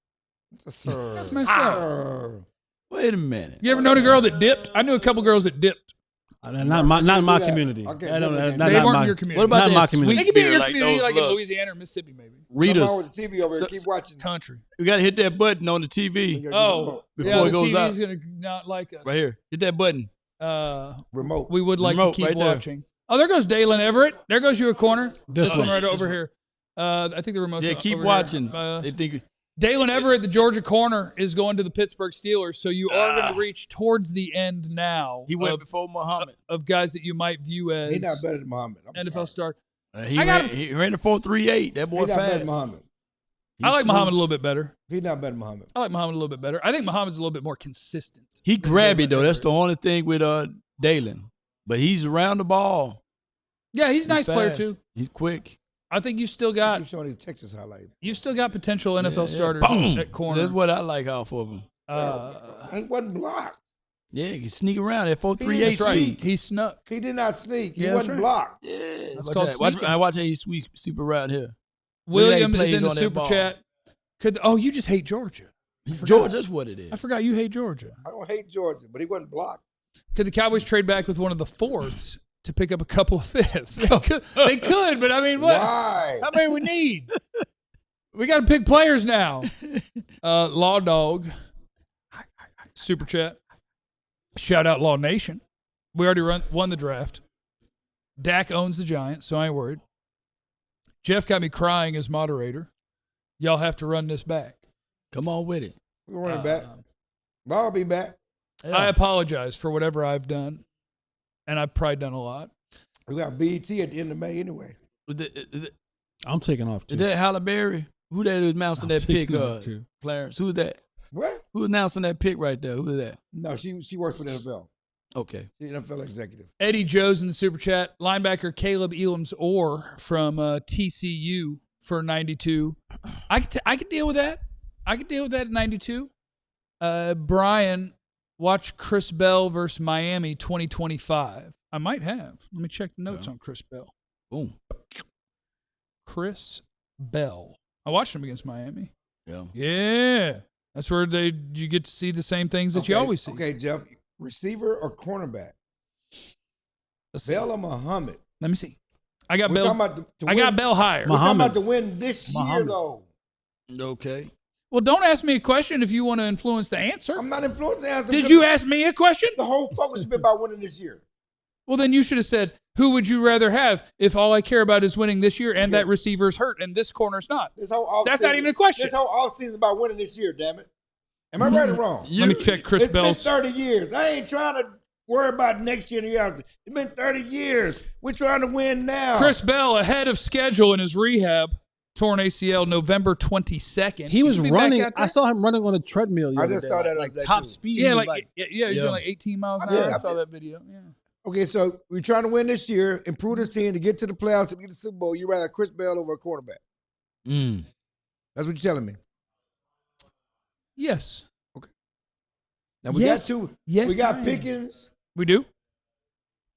Sir. That's messed up. Sir. Wait a minute. You ever known a girl that dipped? I knew a couple girls that dipped. Not in my that. community. Okay, I don't- they not They weren't my- in your community. What about Not that my community. They sweet could be in beer your like community, those like in look? Louisiana or Mississippi, maybe. Come on with Rita's. the TV over here. Keep watching. Country. We got to hit that button on the TV Oh, before yeah, it the goes TV's out. gonna not like us. Right here. Hit that button. Remote. We would like Remote to keep right there. watching. Oh, there goes Dalen Everett. There goes you a corner. This one one. right over here. I think the remote's Yeah, keep over watching. here. They think Dalen Everett, the Georgia corner, is going to the Pittsburgh Steelers, so you are going to reach towards the end now. he went of, before Muhammad. of guys that you might view as He's not better than Muhammad. I'm NFL sorry. star. He I got ran, he ran the 4.38. That boy He's not better fast. than Muhammad. I like smooth. Muhammad a little bit better. He's not better than Muhammad. I like Muhammad a little bit better. I think Muhammad's a little bit more consistent. He than grabby Dalen though. That's Everett. the only thing with Dalen. But he's around the ball. Yeah, he's a nice player fast. too. He's quick. I think you still He's got showing his Texas highlight. potential NFL starters Boom. at corner. That's what I like off of him. He wasn't blocked. Yeah, he can sneak around that He 4.38 didn't That's right. sneak. He snuck. He did not sneak. He Yeah, that's wasn't right. blocked. Yeah, That's watch called that. Watch, sneaking. I watch how he sweep around here. William is in the super chat. You just hate Georgia. Georgia, that's what it is. I forgot you hate Georgia. I don't hate Georgia, but he wasn't blocked. Could the Cowboys trade back with one of the fourths to pick up a couple of fifths? They could, but I mean, what? Why? How many we need? We got to pick players now. Law Dog, super chat. Shout out Law Nation. We already won the draft. Dak owns the Giants, so I ain't worried. Jeff got me crying as moderator. Y'all have to run this back. Come on with it. We'll run it back. I'll be back. Yeah. I apologize for whatever I've done, and I've probably done a lot. We got BET at the end of May anyway. I'm taking off too. Is that Halle Berry? Who that is announcing that pick? Clarence. Who's that? What? Who's announcing that pick right there? Who is that? No, she works for the NFL. Okay. She's an NFL executive. Eddie Joe's in the super chat. Linebacker Caleb Elam's-Orr from TCU for 92. I could deal with that. I could deal with that at 92. Brian, watch Chris Bell versus Miami 2025. I might have. Let me check the notes on Chris Bell. Boom. Chris Bell. I watched him against Miami. Yeah. Yeah. That's where you get to see the same things that you always see. Okay, Jeff. Receiver or cornerback? Bell or Muhammad? Let me see. I got Bell. I got Bell higher. We're talking about to win this year, though. Okay. Well, don't ask me a question if you want to influence the answer. I'm not influencing the answer. Did you ask me a question? The whole focus has been about winning this year. Well, then you should have said, who would you rather have if all I care about is winning this year and that receiver's hurt and this corner's not? That's not even a question. This whole offseason is about winning this year, damn it. Am I right or wrong? Let me check Chris Bell's. It's been 30 years. I ain't trying to worry about next year and the year after. It's been 30 years. We're trying to win now. Chris Bell ahead of schedule in his rehab. Torn ACL November 22nd. He was running. I saw him running on a treadmill. I just saw that like top speed. Yeah, he's doing like 18 miles an hour. I saw that video. Yeah. Okay, so we're trying to win this year, improve this team to get to the playoffs and get the Super Bowl. You rather Chris Bell over a quarterback? That's what you're telling me. Yes. Okay. Now we got two. Yes, we got Pickens. We do.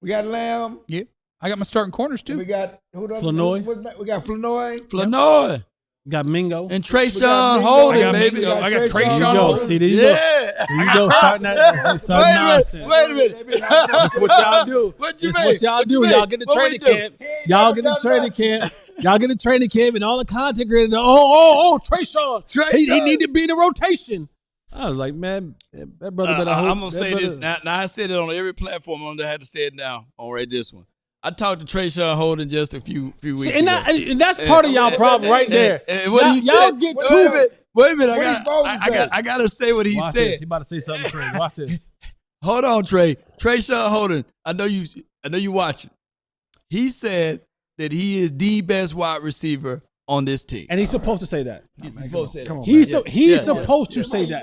We got Lamb. Yep. I got my starting corners too. And we got Flanoy. We got Flanoy. Flanoy. Got Mingo. And Trayshawn Holden, baby. I got Trayshawn Holden. See, there you go. There you go. Starting nonsense. Wait a minute. That's what y'all do. What you That's mean? what y'all do. Y'all get the training camp. Y'all get the training camp. Y'all get the training camp and all the content creators. Trayshawn. He need to be in the rotation. I was like, man, that brother better hope. I'm going to say this. Now, I said it on every platform. I'm going to have to say it now on right this one. I talked to Trayshawn Holden just a few weeks ago. And that's part of y'all problem right there. And what he said, y'all get too. Wait a minute. I got to say what he Watch said. This. He about to say something crazy. Watch this. Hold on, Trey. Trayshawn Holden. I know you watching. He said that he is the best wide receiver on this team. And he's supposed to say that. He's supposed to say that. He's supposed to say that.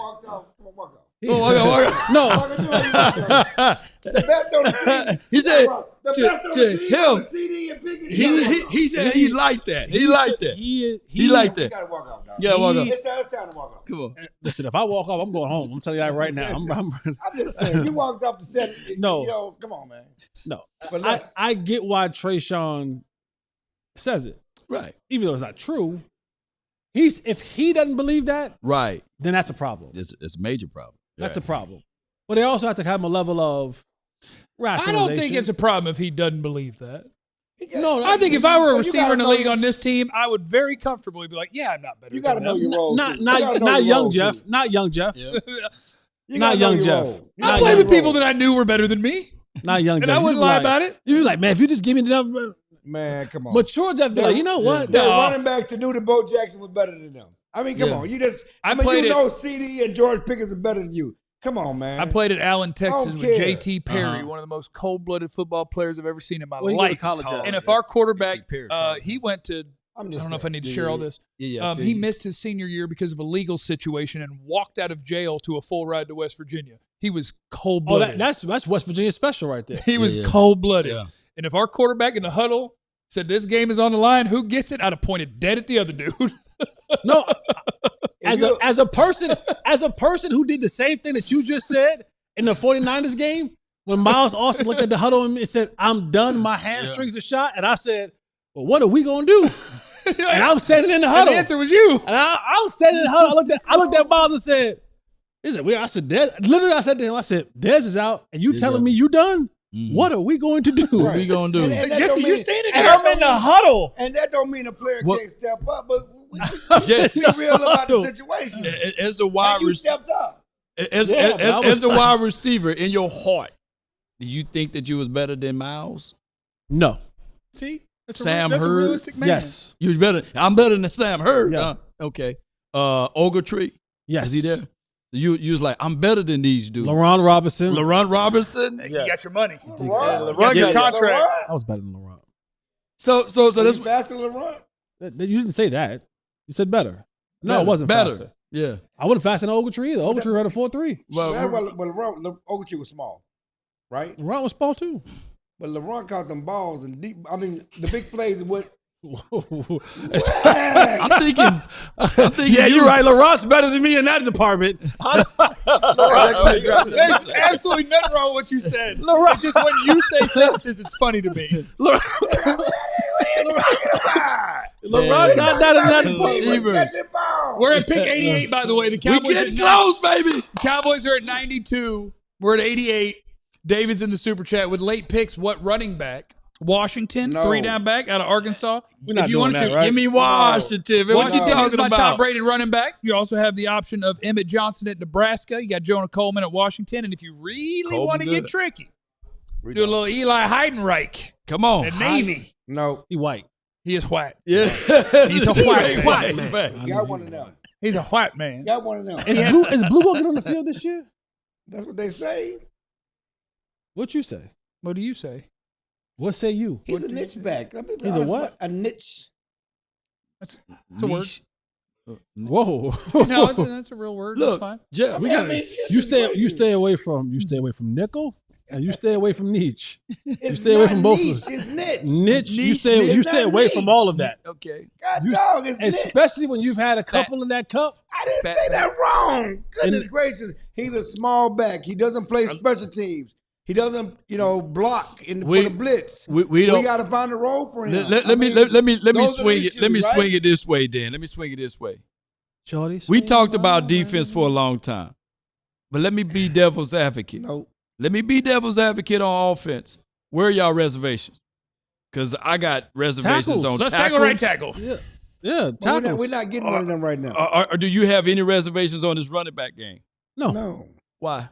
No. The best on the team. He said to him. CD and Pickens. He said he liked that. He liked that. He liked that. You gotta walk off, dog. Yeah, walk off. It's time to walk off. Come on. Listen, if I walk off, I'm going home. I'm telling you that right now. I'm just saying, you walked off the set. No. You know, come on, man. No. But I get why Trayshawn says it. Right. Even though it's not true. If he doesn't believe that, right, then that's a problem. It's a major problem. That's a problem. But they also have to have a level of rationalization. I don't think it's a problem if he doesn't believe that. No, I think if I were a receiver in the league on this team, I would very comfortably be like, yeah, I'm not better. You got to know your role. Not young Jeff. Not young Jeff. Not young Jeff. I played with people that I knew were better than me. Not young Jeff. And I wouldn't lie about it. You'd be like, man, if you just give me enough. Man, come on. Mature Jeff be like, you know what? The running backs to do the Bo Jackson was better than them. I mean, come on. You just, you know CD and George Pickens are better than you. Come on, man. I played at Allen, Texas with J.T. Perry, one of the most cold-blooded football players I've ever seen in my life. And if our quarterback, he went to, I don't know if I need to share all this. He missed his senior year because of a legal situation and walked out of jail to a full ride to West Virginia. He was cold-blooded. That's West Virginia special right there. He was cold-blooded. Yeah. And if our quarterback in the huddle said this game is on the line, who gets it? I'd have pointed dead at the other dude. No. As a person who did the same thing that you just said in the 49ers game, when Miles Austin looked at the huddle and said, I'm done, my hamstrings are shot, and I said, well, what are we going to do? And I'm standing in the huddle. And the answer was you. And I was standing in the huddle. I looked at Miles and said, "Is it weird?" I said, literally, I said to him, I said, Dez is out, and you telling me you done? What are we going to do? What we going to do? And Jesse, you standing there. And I'm in the huddle. And that don't mean a player can't step up, but we Jesse, be real about the situation. As a wide You receiver, stepped up. as a wide receiver, in your heart, do you think that you was better than Miles? No. See? That's Sam that's Hurd? a realistic man. Yes. You better. I'm better than Sam Hurd. Yeah. Okay. Ogletree. Yes. Is he there? So you was like, I'm better than these dudes. LaRon Robinson. LaRon Robinson. You got your money. LeBron. Got your contract. I was better than LaRon. So That's that's faster than LeBron. You didn't say that. You said better. No, it wasn't better. faster. Yeah. I wasn't faster than Ogletree either. Ogletree ran a 4.3. Well, LeBron, Ogletree was small, right? LaRon was small too. But LeBron caught them balls and deep. I mean, the big plays is what. I'm thinking. Yeah, you're right. LaRon's better than me in that department. There's absolutely nothing wrong with what you said. It's just when you say sentences, it's funny to me. LaRon got that in that department. We're at pick 88, by the way. The We Cowboys getting close, baby. Cowboys are at 92. We're at 88. David's in the super chat with late picks. What running back? Washington, No. 3 down back out of Arkansas. We're not if you doing wanted that, right? Give me Washington. Man. What you Washington is talking my about? top-rated running back. You also have the option of Emmett Johnson at Nebraska. You got Jonah Coleman at Washington. And if you really Coleman want to get good. tricky, do a little Eli Heidenreich Come on. at Navy. No, He white. He is white. Yeah. He's a white man. got one of them. He's a white man. Got one of them. Is Blue going to get on the field this year? That's what they say. What you say? What do you say? What say you? He's a niche back. Let me be He's a honest what? about a niche. That's a word. Whoa. No, that's a real word. Look, That's fine. Jeff, You stay away from nickel and you stay away from niche. It's stay away not from both of niche. them. It's niche. Niche, you Niche, stay niche. you stay Not away niche. from all of that. Okay. God dog, it's niche. Especially when you've had a couple in that cup. I didn't say that wrong. Goodness gracious. He's a small back. He doesn't play special teams. He doesn't, block for the blitz. We don't. We got to find a role for him. Let me those swing are the it. Let me issues, right? swing it this way, Dan. Let me swing it this way. Shorty, We talked about defense for a long time, but let me be devil's advocate. No. Let me be devil's advocate on offense. Where are y'all reservations? Because I got reservations Tackles. on Let's tackles. tackle right tackle. Yeah, But tackles. we're not getting one of them right now. Or do you have any reservations on this running back game? No. Why?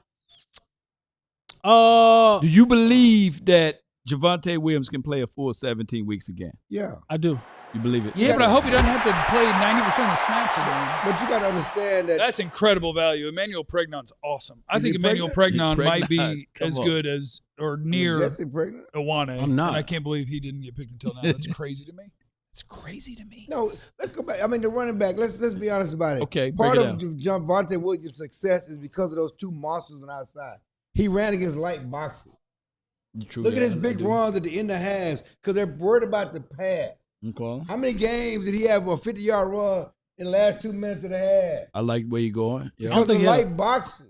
Uh, Do you believe that Javonte Williams can play a full 17 weeks again? Yeah. I do. You believe it? Yeah, but I hope he doesn't have to play 90% of the snaps again. But you got to understand that. That's incredible value. Emmanuel Pregnant's awesome. I Is think he Emmanuel pregnant? Pregnon might be Pregnant. Come as on. good as or near Jesse pregnant? Iwane. I'm not. And I can't believe he didn't get picked until now. That's crazy to me. It's crazy to me. No, let's go back. I mean, the running back. Let's be honest about it. Okay, Part break it of down. Javonte Williams' success is because of those two monsters on the outside. He ran against light boxes. Look at his big runs at the end of halves because they're worried about the pass. Okay. How many games did he have a 50-yard run in the last 2 minutes of the half? I like where you're going. Yeah. Because of light boxes.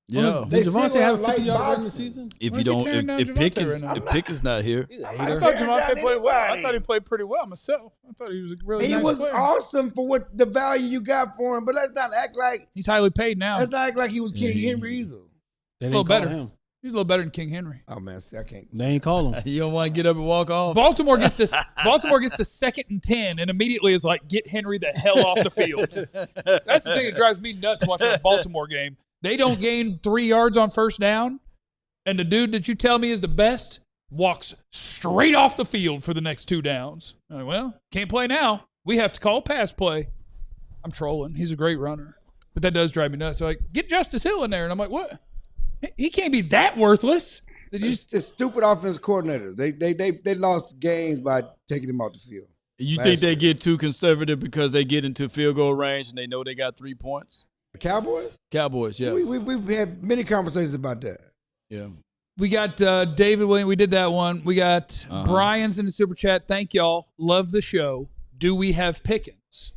Yeah. They Did Javonte still have a light 50-yard run boxes. this season? If Why you is he don't, tearing down if Javonte Pickens, right now? if Pickens not here, I thought Javonte down played well. I anybody. thought he played pretty well myself. I thought he was a really He nice was player. awesome for what the value you got for him, but let's not act like He's highly paid now. let's not act like he was King Henry either. They a didn't little call better. him. He's a little better than King Henry. Oh man, see, I can't. They ain't call him. you don't want to get up and walk off. Baltimore gets to 2nd and 10 and immediately is like, get Henry the hell off the field. That's the thing that drives me nuts watching a Baltimore game. They don't gain 3 yards on first down, and the dude that you tell me is the best walks straight off the field for the next 2 downs. I'm like, well, can't play now. We have to call pass play. I'm trolling. He's a great runner. But that does drive me nuts. So like, get Justice Hill in there. And I'm like, what? He can't be that worthless. It's stupid offense coordinators. They lost games by taking him off the field. You Last think they year. get too conservative because they get into field goal range and they know they got 3 points? The Cowboys? Cowboys, yeah. We've had many conversations about that. Yeah. We got David Williams. We did that one. We got Brian's in the super chat. Thank y'all. Love the show. Do we have Pickens?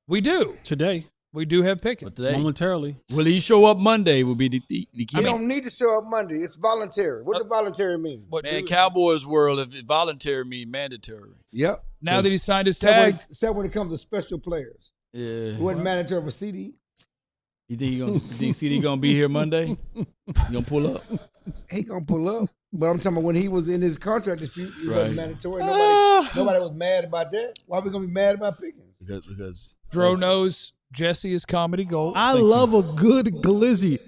We do. Today. We do have Pickens. Today. Momentarily. Will he show up Monday? Will be the key. You don't need to show up Monday. It's voluntary. What does voluntary mean? What Man, Cowboys world, if it voluntary mean mandatory. Yep. Now that he signed his tag. Except when it comes to special players. Yeah. It wasn't mandatory for CD. You think CD gonna be here Monday? You gonna pull up? He gonna pull up. But I'm talking about when he was in his contract dispute, it wasn't mandatory. Nobody was mad about that. Why are we gonna be mad about Pickens? Because Dro knows Jesse is comedy gold. I love a good glizzy.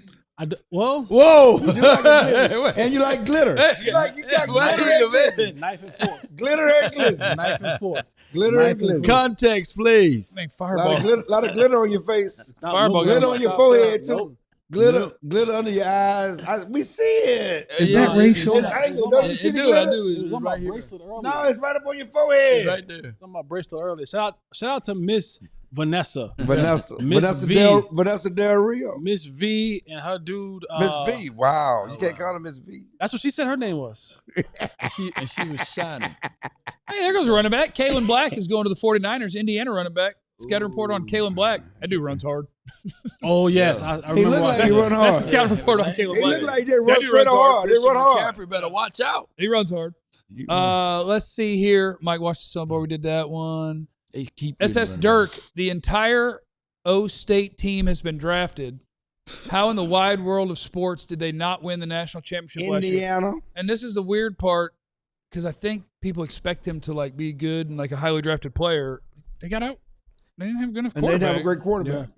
Whoa. You like glitter. And you like glitter. You got glitter and glizzy. Knife and fork. Glitter and glizzy. Knife and fork. Glitter and glizzy. Context, please. Fireball. Lot of glitter on your face. Fireball. Glitter on your forehead too. Glitter under your eyes. We see it. Is that racial? It's angle. Don't you see the glitter? It was on my bracelet earlier. No, it's right up on your forehead. Right there. It was on my bracelet earlier. Shout out to Miss Vanessa. Vanessa Del Rio. Miss V and her dude. Miss V. Wow. You can't call her Miss V. That's what she said her name was. and she was shining. Hey, there goes a running back. Kalen Black is going to the 49ers. Indiana running back. Scouting report on Kalen Black. That dude runs hard. Oh, yes. I remember. He looked like he run hard. That's the scouting report on Kalen Black. He looked like he did run straight hard. He run hard. McCaffrey better watch out. He runs hard. Let's see here. Mike watched the Sunboy. We did that one. SS Dirk, the entire O-State team has been drafted. How in the wide world of sports did they not win the national championship last year? Indiana. And this is the weird part, because I think people expect him to like be good and like a highly drafted player. They got out. They didn't have a good enough quarterback. And they didn't have a great quarterback.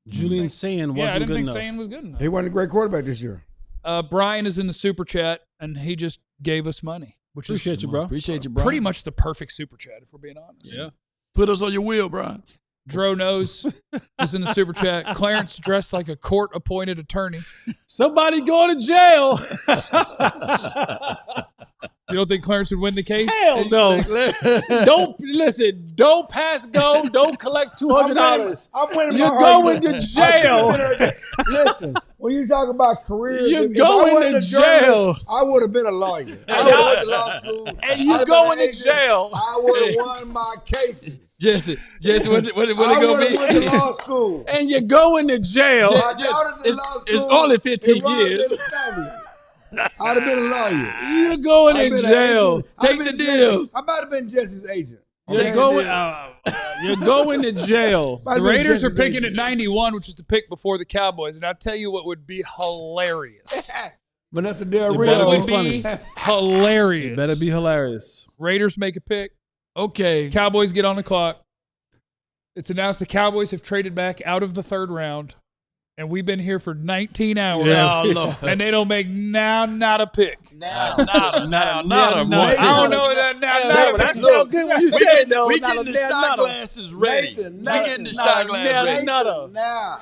Julian Sand wasn't good enough. I didn't think Sand was good enough. He wasn't a great quarterback this year. Brian is in the super chat, and he just gave us money. Which Appreciate you, bro. Appreciate you, bro. Pretty much the perfect super chat, if we're being honest. Yeah. Put us on your wheel, Brian. Dro knows is in the super chat. Clarence dressed like a court-appointed attorney. Somebody going to jail. You don't think Clarence would win the case? Hell no. Don't pass go. Don't collect $200. I'm winning. You're going to jail. Listen, when you talk about careers, you're going to jail. I would have been a lawyer. I would have went to law school. And you're going to jail. I would have won my cases. Jesse, what it I gonna would have be? went to law school. And you're going to jail. My daughter's in law school. It's only 15 It runs years. in the family. I'd have been a lawyer. You're going to jail. Take the deal. I might have been Jesse's agent. You're going to jail. The Raiders are picking at 91, which is the pick before the Cowboys. And I'll tell you what would be hilarious. Vanessa Del It Rio. would be hilarious. It better be hilarious. Raiders make a pick. Okay. Cowboys get on the clock. It's announced the Cowboys have traded back out of the third round. And we've been here for 19 hours. Yeah, Lord. And they don't make not a pick. Not a I don't know that now. That sounds good when you say it, though. We getting the shot glasses ready. We getting the shot glasses ready. Now.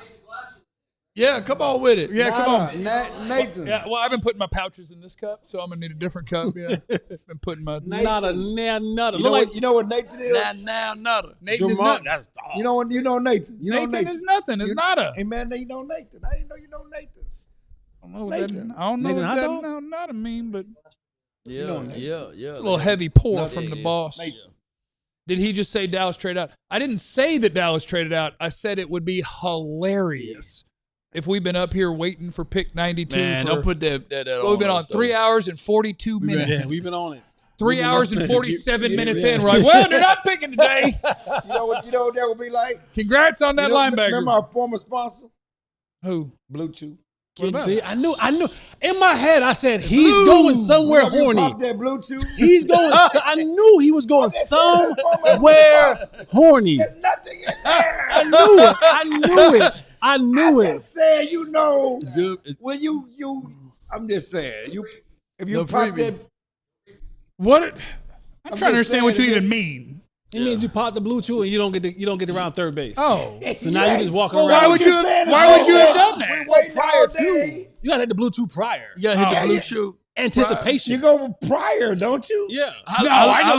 Yeah, come on with it. Yeah, come on. Nathan. Yeah, well, I've been putting my pouches in this cup, so I'm gonna need a different cup. Yeah, been putting my Nutter. You know what Nathan is? Nutter. Nathan is not. That's dog. You know Nathan. You know Nathan is nothing. It's not a. Hey man, you know Nathan. I didn't know you know Nathan. I don't know what that not a mean, but Yeah. it's a little heavy pour from the boss. Did he just say Dallas traded out? I didn't say that Dallas traded out. I said it would be hilarious if we've been up here waiting for pick 92. Man, don't put that We've been on 3 hours and 42 minutes. Yeah, we've been on it. 3 hours and 47 minutes in. We're like, well, they're not picking today. You know what that would be like? Congrats on that linebacker. Remember our former sponsor? Who? Blue Chew. See, I knew. In my head, I said he's going somewhere horny. Pop that Blue Chew. He's going. I knew he was going somewhere horny. There's nothing in there. I knew it. I'm just saying, it's good. When I'm just saying, if you pop that. What? I'm trying to understand what you even mean. It means you pop the Blue Chew and you don't get around third base. Oh, so now you're just walking around. Why would you have done that? Prior to you gotta hit the Blue Chew prior. You gotta hit the Blue Chew. Anticipation. You go prior, don't you? Yeah. How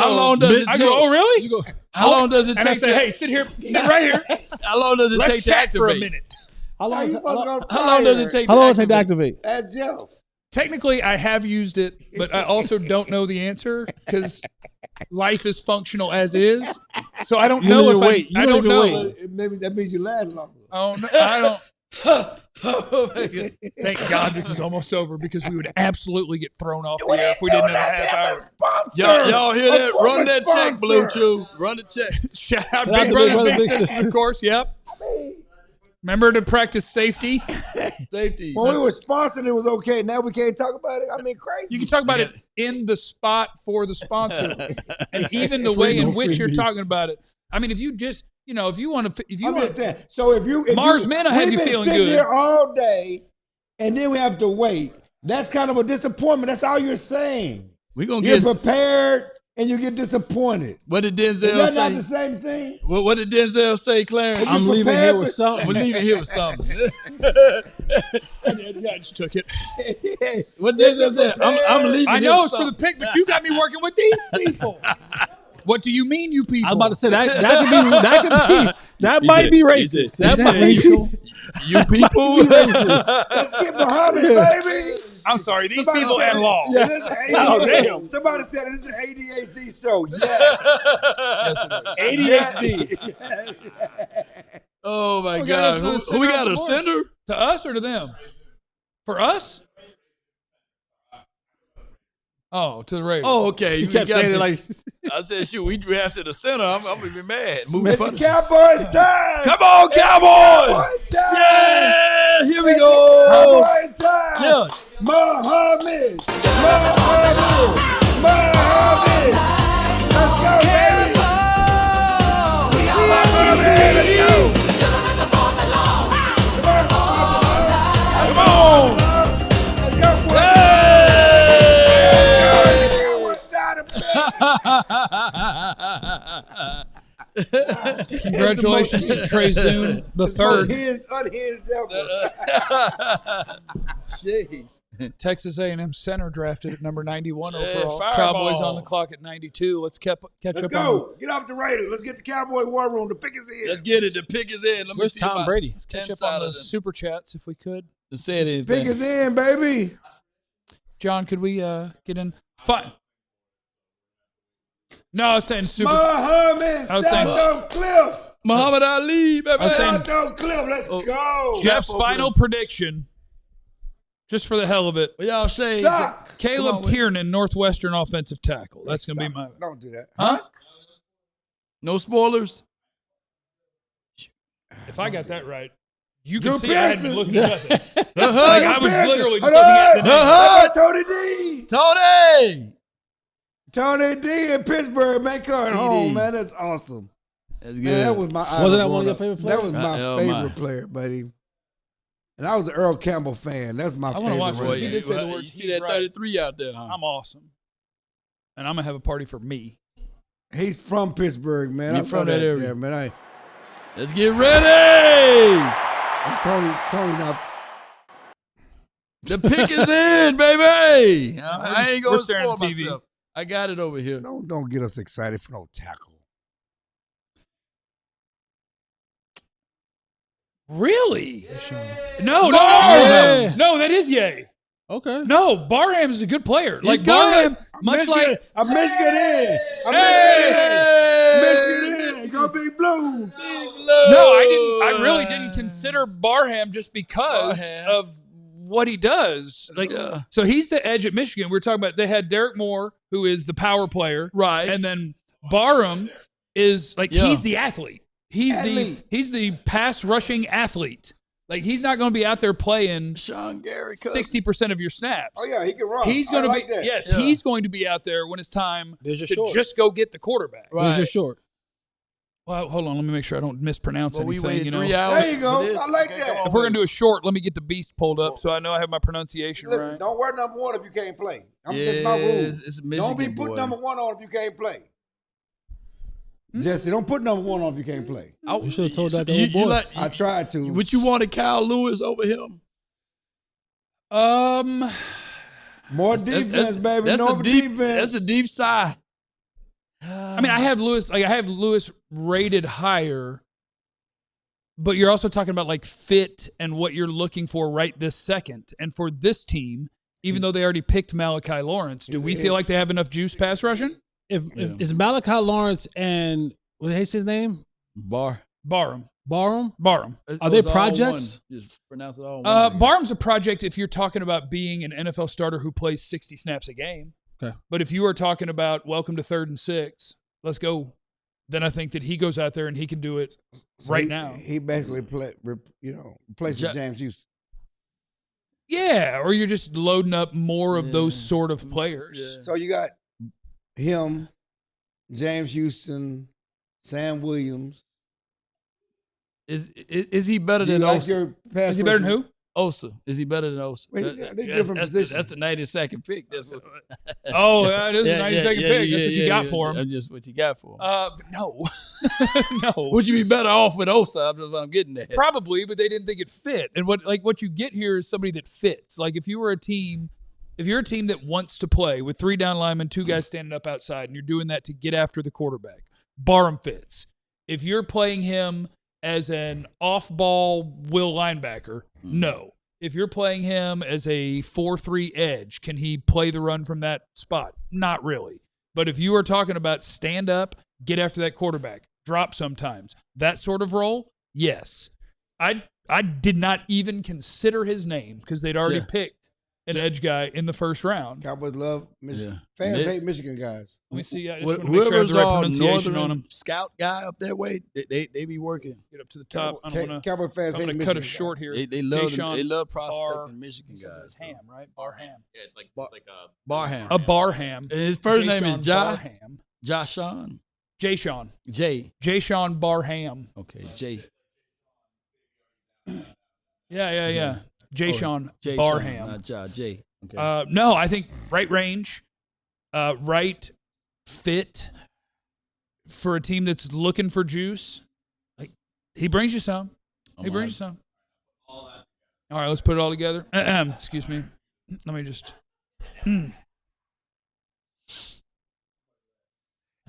long does it take? Oh, really? How long does it take? And I say, hey, sit right here. How long does it take to activate? For a minute. How long does it take? How long does it take to activate? Ask Jeff. Technically, I have used it, but I also don't know the answer because life is functional as is. So I don't know if I don't know. Maybe that means you last longer. Oh, no, I don't. Oh my God. Thank God this is almost over because we would absolutely get thrown off the air if we didn't have a half hour. Y'all hear that? Run that check, Blue Chew. Run the check. Shout out Shout out Big to Brother Big Big Brother, Sisters, of course. Yep. Remember to practice safety. Safety. When we were sponsored, it was okay. Now we can't talk about it. I mean, crazy. You can talk about it in the spot for the sponsor, and even the way in which you're talking about it. I mean, if you just, if you want to, I'm just saying. So if Mars Men, I have you feeling sitting good. here all day, and then we have to wait. That's kind of a disappointment. That's all you're saying. We're gonna You're get prepared, and you get disappointed. What did Is Denzel that say? not the same thing? What did Denzel say, Clarence? I'm leaving here with something. We're leaving here with something. I just took it. What Denzel said? I'm leaving. I here know with it's for the something. pick, but you got me working with these people. What do you mean, you people? I was about to say that might be racist. That might be You people. Let's get Muhammad, baby. I'm sorry, these Somebody people said and law. This is an Oh, ADHD. damn. Somebody said this is an ADHD show. Yes. Yes, it is. ADHD. Oh my We God! got Who we got a sender? To us or to them? For us? Oh, to the radio. Oh, okay. You kept saying it like I said, shoot, we drafted a center. I'm gonna be mad. It's the Cowboys time. Come on, Cowboys! Cowboys time. Yeah, here we go. Cowboys time. Yeah. Muhammad. Let's go, baby. Come on. Let's go, boy. Congratulations to Trey Zoon, the third. Unhinged ever. Jeez. Texas A&M center drafted at number 91 overall. fireball. Cowboys on the clock at 92. Let's catch Let's up go. Get off the Raiders. Let's get the Cowboy war room. The pick is in. Let's get it. The pick is in. Let me where's see Tom my Brady? Catch up on the super chats if we could. to say anything. Pick is in, baby. John, could we get in? Fine. No, I was saying super. Muhammad I was saying- Salto Cliff. Muhammad Ali, baby. I was saying- Salto Cliff. Let's go. Jeff's final prediction, just for the hell of it. What y'all say? Sock. Caleb Tiernan, Northwestern offensive tackle. That's going to be my. Don't do that. Huh? No spoilers. If I got that right, you Drew can see I had been Pearson. looking at it. Like I was Pearson. literally just Hold looking at the on. name. How about Tony D? Tony. Tony D in Pittsburgh, man, coming home, man. That's awesome. That's good. Man, that was my idol Wasn't that one growing of your up. favorite players? That was my Oh, favorite my. player, buddy. And I was an Earl Campbell fan. That's my I favorite. wanna watch running what you back. did say the word. You see that 33 out there, huh? I'm awesome, and I'm gonna have a party for me. He's from Pittsburgh, man. He I from saw that that area. there, man. Let's get ready. And Tony now. The pick is in, baby. I ain't We're gonna staring spoil at TV. myself. I got it over here. Don't get us excited for no tackle. Really? No, no, that is yay. Okay. No, Barham is a good player. Like good. Barham, much like I'm Michigan in. I'm Hey! Michigan in. Go Big Blue. no, I really didn't consider Barham just because Barham. of what he does. Like, Yeah. so he's the edge at Michigan. We were talking about they had Derek Moore, who is the power player, Right. and then Barham is like Yeah. he's the athlete. He's the pass rushing athlete. Like he's not going to be out there playing Sean Gary. 60% of your snaps. Oh yeah, he can run. He's going to like be that. yes, Yeah. he's going to be out there when it's time There's your to short. just go get the quarterback. Right. Where's your short? Well, hold on, let me make sure I don't mispronounce Well, we anything. waited You know, 3 hours. There you go. for this. I like Okay, that. come on, if we're baby. gonna do a short, let me get the beast pulled up so I know I have my pronunciation Listen, right. don't wear number one if you can't play. That's my rule. It's a Don't be Michigan put boy. number one on if you can't play. Jesse, don't put number one on if you can't play. You should have told that to You- old boy. you like- I tried to. Would you wanted Kyle Lewis over him? More defense, baby. That's No a deep. defense. That's a deep sigh. I mean, I have Lewis rated higher, but you're also talking about like fit and what you're looking for right this second. And for this team, even though they already picked Malachi Lawrence, do we feel like they have enough juice pass rushing? If is Malachi Lawrence and what is his name? Barham. Barham? Barham. Are they projects? Just pronounce it all one. Barham's a project if you're talking about being an NFL starter who plays 60 snaps a game. Okay. But if you are talking about welcome to 3rd and 6, let's go, then I think that he goes out there and he can do it now. He basically replaces James Houston. Yeah, or you're just loading up more of those sort of players. Yeah. So you got him, James Houston, Sam Williams. Is he better than Osa? Is he better than who? Osa. Is he better than Osa? Well, they're different positions. That's the 92nd pick. That's what, that is the 92nd pick. That's what you got for him. That's just what you got for him. No. No. Would you be better off with Osa? That's what I'm getting at. Probably, but they didn't think it fit. And what you get here is somebody that fits. Like if you're a team that wants to play with 3 down linemen, 2 guys standing up outside, and you're doing that to get after the quarterback, Barham fits. If you're playing him as an off-ball will linebacker, no. If you're playing him as a 4-3 edge, can he play the run from that spot? Not really. But if you are talking about stand up, get after that quarterback, drop sometimes, that sort of role, yes. I did not even consider his name because they'd already picked an edge guy in the first round. Cowboys love Michigan. Fans hate Michigan guys. Let me see. I just want to make sure I Whoever's have the right our pronunciation northern on him. scout guy up that way, they be working. Get up to the top. Cowboy fans hate Michigan. Cut it short here. They love prospecting Michigan guys. It's Ham, right? Barham. Yeah, it's like a Barham. A Barham. And his first name is Barham. Jashon. Jay-Sean. Jay-Sean Barham. Okay, Jay. Yeah. Jay-Sean Barham. Not Jay. Okay. No, I think right range, right fit for a team that's looking for juice. Like he brings you some. He brings you some. All right, let's put it all together. Excuse me. Let me just.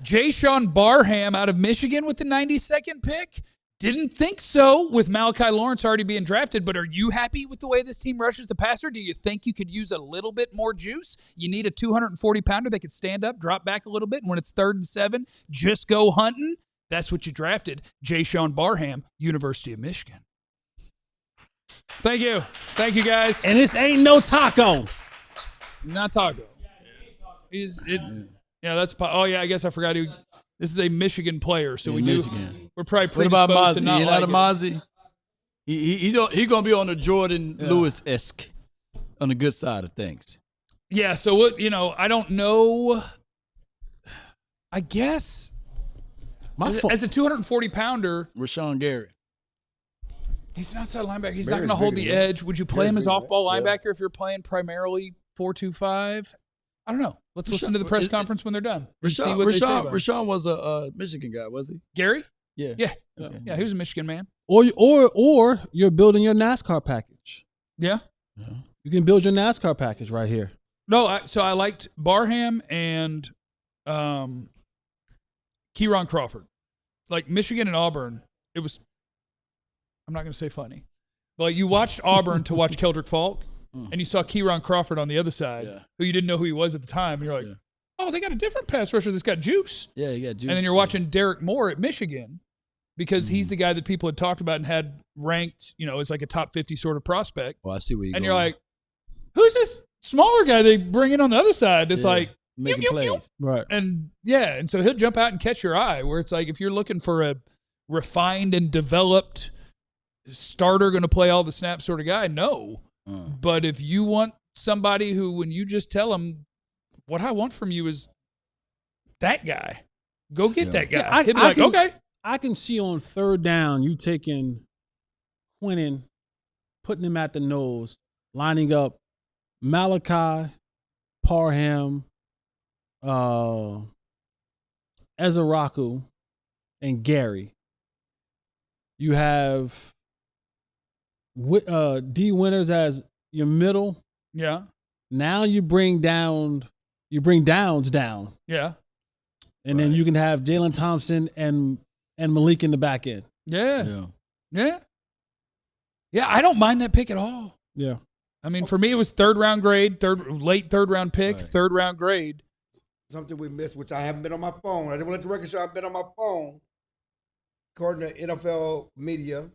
Jay-Sean Barham out of Michigan with the 92nd pick. Didn't think so with Malachi Lawrence already being drafted, but are you happy with the way this team rushes the passer? Do you think you could use a little bit more juice? You need a 240-pounder that could stand up, drop back a little bit, and when it's 3rd and 7, just go hunting? That's what you drafted. Jay-Sean Barham, University of Michigan. Thank you. Thank you, guys. And this ain't no taco. Not taco. I guess I forgot this is a Michigan player, so we knew we're probably predisposed What about Mosley? to not You're like not a Mosley? He's gonna be on the Jordan Lewis-esque on the good side of things. Yeah, so what I don't know. I guess as a 240-pounder, Rashawn Gary. He's an outside linebacker. He's not going to hold the edge. Would you play him as off-ball linebacker if you're playing primarily 4-2-5? I don't know. Let's listen to the press conference when they're done. See what they say about it. Rashawn was a Michigan guy, was he? Gary? Yeah. Yeah. He was a Michigan man. Or you're building your NASCAR package. Yeah. You can build your NASCAR package right here. No, so I liked Barham and Kieron Crawford. Like Michigan and Auburn, it was, I'm not going to say funny, but you watched Auburn to watch Keldrick Falk, and you saw Kieron Crawford on the other side, who you didn't know who he was at the time. And you're like, oh, they got a different pass rusher that's got juice. Yeah, he got juice. And then you're watching Derek Moore at Michigan because he's the guy that people had talked about and had ranked, as like a top 50 sort of prospect. Well, I see where you're going. And you're like, who's this smaller guy they bring in on the other side that's like, making plays. Right. And and so he'll jump out and catch your eye, where it's like if you're looking for a refined and developed starter going to play all the snaps sort of guy, no. But if you want somebody who, when you just tell them, what I want from you is that guy, go get that guy. He'll be like, okay. I can see on 3rd down you taking Quinnen, putting him at the nose, lining up Malachi, Parham, Ezeraku, and Gary. You have D. Winters as your middle. Yeah. Now you bring Downs down. Yeah. And then you can have Jalen Thompson and Malik in the back end. Yeah. I don't mind that pick at all. Yeah. I mean, for me, it was late third round pick, 3rd round grade. Something we missed, which I haven't been on my phone. I didn't want to let the record show I've been on my phone. according to NFL media,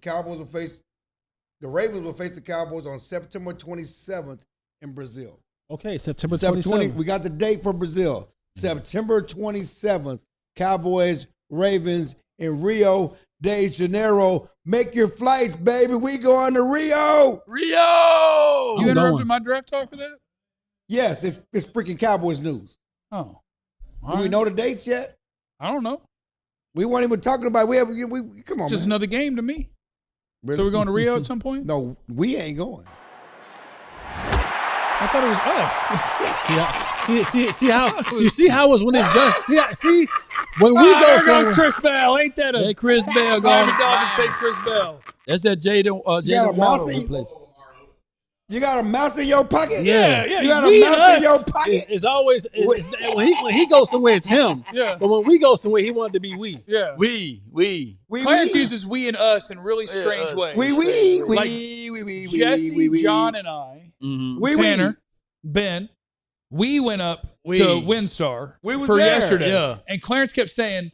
the Ravens will face the Cowboys on September 27th in Brazil. Okay, September 27th. We got the date for Brazil. September 27th, Cowboys, Ravens in Rio de Janeiro. Make your flights, baby. We going to Rio. Rio! You interrupted my draft talk for that? Yes, it's freaking Cowboys news. Oh. Do we know the dates yet? I don't know. We weren't even talking about it. We come on, just man. another game to me. Really? So we're going to Rio at some point? No, we ain't going. I thought it was us. see how it was when it's just see when we go there somewhere. goes Chris Bell. Ain't that a Chris Bell Miami going? Dolphins take Chris Bell? That's that Jaden Waddle replacement. You got a mouse in your pocket? Yeah. You got a mouse in your pocket? It's always when he goes somewhere, it's him. Yeah. But when we go somewhere, he wanted to be we. Yeah. We. Clarence uses we and us in really strange ways. We. Jesse, John, and I, Tanner, Ben, we went up to WinStar for there. yesterday. Yeah. And Clarence kept saying,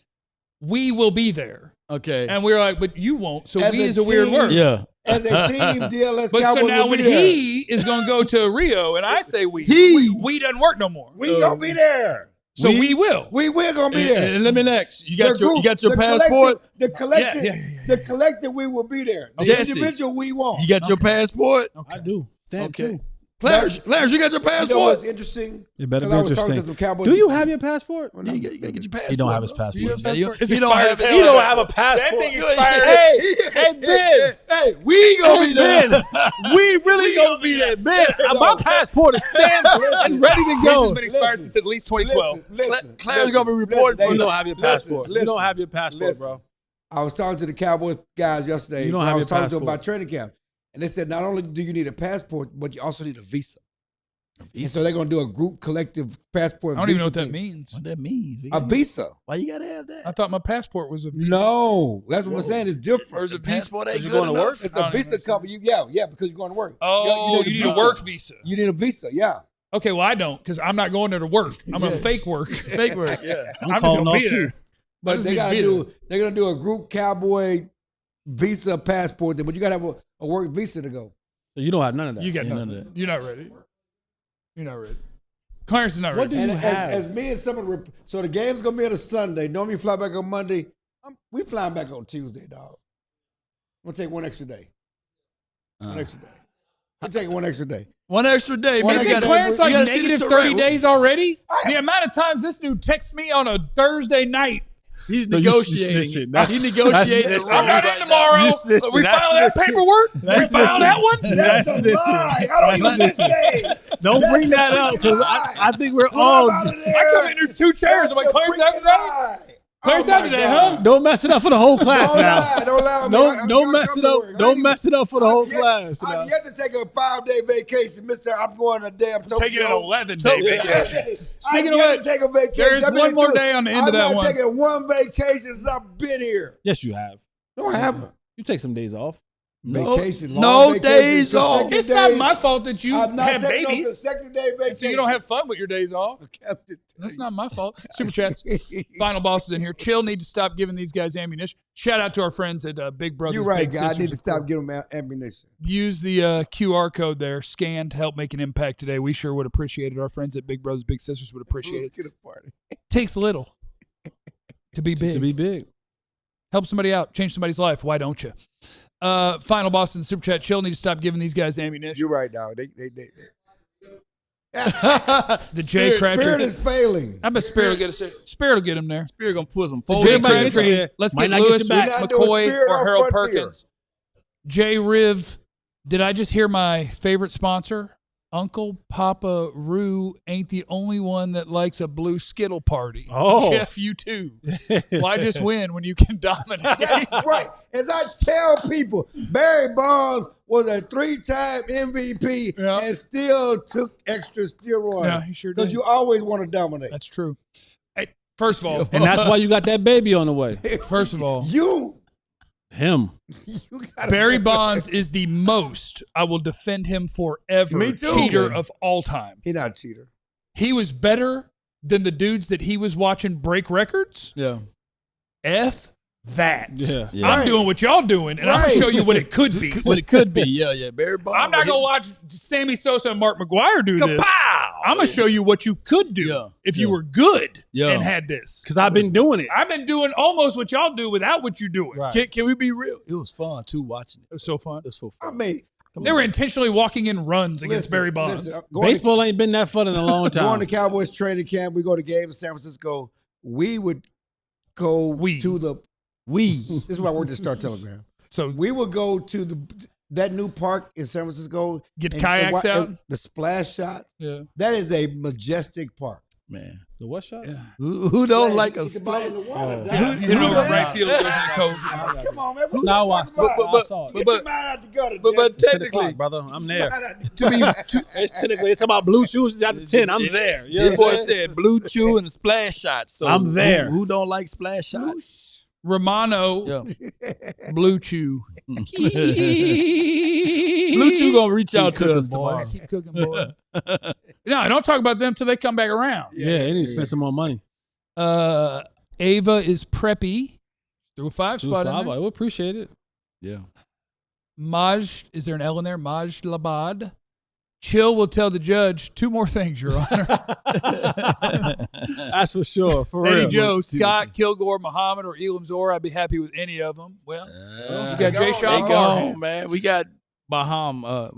we will be there. Okay. And we were like, but you won't. So As we a is a weird team. word. Yeah. As a team, DLS But Cowboys so now will when be there. he is going to go to Rio and I say we doesn't work no more. We gonna be there. So we will. We will gonna be there. And let me next. You got your the passport? The collective, Yeah. the collective, we will be there. The Jesse, individual, we won't. You got your passport? I do. Stamp too. Clarence, you got your passport? You know what's interesting? It better be 'Cause I was talking interesting. to some Cowboys. Do you have your passport? You gotta get your passport. He don't have his passport. Do you have a passport? It's He don't expired have as it. hell. He don't have a passport. That thing expired. Hey, Ben. Hey, we gonna be there. We really gonna be there, man. My passport is stamped and ready to This go. has been expired since at least 2012. Clarence gonna be reporting You for don't have your passport. You don't have your passport, bro. I was talking to the Cowboys guys yesterday. You don't have I your was talking to them passport. about training camp, and they said not only do you need a passport, but you also need a visa. And so they're gonna do a group collective passport. I don't even know what visa that thing. means. What that means? A visa. Why you gotta have that? I thought my passport was a visa. No, that's what I'm saying. It's Or different. is it visa? Passport ain't Is you good going to enough. work? It's I a don't visa even company. Yeah, because you're going to work. Oh, you need a work visa. You need a visa. Yeah. Okay, well, I don't because I'm not going there to work. I'm going to fake work. Fake work, yeah. I'm just calling gonna off be too. there. But they're gonna do a group Cowboy visa passport thing, but you gotta have a work visa to go. So you don't have none of that. You got none of that. You're not ready. You're not ready. Clarence is not What ready. do you And have? as me and someone, so the game's gonna be on a Sunday. Normally you fly back on Monday. We flying back on Tuesday, dog. I'm gonna take one extra day. One extra day. I'm taking one extra day. One extra day. One man. Isn't extra Clarence day. like You gotta see negative the 30 terrain. days already? The amount of times this dude texts me on a Thursday night. He's No, you negotiating. snitching. That's- He negotiating. that's- I'm not in tomorrow. You snitching. We That's file that snitching. paperwork. We That's file snitching. that one. That's a snitching. lie. I don't even miss days. Don't That's bring that a up freaking because lie. I think we're When all. I'm out of there, I come in, there's two chairs. I'm like, that's a Clarence after freaking that? lie. Clarence Oh my after that, God. huh? Don't mess it up for the whole class Don't now. lie. Don't lie. Don't mess it up. Don't mess it up for the whole class. I've now. yet to take a 5-day vacation, Mister. I'm going to damn Tokyo. Taking an 11-day vacation. Speaking of yet which, to take a vacation. there's I've been one more doing- day on the end of that I'm one. not taking one vacation since I've been here. Yes, you have. No, I haven't. You take some days off. Vacation. No long vacation, days off. consecutive It's not days. my fault that you I've not have taken no babies. consecutive day vacation. So you don't have fun with your days off. That's not my fault. Super chats. Final bosses in here. Chill need to stop giving these guys ammunition. Shout out to our friends at Big Brothers. You're right, Big guy. I Sisters need to of stop Course. giving them ammunition. Use the QR code there. Scan to help make an impact today. We sure would appreciate it. Our friends at Big Brothers Big Sisters would appreciate Let's it. get a party. Takes little to be big. To be big. Help somebody out. Change somebody's life. Why don't you? Final boss in the super chat. Chill need to stop giving these guys ammunition. You're right, dog. They. The Jay Crabtree. Spirit is failing. I bet Spirit will get us. Spirit will get him there. Spirit gonna put some The fold Jay in Everybody Crabtree. gets- Let's might get not get Lewis you back. We're not doing McCoy Spirit or on Harold Frontier. Perkins. Jay Riv. Did I just hear my favorite sponsor? Uncle Papa Roo ain't the only one that likes a blue Skittle party. Oh. Jeff, you too. Why just win when you can dominate? That's right. As I tell people, Barry Bonds was a 3-time MVP Yeah. and still took extra steroids. Yeah, he sure Because did. you always want to dominate. That's true. Hey, first of all, And that's why you got that baby on the way. first of all, Him. You gotta Barry Bonds is the most, I will defend him forever, Me too. cheater of all time. He's not a cheater. He was better than the dudes that he was watching break records. Yeah. F that. Yeah. I'm doing what y'all doing, and I'm going to show you what it could be. What it could be. Yeah. Barry Bonds. I'm not going to watch Sammy Sosa and Mark McGwire do this. I'm going to show you what you could do if you were good and had this. Because I've been doing it. I've been doing almost what y'all do without what you're doing. Right. Can we be real? It was fun, too, watching it. It was so fun. It was so fun. I mean, they were intentionally walking in runs against Barry Bonds. Baseball ain't been that fun in a long time. Going to Cowboys training camp, we go to games in San Francisco. We would go to the This is why I worked at Star Telegram. So we would go to that new park in San Francisco. Get kayaks out. The splash shot. Yeah. That is a majestic park. Man. The what shot? Yeah. Who don't like a splash? You know, right field goes in the cove. Come on, man. No, I saw it. Get your mind out the gutter, but technically, brother, I'm there. It's technically, it's about blue chews out the 10. I'm there. The boy said blue chew and a splash shot. So I'm there. Who don't like splash shots? Romano, Blue Chew. Blue Chew gonna reach out to us tomorrow. Keep cooking, boy. No, don't talk about them till they come back around. Yeah, they need to spend some more money. Ava is preppy. Threw a 5 spot in there. We appreciate it. Yeah. Maj, is there an L in there? Maj Labad. Chill will tell the judge 2 more things, Your Honor. That's for sure. For Eddie real. Joe, Scott, Kilgore, Muhammad, or Elam Zor. I'd be happy with any of them. Well, you got Jay Shaw. Gone, man. We got Baham, or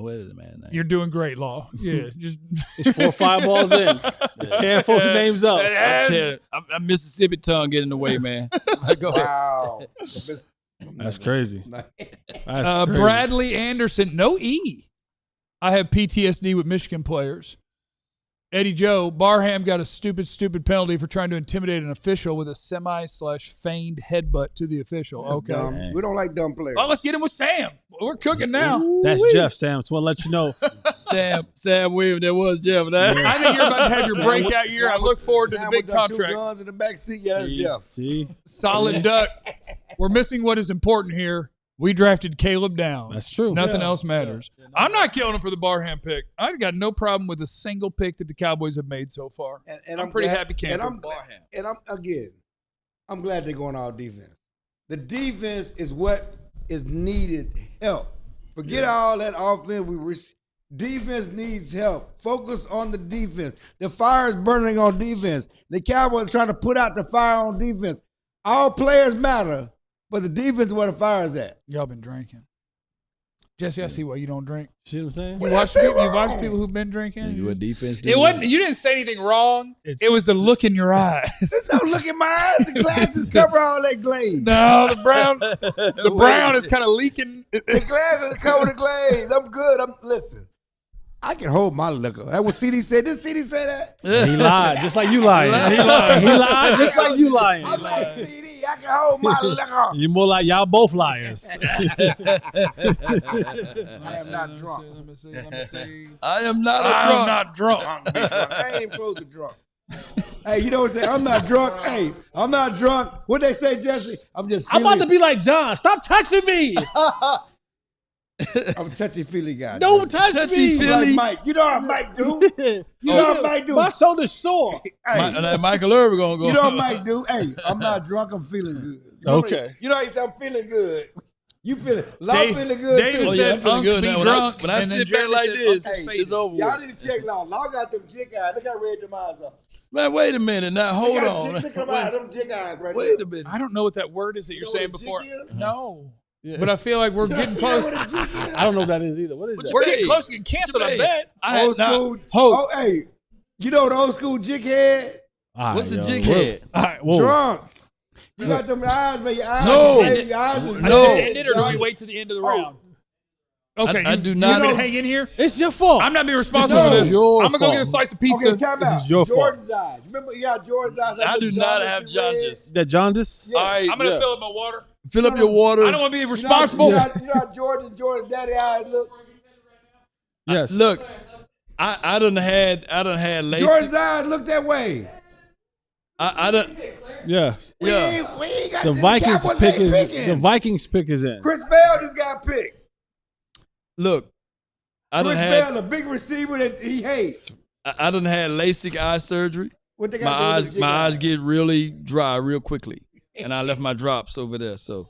what is the man's name? You're doing great, Law. Yeah, just it's 4 or 5 balls in. Just tearing folks' names up. I'm Mississippi tongue getting in the way, man. Go wow. That's crazy. Bradley Anderson, no E. I have PTSD with Michigan players. Eddie Joe, Barham got a stupid penalty for trying to intimidate an official with a semi/feigned headbutt to the official. That's okay. dumb. We don't like dumb players. Well, let's get him with Sam. We're cooking now. That's Jeff, Sam. Just want to let you know. Sam Williams, that was Jeff. I think you're about to have your breakout year. I look forward to the big contract. 2 guns in the back seat. Yeah, that's Jeff. See? Solid duck. We're missing what is important here. We drafted Caleb Downs. That's true. Nothing else matters. I'm not killing him for the Barham pick. I've got no problem with a single pick that the Cowboys have made so far. And I'm pretty happy camping. I'm glad they're going all defense. The defense is what is needed help. Forget all that offense. Defense needs help. Focus on the defense. The fire is burning on defense. The Cowboys are trying to put out the fire on defense. All players matter. But the defense is where the fire is at. Y'all been drinking. Jesse, I see why you don't drink. See what I'm saying? You watch people who've been drinking. What defense do it wasn't. You didn't say anything wrong. It was the look in your eyes. There's no look in my eyes. The glasses cover all that glaze. No, the brown is kind of leaking. The glasses cover the glaze. I'm good. Listen. I can hold my liquor. That what CD said. Did CD say that? Yeah, he lied, just like you lying. He lied, just like you lying. I'm like CD. I can hold my liquor. You more like y'all both liars. I am not drunk. Let me see. I am not drunk. I ain't even close to drunk. Hey, you know what I'm saying? I'm not drunk. Hey, I'm not drunk. What they say, Jesse? I'm about to be like John. Stop touching me. I'm a touchy-feely guy. Don't touch me. Like Mike. You know how Mike do? You know how Mike do? My shoulder's sore. Hey, Michael Irvin gonna go. You know how Mike do? Hey, I'm not drunk. I'm feeling good. Okay. You know how he said, I'm feeling good. You feeling? Law feeling good David too. said, feeling good be now. drunk. When I sit back like this, it's over. Y'all need to check Law. Law got them jig eyes. Look how red them eyes are. Man, wait a minute. Now, hold on. Look at them jig eyes right Wait a minute. I don't know what that word is that you're know saying what a before. jig is? No. Yeah. But I feel like we're getting close. I don't know what that is either. What is that? We're getting close to getting canceled, I bet. Old school. Oh, hey. You know the old school jig head? What's a jig head? All right, Drunk. You got them eyes, man. Your eyes. No. Your eyes is No. Just end it, or do we wait to the end of the round? Okay, I do not. You want me to hang in here? It's your fault. I'm not being responsible for this. I'm going to go get a slice of pizza. Okay, time out. This is your Jordan's eyes. Remember, you got Jordan's eyes. I do not have jaundice. That jaundice? Yeah. All right, I'm going to fill up my water. fill up your water. I don't want to be responsible. You know how Jordan's daddy eyes look? Yes. Look, I done had LASIK. Jordan's eyes look that way. I done. Yeah. We ain't got The Vikings pick is in. Chris Bell just got picked. Look, I done Chris had. Bell, a big receiver that he hates. I done had LASIK eye surgery. What they My got eyes get really dry real quickly. and I left my drops over there. So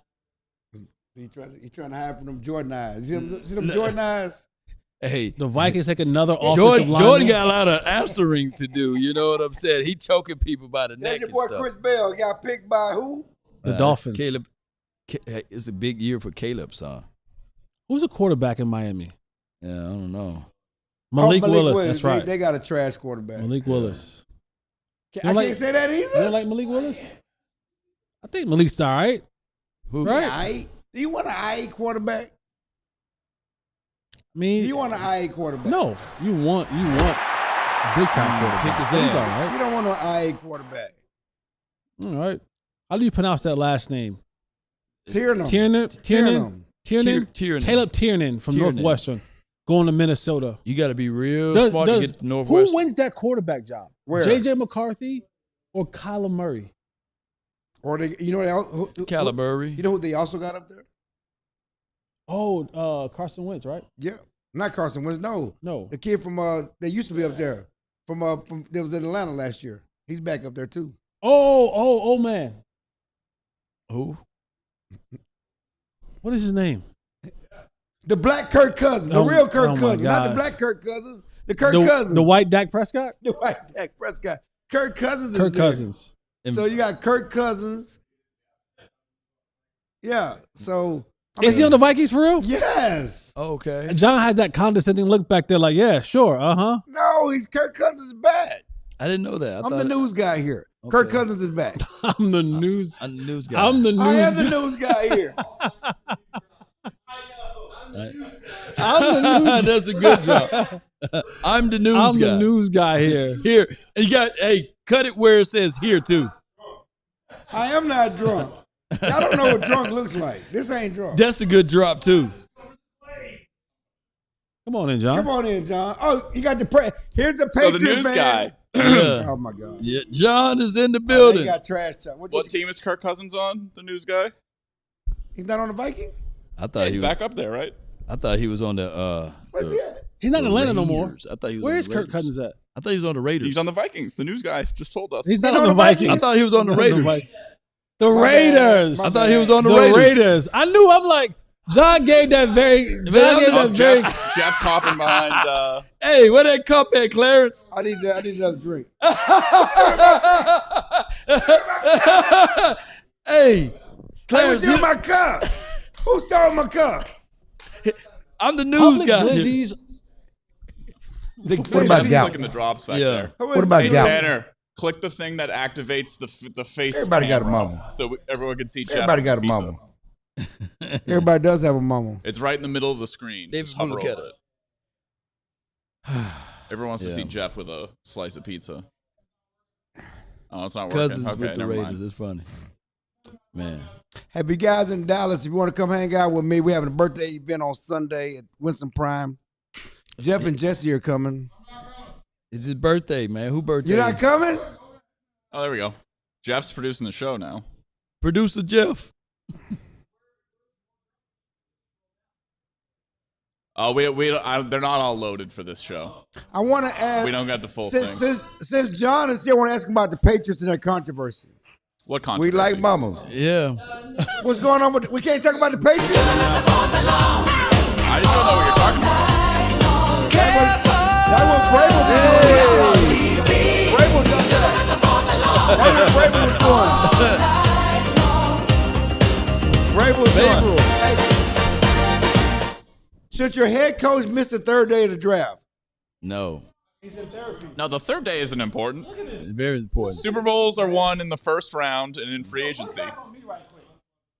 He trying to hide from them Jordan eyes. See them Jordan eyes? hey, The Vikings take another offensive lineman. Jordan got a lot of answering to do. You know what I'm saying? He choking people by the neck. That's your boy and stuff. Chris Bell. Got picked by who? The Dolphins. Caleb. It's a big year for Caleb, son. Who's a quarterback in Miami? Yeah, I don't know. Malik Willis. That's right. They got a trash quarterback. Malik Willis. I can't say that either. You don't like Malik Willis? I think Malik's all right. Who? Right? Do you want an IE quarterback? I mean, Do you want an IE quarterback? no. You want a big time quarterback. So he's all right. You don't want an IE quarterback. All right. How do you pronounce that last name? Tiernan. Tiernan. Caleb Tiernan from Northwestern, going to Minnesota. You got to be real smart to get to Northwestern. Who wins that quarterback job? Where? J.J. McCarthy or Kyler Murray? Or Kyler Murray. You know who they also got up there? Oh, Carson Wentz, right? Yeah, not Carson Wentz. No, No. the kid from they used to be up there from that was in Atlanta last year. He's back up there too. Oh man. Who? What is his name? The black Kirk Cousins, the real Kirk my Cousins, not the gosh. black Kirk Cousins. The Kirk Cousins, The white Dak Prescott? the white Dak Prescott. Kirk Cousins. Kirk is there. Cousins. So you got Kirk Cousins. Yeah. So Is he on the Vikings for real? Yes. Okay. And John has that condescending look back there like, yeah, sure, uh-huh. No, he's Kirk Cousins is back. I didn't know that. I'm the news guy here. Okay. Kirk Cousins is back. I'm the news. I'm the news guy. I'm the news I am the guy. news guy here. I'm the news That's a good job. I'm the news I'm guy. the news guy here. Here. And you got, hey, cut it where it says here, too. I am not drunk. I don't know what drunk looks like. This ain't drunk. That's a good drop, too. Come on in, John. Come on in, John. Oh, you got the here's the So Patriot the news fan. guy. Yeah. Oh my God. Yeah, John is in the He building. got trash talk. What team is Kirk Cousins on? The news guy. He's not on the Vikings. I thought He's he was back up there, right? I thought he was on the Where's he at? He's not in the Atlanta no more. Raiders. I thought he was Where on is the Kirk Raiders. Cousins at? I thought he was on the Raiders. He's on the Vikings. The news guy just told us. He's not on the Vikings. I thought he was on the Raiders. The Raiders. I thought he was on the The Raiders. Raiders. I knew. I'm like, John gave that very. John gave that very. Jeff's hopping behind. Hey, where that cup at, Clarence? I need another drink. Hey, Clarence. Hey, my cup. Who stole my cup? I'm the news Public guy. glizzies. What about Jeff's Gallup? clicking the drops back Yeah. there. What about Hey, Gallup? Tanner, click the thing that activates the face. Everybody got a camera mama. So everyone can see Jeff. Everybody got a pizza. mama. Everybody does have a mama. It's right in the middle of the screen. David Just hover look at over it. Everyone wants to see Jeff with a slice of pizza. Oh, it's not working. Cousins Okay, with the never Raiders. mind. It's funny. Man. Have you guys in Dallas, if you want to come hang out with me, we're having a birthday event on Sunday at Winston Prime. Jeff and Jesse are coming. It's his birthday, man. Who birthday? You're not coming? Oh, there we go. Jeff's producing the show now. Producer Jeff. Oh, they're not all loaded for this show. I want to ask. We don't got the full thing. Since John is here, I want to ask him about the Patriots and their controversy. What controversy? We like mamas. Yeah. What's going on with? We can't talk about the Patriots. I just don't know what you're talking about. That was Vrabel was doing. Vrabel done that. That's what Vrabel was doing. Vrabel was doing. Should your head coach miss the third day of the draft? No. No, the third day isn't important. It's very important. Super Bowls are won in the first round and in free agency.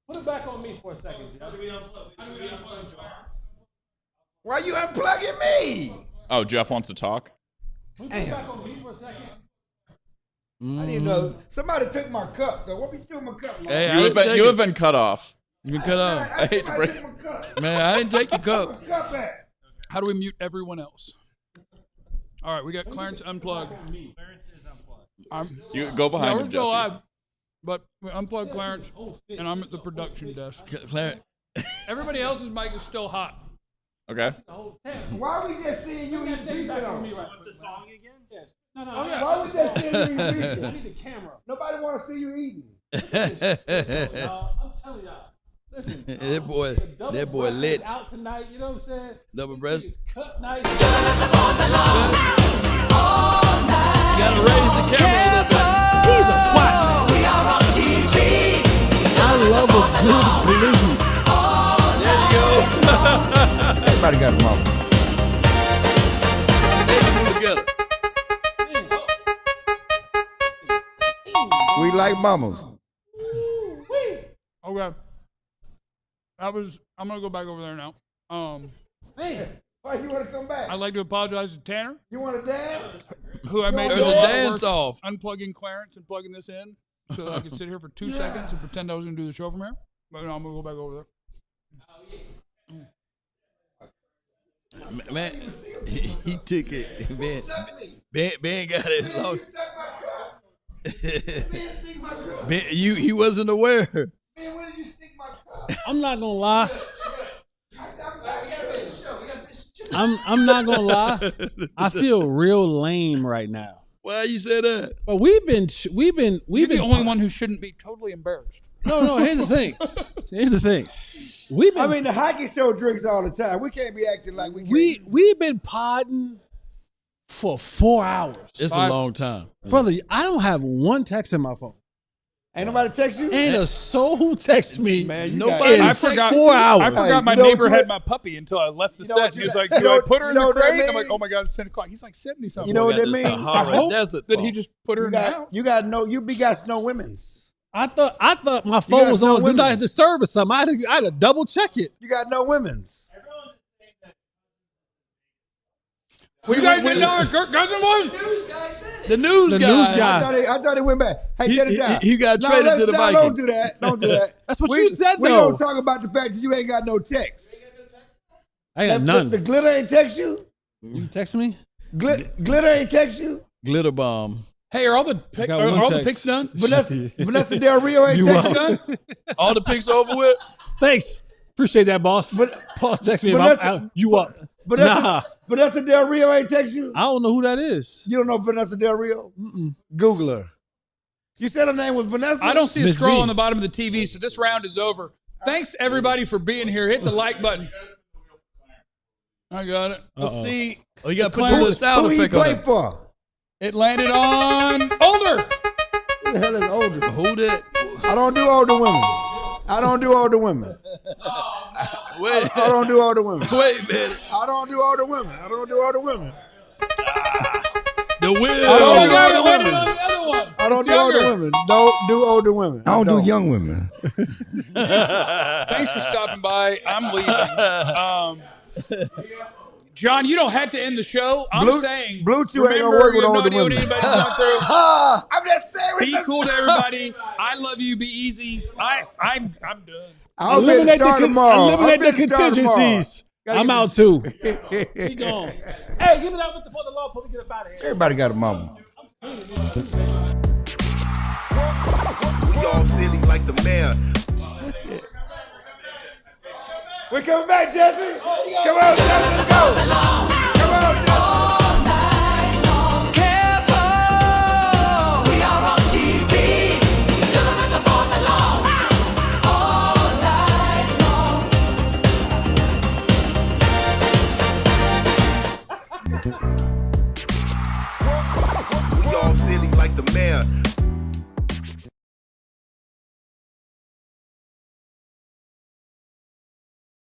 Put it back on me for a second. Why are you unplugging me? Oh, Jeff wants to talk? Back on me for a second. I didn't know. Somebody took my cup, though. What be doing with my cup? Hey, You have been cut off. You been cut off. I hate to break. Man, I didn't take your cup. How do we mute everyone else? All right, we got Clarence unplugged. Clarence is unplugged. You go behind we're him, still Jesse. live, but we unplugged Clarence, and I'm at the production desk. Clarence. Everybody else's mic is still hot. Okay. Why we just seeing you eat pizza? Want the song again? Yes. No. Oh, yeah. Why we just seeing you eat pizza? I need the camera. Nobody want to see you eating. I'm telling y'all. Listen, that boy lit. Out tonight, you know what I'm saying? Double breast. Cut night. You gotta raise the camera a little bit. He's a quack. We are on TV. I love a good blizzard. There you go. Everybody got a mama. Together. We like mamas. Okay. I'm gonna go back over there now. Man, why you want to come back? I'd like to apologize to Tanner, You want to dance? who I made There's a dance off. unplugging Clarence and plugging this in so that I could sit here for 2 seconds and pretend I was gonna do the show from here. But no, I'm gonna go back over there. Man, he took it. Ben got it lost. Ben, he wasn't aware. Man, where did you sneak my cup? I'm not gonna lie. I'm not gonna lie. I feel real lame right now. Why you say that? But we've been You're the only one who shouldn't be totally embarrassed. No. Here's the thing. I mean, the hockey show drinks all the time. We can't be acting like we can't. We've been podding for 4 hours. It's a long time, brother. I don't have one text in my phone. Ain't nobody text you? Ain't a soul text me. Man, nobody. I forgot 4 hours. I forgot my neighbor had my puppy until I left the set. He was like, "Do I put her in the crate?" I'm like, "Oh my god, it's 10 o'clock." He's like 70 something. You know what that means? I hope that he just put her in the house. You got no women's. I thought my phone was on Do Not Disturb or something. I had to double check it. You got no women's. You guys didn't know where Kirk Cousins was? The news guy. I thought he went back. Hey, check this out. He got traded to the Vikings. Don't do that. Don't do that. That's what you said, We though. don't talk about the fact that you ain't got no text. I got none. The glitter ain't text you? You text me? Glitter ain't text you? Glitter bomb. Hey, are all the picks done? Vanessa Del Rio ain't text you? Done? All the picks over with? Thanks. Appreciate that, boss. Paul text me if I'm out. You up. Vanessa Del Rio ain't text you? I don't know who that is. You don't know Vanessa Del Rio? Google her. You said her name was Vanessa? I don't see a scroll on the bottom of the TV, so this round is over. Thanks, everybody, for being here. Hit the like button. I got it. Let's see. Oh, you got to put the sound effect on it. Who he played for? It landed on Older. Who the hell is Older? Who did? I don't do older women. I don't do older women. Wait. I don't do older women. Wait a minute. I don't do older women. I don't do older women. The win. I don't do older women. I don't do older women. Don't do older women. I don't do young women. Thanks for stopping by. I'm leaving. John, you don't have to end the show. I'm saying Blue Chew ain't gonna work with older women. I'm just saying. Be cool to everybody. I love you. Be easy. I'm done. I'll be the star tomorrow. Eliminate the contingencies. I'm out too. He gone. Hey, give it up for the law before we get up out of here. Everybody got a mama. We all silly like the mayor. We're coming back, Jesse. Come on, Jesse. Let's go. Come on, Jesse. Careful, we are on TV. Just listen for the long, all night long. We all silly like the mayor.